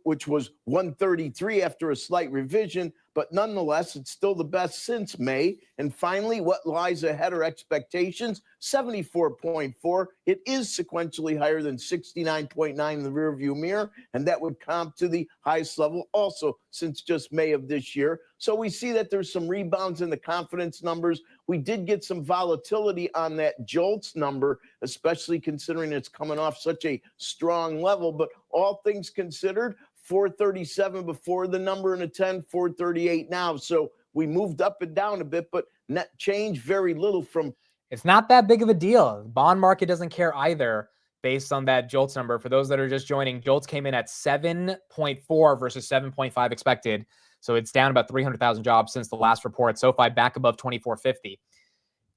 S20: which was 133 after a slight revision, but nonetheless, it's still the best since May. And finally, what lies ahead are expectations, 74.4. It is sequentially higher than 69.9 in the rearview mirror, and that would comp to the highest level also since just May of this year. So we see that there's some rebounds in the confidence numbers. We did get some volatility on that JOLTS number, especially considering it's coming off such a strong level. But all things considered, 437 before the number and a 10, 438 now. So we moved up and down a bit, but net change very little from.
S1: It's not that big of a deal. Bond market doesn't care either based on that JOLTS number. For those that are just joining, JOLTS came in at 7.4 versus 7.5 expected. So it's down about 300,000 jobs since the last report. SoFi back above 2450.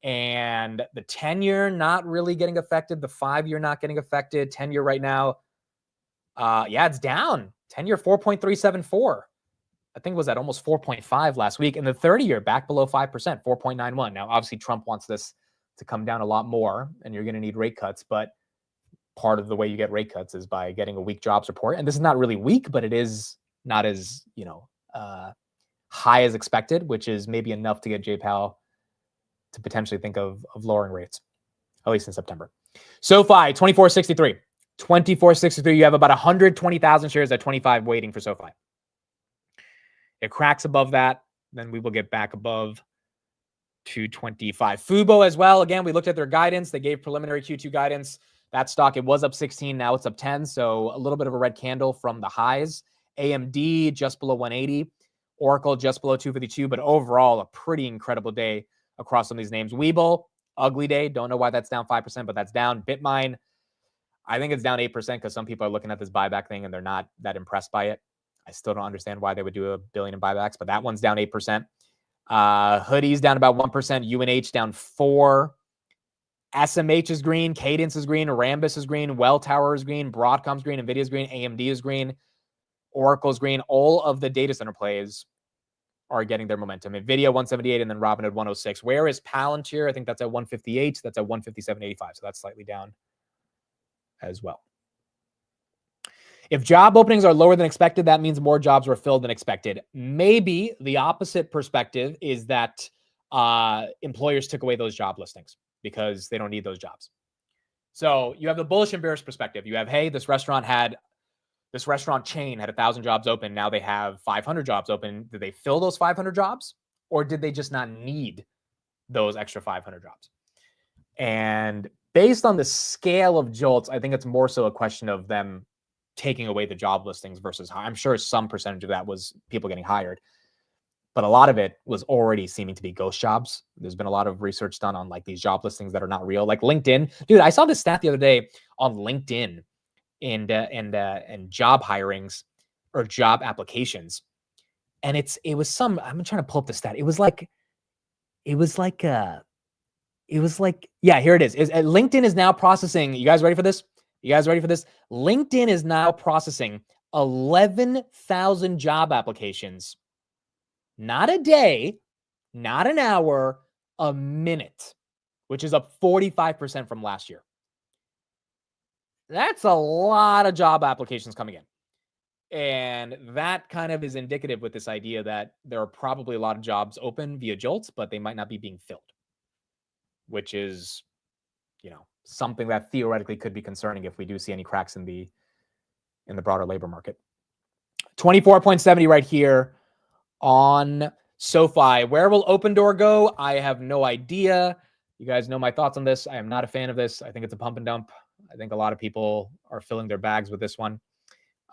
S1: And the 10-year not really getting affected. The 5-year not getting affected. 10-year right now, yeah, it's down. 10-year 4.374. I think it was at almost 4.5 last week. And the 30-year back below 5%, 4.91. Now, obviously, Trump wants this to come down a lot more, and you're going to need rate cuts. But part of the way you get rate cuts is by getting a weak jobs report. And this is not really weak, but it is not as, high as expected, which is maybe enough to get Jay Powell to potentially think of lowering rates, at least in September. SoFi, 2463. 2463, you have about 120,000 shares at 25 waiting for SoFi. It cracks above that, then we will get back above 225. Fubo as well. Again, we looked at their guidance. They gave preliminary Q2 guidance. That stock, it was up 16. Now it's up 10. So a little bit of a red candle from the highs. AMD just below 180. Oracle just below 252. But overall, a pretty incredible day across some of these names. Webull, ugly day. Don't know why that's down 5%, but that's down. Bitmine, I think it's down 8% because some people are looking at this buyback thing and they're not that impressed by it. I still don't understand why they would do $1 billion in buybacks, but that one's down 8%. Hoodies down about 1%. UNH down 4%. SMH is green. Cadence is green. Rambus is green. Welltower is green. Broadcom's green. NVIDIA is green. AMD is green. Oracle's green. All of the data center plays are getting their momentum. NVIDIA 178 and then Robinhood 106. Where is Palantir? I think that's at 158. That's at 157.85. So that's slightly down as well. If job openings are lower than expected, that means more jobs were filled than expected. Maybe the opposite perspective is that employers took away those job listings because they don't need those jobs. So you have the bullish and bearish perspective. You have, hey, this restaurant chain had 1,000 jobs open. Now they have 500 jobs open. Did they fill those 500 jobs? Or did they just not need those extra 500 jobs? And based on the scale of jolts, I think it's more so a question of them taking away the job listings versus I'm sure some percentage of that was people getting hired. But a lot of it was already seeming to be ghost jobs. There's been a lot of research done on like these job listings that are not real. Like LinkedIn. Dude, I saw this stat the other day on LinkedIn and job hirings or job applications. And it was some, I'm trying to pull up the stat. It was like, yeah, here it is. LinkedIn is now processing. You guys ready for this? LinkedIn is now processing 11,000 job applications. Not a day, not an hour, a minute, which is up 45% from last year. That's a lot of job applications coming in. And that kind of is indicative with this idea that there are probably a lot of jobs open via JOLTS, but they might not be being filled, which is, something that theoretically could be concerning if we do see any cracks in the broader labor market. 24.70 right here on SoFi. Where will Open Door go? I have no idea. You guys know my thoughts on this. I am not a fan of this. I think it's a pump and dump. I think a lot of people are filling their bags with this one.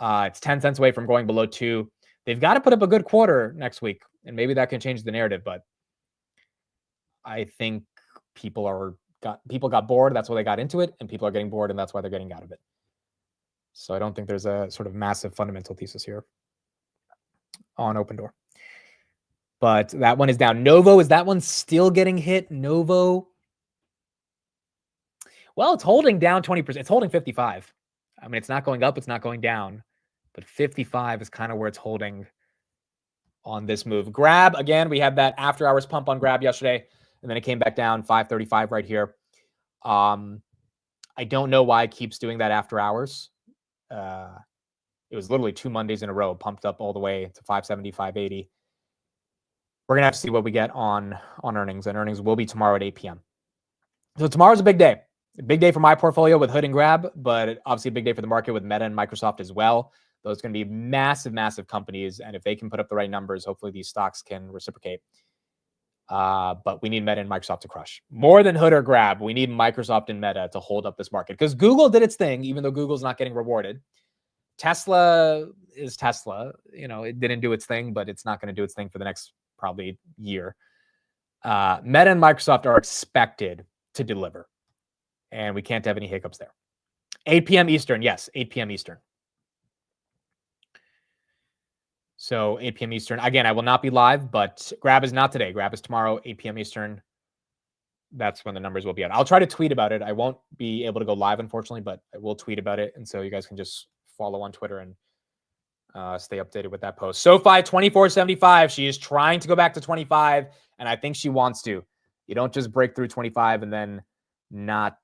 S1: It's 10 cents away from going below 2. They've got to put up a good quarter next week, and maybe that can change the narrative. But I think people got bored. That's why they got into it, and people are getting bored, and that's why they're getting out of it. So I don't think there's a sort of massive fundamental thesis here on Open Door. But that one is down. Novo, is that one still getting hit? Novo. Well, it's holding down 20%. It's holding 55. I mean, it's not going up. It's not going down. But 55 is kind of where it's holding on this move. Grab, again, we had that after hours pump on Grab yesterday, and then it came back down 535 right here. I don't know why it keeps doing that after hours. It was literally 2 Mondays in a row, pumped up all the way to 570, 580. We're going to have to see what we get on earnings, and earnings will be tomorrow at 8 p.m. So tomorrow's a big day. A big day for my portfolio with Hood and Grab, but obviously a big day for the market with Meta and Microsoft as well. Those are going to be massive, massive companies, and if they can put up the right numbers, hopefully these stocks can reciprocate. But we need Meta and Microsoft to crush. More than Hood or Grab, we need Microsoft and Meta to hold up this market, because Google did its thing, even though Google's not getting rewarded. Tesla is Tesla. It didn't do its thing, but it's not going to do its thing for the next probably year. Meta and Microsoft are expected to deliver, and we can't have any hiccups there. 8 p.m. Eastern. Yes, 8 p.m. Eastern. So 8 p.m. Eastern. Again, I will not be live, but Grab is not today. Grab is tomorrow, 8 p.m. Eastern. That's when the numbers will be out. I'll try to tweet about it. I won't be able to go live, unfortunately, but I will tweet about it. And so you guys can just follow on Twitter and stay updated with that post. SoFi 24.75. She is trying to go back to 25, and I think she wants to. You don't just break through 25 and then not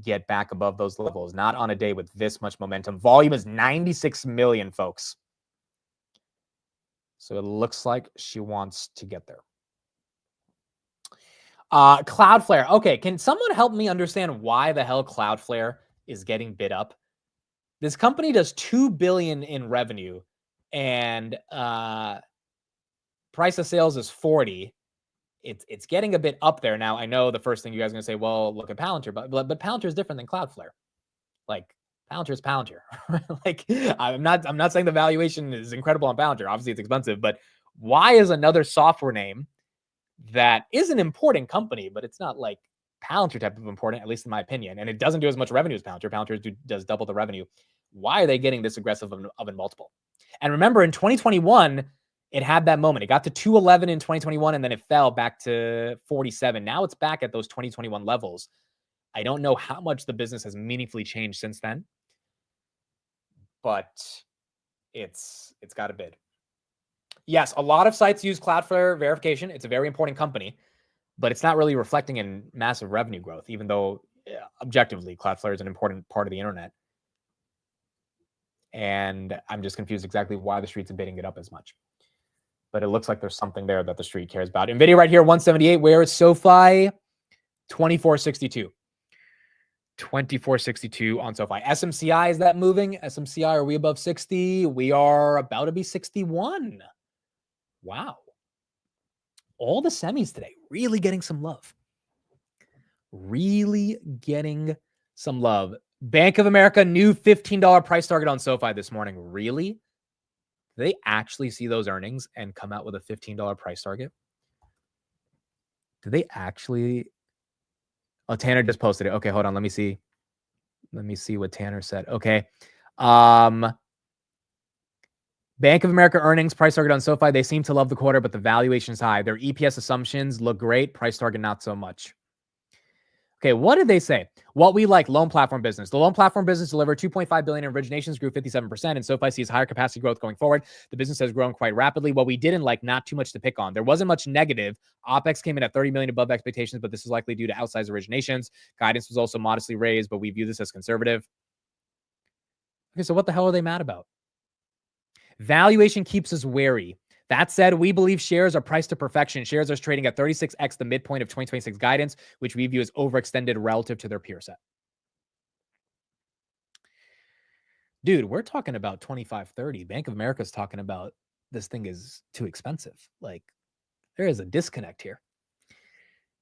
S1: get back above those levels. Not on a day with this much momentum. Volume is 96 million, folks. So it looks like she wants to get there. Cloudflare. Okay, can someone help me understand why the hell Cloudflare is getting bid up? This company does $2 billion in revenue, and price of sales is 40. It's getting a bit up there now. I know the first thing you guys are gonna say, well, look at Palantir, but Palantir is different than Cloudflare. Like Palantir is Palantir. Like I'm not saying the valuation is incredible on Palantir. Obviously, it's expensive, but why is another software name that is an important company, but it's not like Palantir type of important, at least in my opinion, and it doesn't do as much revenue as Palantir. Palantir does double the revenue. Why are they getting this aggressive of a multiple? And remember, in 2021, it had that moment. It got to 211 in 2021, and then it fell back to 47. Now it's back at those 2021 levels. I don't know how much the business has meaningfully changed since then, but it's got a bid. Yes, a lot of sites use Cloudflare verification. It's a very important company, but it's not really reflecting in massive revenue growth, even though objectively Cloudflare is an important part of the internet. And I'm just confused exactly why the street's bidding it up as much. But it looks like there's something there that the street cares about. NVIDIA right here, 178. Where is SoFi? 2462. 2462 on SoFi. SMCI, is that moving? SMCI, are we above 60? We are about to be 61. Wow. All the semis today really getting some love. Really getting some love. Bank of America, new $15 price target on SoFi this morning. Really? Do they actually see those earnings and come out with a $15 price target? Do they actually? Oh, Tannor just posted it. Okay, hold on. Let me see. Let me see what Tannor said. Okay. Bank of America earnings price target on SoFi. They seem to love the quarter, but the valuation is high. Their EPS assumptions look great. Price target, not so much. Okay, what did they say? What we like, loan platform business. The loan platform business delivered $2.5 billion in originations, grew 57%, and SoFi sees higher capacity growth going forward. The business has grown quite rapidly. What we didn't like, not too much to pick on. There wasn't much negative. OpEx came in at $30 million above expectations, but this is likely due to outsized originations. Guidance was also modestly raised, but we view this as conservative. Okay, so what the hell are they mad about? Valuation keeps us wary. That said, we believe shares are priced to perfection. Shares are trading at 36x the midpoint of 2026 guidance, which we view as overextended relative to their peer set. Dude, we're talking about 25-30. Bank of America is talking about this thing is too expensive. Like, there is a disconnect here.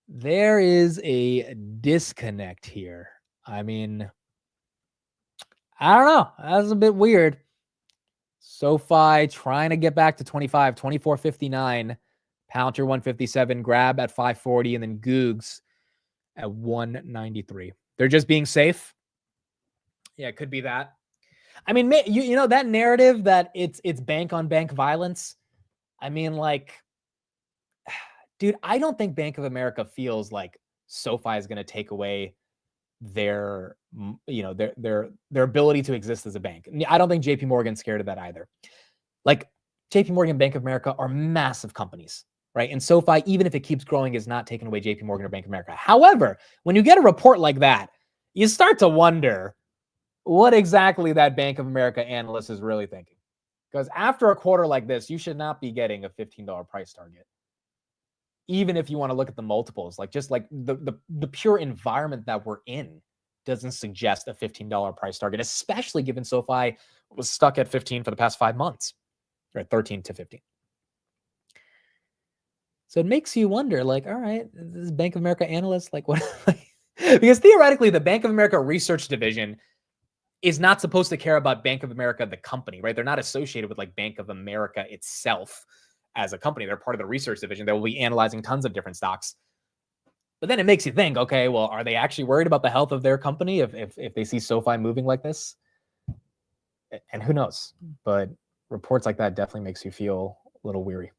S1: There is a disconnect here. I mean, I don't know. That's a bit weird. SoFi trying to get back to 25, 24.59, Palantir 157, Grab at 540, and then Googs at 193. They're just being safe. Yeah, it could be that. I mean, you know that narrative that it's bank on bank violence. I mean, like, dude, I don't think Bank of America feels like SoFi is going to take away their ability to exist as a bank. I don't think JP Morgan's scared of that either. Like, JP Morgan, Bank of America are massive companies, right? And SoFi, even if it keeps growing, is not taking away JP Morgan or Bank of America. However, when you get a report like that, you start to wonder what exactly that Bank of America analyst is really thinking. Because after a quarter like this, you should not be getting a $15 price target. Even if you want to look at the multiples, like just like the pure environment that we're in doesn't suggest a $15 price target, especially given SoFi was stuck at 15 for the past 5 months, or 13 to 15. So it makes you wonder, like, all right, this Bank of America analyst, like what? Because theoretically, the Bank of America research division is not supposed to care about Bank of America, the company, right? They're not associated with like Bank of America itself as a company. They're part of the research division. They will be analyzing tons of different stocks. But then it makes you think, okay, well, are they actually worried about the health of their company if they see SoFi moving like this? And who knows? But reports like that definitely makes you feel a little weary.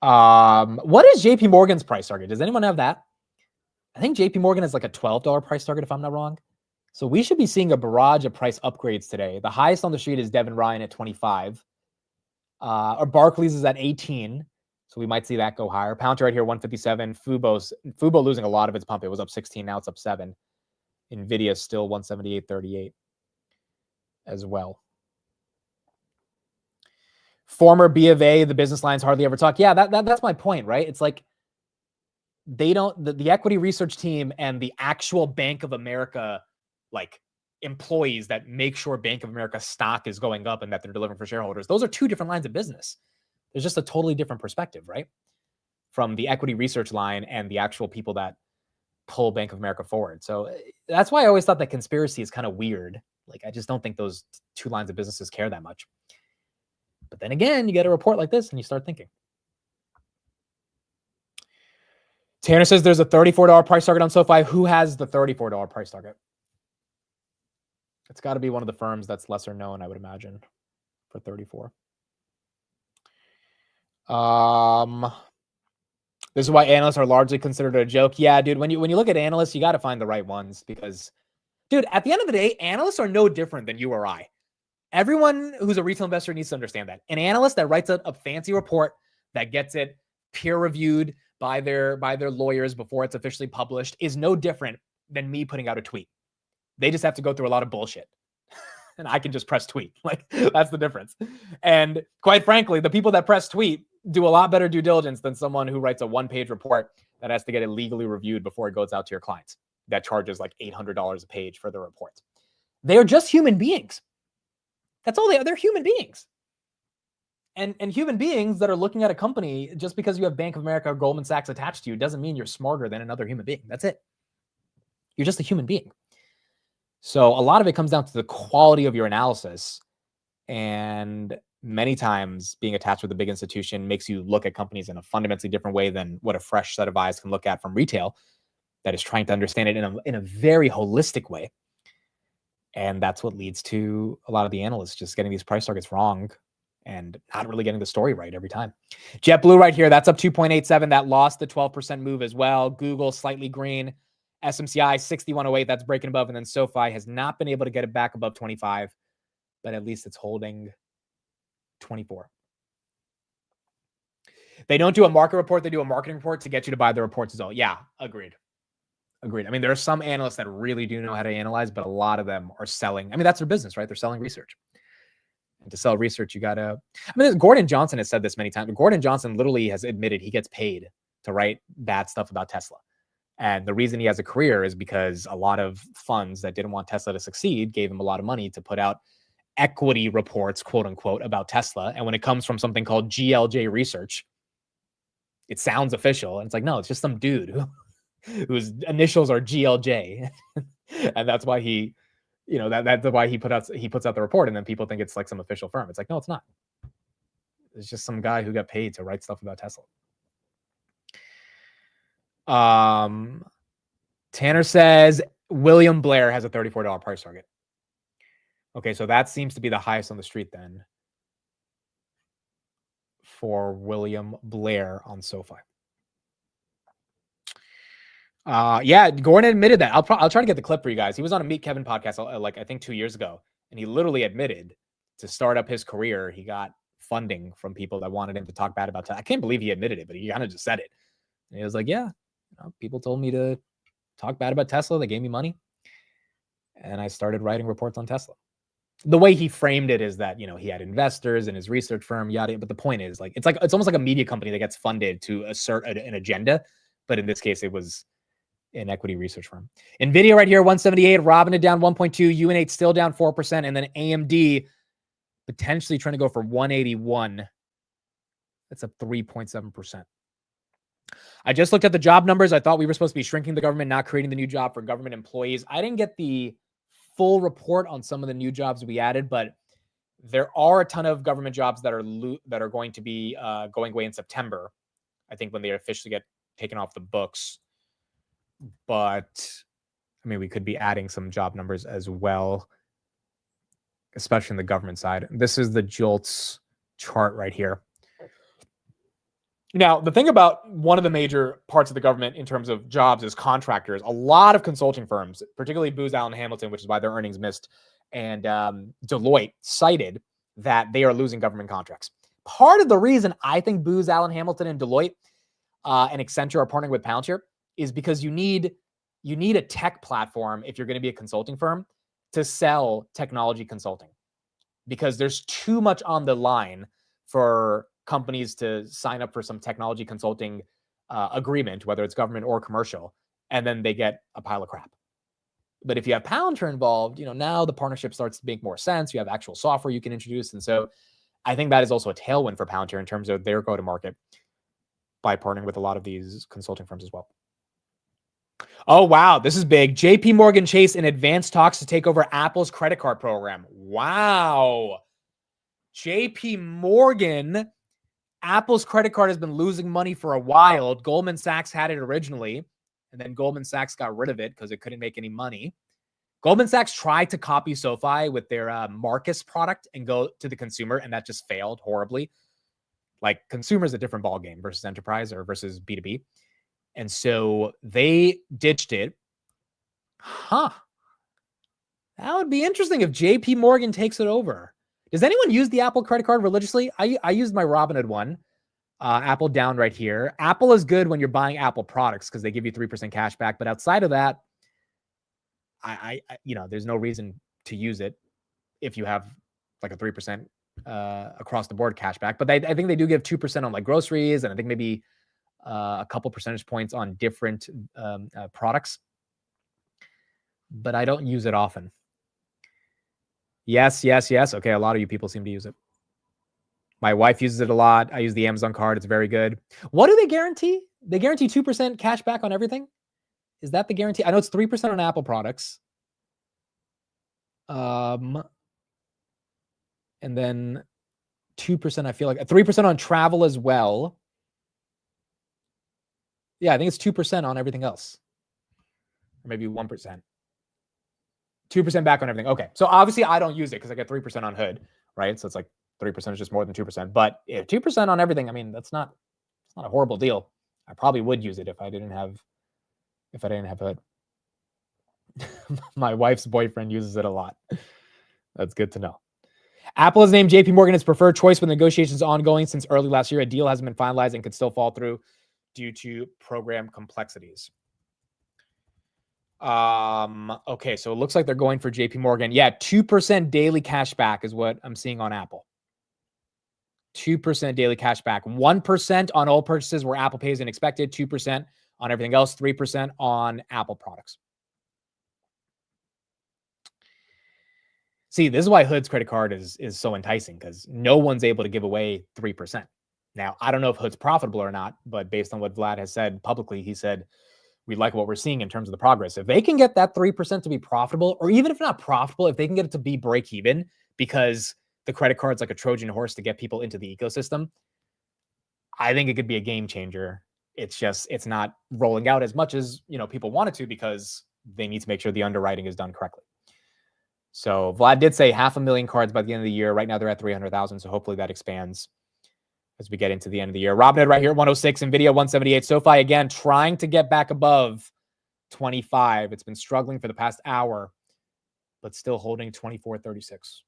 S1: What is JP Morgan's price target? Does anyone have that? I think JP Morgan has like a $12 price target, if I'm not wrong. So we should be seeing a barrage of price upgrades today. The highest on the street is Devin Ryan at 25. Or Barclays is at 18. So we might see that go higher. Palantir right here, 157. Fubo losing a lot of its pump. It was up 16, now it's up 7. Nvidia still 178.38 as well. Former B of A, the business lines hardly ever talk. Yeah, that's my point, right? It's like they don't, the equity research team and the actual Bank of America, like employees that make sure Bank of America stock is going up and that they're delivering for shareholders. Those are two different lines of business. There's just a totally different perspective, right? From the equity research line and the actual people that pull Bank of America forward. So that's why I always thought that conspiracy is kind of weird. Like, I just don't think those two lines of businesses care that much. But then again, you get a report like this and you start thinking. Tanner says there's a $34 price target on SoFi. Who has the $34 price target? It's got to be one of the firms that's lesser known, I would imagine, for 34. This is why analysts are largely considered a joke. Yeah, dude, when you look at analysts, you got to find the right ones because, dude, at the end of the day, analysts are no different than you or I. Everyone who's a retail investor needs to understand that. An analyst that writes a fancy report that gets it peer reviewed by their lawyers before it's officially published is no different than me putting out a tweet. They just have to go through a lot of bullshit. And I can just press tweet. Like, that's the difference. And quite frankly, the people that press tweet do a lot better due diligence than someone who writes a one-page report that has to get it legally reviewed before it goes out to your clients. That charges like $800 a page for the reports. They are just human beings. That's all they are. They're human beings. And human beings that are looking at a company, just because you have Bank of America or Goldman Sachs attached to you doesn't mean you're smarter than another human being. That's it. You're just a human being. So a lot of it comes down to the quality of your analysis. And many times being attached with a big institution makes you look at companies in a fundamentally different way than what a fresh set of eyes can look at from retail that is trying to understand it in a very holistic way. And that's what leads to a lot of the analysts just getting these price targets wrong and not really getting the story right every time. JetBlue right here, that's up 2.87. That lost the 12% move as well. Google slightly green. SMCI 6108, that's breaking above. And then SoFi has not been able to get it back above 25, but at least it's holding 24. They don't do a market report. They do a marketing report to get you to buy the reports as well. Yeah, agreed. Agreed. I mean, there are some analysts that really do know how to analyze, but a lot of them are selling. I mean, that's their business, right? They're selling research. And to sell research, you got to... I mean, Gordon Johnson has said this many times. Gordon Johnson literally has admitted he gets paid to write bad stuff about Tesla. And the reason he has a career is because a lot of funds that didn't want Tesla to succeed gave him a lot of money to put out equity reports, quote unquote, about Tesla. And when it comes from something called GLJ Research, it sounds official. And it's like, no, it's just some dude whose initials are GLJ. And that's why he, you know, that's why he puts out the report. And then people think it's like some official firm. It's like, no, it's not. It's just some guy who got paid to write stuff about Tesla. Tanner says William Blair has a $34 price target. Okay, so that seems to be the highest on the street then for William Blair on SoFi. Yeah, Gordon admitted that. I'll try to get the clip for you guys. He was on a Meet Kevin podcast like I think 2 years ago, and he literally admitted to start up his career, he got funding from people that wanted him to talk bad about Tesla. I can't believe he admitted it, but he kind of just said it. And he was like, yeah, you know, people told me to talk bad about Tesla. They gave me money. And I started writing reports on Tesla. The way he framed it is that, you know, he had investors in his research firm, yada. But the point is, like, it's almost like a media company that gets funded to assert an agenda. But in this case, it was an equity research firm. Nvidia right here, 178. Robinhood down 1.2. UNH still down 4%. And then AMD potentially trying to go for 181. That's up 3.7%. I just looked at the job numbers. I thought we were supposed to be shrinking the government, not creating the new job for government employees. I didn't get the full report on some of the new jobs we added, but there are a ton of government jobs that are going to be going away in September, I think, when they officially get taken off the books. But I mean, we could be adding some job numbers as well, especially in the government side. This is the JOLTS chart right here. Now, the thing about one of the major parts of the government in terms of jobs is contractors. A lot of consulting firms, particularly Booz Allen Hamilton, which is why their earnings missed, and Deloitte cited that they are losing government contracts Part of the reason I think Booz Allen Hamilton and Deloitte and Accenture are partnering with Palantir is because you need a tech platform if you're going to be a consulting firm to sell technology consulting, because there's too much on the line for companies to sign up for some technology consulting agreement, whether it's government or commercial, and then they get a pile of crap. But if you have Palantir involved, now the partnership starts to make more sense. You have actual software you can introduce. And so I think that is also a tailwind for Palantir in terms of their go-to-market by partnering with a lot of these consulting firms as well. Oh, wow. This is big. JP Morgan Chase in advanced talks to take over Apple's credit card program. Wow. JP Morgan, Apple's credit card has been losing money for a while. Goldman Sachs had it originally, and then Goldman Sachs got rid of it because it couldn't make any money. Goldman Sachs tried to copy SoFi with their Marcus product and go to the consumer, and that just failed horribly. Like, consumer is a different ballgame versus enterprise or versus B2B. And so they ditched it. That would be interesting if JP Morgan takes it over. Does anyone use the Apple credit card religiously? I used my Robinhood one. Apple down right here. Apple is good when you're buying Apple products because they give you 3% cash back. But outside of that, I there's no reason to use it if you have like a 3% across the board cash back. But I think they do give 2% on like groceries, and I think maybe a couple percentage points on different products. But I don't use it often. Yes. Okay, a lot of you people seem to use it. My wife uses it a lot. I use the Amazon card. It's very good. What do they guarantee? They guarantee 2% cash back on everything? Is that the guarantee? I know it's 3% on Apple products. And then 2%, I feel like 3% on travel as well. Yeah, I think it's 2% on everything else. Or maybe 1%. 2% back on everything. Okay. So obviously I don't use it because I get 3% on Hood, right? So it's like 3% is just more than 2%. But 2% on everything, I mean, it's not a horrible deal. I probably would use it if I didn't have Hood. My wife's boyfriend uses it a lot. That's good to know. Apple has named JP Morgan its preferred choice with negotiations ongoing since early last year. A deal hasn't been finalized and could still fall through due to program complexities. Okay, so it looks like they're going for JP Morgan. Yeah, 2% daily cash back is what I'm seeing on Apple. 2% daily cash back. 1% on all purchases where Apple pays and expected. 2% on everything else. 3% on Apple products. See, this is why Hood's credit card is so enticing, because no one's able to give away 3%. Now, I don't know if Hood's profitable or not, but based on what Vlad has said publicly, he said, we like what we're seeing in terms of the progress. If they can get that 3% to be profitable, or even if not profitable, if they can get it to be break even, because the credit card's like a Trojan horse to get people into the ecosystem, I think it could be a game changer. It's not rolling out as much as, people want it to, because they need to make sure the underwriting is done correctly. So Vlad did say 500,000 cards by the end of the year. Right now they're at 300,000. So hopefully that expands as we get into the end of the year. Robinhood right here, 106, NVIDIA 178. SoFi again, trying to get back above 25. It's been struggling for the past hour, but still holding 24.36.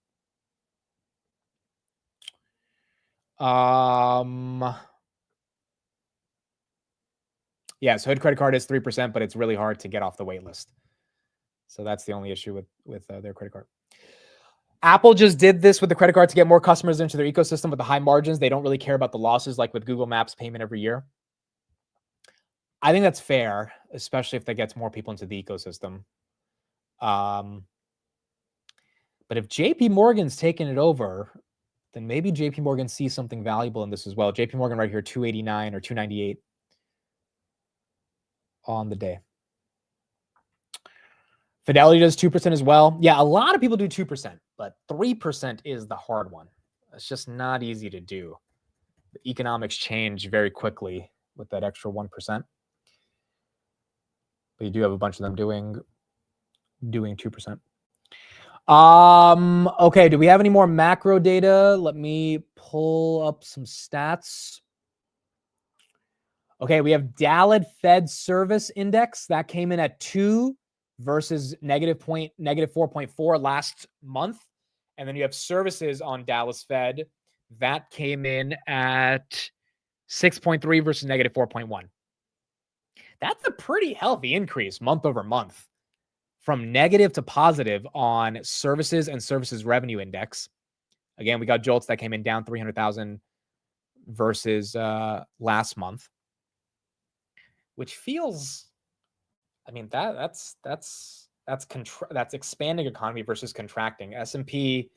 S1: Yeah, so Hood credit card is 3%, but it's really hard to get off the wait list. So that's the only issue with their credit card. Apple just did this with the credit card to get more customers into their ecosystem with the high margins. They don't really care about the losses like with Google Maps payment every year. I think that's fair, especially if that gets more people into the ecosystem. But if JP Morgan's taking it over, then maybe JP Morgan sees something valuable in this as well. JP Morgan right here, 289 or 298 on the day. Fidelity does 2% as well. Yeah, a lot of people do 2%, but 3% is the hard one. It's just not easy to do. The economics change very quickly with that extra 1%. But you do have a bunch of them doing 2%. Okay, do we have any more macro data? Let me pull up some stats. Okay, we have Dallas Fed Service Index. That came in at 2 versus negative 4.4 last month. And then you have services on Dallas Fed that came in at 6.3 versus negative 4.1. That's a pretty healthy increase month over month from negative to positive on services and services revenue index. Again, we got jolts that came in down 300,000 versus last month, which feels, I mean, that's expanding economy versus contracting. S&P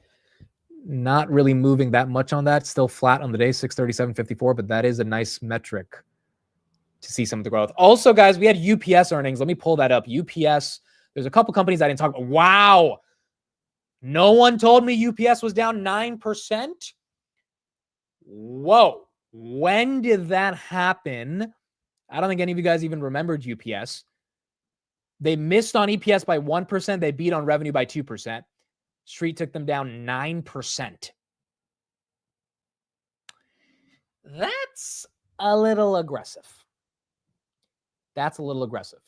S1: not really moving that much on that, still flat on the day, 637.54, but that is a nice metric to see some of the growth. Also, guys, we had UPS earnings. Let me pull that up. UPS, there's a couple companies I didn't talk about. Wow. No one told me UPS was down 9%. Whoa. When did that happen? I don't think any of you guys even remembered UPS. They missed on EPS by 1%. They beat on revenue by 2%. Street took them down 9%. That's a little aggressive. That's a little aggressive.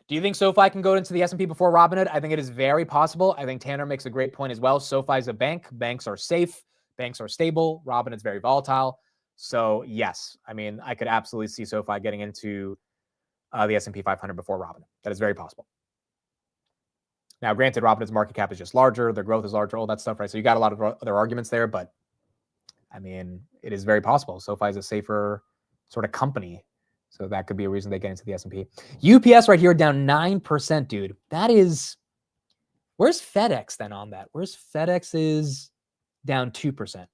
S1: Do you think SoFi can go into the S&P before Robinhood? I think it is very possible. I think Tannor makes a great point as well. SoFi is a bank. Banks are safe. Banks are stable. Robinhood's very volatile. So yes, I mean, I could absolutely see SoFi getting into the S&P 500 before Robinhood. That is very possible. Now, granted, Robinhood's market cap is just larger. Their growth is larger, all that stuff, right? So you got a lot of other arguments there, but I mean, it is very possible. SoFi is a safer sort of company. So that could be a reason they get into the S&P. UPS right here down 9%, dude. That is, where's FedEx then on that? Where's FedEx is down 2%.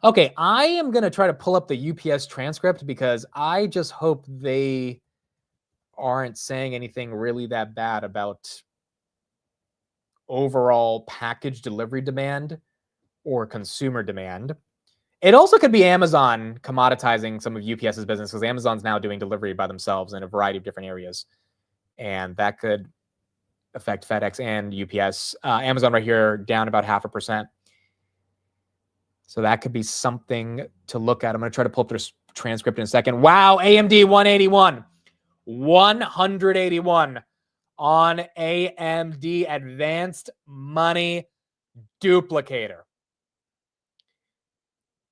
S1: Okay, I am going to try to pull up the UPS transcript because I just hope they aren't saying anything really that bad about overall package delivery demand or consumer demand. It also could be Amazon commoditizing some of UPS's business because Amazon's now doing delivery by themselves in a variety of different areas. And that could affect FedEx and UPS. Amazon right here down about 0.5%. So that could be something to look at. I'm going to try to pull up their transcript in a second. Wow, AMD 181. 181 on AMD Advanced Money Duplicator.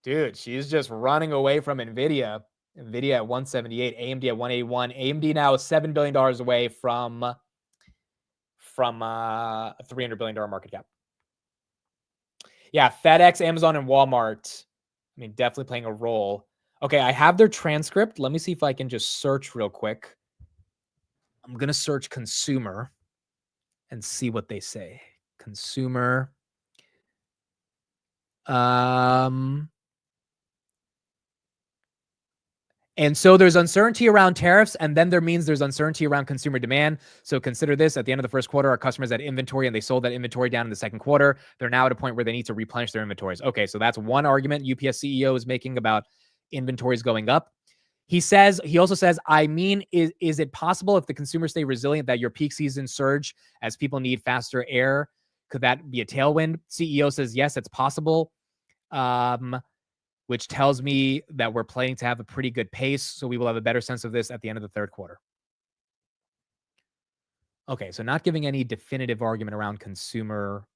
S1: Dude, she's just running away from NVIDIA. NVIDIA at 178, AMD at 181. AMD now is $7 billion away from a $300 billion market cap. Yeah, FedEx, Amazon, and Walmart, I mean, definitely playing a role. Okay, I have their transcript. Let me see if I can just search real quick. I'm going to search consumer and see what they say. Consumer. And so there's uncertainty around tariffs, and then there means there's uncertainty around consumer demand. So consider this. At the end of the first quarter, our customers had inventory, and they sold that inventory down in the second quarter. They're now at a point where they need to replenish their inventories. Okay, so that's one argument UPS CEO is making about inventories going up. He also says, I mean, is it possible if the consumers stay resilient that your peak season surge as people need faster air? Could that be a tailwind? CEO says, yes, it's possible. Which tells me that we're planning to have a pretty good pace. So we will have a better sense of this at the end of the third quarter. Okay, so not giving any definitive argument around consumer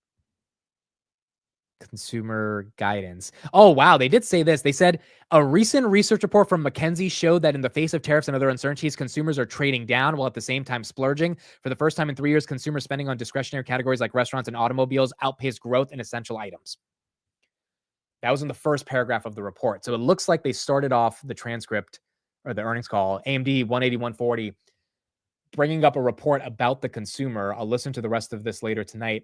S1: guidance. Oh, wow. They did say this. They said a recent research report from McKinsey showed that in the face of tariffs and other uncertainties, consumers are trading down while at the same time splurging. For the first time in 3 years, consumer spending on discretionary categories like restaurants and automobiles outpaced growth in essential items. That was in the first paragraph of the report. So it looks like they started off the transcript or the earnings call, AMD 180-140, bringing up a report about the consumer. I'll listen to the rest of this later tonight.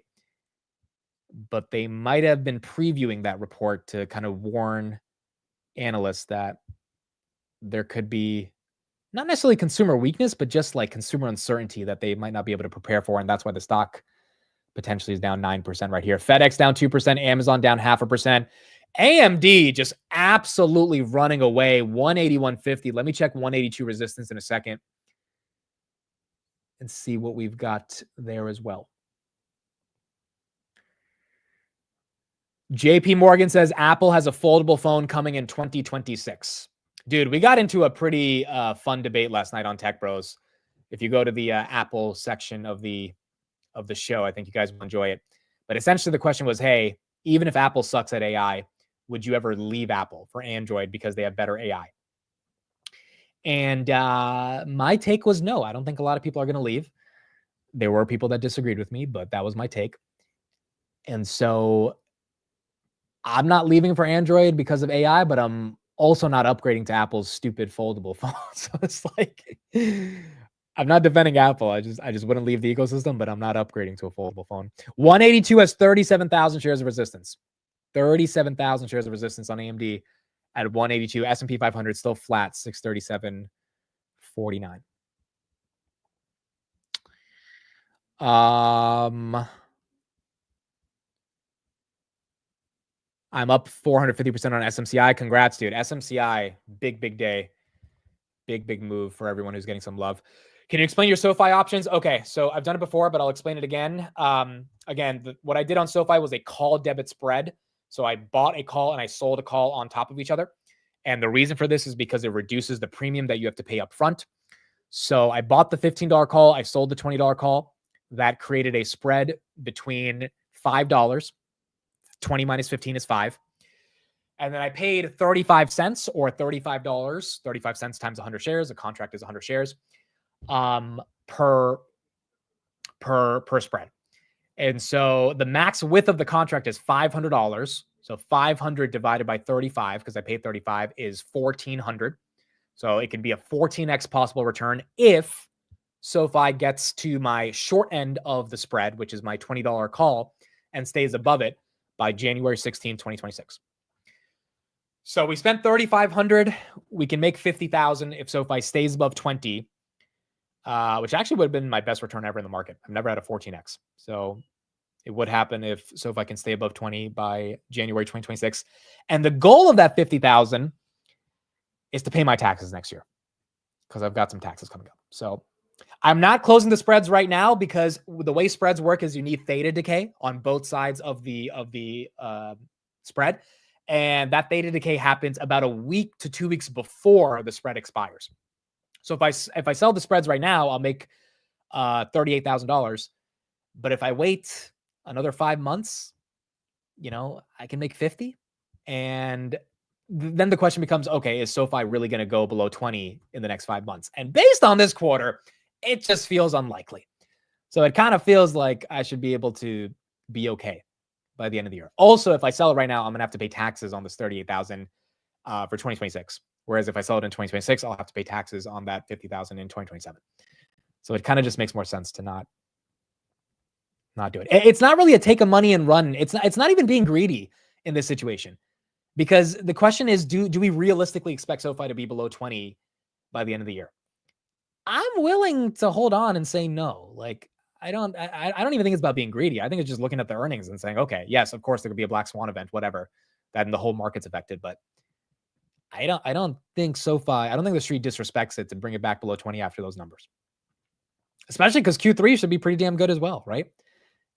S1: But they might have been previewing that report to kind of warn analysts that there could be not necessarily consumer weakness, but just like consumer uncertainty that they might not be able to prepare for. And that's why the stock potentially is down 9% right here. FedEx down 2%, Amazon down 0.5%. AMD just absolutely running away, 180-150. Let me check 182 resistance in a second and see what we've got there as well. JP Morgan says Apple has a foldable phone coming in 2026. Dude, we got into a pretty fun debate last night on Tech Bros. If you go to the Apple section of the show, I think you guys will enjoy it. But essentially the question was, hey, even if Apple sucks at AI, would you ever leave Apple for Android because they have better AI? And my take was no. I don't think a lot of people are going to leave. There were people that disagreed with me, but that was my take. And so I'm not leaving for Android because of AI, but I'm also not upgrading to Apple's stupid foldable phone. So it's like, I'm not defending Apple. I just wouldn't leave the ecosystem, but I'm not upgrading to a foldable phone. 182 has 37,000 shares of resistance. 37,000 shares of resistance on AMD at 182. S&P 500 still flat, 637.49. I'm up 450% on SMCI. Congrats, dude. SMCI, big day. Big move for everyone who's getting some love. Can you explain your SoFi options? Okay, so I've done it before, but I'll explain it again. What I did on SoFi was a call debit spread. So I bought a call and I sold a call on top of each other. And the reason for this is because it reduces the premium that you have to pay up front. So I bought the $15 call. I sold the $20 call. That created a spread between $5. 20 minus 15 is 5. And then I paid 35 cents or $35, 35 cents times 100 shares. A contract is 100 shares per spread. And so the max width of the contract is $500. So 500 divided by 35, because I paid 35, is 1,400. So it can be a 14x possible return if SoFi gets to my short end of the spread, which is my $20 call, and stays above it by January 16, 2026. So we spent 3,500. We can make 50,000 if SoFi stays above 20, which actually would have been my best return ever in the market. I've never had a 14x. So it would happen if SoFi can stay above 20 by January 2026. And the goal of that 50,000 is to pay my taxes next year, because I've got some taxes coming up. So I'm not closing the spreads right now, because the way spreads work is you need theta decay on both sides of the spread. And that theta decay happens about a week to 2 weeks before the spread expires. So if I sell the spreads right now, I'll make $38,000. But if I wait another 5 months, I can make 50. And then the question becomes, okay, is SoFi really going to go below 20 in the next 5 months? And based on this quarter, it just feels unlikely. So it kind of feels like I should be able to be okay by the end of the year. Also, if I sell it right now, I'm going to have to pay taxes on this 38,000 for 2026. Whereas if I sell it in 2026, I'll have to pay taxes on that 50,000 in 2027. So it kind of just makes more sense to not do it. It's not really a take a money and run. It's not even being greedy in this situation, because the question is, do we realistically expect SoFi to be below 20 by the end of the year? I'm willing to hold on and say no. Like, I don't even think it's about being greedy. I think it's just looking at the earnings and saying, okay, yes, of course there could be a black swan event, whatever, that the whole market's affected. But I don't think SoFi, I don't think the street disrespects it to bring it back below 20 after those numbers. Especially because Q3 should be pretty damn good as well, right?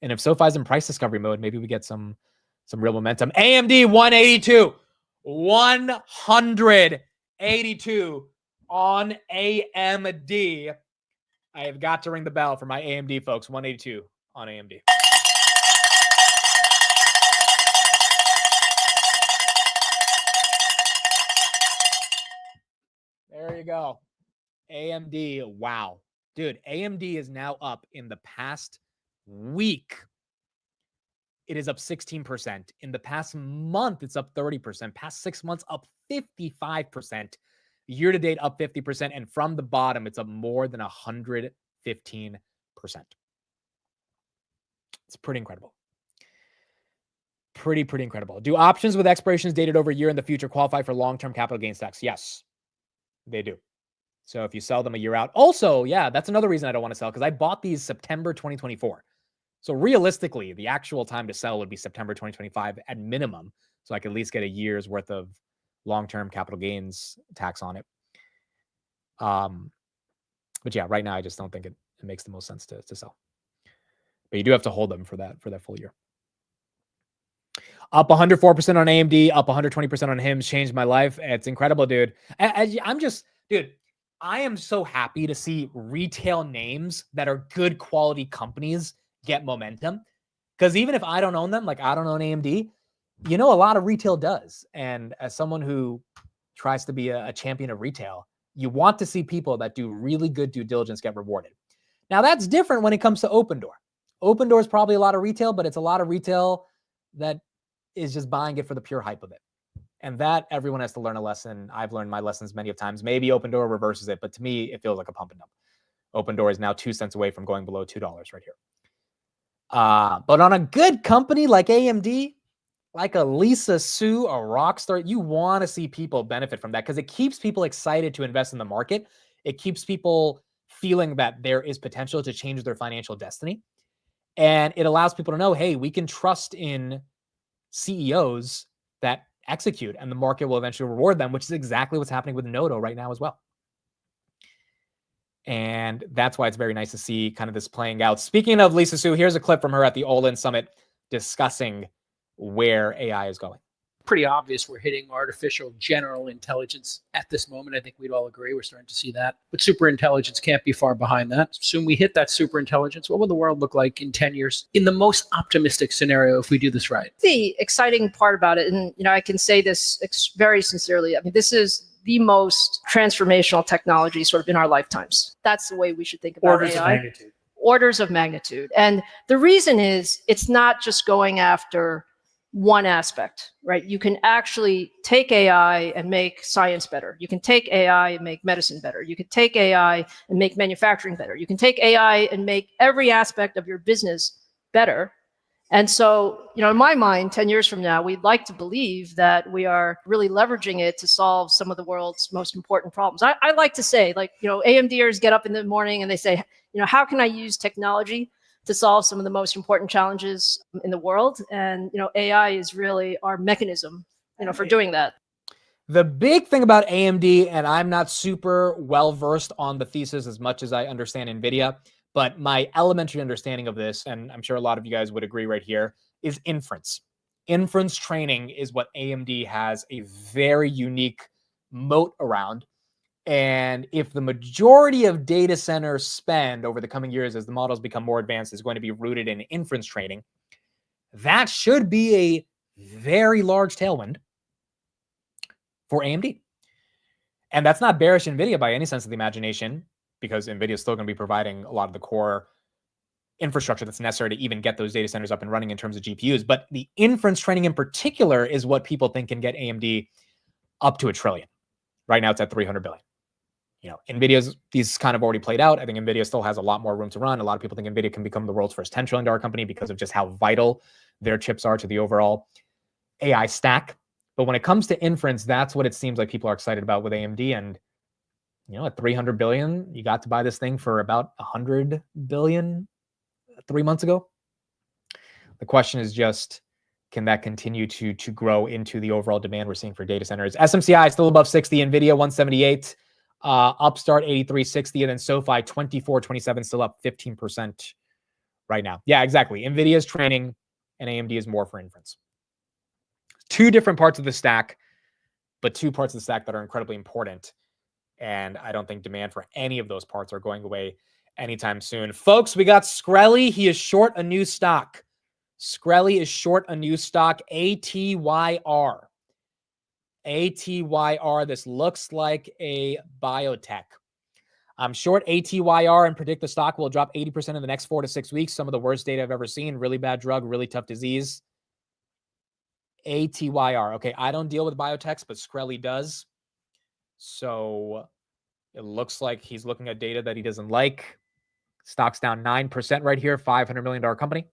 S1: And if SoFi's in price discovery mode, maybe we get some real momentum. AMD 182. 182 on AMD. I have got to ring the bell for my AMD folks. 182 on AMD. There you go. AMD. Wow. Dude, AMD is now up in the past week. It is up 16%. In the past month, it's up 30%. Past 6 months, up 55%. Year to date, up 50%. And from the bottom, it's up more than 115%. It's pretty incredible. Pretty incredible. Do options with expirations dated over a year in the future qualify for long-term capital gains tax? Yes, they do. So if you sell them a year out. Also, yeah, that's another reason I don't want to sell, because I bought these September 2024. So realistically, the actual time to sell would be September 2025 at minimum. So I could at least get a year's worth of long-term capital gains tax on it. But yeah, right now I just don't think it makes the most sense to sell. But you do have to hold them for that full year. Up 104% on AMD, up 120% on HIMS, changed my life. It's incredible, dude. I am so happy to see retail names that are good quality companies get momentum. Because even if I don't own them, like I don't own AMD, a lot of retail does. And as someone who tries to be a champion of retail, you want to see people that do really good due diligence get rewarded. Now, that's different when it comes to Opendoor. Opendoor is probably a lot of retail, but it's a lot of retail that is just buying it for the pure hype of it. And that everyone has to learn a lesson. I've learned my lessons many of times. Maybe Opendoor reverses it, but to me, it feels like a pump and dump. Opendoor is now 2 cents away from going below $2 right here. But on a good company like AMD, like a Lisa Su, a rock star, you want to see people benefit from that because it keeps people excited to invest in the market. It keeps people feeling that there is potential to change their financial destiny. And it allows people to know, hey, we can trust in CEOs that execute and the market will eventually reward them, which is exactly what's happening with Novo right now as well. And that's why it's very nice to see kind of this playing out. Speaking of Lisa Su, here's a clip from her at the All-In Summit discussing where AI is going.
S21: Pretty obvious we're hitting artificial general intelligence at this moment. I think we'd all agree we're starting to see that. But super intelligence can't be far behind that. Soon we hit that super intelligence. What will the world look like in 10 years? In the most optimistic scenario, if we do this right.
S22: The exciting part about it, and I can say this very sincerely, I mean, this is the most transformational technology sort of in our lifetimes. That's the way we should think about
S21: Orders
S22: AI.
S21: of magnitude.
S22: Orders of magnitude. And the reason is it's not just going after one aspect, right? You can actually take AI and make science better. You can take AI and make medicine better. You can take AI and make manufacturing better. You can take AI and make every aspect of your business better. And so, in my mind, 10 years from now, we'd like to believe that we are really leveraging it to solve some of the world's most important problems. I like to say, AMDers get up in the morning and they say, how can I use technology to solve some of the most important challenges in the world? And, AI is really our mechanism, for doing that.
S1: The big thing about AMD, and I'm not super well-versed on the thesis as much as I understand NVIDIA, but my elementary understanding of this, and I'm sure a lot of you guys would agree right here, is inference. Inference training is what AMD has a very unique moat around. And if the majority of data center spend over the coming years as the models become more advanced is going to be rooted in inference training, that should be a very large tailwind for AMD. And that's not bearish NVIDIA by any sense of the imagination, because NVIDIA is still going to be providing a lot of the core infrastructure that's necessary to even get those data centers up and running in terms of GPUs. But the inference training in particular is what people think can get AMD up to $1 trillion. Right now it's at 300 billion. NVIDIA's these kind of already played out. I think NVIDIA still has a lot more room to run. A lot of people think NVIDIA can become the world's first $10 trillion company because of just how vital their chips are to the overall AI stack. But when it comes to inference, that's what it seems like people are excited about with AMD. And at 300 billion, you got to buy this thing for about 100 billion 3 months ago. The question is just, can that continue to grow into the overall demand we're seeing for data centers? SMCI still above 60, NVIDIA 178, Upstart 83.60, and then SoFi 24.27, still up 15% right now. Yeah, exactly. NVIDIA is training and AMD is more for inference. Two different parts of the stack, but two parts of the stack that are incredibly important. And I don't think demand for any of those parts are going away anytime soon. Folks, we got Skrelly. He is short a new stock. Skrelly is short a new stock, ATYR. ATYR. This looks like a biotech. I'm short ATYR and predict the stock will drop 80% in the next 4 to 6 weeks. Some of the worst data I've ever seen. Really bad drug, really tough disease. ATYR. Okay, I don't deal with biotechs, but Skrelly does. So it looks like he's looking at data that he doesn't like. Stock's down 9% right here, $500 million company.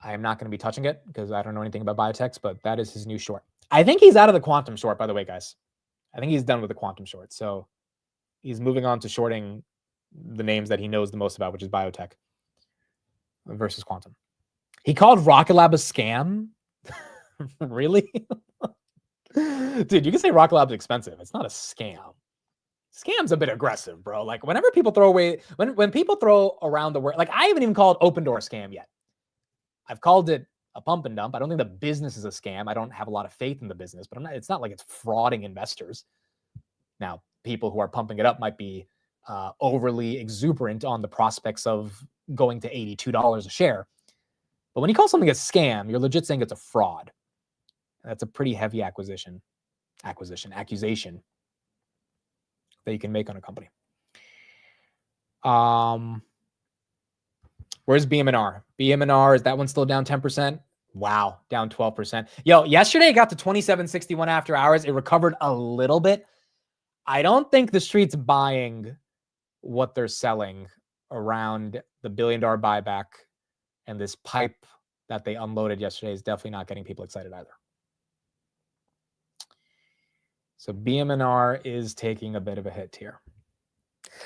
S1: I am not going to be touching it because I don't know anything about biotechs, but that is his new short. I think he's out of the quantum short, by the way, guys. I think he's done with the quantum short. So he's moving on to shorting the names that he knows the most about, which is biotech versus quantum. He called Rocket Lab a scam. Really? Dude, you can say Rocket Lab's expensive. It's not a scam. Scam's a bit aggressive, bro. Like whenever people throw away, when people throw around the word, like I haven't even called Opendoor a scam yet. I've called it a pump and dump. I don't think the business is a scam. I don't have a lot of faith in the business, but it's not like it's frauding investors. Now, people who are pumping it up might be overly exuberant on the prospects of going to $82 a share. But when you call something a scam, you're legit saying it's a fraud. That's a pretty heavy accusation that you can make on a company. Where's BM&R? BM&R, is that one still down 10%? Wow, down 12%. Yo, yesterday it got to 27.61 after hours. It recovered a little bit. I don't think the street's buying what they're selling around the $1 billion buyback, and this pipe that they unloaded yesterday is definitely not getting people excited either. So BM&R is taking a bit of a hit here.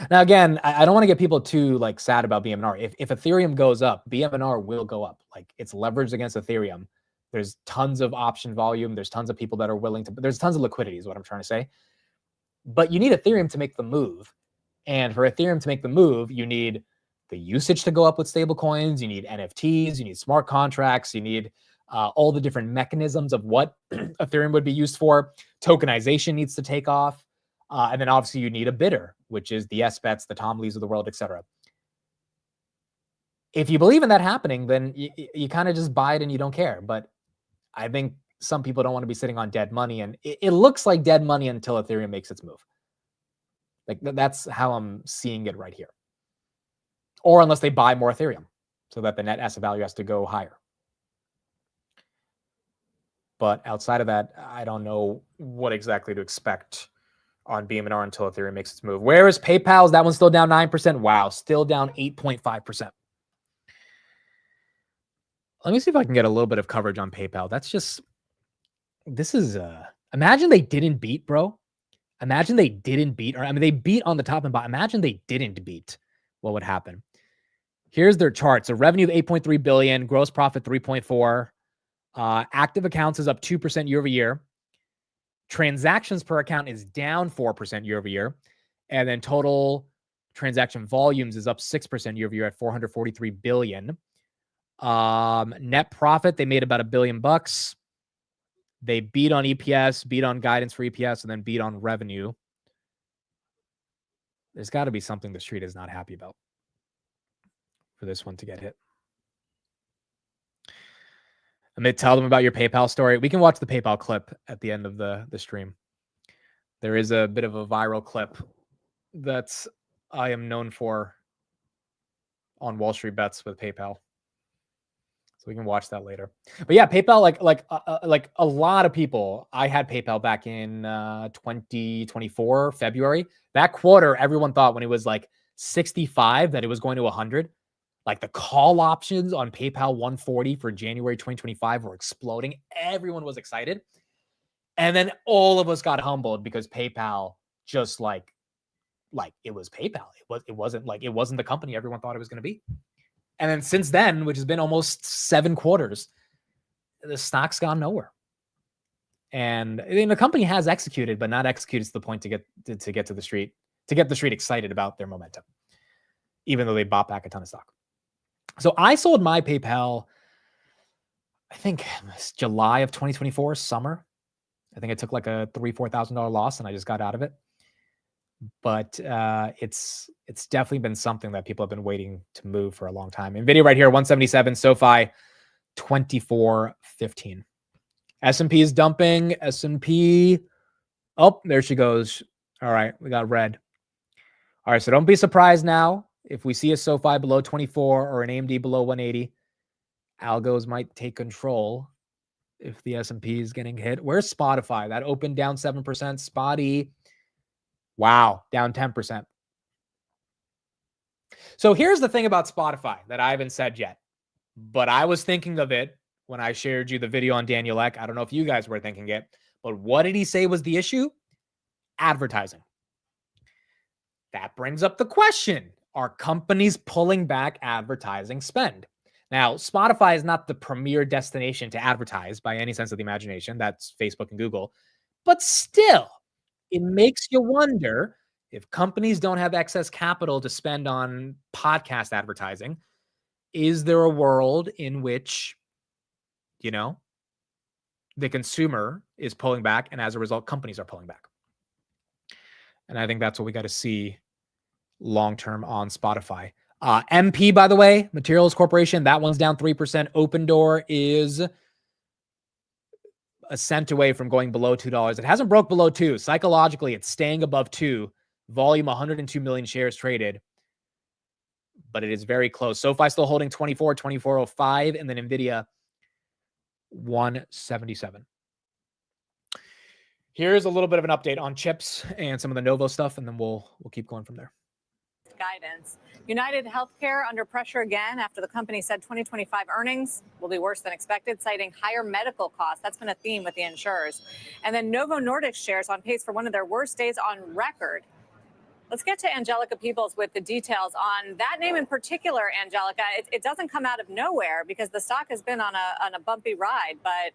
S1: Now, again, I don't want to get people too sad about BM&R. If Ethereum goes up, BM&R will go up. It's leveraged against Ethereum. There's tons of option volume. There's tons of people that are willing to. There's tons of liquidity, is what I'm trying to say. But you need Ethereum to make the move, and for Ethereum to make the move, you need the usage to go up with stable coins. You need NFTs. You need smart contracts. You need all the different mechanisms of what Ethereum would be used for. Tokenization needs to take off. And then obviously you need a bidder, which is the SBETs, the Tom Lees of the world, etc. If you believe in that happening, then you kind of just buy it and you don't care. But I think some people don't want to be sitting on dead money. And it looks like dead money until Ethereum makes its move. That's how I'm seeing it right here. Or unless they buy more Ethereum so that the net asset value has to go higher. But outside of that, I don't know what exactly to expect on BM&R until Ethereum makes its move. Where is PayPal? Is that one still down 9%? Wow, still down 8.5%. Let me see if I can get a little bit of coverage on PayPal. Imagine they didn't beat, bro. Imagine they didn't beat, they beat on the top and bottom. Imagine they didn't beat. What would happen? Here's their chart. So revenue of 8.3 billion, gross profit 3.4. Active accounts is up 2% year over year. Transactions per account is down 4% year over year. And then total transaction volumes is up 6% year over year at 443 billion. Net profit, they made about $1 billion. They beat on EPS, beat on guidance for EPS, and then beat on revenue. There's got to be something the street is not happy about for this one to get hit. Amit, tell them about your PayPal story. We can watch the PayPal clip at the end of the stream. There is a bit of a viral clip that's I am known for on Wall Street Bets with PayPal. So we can watch that later. But yeah, PayPal, like a lot of people, I had PayPal back in 2024, February. That quarter, everyone thought when it was 65 that it was going to 100. The call options on PayPal 140 for January 2025 were exploding. Everyone was excited. And then all of us got humbled because PayPal just it was PayPal. It wasn't the company everyone thought it was going to be. And then since then, which has been almost 7 quarters, the stock's gone nowhere. And the company has executed, but not executed to the point to get to the street, to get the street excited about their momentum, even though they bought back a ton of stock. So I sold my PayPal, I think July of 2024, summer. I think I took a $3,000-$4,000 loss and I just got out of it. But it's definitely been something that people have been waiting to move for a long time. NVIDIA right here, 177, SoFi 24.15. S&P is dumping. S&P, oh, there she goes. All right, we got red. All right, so don't be surprised now if we see a SoFi below 24 or an AMD below 180. Algos might take control if the S&P is getting hit. Where's Spotify? That opened down 7%. Spotty, wow, down 10%. So here's the thing about Spotify that I haven't said yet, but I was thinking of it when I shared you the video on Daniel Ek. I don't know if you guys were thinking it, but what did he say was the issue? Advertising. That brings up the question, are companies pulling back advertising spend? Now, Spotify is not the premier destination to advertise by any sense of the imagination. That's Facebook and Google. But still, it makes you wonder if companies don't have excess capital to spend on podcast advertising, is there a world in which, the consumer is pulling back and as a result, companies are pulling back? And I think that's what we got to see long-term on Spotify. MP, by the way, Materials Corporation, that one's down 3%. Open Door is a cent away from going below $2. It hasn't broke below 2. Psychologically, it's staying above 2. Volume 102 million shares traded, but it is very close. SoFi still holding 24.05, and then NVIDIA 177. Here's a little bit of an update on chips and some of the Novo stuff, and then we'll keep going from there.
S3: Guidance. United Healthcare under pressure again after the company said 2025 earnings will be worse than expected, citing higher medical costs. That's been a theme with the insurers. And then Novo Nordisk shares on pace for one of their worst days on record. Let's get to Angelica Peoples with the details on that name in particular, Angelica. It doesn't come out of nowhere because the stock has been on a bumpy ride, but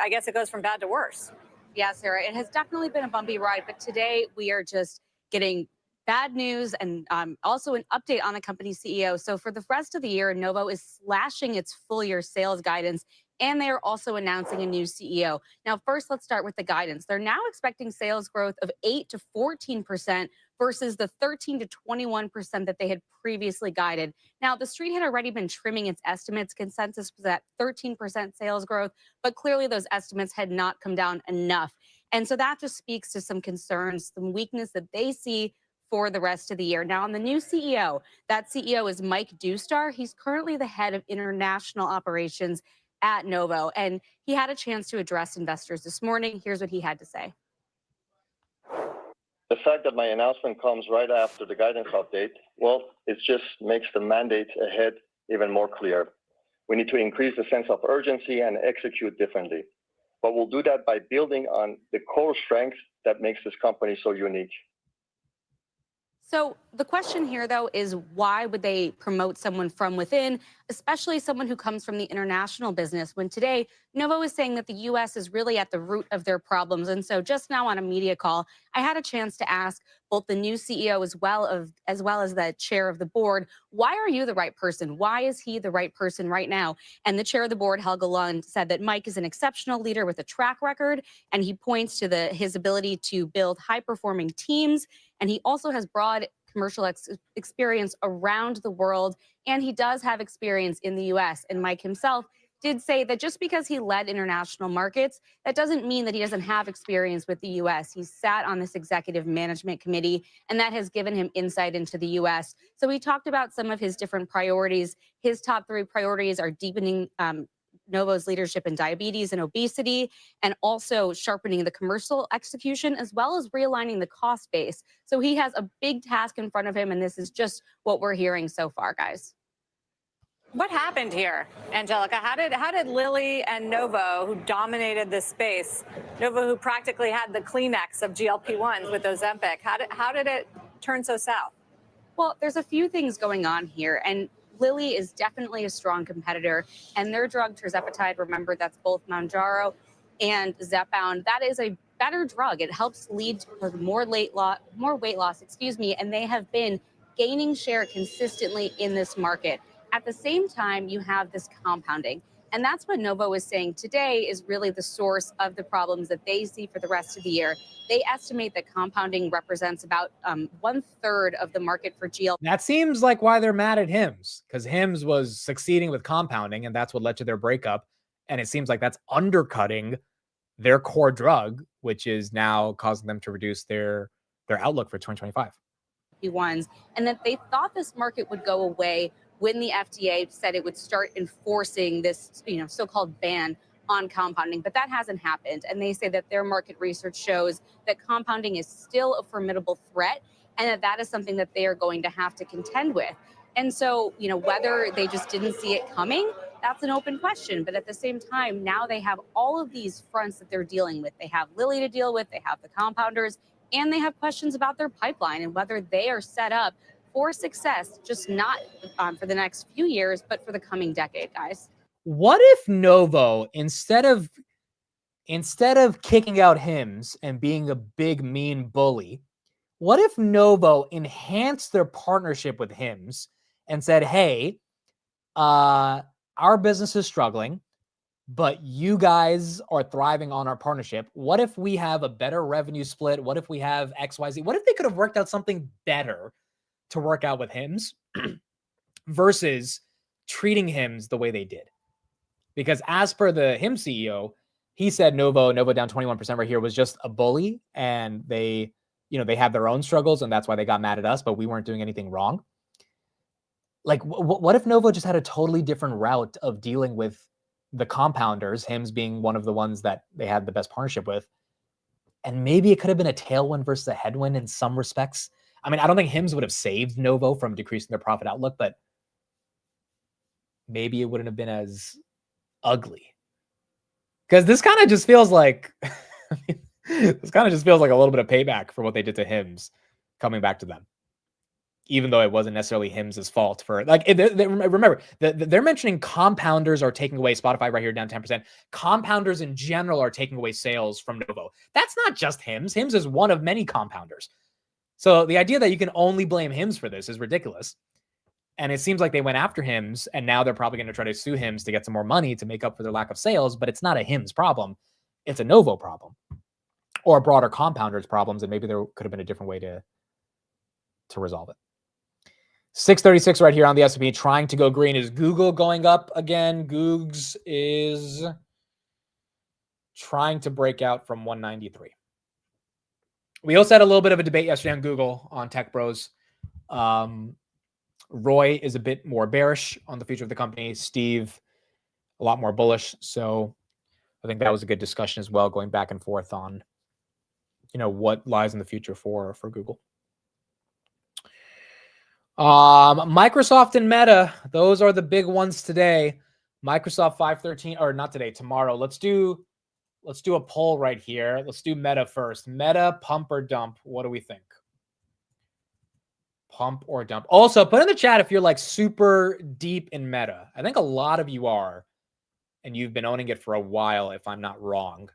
S3: I guess it goes from bad to worse.
S4: Yeah, Sarah, it has definitely been a bumpy ride, but today we are just getting bad news and also an update on the company's CEO. So for the rest of the year, Novo is slashing its full year sales guidance, and they are also announcing a new CEO. Now, first, let's start with the guidance. They're now expecting sales growth of 8 to 14% versus the 13 to 21% that they had previously guided. Now, the street had already been trimming its estimates. Consensus was at 13% sales growth, but clearly those estimates had not come down enough. And so that just speaks to some concerns, some weakness that they see for the rest of the year. Now, on the new CEO, that CEO is Mike Dustar. He's currently the head of international operations at Novo, and he had a chance to address investors this morning. Here's what he had to say.
S23: The fact that my announcement comes right after the guidance update, well, it just makes the mandate ahead even more clear. We need to increase the sense of urgency and execute differently. But we'll do that by building on the core strength that makes this company so unique.
S4: So the question here, though, is why would they promote someone from within, especially someone who comes from the international business, when today Novo is saying that the U.S. is really at the root of their problems. And so just now on a media call, I had a chance to ask both the new CEO as well as the chair of the board, why are you the right person? Why is he the right person right now? And the chair of the board, Helge Lund, said that Mike is an exceptional leader with a track record, and he points to his ability to build high-performing teams. And he also has broad commercial experience around the world, and he does have experience in the U.S. And Mike himself did say that just because he led international markets, that doesn't mean that he doesn't have experience with the U.S. He sat on this executive management committee, and that has given him insight into the U.S. So he talked about some of his different priorities. His top 3 priorities are deepening Novo's leadership in diabetes and obesity, and also sharpening the commercial execution, as well as realigning the cost base. So he has a big task in front of him, and this is just what we're hearing so far, guys.
S3: What happened here, Angelica? How did Lilly and Novo, who dominated this space, Novo, who practically had the Kleenex of GLP-1s with Ozempic, how did it turn so south?
S4: Well, there's a few things going on here, and Lilly is definitely a strong competitor, and their drug tirzepatide, remember, that's both Mounjaro and Zepbound. That is a better drug. It helps lead to more weight loss, and they have been gaining share consistently in this market. At the same time, you have this compounding. And that's what Novo is saying today is really the source of the problems that they see for the rest of the year. They estimate that compounding represents about 1/3 of the market for GLP.
S1: That seems like why they're mad at Hims, because Hims was succeeding with compounding, and that's what led to their breakup. And it seems like that's undercutting their core drug, which is now causing them to reduce their outlook for 2025.
S4: Ones, and that they thought this market would go away when the FDA said it would start enforcing this, so-called ban on compounding, but that hasn't happened. And they say that their market research shows that compounding is still a formidable threat, and that is something that they are going to have to contend with. And so, whether they just didn't see it coming, that's an open question. But at the same time, now they have all of these fronts that they're dealing with. They have Lilly to deal with, they have the compounders, and they have questions about their pipeline and whether they are set up for success, just not for the next few years, but for the coming decade, guys.
S1: What if Novo, instead of kicking out Hims and being a big mean bully, what if Novo enhanced their partnership with Hims and said, hey, our business is struggling, but you guys are thriving on our partnership. What if we have a better revenue split? What if we have XYZ? What if they could have worked out something better to work out with Hims versus treating Hims the way they did. Because as per the Hims CEO, he said Novo down 21% right here was just a bully, and they have their own struggles, and that's why they got mad at us, but we weren't doing anything wrong. Like, what if Novo just had a totally different route of dealing with the compounders, Hims being one of the ones that they had the best partnership with, and maybe it could have been a tailwind versus a headwind in some respects. I mean, I don't think Hims would have saved Novo from decreasing their profit outlook, but maybe it wouldn't have been as ugly. Because this kind of just feels like this kind of just feels like a little bit of payback for what they did to Hims coming back to them. Even though it wasn't necessarily Hims' fault for it. Like, remember, they're mentioning compounders are taking away, Spotify right here down 10%. Compounders in general are taking away sales from Novo. That's not just Hims. Hims is one of many compounders. So the idea that you can only blame Hims for this is ridiculous. And it seems like they went after Hims, and now they're probably going to try to sue Hims to get some more money to make up for their lack of sales, but it's not a Hims problem. It's a Novo problem or a broader compounders problems, and maybe there could have been a different way to resolve it. 636 right here on the S&P, trying to go green. Is Google going up again? Googs is trying to break out from 193. We also had a little bit of a debate yesterday on Google on Tech Bros. Roy is a bit more bearish on the future of the company. Steve, a lot more bullish. So I think that was a good discussion as well, going back and forth on, what lies in the future for Google. Microsoft and Meta, those are the big ones today. Microsoft 513, or not today, tomorrow. Let's do a poll right here. Let's do Meta first. Meta, pump or dump? What do we think? Pump or dump? Also, put in the chat if you're like super deep in Meta. I think a lot of you are, and you've been owning it for a while, if I'm not wrong.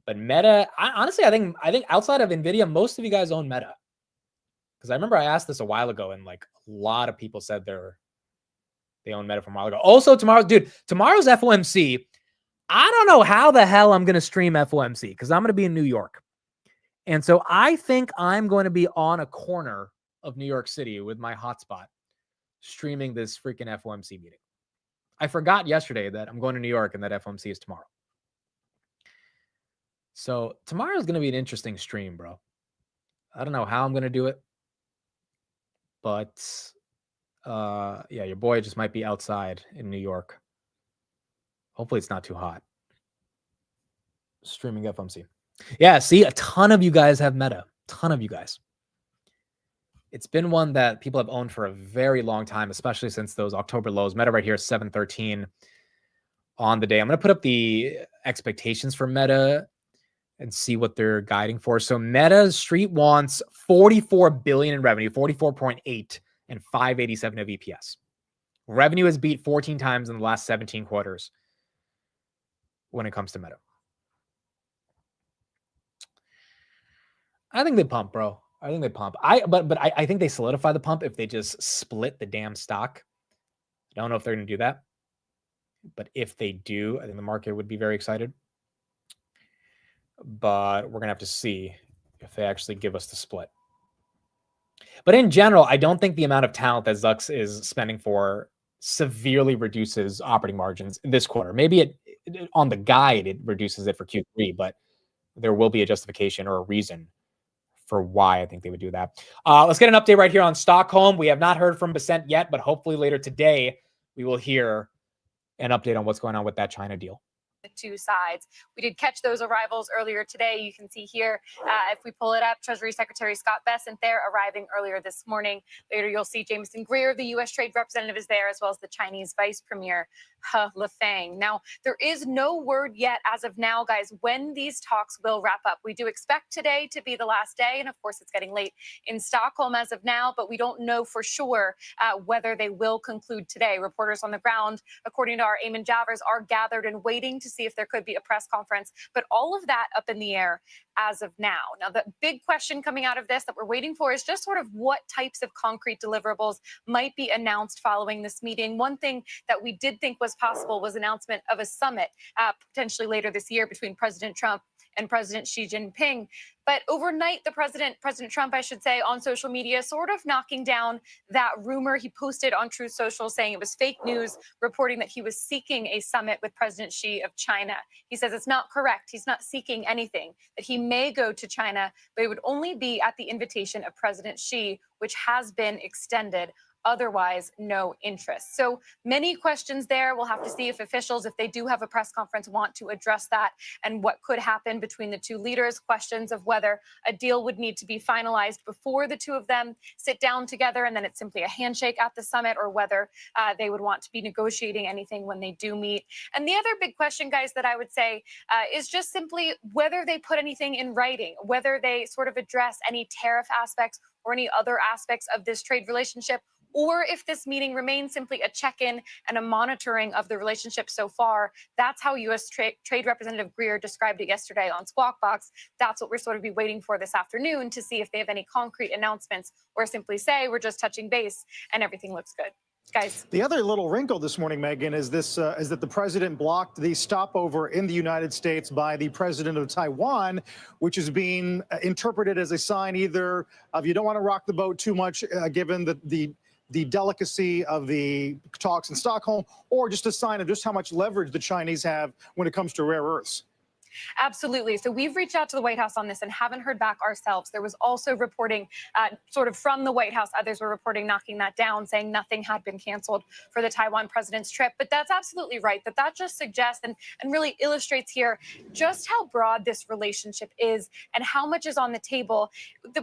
S1: But Meta, honestly, I think outside of Nvidia, most of you guys own Meta. Because I remember I asked this a while ago, and like a lot of people said they own Meta from a while ago. Also, tomorrow's FOMC. I don't know how the hell I'm going to stream FOMC because I'm going to be in New York. And so I think I'm going to be on a corner of New York City with my hotspot streaming this freaking FOMC meeting. I forgot yesterday that I'm going to New York and that FOMC is tomorrow. So tomorrow is going to be an interesting stream, bro. I don't know how I'm going to do it. But yeah, your boy just might be outside in New York. Hopefully it's not too hot. Streaming FOMC. Yeah, see, a ton of you guys have Meta. Ton of you guys. It's been one that people have owned for a very long time, especially since those October lows. Meta right here, 713 on the day. I'm going to put up the expectations for Meta and see what they're guiding for. So Meta Street wants $44 billion in revenue, 44.8 and 587 of EPS. Revenue has beat 14 times in the last 17 quarters when it comes to Meta. I think they pump, bro. I think they pump. But I think they solidify the pump if they just split the damn stock. I don't know if they're going to do that. But if they do, I think the market would be very excited. But we're going to have to see if they actually give us the split. But in general, I don't think the amount of talent that Zucks is spending for severely reduces operating margins in this quarter. Maybe it on the guide, it reduces it for Q3, but there will be a justification or a reason for why I think they would do that. Let's get an update right here on Stockholm. We have not heard from Basent yet, but hopefully later today, we will hear an update on what's going on with that China deal.
S7: The two sides. We did catch those arrivals earlier today. You can see here, if we pull it up, Treasury Secretary Scott Bessent there arriving earlier this morning. Later, you'll see Jameson Greer, the U.S. Trade Representative, is there, as well as the Chinese Vice Premier, He Lifeng. Now, there is no word yet as of now, guys, when these talks will wrap up. We do expect today to be the last day, and of course, it's getting late in Stockholm as of now, but we don't know for sure whether they will conclude today. Reporters on the ground, according to our Eamon Javers, are gathered and waiting to see if there could be a press conference, but all of that up in the air as of now. Now, the big question coming out of this that we're waiting for is just sort of what types of concrete deliverables might be announced following this meeting. One thing that we did think was possible was announcement of a summit potentially later this year between President Trump and President Xi Jinping. But overnight, President Trump, I should say, on social media, sort of knocking down that rumor he posted on Truth Social saying it was fake news, reporting that he was seeking a summit with President Xi of China. He says it's not correct. He's not seeking anything, that he may go to China, but it would only be at the invitation of President Xi, which has been extended. Otherwise, no interest. So many questions there. We'll have to see if officials, if they do have a press conference, want to address that and what could happen between the two leaders. Questions of whether a deal would need to be finalized before the two of them sit down together and then it's simply a handshake at the summit, or whether they would want to be negotiating anything when they do meet. And the other big question, guys, that I would say is just simply whether they put anything in writing, whether they sort of address any tariff aspects or any other aspects of this trade relationship, or if this meeting remains simply a check-in and a monitoring of the relationship so far. That's how U.S. Trade Representative Greer described it yesterday on Squawk Box. That's what we're sort of be waiting for this afternoon to see if they have any concrete announcements, or simply say we're just touching base and everything looks good. Guys.
S9: The other little wrinkle this morning, Megan, is this: is that the president blocked the stopover in the United States by the president of Taiwan, which is being interpreted as a sign either of you don't want to rock the boat too much, given the delicacy of the talks in Stockholm, or just a sign of just how much leverage the Chinese have when it comes to rare earths.
S7: Absolutely. So we've reached out to the White House on this and haven't heard back ourselves. There was also reporting sort of from the White House. Others were reporting knocking that down, saying nothing had been canceled for the Taiwan president's trip. But that's absolutely right. That just suggests and really illustrates here just how broad this relationship is and how much is on the table.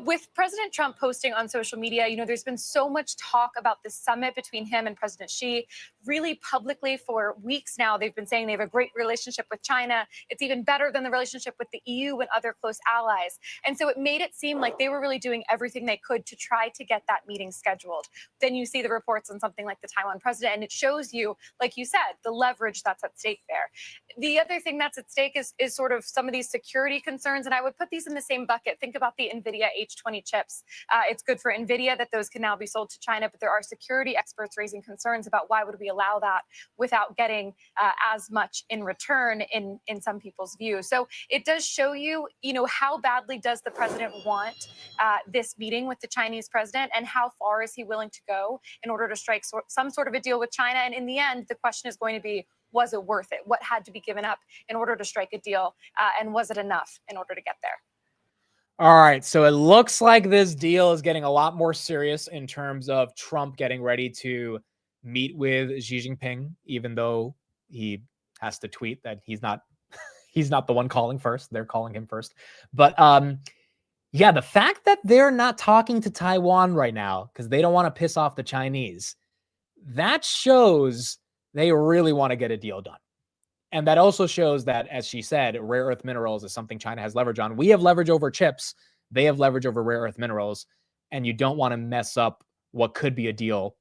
S7: With President Trump posting on social media, there's been so much talk about this summit between him and President Xi. Really publicly for weeks now, they've been saying they have a great relationship with China. It's even better than the relationship with the EU and other close allies. And so it made it seem like they were really doing everything they could to try to get that meeting scheduled. Then you see the reports on something like the Taiwan president, and it shows you, like you said, the leverage that's at stake there. The other thing that's at stake is sort of some of these security concerns, and I would put these in the same bucket. Think about the NVIDIA H20 chips. It's good for NVIDIA that those can now be sold to China, but there are security experts raising concerns about why would we allow that without getting as much in return in some people's view. So it does show you, how badly does the president want this meeting with the Chinese president, and how far is he willing to go in order to strike some sort of a deal with China? And in the end, the question is going to be, was it worth it? What had to be given up in order to strike a deal? And was it enough in order to get there?
S1: All right. So it looks like this deal is getting a lot more serious in terms of Trump getting ready to meet with Xi Jinping, even though he has to tweet that he's not the one calling first. They're calling him first. But yeah, the fact that they're not talking to Taiwan right now because they don't want to piss off the Chinese, that shows they really want to get a deal done. And that also shows that, as she said, rare earth minerals is something China has leverage on. We have leverage over chips. They have leverage over rare earth minerals. And you don't want to mess up what could be a deal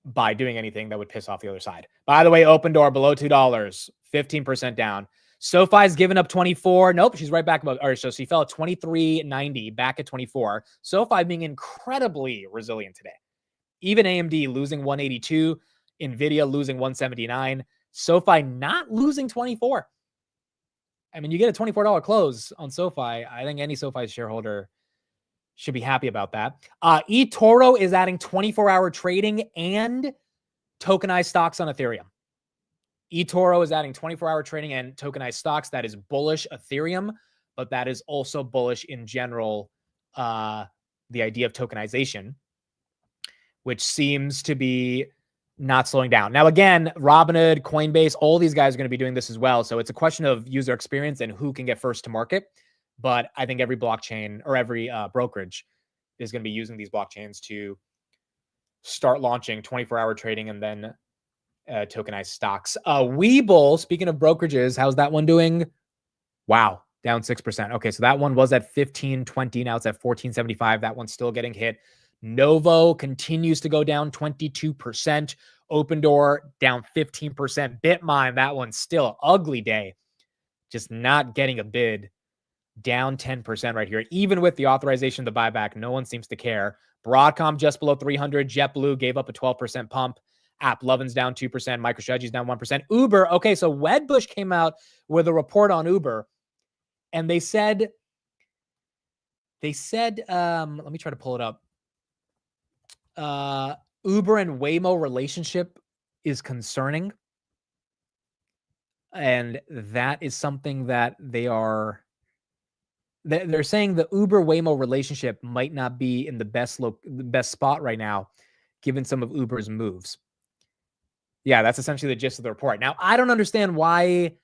S1: by doing anything that would piss off the other side. By the way, open door below $2, 15% down. SoFi's given up 24. Nope, she's right back above. Or so she fell at 23.90, back at 24. SoFi being incredibly resilient today. Even AMD losing 182, Nvidia losing 179, SoFi not losing 24. I mean, you get a $24 close on SoFi. I think any SoFi shareholder should be happy about that. eToro is adding 24-hour trading and tokenized stocks on Ethereum. eToro is adding 24-hour trading and tokenized stocks. That is bullish Ethereum, but that is also bullish in general, the idea of tokenization, which seems to be not slowing down. Now, again, Robinhood, Coinbase, all these guys are going to be doing this as well. So it's a question of user experience and who can get first to market. But I think every blockchain or every brokerage is going to be using these blockchains to start launching 24-hour trading and then tokenized stocks. Webull, speaking of brokerages, how's that one doing? Wow, down 6%. Okay, so that one was at 15.20. Now it's at 14.75. That one's still getting hit. Novo continues to go down 22%. Open Door down 15%. Bitmine, that one's still an ugly day. Just not getting a bid. Down 10% right here. Even with the authorization of the buyback, no one seems to care. Broadcom just below 300. JetBlue gave up a 12% pump. AppLovin's down 2%. MicroStrategy's down 1%. Uber, okay, so Wedbush came out with a report on Uber, And they said, let me try to pull it up. Uber and Waymo relationship is concerning. And that is something that they're saying the Uber Waymo relationship might not be in the best spot right now, given some of Uber's moves. Yeah, that's essentially the gist of the report. Now, I don't understand why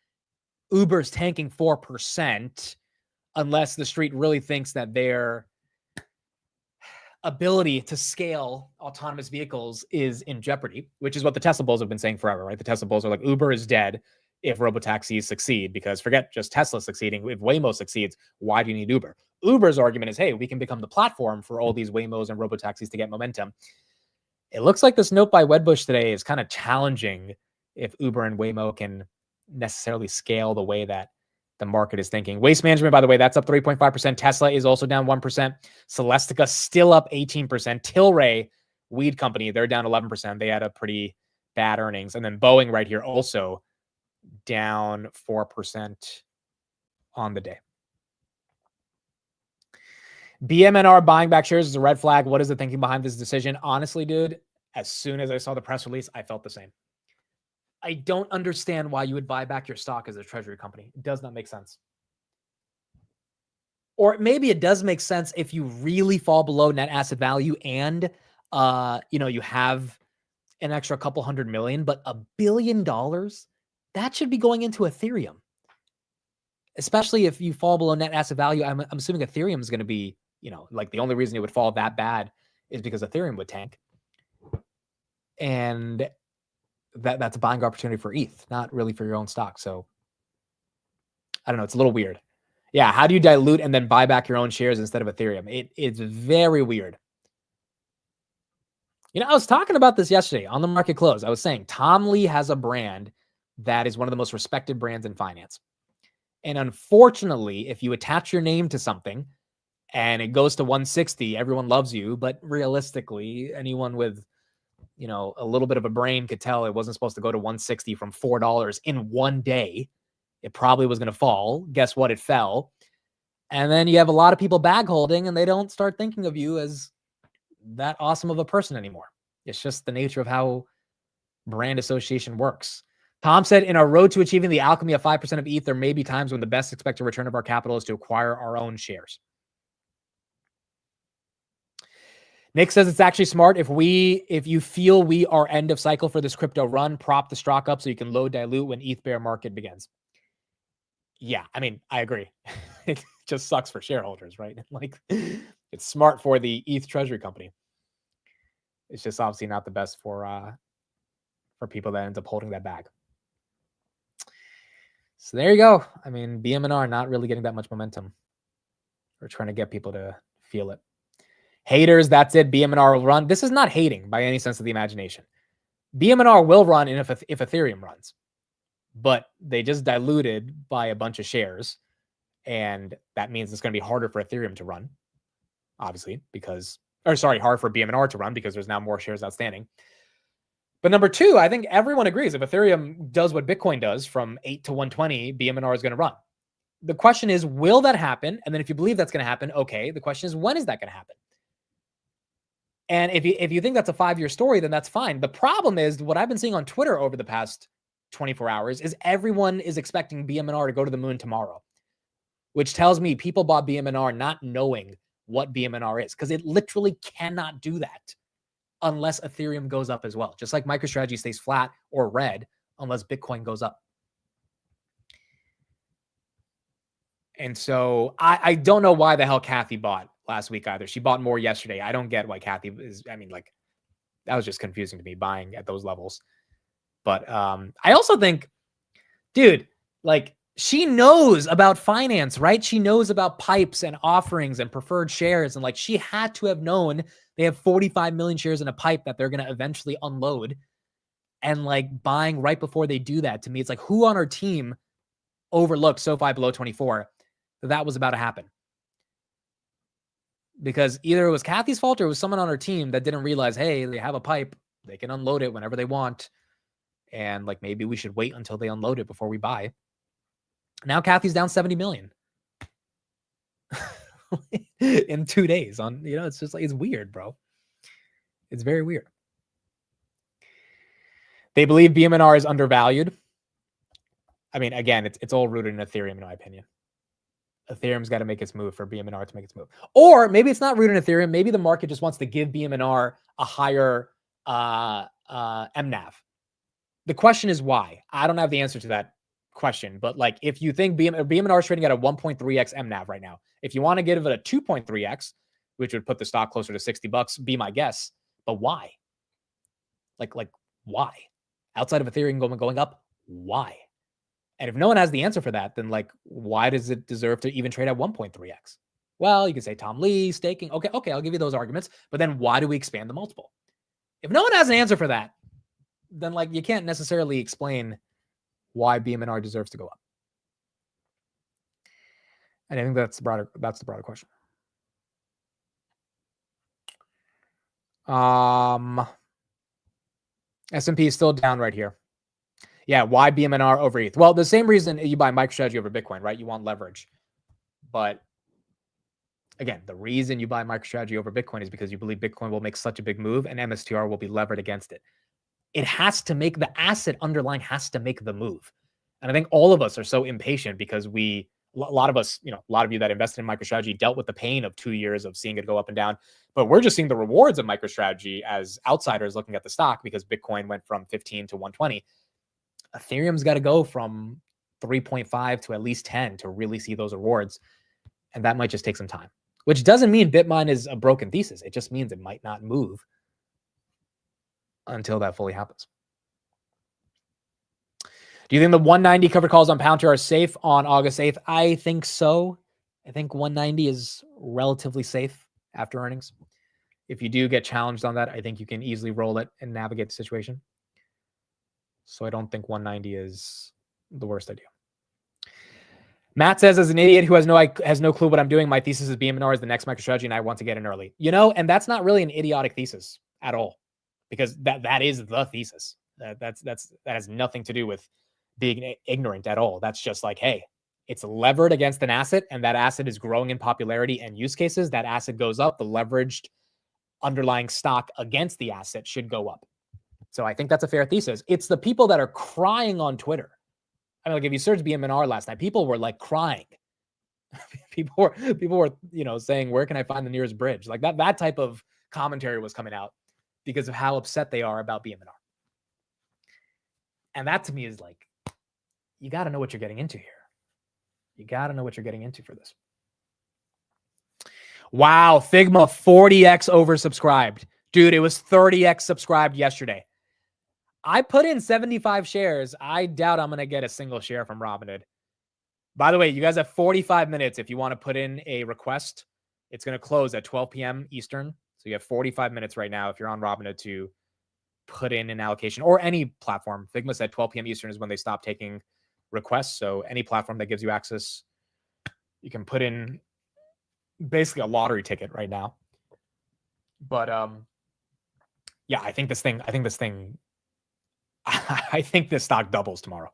S1: Uber's tanking 4% unless the street really thinks that their ability to scale autonomous vehicles is in jeopardy, which is what the Tesla bulls have been saying forever, right? The Tesla bulls are like, Uber is dead if robotaxis succeed, because forget just Tesla succeeding. If Waymo succeeds, why do you need Uber? Uber's argument is, hey, we can become the platform for all these Waymos and robotaxis to get momentum. It looks like this note by Wedbush today is kind of challenging if Uber and Waymo can necessarily scale the way that the market is thinking. Waste Management, by the way, that's up 3.5%. Tesla is also down 1%. Celestica still up 18%. Tilray, weed company, they're down 11%. They had a pretty bad earnings. And then Boeing right here also down 4% on the day. BMNR buying back shares is a red flag. What is the thinking behind this decision? Honestly, dude, as soon as I saw the press release, I felt the same. I don't understand why you would buy back your stock as a treasury company. It does not make sense. Or maybe it does make sense if you really fall below net asset value and you have an extra couple $100 million, but $1 billion, that should be going into Ethereum. Especially if you fall below net asset value. I'm assuming Ethereum is going to be, like the only reason it would fall that bad is because Ethereum would tank. And that's a buying opportunity for ETH, not really for your own stock. So I don't know. It's a little weird. Yeah. How do you dilute and then buy back your own shares instead of Ethereum? It's very weird. I was talking about this yesterday on the market close. I was saying Tom Lee has a brand that is one of the most respected brands in finance. And unfortunately, if you attach your name to something and it goes to 160, everyone loves you. But realistically, anyone with a little bit of a brain could tell it wasn't supposed to go to 160 from $4 in one day. It probably was going to fall. Guess what? It fell. And then you have a lot of people bag holding and they don't start thinking of you as that awesome of a person anymore. It's just the nature of how brand association works. Tom said, in our road to achieving the alchemy of 5% of ETH, there may be times when the best expected return of our capital is to acquire our own shares. Nick says it's actually smart if you feel we are end of cycle for this crypto run, prop the stock up so you can low dilute when ETH bear market begins. Yeah, I mean, I agree. It just sucks for shareholders, right? Like, it's smart for the ETH treasury company. It's just obviously not the best for people that ends up holding that bag. So there you go. I mean, BMNR not really getting that much momentum. We're trying to get people to feel it. Haters, that's it. BMNR will run. This is not hating by any sense of the imagination. BMNR will run if Ethereum runs, but they just diluted by a bunch of shares, and that means it's going to be harder for Ethereum to run, obviously, hard for BMNR to run because there's now more shares outstanding. But number two, I think everyone agrees if Ethereum does what Bitcoin does from 8 to 120, BMNR is going to run. The question is, will that happen? And then if you believe that's going to happen, okay, the question is, when is that going to happen? And if you think that's a 5-year story, then that's fine. The problem is what I've been seeing on Twitter over the past 24 hours is everyone is expecting BMNR to go to the moon tomorrow, which tells me people bought BMNR not knowing what BMNR is, because it literally cannot do that unless Ethereum goes up as well. Just like MicroStrategy stays flat or red unless Bitcoin goes up. And so I don't know why the hell Kathy bought last week either. She bought more yesterday. I don't get why Kathy is, that was just confusing to me, buying at those levels. But I also think, dude, she knows about finance, right? She knows about pipes and offerings and preferred shares. And she had to have known they have 45 million shares in a pipe that they're going to eventually unload. And buying right before they do that, to me, it's like, who on our team overlooked SoFi below 24? That was about to happen. Because either it was Kathy's fault or it was someone on her team that didn't realize, hey, they have a pipe. They can unload it whenever they want. And maybe we should wait until they unload it before we buy. Now Kathy's down 70 million. in 2 days on, it's just like, it's weird, bro. It's very weird. They believe BMNR is undervalued. I mean, again, it's all rooted in Ethereum, in my opinion. Ethereum's got to make its move for BMNR to make its move. Or maybe it's not rooted in Ethereum. Maybe the market just wants to give BMNR a higher MNAV. The question is why? I don't have the answer to that question. But like, if you think BMNR is trading at a 1.3x MNAV right now, if you want to give it a 2.3x, which would put the stock closer to $60, be my guess. But why? Like why? Outside of Ethereum going up, why? And if no one has the answer for that, then like, why does it deserve to even trade at 1.3x? Well, you can say Tom Lee, staking. Okay, I'll give you those arguments. But then why do we expand the multiple? If no one has an answer for that, then like, you can't necessarily explain why BMNR deserves to go up. And I think that's the broader question. S&P is still down right here. Yeah, why BMNR over ETH? Well, the same reason you buy MicroStrategy over Bitcoin, right? You want leverage. But again, the reason you buy MicroStrategy over Bitcoin is because you believe Bitcoin will make such a big move and MSTR will be levered against it. It has to make the asset underlying has to make the move. And I think all of us are so impatient because a lot of us, a lot of you that invested in MicroStrategy dealt with the pain of 2 years of seeing it go up and down. But we're just seeing the rewards of MicroStrategy as outsiders looking at the stock because Bitcoin went from 15 to 120. Ethereum's got to go from 3.5 to at least 10 to really see those rewards. And that might just take some time, which doesn't mean Bitmine is a broken thesis. It just means it might not move until that fully happens. Do you think the 190 covered calls on Palantir are safe on August 8th? I think so. I think 190 is relatively safe after earnings. If you do get challenged on that, I think you can easily roll it and navigate the situation. So I don't think 190 is the worst idea. Matt says, as an idiot who has no clue what I'm doing, my thesis is BMNR is the next MicroStrategy and I want to get in early. And that's not really an idiotic thesis at all, because that is the thesis. That has nothing to do with being ignorant at all. That's just like, hey, it's levered against an asset and that asset is growing in popularity and use cases. That asset goes up. The leveraged underlying stock against the asset should go up. So I think that's a fair thesis. It's the people that are crying on Twitter. I mean, like if you searched BMNR last night, people were like crying. people were saying, where can I find the nearest bridge? Like that type of commentary was coming out because of how upset they are about BMNR. And that to me is like, you got to know what you're getting into here. You got to know what you're getting into for this. Wow, Figma 40x oversubscribed. Dude, it was 30x subscribed yesterday. I put in 75 shares. I doubt I'm going to get a single share from Robinhood. By the way, you guys have 45 minutes if you want to put in a request. It's going to close at 12 p.m. Eastern. So you have 45 minutes right now if you're on Robinhood to put in an allocation or any platform. Figma said 12 p.m. Eastern is when they stop taking requests. So any platform that gives you access, you can put in basically a lottery ticket right now. But yeah, I think this stock doubles tomorrow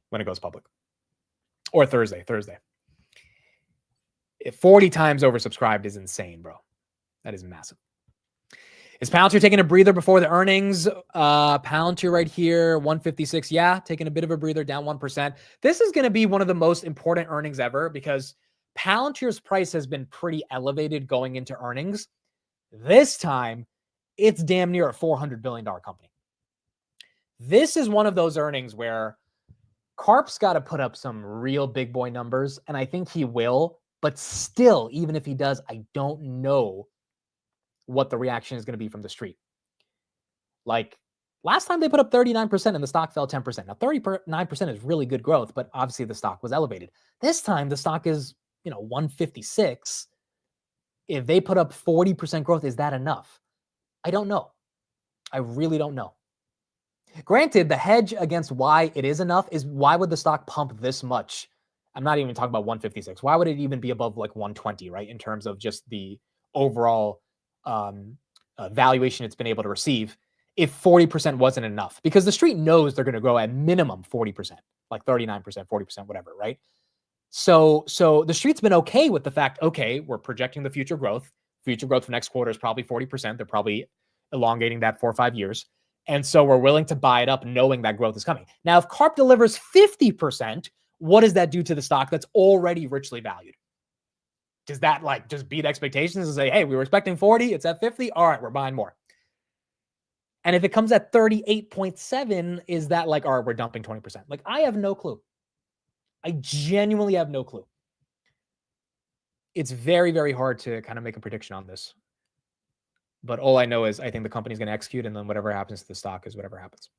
S1: when it goes public, or Thursday. If 40 times oversubscribed is insane, bro. That is massive. Is Palantir taking a breather before the earnings? Palantir right here, 156. Yeah, taking a bit of a breather, down 1%. This is going to be one of the most important earnings ever because Palantir's price has been pretty elevated going into earnings. This time, it's damn near a $400 billion company. This is one of those earnings where Karp's got to put up some real big boy numbers, and I think he will. But still, even if he does, I don't know what the reaction is going to be from the street. Like last time they put up 39% and the stock fell 10%. Now 39% is really good growth, but obviously the stock was elevated. This time the stock is, 156. If they put up 40% growth, is that enough? I don't know. I really don't know. Granted, the hedge against why it is enough is why would the stock pump this much? I'm not even talking about 156. Why would it even be above like 120, right? In terms of just the overall valuation it's been able to receive, if 40% wasn't enough, because the street knows they're going to grow at minimum 40%, like 39%, 40%, whatever, right? So the street's been okay with the fact, okay, we're projecting the future growth. Future growth for next quarter is probably 40%. They're probably elongating that 4 or 5 years. And so we're willing to buy it up knowing that growth is coming. Now, if CARP delivers 50%, what does that do to the stock that's already richly valued? Does that like just beat expectations and say, hey, we were expecting 40, it's at 50? All right, we're buying more. And if it comes at 38.7, is that like, all right, we're dumping 20%? Like, I have no clue. I genuinely have no clue. It's very, very hard to kind of make a prediction on this. But all I know is I think the company's going to execute, and then whatever happens to the stock is whatever happens.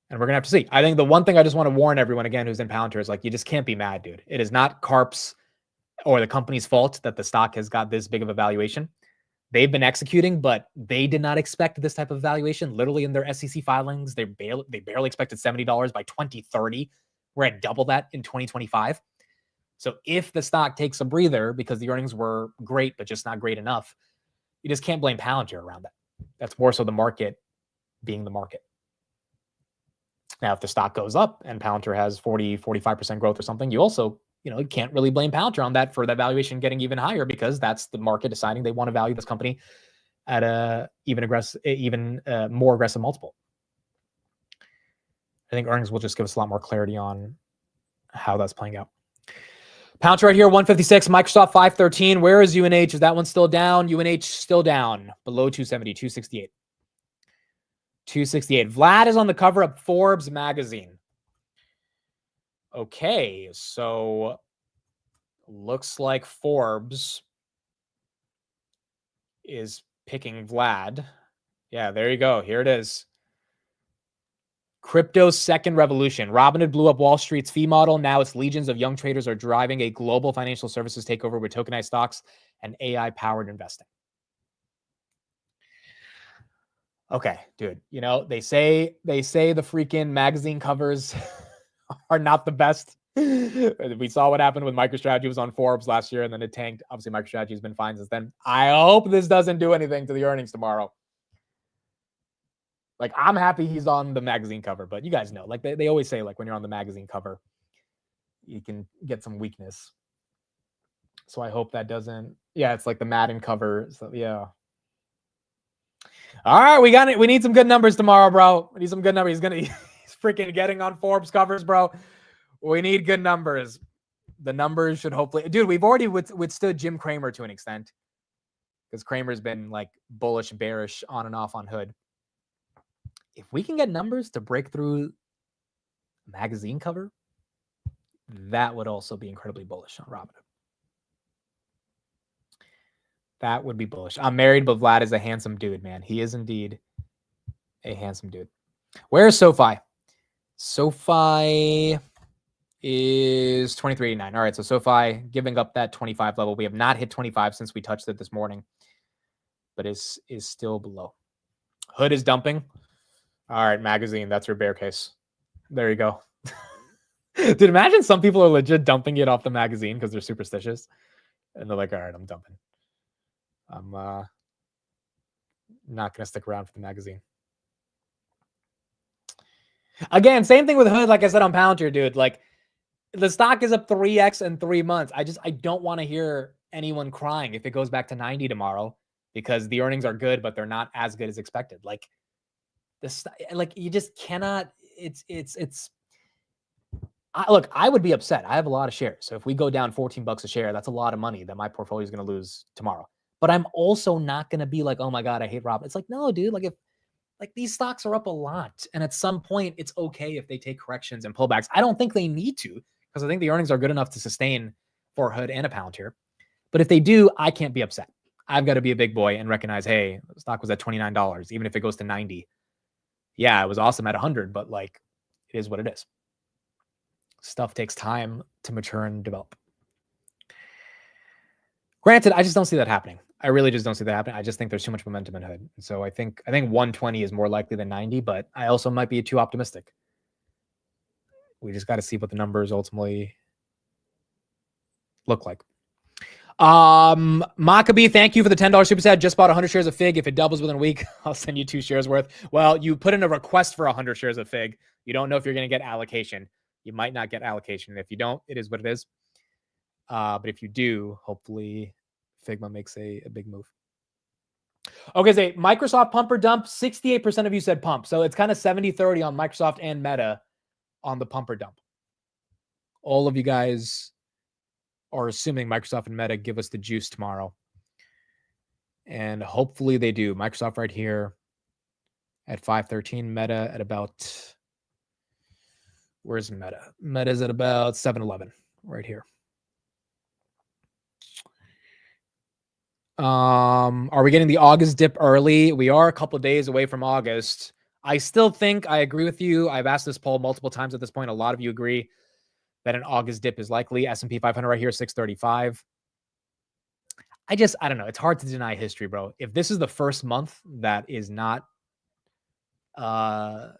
S1: And we're going to have to see. I think the one thing I just want to warn everyone again who's in Palantir is like, you just can't be mad, dude. It is not CARP's or the company's fault that the stock has got this big of a valuation. They've been executing, but they did not expect this type of valuation. Literally in their SEC filings, they barely expected $70 by 2030. We're at double that in 2025. So if the stock takes a breather because the earnings were great, but just not great enough, you just can't blame Palantir around that. That's more so the market being the market. Now, if the stock goes up and Palantir has 40, 45% growth or something, you also, you can't really blame Palantir on that for that valuation getting even higher, because that's the market deciding they want to value this company at a even more aggressive multiple. I think earnings will just give us a lot more clarity on how that's playing out. Palantir right here, 156, Microsoft 513. Where is UNH? Is that one still down? UNH still down below 270, 268. 268. Vlad is on the cover of Forbes magazine. Okay, so looks like Forbes is picking Vlad. Yeah, there you go. Here it is. Crypto's second revolution. Robinhood blew up Wall Street's fee model. Now its legions of young traders are driving a global financial services takeover with tokenized stocks and AI-powered investing. Okay, dude. They say the freaking magazine covers are not the best. We saw what happened with MicroStrategy. Was on Forbes last year, and then it tanked. Obviously, MicroStrategy has been fine since then. I hope this doesn't do anything to the earnings tomorrow. Like, I'm happy he's on the magazine cover, but you guys know, like they always say, like when you're on the magazine cover, you can get some weakness. So I hope that doesn't. Yeah, it's like the Madden cover. So yeah. All right, we got it. We need some good numbers tomorrow, bro. We need some good numbers. He's freaking getting on Forbes covers, bro. We need good numbers. The numbers should hopefully, dude. We've already withstood Jim Cramer to an extent, because Cramer's been like bullish, bearish, on and off on Hood. If we can get numbers to break through magazine cover, that would also be incredibly bullish on Robinhood. That would be bullish. I'm married, but Vlad is a handsome dude, man. He is indeed a handsome dude. Where is SoFi? SoFi is 23.89. All right, so SoFi giving up that 25 level. We have not hit 25 since we touched it this morning, but is still below. Hood is dumping. All right, magazine, that's your bear case. There you go. Dude, imagine some people are legit dumping it off the magazine because they're superstitious. And they're like, all right, I'm dumping. I'm not going to stick around for the magazine. Again, same thing with Hood. Like I said on Palantir, dude. Like, the stock is up 3x in 3 months. I don't want to hear anyone crying if it goes back to 90 tomorrow, because the earnings are good, but they're not as good as expected. Like, you just cannot. Look, I would be upset. I have a lot of shares. So if we go down $14 a share, that's a lot of money that my portfolio is going to lose tomorrow. But I'm also not going to be like, oh my God, I hate Robin. It's like, no, dude, like these stocks are up a lot. And at some point, it's okay if they take corrections and pullbacks. I don't think they need to, because I think the earnings are good enough to sustain for Hood and a Palantir. But if they do, I can't be upset. I've got to be a big boy and recognize, hey, the stock was at $29, even if it goes to 90. Yeah, it was awesome at 100, but like, it is what it is. Stuff takes time to mature and develop. Granted, I just don't see that happening. I really just don't see that happening. I just think there's too much momentum in Hood. So I think 120 is more likely than 90, but I also might be too optimistic. We just got to see what the numbers ultimately look like. Maccabee, thank you for the $10 super chat. Just bought 100 shares of FIG. If it doubles within a week, I'll send you 2 shares worth. Well, you put in a request for 100 shares of FIG. You don't know if you're going to get allocation. You might not get allocation. If you don't, it is what it is. But if you do, hopefully Figma makes a big move. Okay, so Microsoft pump or dump. 68% of you said pump. So it's kind of 70-30 on Microsoft and Meta on the pump or dump. All of you guys are assuming Microsoft and Meta give us the juice tomorrow. And hopefully they do. Microsoft right here at 513. Meta at about, where's Meta? Meta's at about 711 right here. Are we getting the August dip early? We are a couple of days away from August. I still think I agree with you. I've asked this poll multiple times at this point. A lot of you agree that an August dip is likely. S&P 500 right here, 635. I don't know. It's hard to deny history, bro. If this is the first month that is not going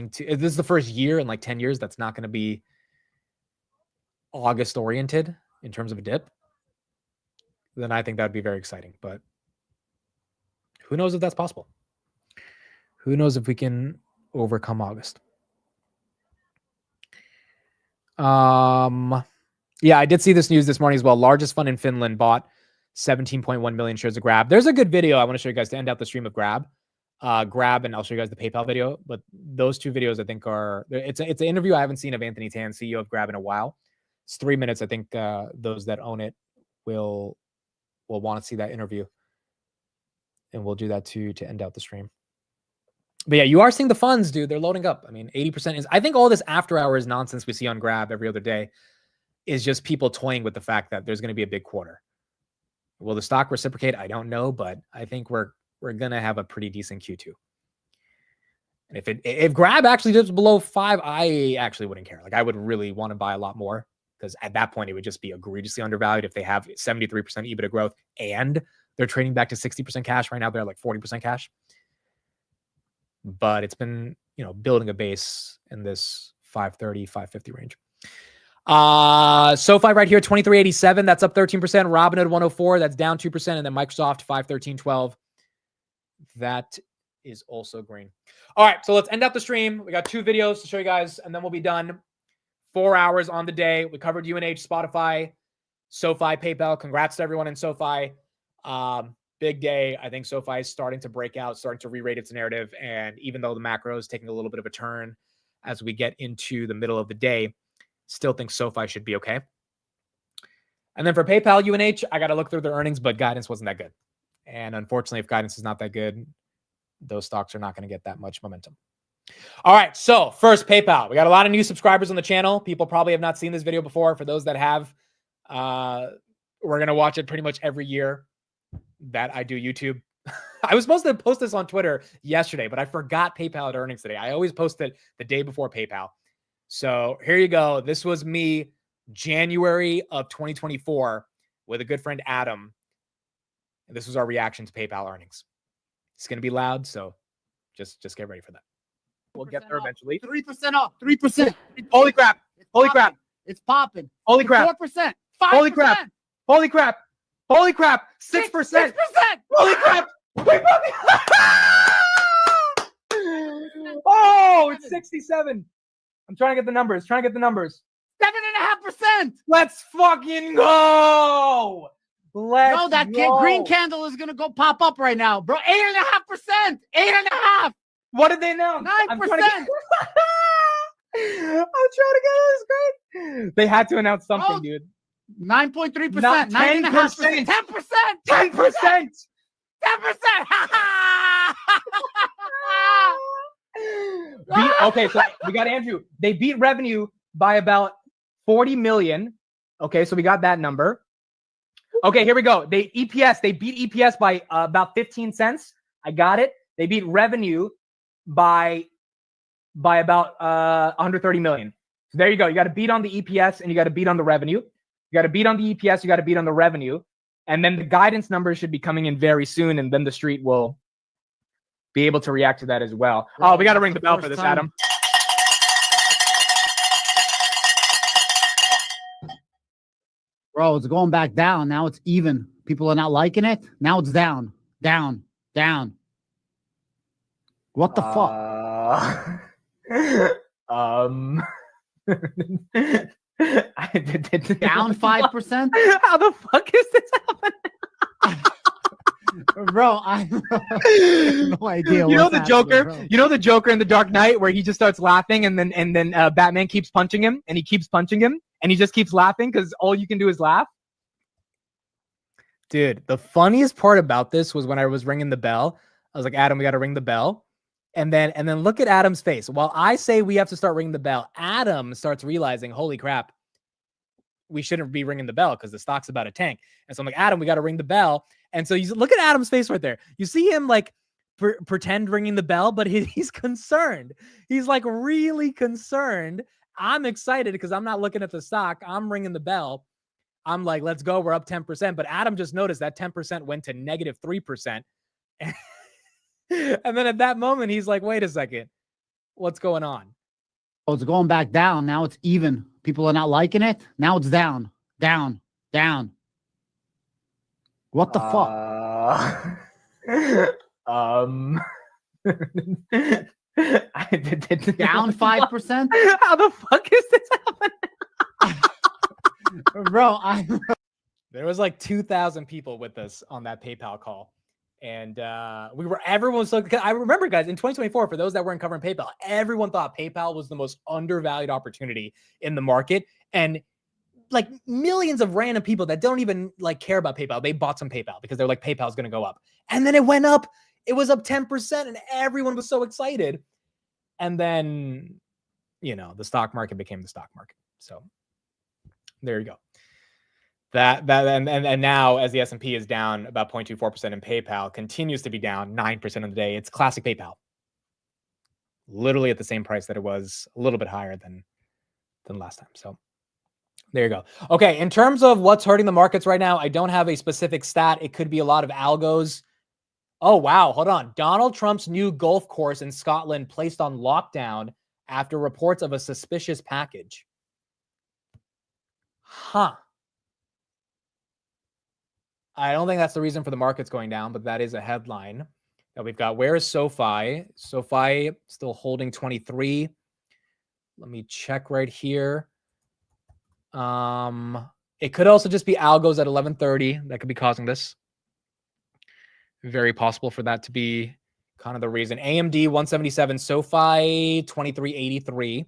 S1: to, if this is the first year in like 10 years, that's not going to be August oriented in terms of a dip, then I think that would be very exciting. But who knows if that's possible? Who knows if we can overcome August? Yeah, I did see this news this morning as well. Largest fund in Finland bought 17.1 million shares of Grab. There's a good video I want to show you guys to end out the stream of Grab. Grab, and I'll show you guys the PayPal video. But those two videos I think are, it's an interview I haven't seen of Anthony Tan, CEO of Grab, in a while. It's 3 minutes. I think those that own it will want to see that interview. And we'll do that to end out the stream. But yeah, you are seeing the funds, dude. They're loading up. I mean, 80% is, I think all this after hours nonsense we see on Grab every other day is just people toying with the fact that there's going to be a big quarter. Will the stock reciprocate? I don't know, but I think we're going to have a pretty decent Q2. And if Grab actually dips below 5, I actually wouldn't care. Like, I would really want to buy a lot more, because at that point it would just be egregiously undervalued. If they have 73% EBITDA growth and they're trading back to 60% cash right now, they're like 40% cash. But it's been, building a base in this 530, 550 range. SoFi right here, 2387. That's up 13%. Robinhood 104. That's down 2%. And then Microsoft 513.12. That is also green. All right, so let's end up the stream. We got 2 videos to show you guys, and then we'll be done. 4 hours on the day. We covered UNH, Spotify, SoFi, PayPal. Congrats to everyone in SoFi. Big day. I think SoFi is starting to break out, starting to re-rate its narrative. And even though the macro is taking a little bit of a turn as we get into the middle of the day, still think SoFi should be okay. And then for PayPal, UNH, I got to look through their earnings, but guidance wasn't that good. And unfortunately, if guidance is not that good, those stocks are not going to get that much momentum. All right, so first, PayPal. We got a lot of new subscribers on the channel. People probably have not seen this video before. For those that have, we're going to watch it pretty much every year that I do YouTube. I was supposed to post this on Twitter yesterday, but I forgot PayPal at earnings today. I always post it the day before PayPal. So here you go. This was me, January of 2024, with a good friend, Adam. And this was our reaction to PayPal earnings. It's going to be loud, so just get ready for that. We'll get there eventually.
S10: 3% off. 3%. Holy crap. Holy crap. It's popping.
S1: Holy crap.
S10: 4%. 5%.
S1: Holy crap. Holy crap. Holy crap. 6%. 6%. Holy crap. Oh, it's 67. I'm trying to get the numbers.
S10: 7.5%.
S1: Let's fucking go.
S10: No, that green candle is going to go pop up right now, bro. 8.5%. 8.5%.
S1: What did they know?
S10: 9%.
S1: I'm trying to get this great. They had to announce something, dude.
S10: 9.3%.
S1: 9.5%.
S10: 10%.
S1: 10%.
S10: 10%.
S1: Okay, so we got Andrew. They beat revenue by about 40 million. Okay, so we got that number. Okay, here we go. They beat EPS by about 15 cents. I got it. They beat revenue by about 130 million. So there you go. You got to beat on the EPS and you got to beat on the revenue. You got to beat on the EPS. You got to beat on the revenue. And then the guidance numbers should be coming in very soon. And then the street will be able to react to that as well. Oh, we got to ring the bell for this, Adam.
S10: Bro, it's going back down. Now it's even. People are not liking it. Now it's down. Down. Down. What the fuck?
S1: Down
S10: 5%.
S1: How the fuck is this happening?
S10: Bro, I have no idea.
S5: You know
S10: what's
S5: the
S10: happening,
S5: Joker.
S10: bro.
S5: You know the Joker in the Dark Knight where he just starts laughing and then Batman keeps punching him and he keeps punching him and he just keeps laughing because all you can do is laugh.
S1: Dude, the funniest part about this was when I was ringing the bell. I was like, Adam, we got to ring the bell. And then look at Adam's face. While I say we have to start ringing the bell, Adam starts realizing, holy crap, we shouldn't be ringing the bell because the stock's about to tank. And so I'm like, Adam, we got to ring the bell. And so you look at Adam's face right there. You see him like pretend ringing the bell, but he's concerned. He's like really concerned. I'm excited because I'm not looking at the stock. I'm ringing the bell. I'm like, let's go. We're up 10%. But Adam just noticed that 10% went to negative 3%. And then at that moment, he's like, wait a second. What's going on?
S10: Oh, it's going back down. Now it's even. People are not liking it. Now it's down, down, down. What the fuck? Down 5%.
S5: How the fuck is this happening?
S10: Bro,
S1: There was like 2,000 people with us on that PayPal call. And everyone was so, I remember, guys, in 2024, for those that weren't covering PayPal, everyone thought PayPal was the most undervalued opportunity in the market. And like millions of random people that don't even like care about PayPal, they bought some PayPal because they're like, PayPal's going to go up. And then it went up. It was up 10% and everyone was so excited. And then, the stock market became the stock market. So there you go. And now as the S&P is down about 0.24% and PayPal continues to be down 9% of the day, it's classic PayPal. Literally at the same price that it was, a little bit higher than last time. So there you go. Okay, in terms of what's hurting the markets right now, I don't have a specific stat. It could be a lot of algos. Oh, wow, hold on. Donald Trump's new golf course in Scotland placed on lockdown after reports of a suspicious package. Huh. I don't think that's the reason for the markets going down, but that is a headline that we've got. Where is SoFi? SoFi still holding 23. Let me check right here. It could also just be algos at 11:30 that could be causing this. Very possible for that to be kind of the reason. AMD 177, SoFi 2383.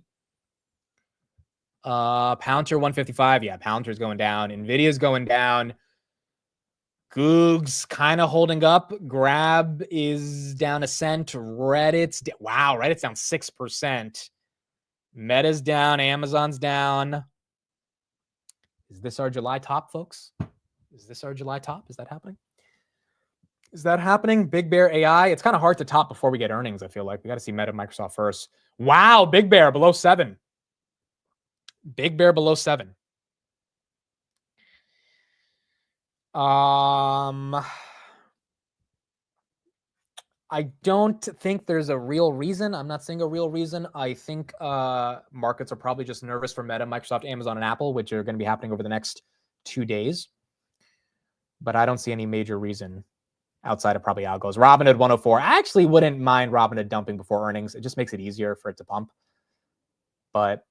S1: Palantir 155. Yeah, Palantir's going down. Nvidia's going down. Goog's kind of holding up. Grab is down a cent. Reddit's Reddit's down 6%. Meta's down. Amazon's down. Is this our July top, folks? Is this our July top? Is that happening? Is that happening? Big Bear AI. It's kind of hard to top before we get earnings, I feel like. We got to see Meta, Microsoft first. Wow, Big Bear below 7. Big Bear below 7. I don't think there's a real reason. I'm not saying a real reason. I think markets are probably just nervous for Meta, Microsoft, Amazon, and Apple, which are going to be happening over the next 2 days. But I don't see any major reason outside of probably algos. Robinhood 104. I actually wouldn't mind Robinhood dumping before earnings. It just makes it easier for it to pump. But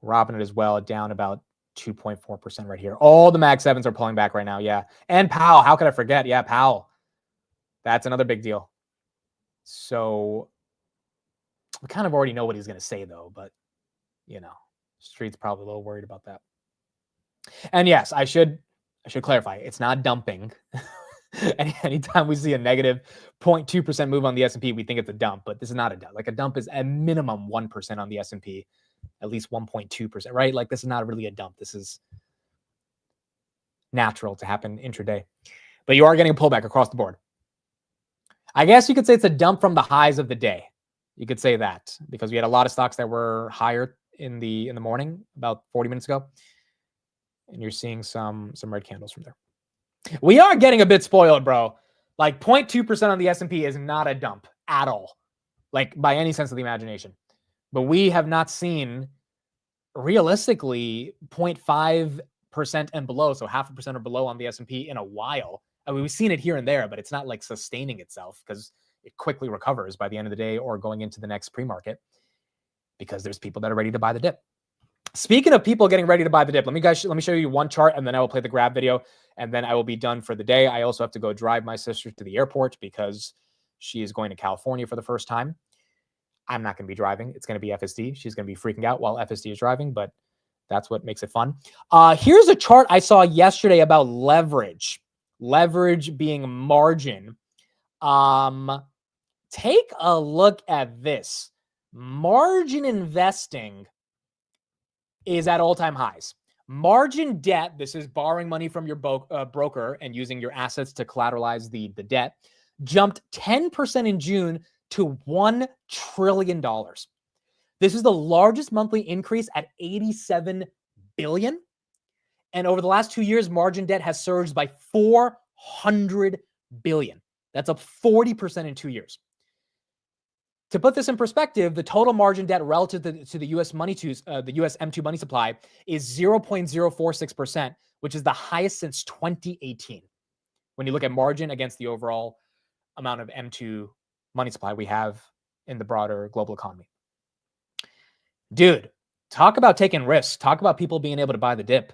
S1: Robinhood as well, down about 2.4% right here. All the Mag 7s are pulling back right now. Yeah. And Powell. How could I forget? Yeah, Powell. That's another big deal. So we kind of already know what he's going to say, though. But, Street's probably a little worried about that. And yes, I should clarify. It's not dumping. Anytime we see a negative 0.2% move on the S&P, we think it's a dump. But this is not a dump. Like a dump is at minimum 1% on the S&P. At least 1.2%, right? Like this is not really a dump. This is natural to happen intraday. But you are getting a pullback across the board. I guess you could say it's a dump from the highs of the day. You could say that because we had a lot of stocks that were higher in the morning about 40 minutes ago. And you're seeing some red candles from there. We are getting a bit spoiled, bro. Like 0.2% on the S&P is not a dump at all. Like by any sense of the imagination. But we have not seen, realistically, 0.5% and below, so 0.5% or below on the S&P in a while. I mean, we've seen it here and there, but it's not like sustaining itself because it quickly recovers by the end of the day or going into the next pre-market. because there's people that are ready to buy the dip. Speaking of people getting ready to buy the dip, let me show you one chart, and then I will play the grab video, and then I will be done for the day. I also have to go drive my sister to the airport because she is going to California for the first time. I'm not going to be driving. It's going to be FSD. She's going to be freaking out while FSD is driving, but that's what makes it fun. Here's a chart I saw yesterday about leverage. Leverage being margin. Take a look at this. Margin investing is at all-time highs. Margin debt, this is borrowing money from your broker and using your assets to collateralize the debt, jumped 10% in June to $1 trillion. This is the largest monthly increase at $87 billion. And over the last 2 years, margin debt has surged by $400 billion. That's up 40% in 2 years. To put this in perspective, the total margin debt relative to the U.S. the U.S. M2 money supply is 0.046%, which is the highest since 2018. When you look at margin against the overall amount of M2 money supply we have in the broader global economy. Dude, talk about taking risks. Talk about people being able to buy the dip.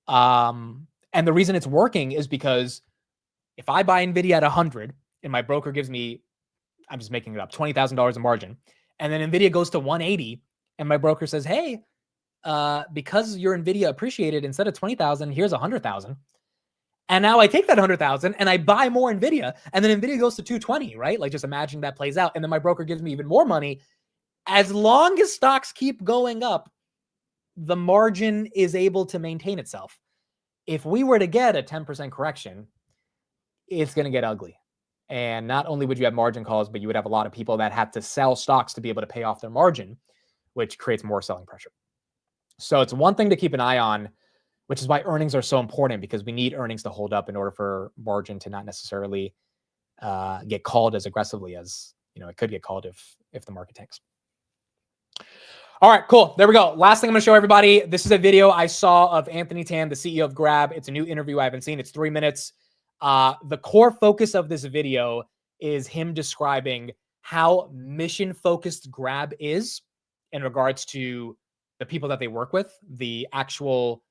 S1: And the reason it's working is because if I buy NVIDIA at 100 and my broker gives me, I'm just making it up, $20,000 in margin, and then NVIDIA goes to 180 and my broker says, hey, because your NVIDIA appreciated, instead of 20,000, here's 100,000. And now I take that 100,000 and I buy more NVIDIA, and then NVIDIA goes to 220, right? Like, just imagine that plays out. And then my broker gives me even more money. As long as stocks keep going up, the margin is able to maintain itself. If we were to get a 10% correction, it's going to get ugly. And not only would you have margin calls, but you would have a lot of people that have to sell stocks to be able to pay off their margin, which creates more selling pressure. So it's one thing to keep an eye on, which is why earnings are so important, because we need earnings to hold up in order for margin to not necessarily get called as aggressively as, it could get called if the market tanks. All right, cool. There we go. Last thing I'm going to show everybody. This is a video I saw of Anthony Tan, the CEO of Grab. It's a new interview I haven't seen. It's 3 minutes. The core focus of this video is him describing how mission-focused Grab is in regards to the people that they work with, the actual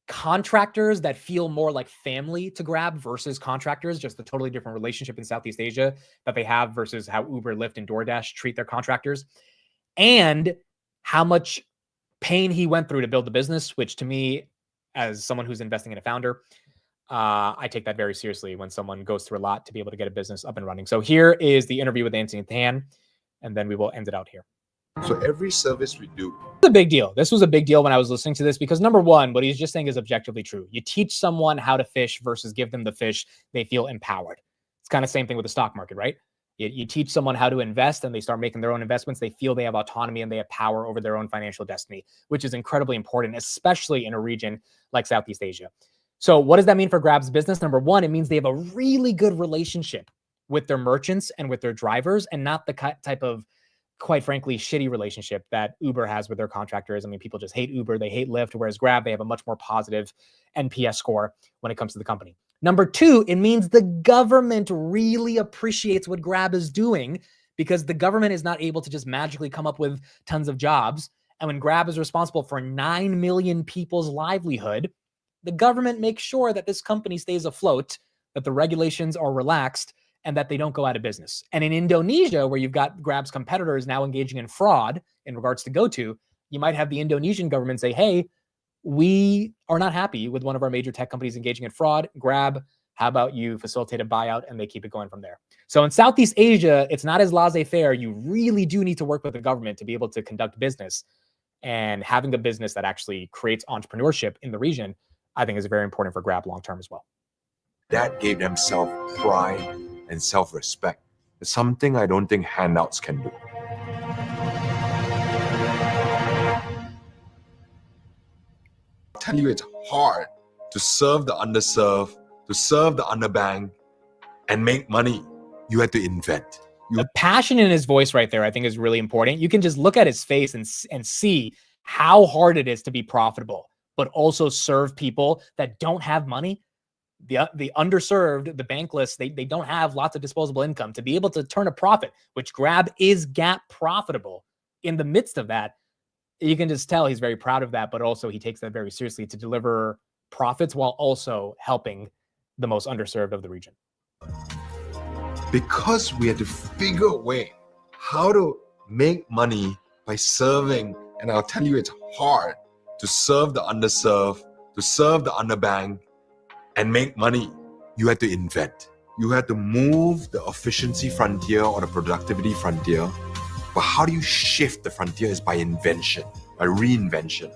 S1: contractors that feel more like family to Grab versus contractors, just a totally different relationship in Southeast Asia that they have versus how Uber, Lyft, and DoorDash treat their contractors, and how much pain he went through to build the business, which to me, as someone who's investing in a founder, I take that very seriously when someone goes through a lot to be able to get a business up and running. So here is the interview with Anthony Tan, and then we will end it out here.
S6: So every service we do.
S1: It's a big deal. This was a big deal when I was listening to this, because number one, what he's just saying is objectively true. You teach someone how to fish versus give them the fish, they feel empowered. It's kind of the same thing with the stock market, right? You teach someone how to invest and they start making their own investments. They feel they have autonomy and they have power over their own financial destiny, which is incredibly important, especially in a region like Southeast Asia. So what does that mean for Grab's business? Number one, it means they have a really good relationship with their merchants and with their drivers, and not the type of, quite frankly, shitty relationship that Uber has with their contractors. I mean, people just hate Uber, they hate Lyft, whereas Grab, they have a much more positive NPS score when it comes to the company. Number two, it means the government really appreciates what Grab is doing, because the government is not able to just magically come up with tons of jobs. And when Grab is responsible for 9 million people's livelihood, the government makes sure that this company stays afloat, that the regulations are relaxed, and that they don't go out of business. And in Indonesia, where you've got Grab's competitors now engaging in fraud in regards to GoTo, you might have the Indonesian government say, hey, we are not happy with one of our major tech companies engaging in fraud. Grab, how about you facilitate a buyout? And they keep it going from there. So in Southeast Asia, it's not as laissez-faire. You really do need to work with the government to be able to conduct business. And having a business that actually creates entrepreneurship in the region, I think, is very important for Grab long-term as well.
S6: That gave them self-pride and self-respect. It's something I don't think handouts can do. I tell you, it's hard to serve the underserved, to serve the underbanked, and make money. You have to invent.
S1: The passion in his voice right there, I think, is really important. You can just look at his face and see how hard it is to be profitable, but also serve people that don't have money. The underserved, the bankless, they don't have lots of disposable income. To be able to turn a profit, which Grab is GAAP profitable, in the midst of that, you can just tell he's very proud of that, but also he takes that very seriously to deliver profits while also helping the most underserved of the region.
S6: Because we had to figure a way how to make money by serving, and I'll tell you, it's hard to serve the underserved, to serve the underbanked, and make money. You had to invent. You had to move the efficiency frontier or the productivity frontier. But how do you shift the frontier is by invention, by reinvention,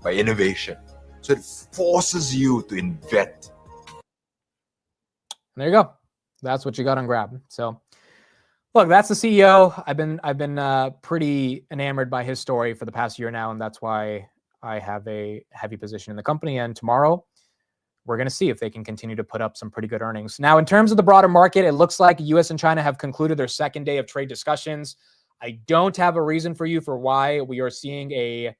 S6: by innovation. So it forces you to invent.
S1: There you go. That's what you got on Grab. So look, that's the CEO. I've been pretty enamored by his story for the past year now, and that's why I have a heavy position in the company. And tomorrow, we're going to see if they can continue to put up some pretty good earnings. Now, in terms of the broader market, it looks like US and China have concluded their second day of trade discussions. I don't have a reason for you for why we are seeing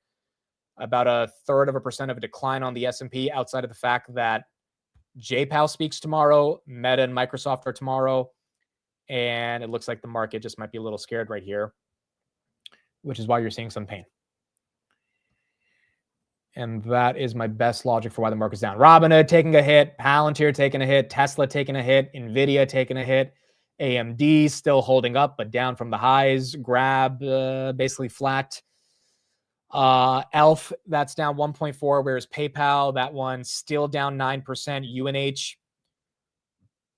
S1: about 1/3% of a decline on the S&P outside of the fact that J-Powell speaks tomorrow, Meta and Microsoft are tomorrow, and it looks like the market just might be a little scared right here, which is why you're seeing some pain. And that is my best logic for why the market's down. Robinhood taking a hit, Palantir taking a hit, Tesla taking a hit, Nvidia taking a hit, AMD still holding up, but down from the highs. Grab basically flat. Elf, that's down 1.4, whereas PayPal, that one still down 9%. UNH,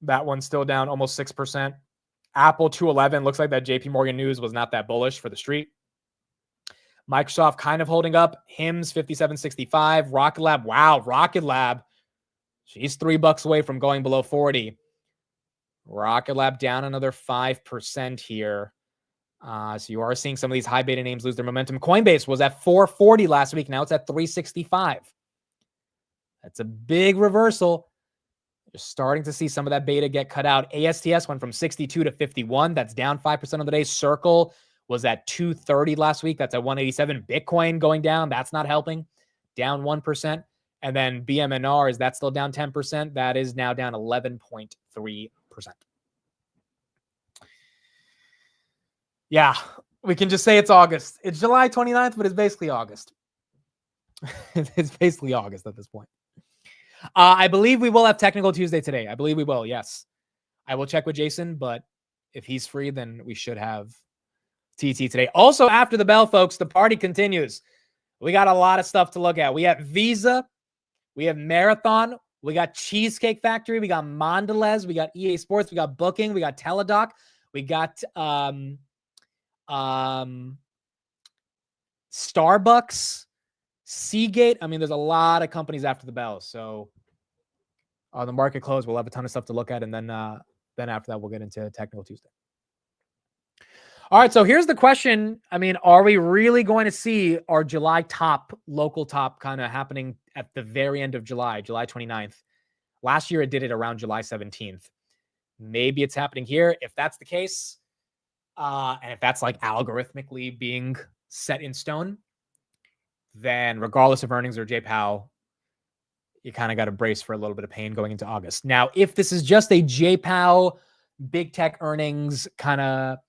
S1: that one's still down almost 6%. Apple 211, looks like that JP Morgan news was not that bullish for the street. Microsoft kind of holding up. HIMS 57.65. Rocket Lab, wow, Rocket Lab, she's $3 away from going below 40. Rocket Lab down another 5% here. So you are seeing some of these high beta names lose their momentum. Coinbase was at 440 last week. Now it's at 365. That's a big reversal. You're starting to see some of that beta get cut out. ASTS went from 62 to 51. That's down 5% of the day. Circle was at 230 last week. That's at 187. Bitcoin going down. That's not helping. Down 1%. And then BMNR, is that still down 10%? That is now down 11.3%. Yeah, we can just say it's August. It's July 29th, but it's basically August. It's basically August at this point. I believe we will have Technical Tuesday today. I believe we will, yes. I will check with Jason, but if he's free, then we should have TT today. Also, after the bell, folks, the party continues. We got a lot of stuff to look at. We have Visa. We have Marathon. We got Cheesecake Factory. We got Mondelez. We got EA Sports. We got Booking. We got Teladoc. We got Starbucks, Seagate. I mean, there's a lot of companies after the bell. So on the market close, we'll have a ton of stuff to look at. And then after that, we'll get into Technical Tuesday. All right. So here's the question. I mean, are we really going to see our July top, local top kind of happening at the very end of July, July 29th? Last year, it did it around July 17th. Maybe it's happening here. If that's the case, and if that's like algorithmically being set in stone, then regardless of earnings or J-Powell, you kind of got to brace for a little bit of pain going into August. Now, if this is just a J-Powell big tech earnings kind of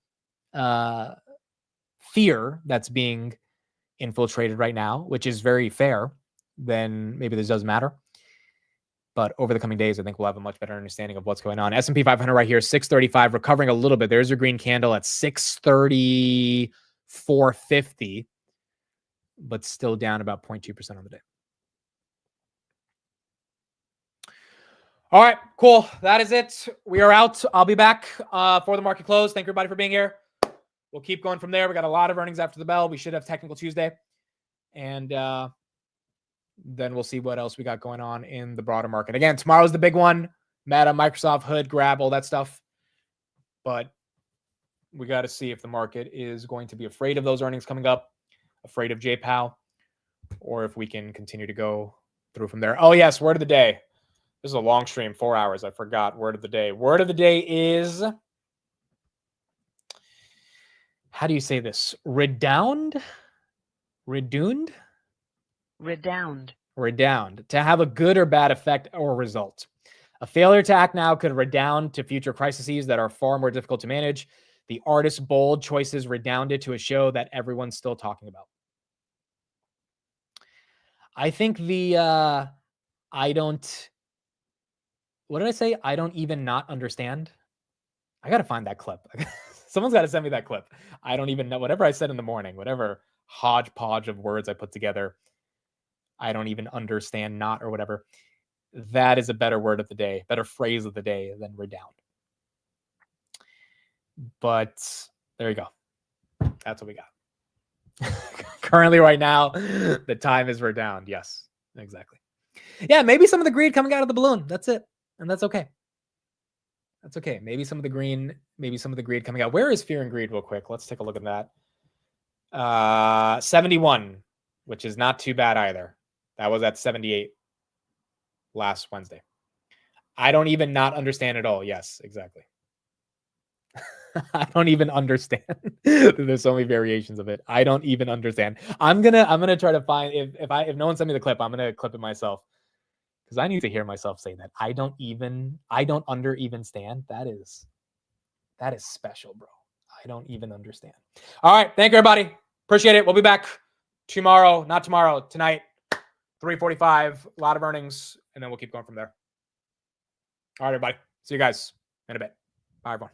S1: fear that's being infiltrated right now, which is very fair, then maybe this doesn't matter. But over the coming days, I think we'll have a much better understanding of what's going on. S&P 500 right here, 635, recovering a little bit. There's your green candle at 634.50, but still down about 0.2% on the day. All right, cool. That is it. We are out. I'll be back for the market close. Thank you, everybody, for being here. We'll keep going from there. We got a lot of earnings after the bell. We should have Technical Tuesday. And then we'll see what else we got going on in the broader market. Again, tomorrow's the big one. Meta, Microsoft, Hood, Grab, all that stuff. But we got to see if the market is going to be afraid of those earnings coming up, afraid of J-Powell, or if we can continue to go through from there. Oh, yes, word of the day. This is a long stream, 4 hours. I forgot word of the day. Word of the day is, how do you say this? Redound? Redound? Redound. To have a good or bad effect or result. A failure to act now could redound to future crises that are far more difficult to manage. The artist's bold choices redounded to a show that everyone's still talking about. I think the what did I say? I don't even not understand. I got to find that clip. Someone's got to send me that clip. I don't even know. Whatever I said in the morning, whatever hodgepodge of words I put together, I don't even understand not or whatever. That is a better word of the day, better phrase of the day than redound. But there you go. That's what we got. Currently right now, the time is redound. Yes, exactly. Yeah, maybe some of the greed coming out of the balloon. That's it. And that's okay. That's okay. Maybe some of the greed coming out. Where is fear and greed real quick? Let's take a look at that. 71, which is not too bad either. That was at 78 last Wednesday. I don't even not understand at all. Yes, exactly. I don't even understand. There's so many variations of it. I don't even understand. I'm gonna try to find if no one sent me the clip, I'm gonna clip it myself. Because I need to hear myself say that. I don't under even stand. That is special, bro. I don't even understand. All right. Thank you, everybody. Appreciate it. We'll be back tomorrow. Not tomorrow. Tonight, 3:45. A lot of earnings. And then we'll keep going from there. All right, everybody. See you guys in a bit. Bye, everyone.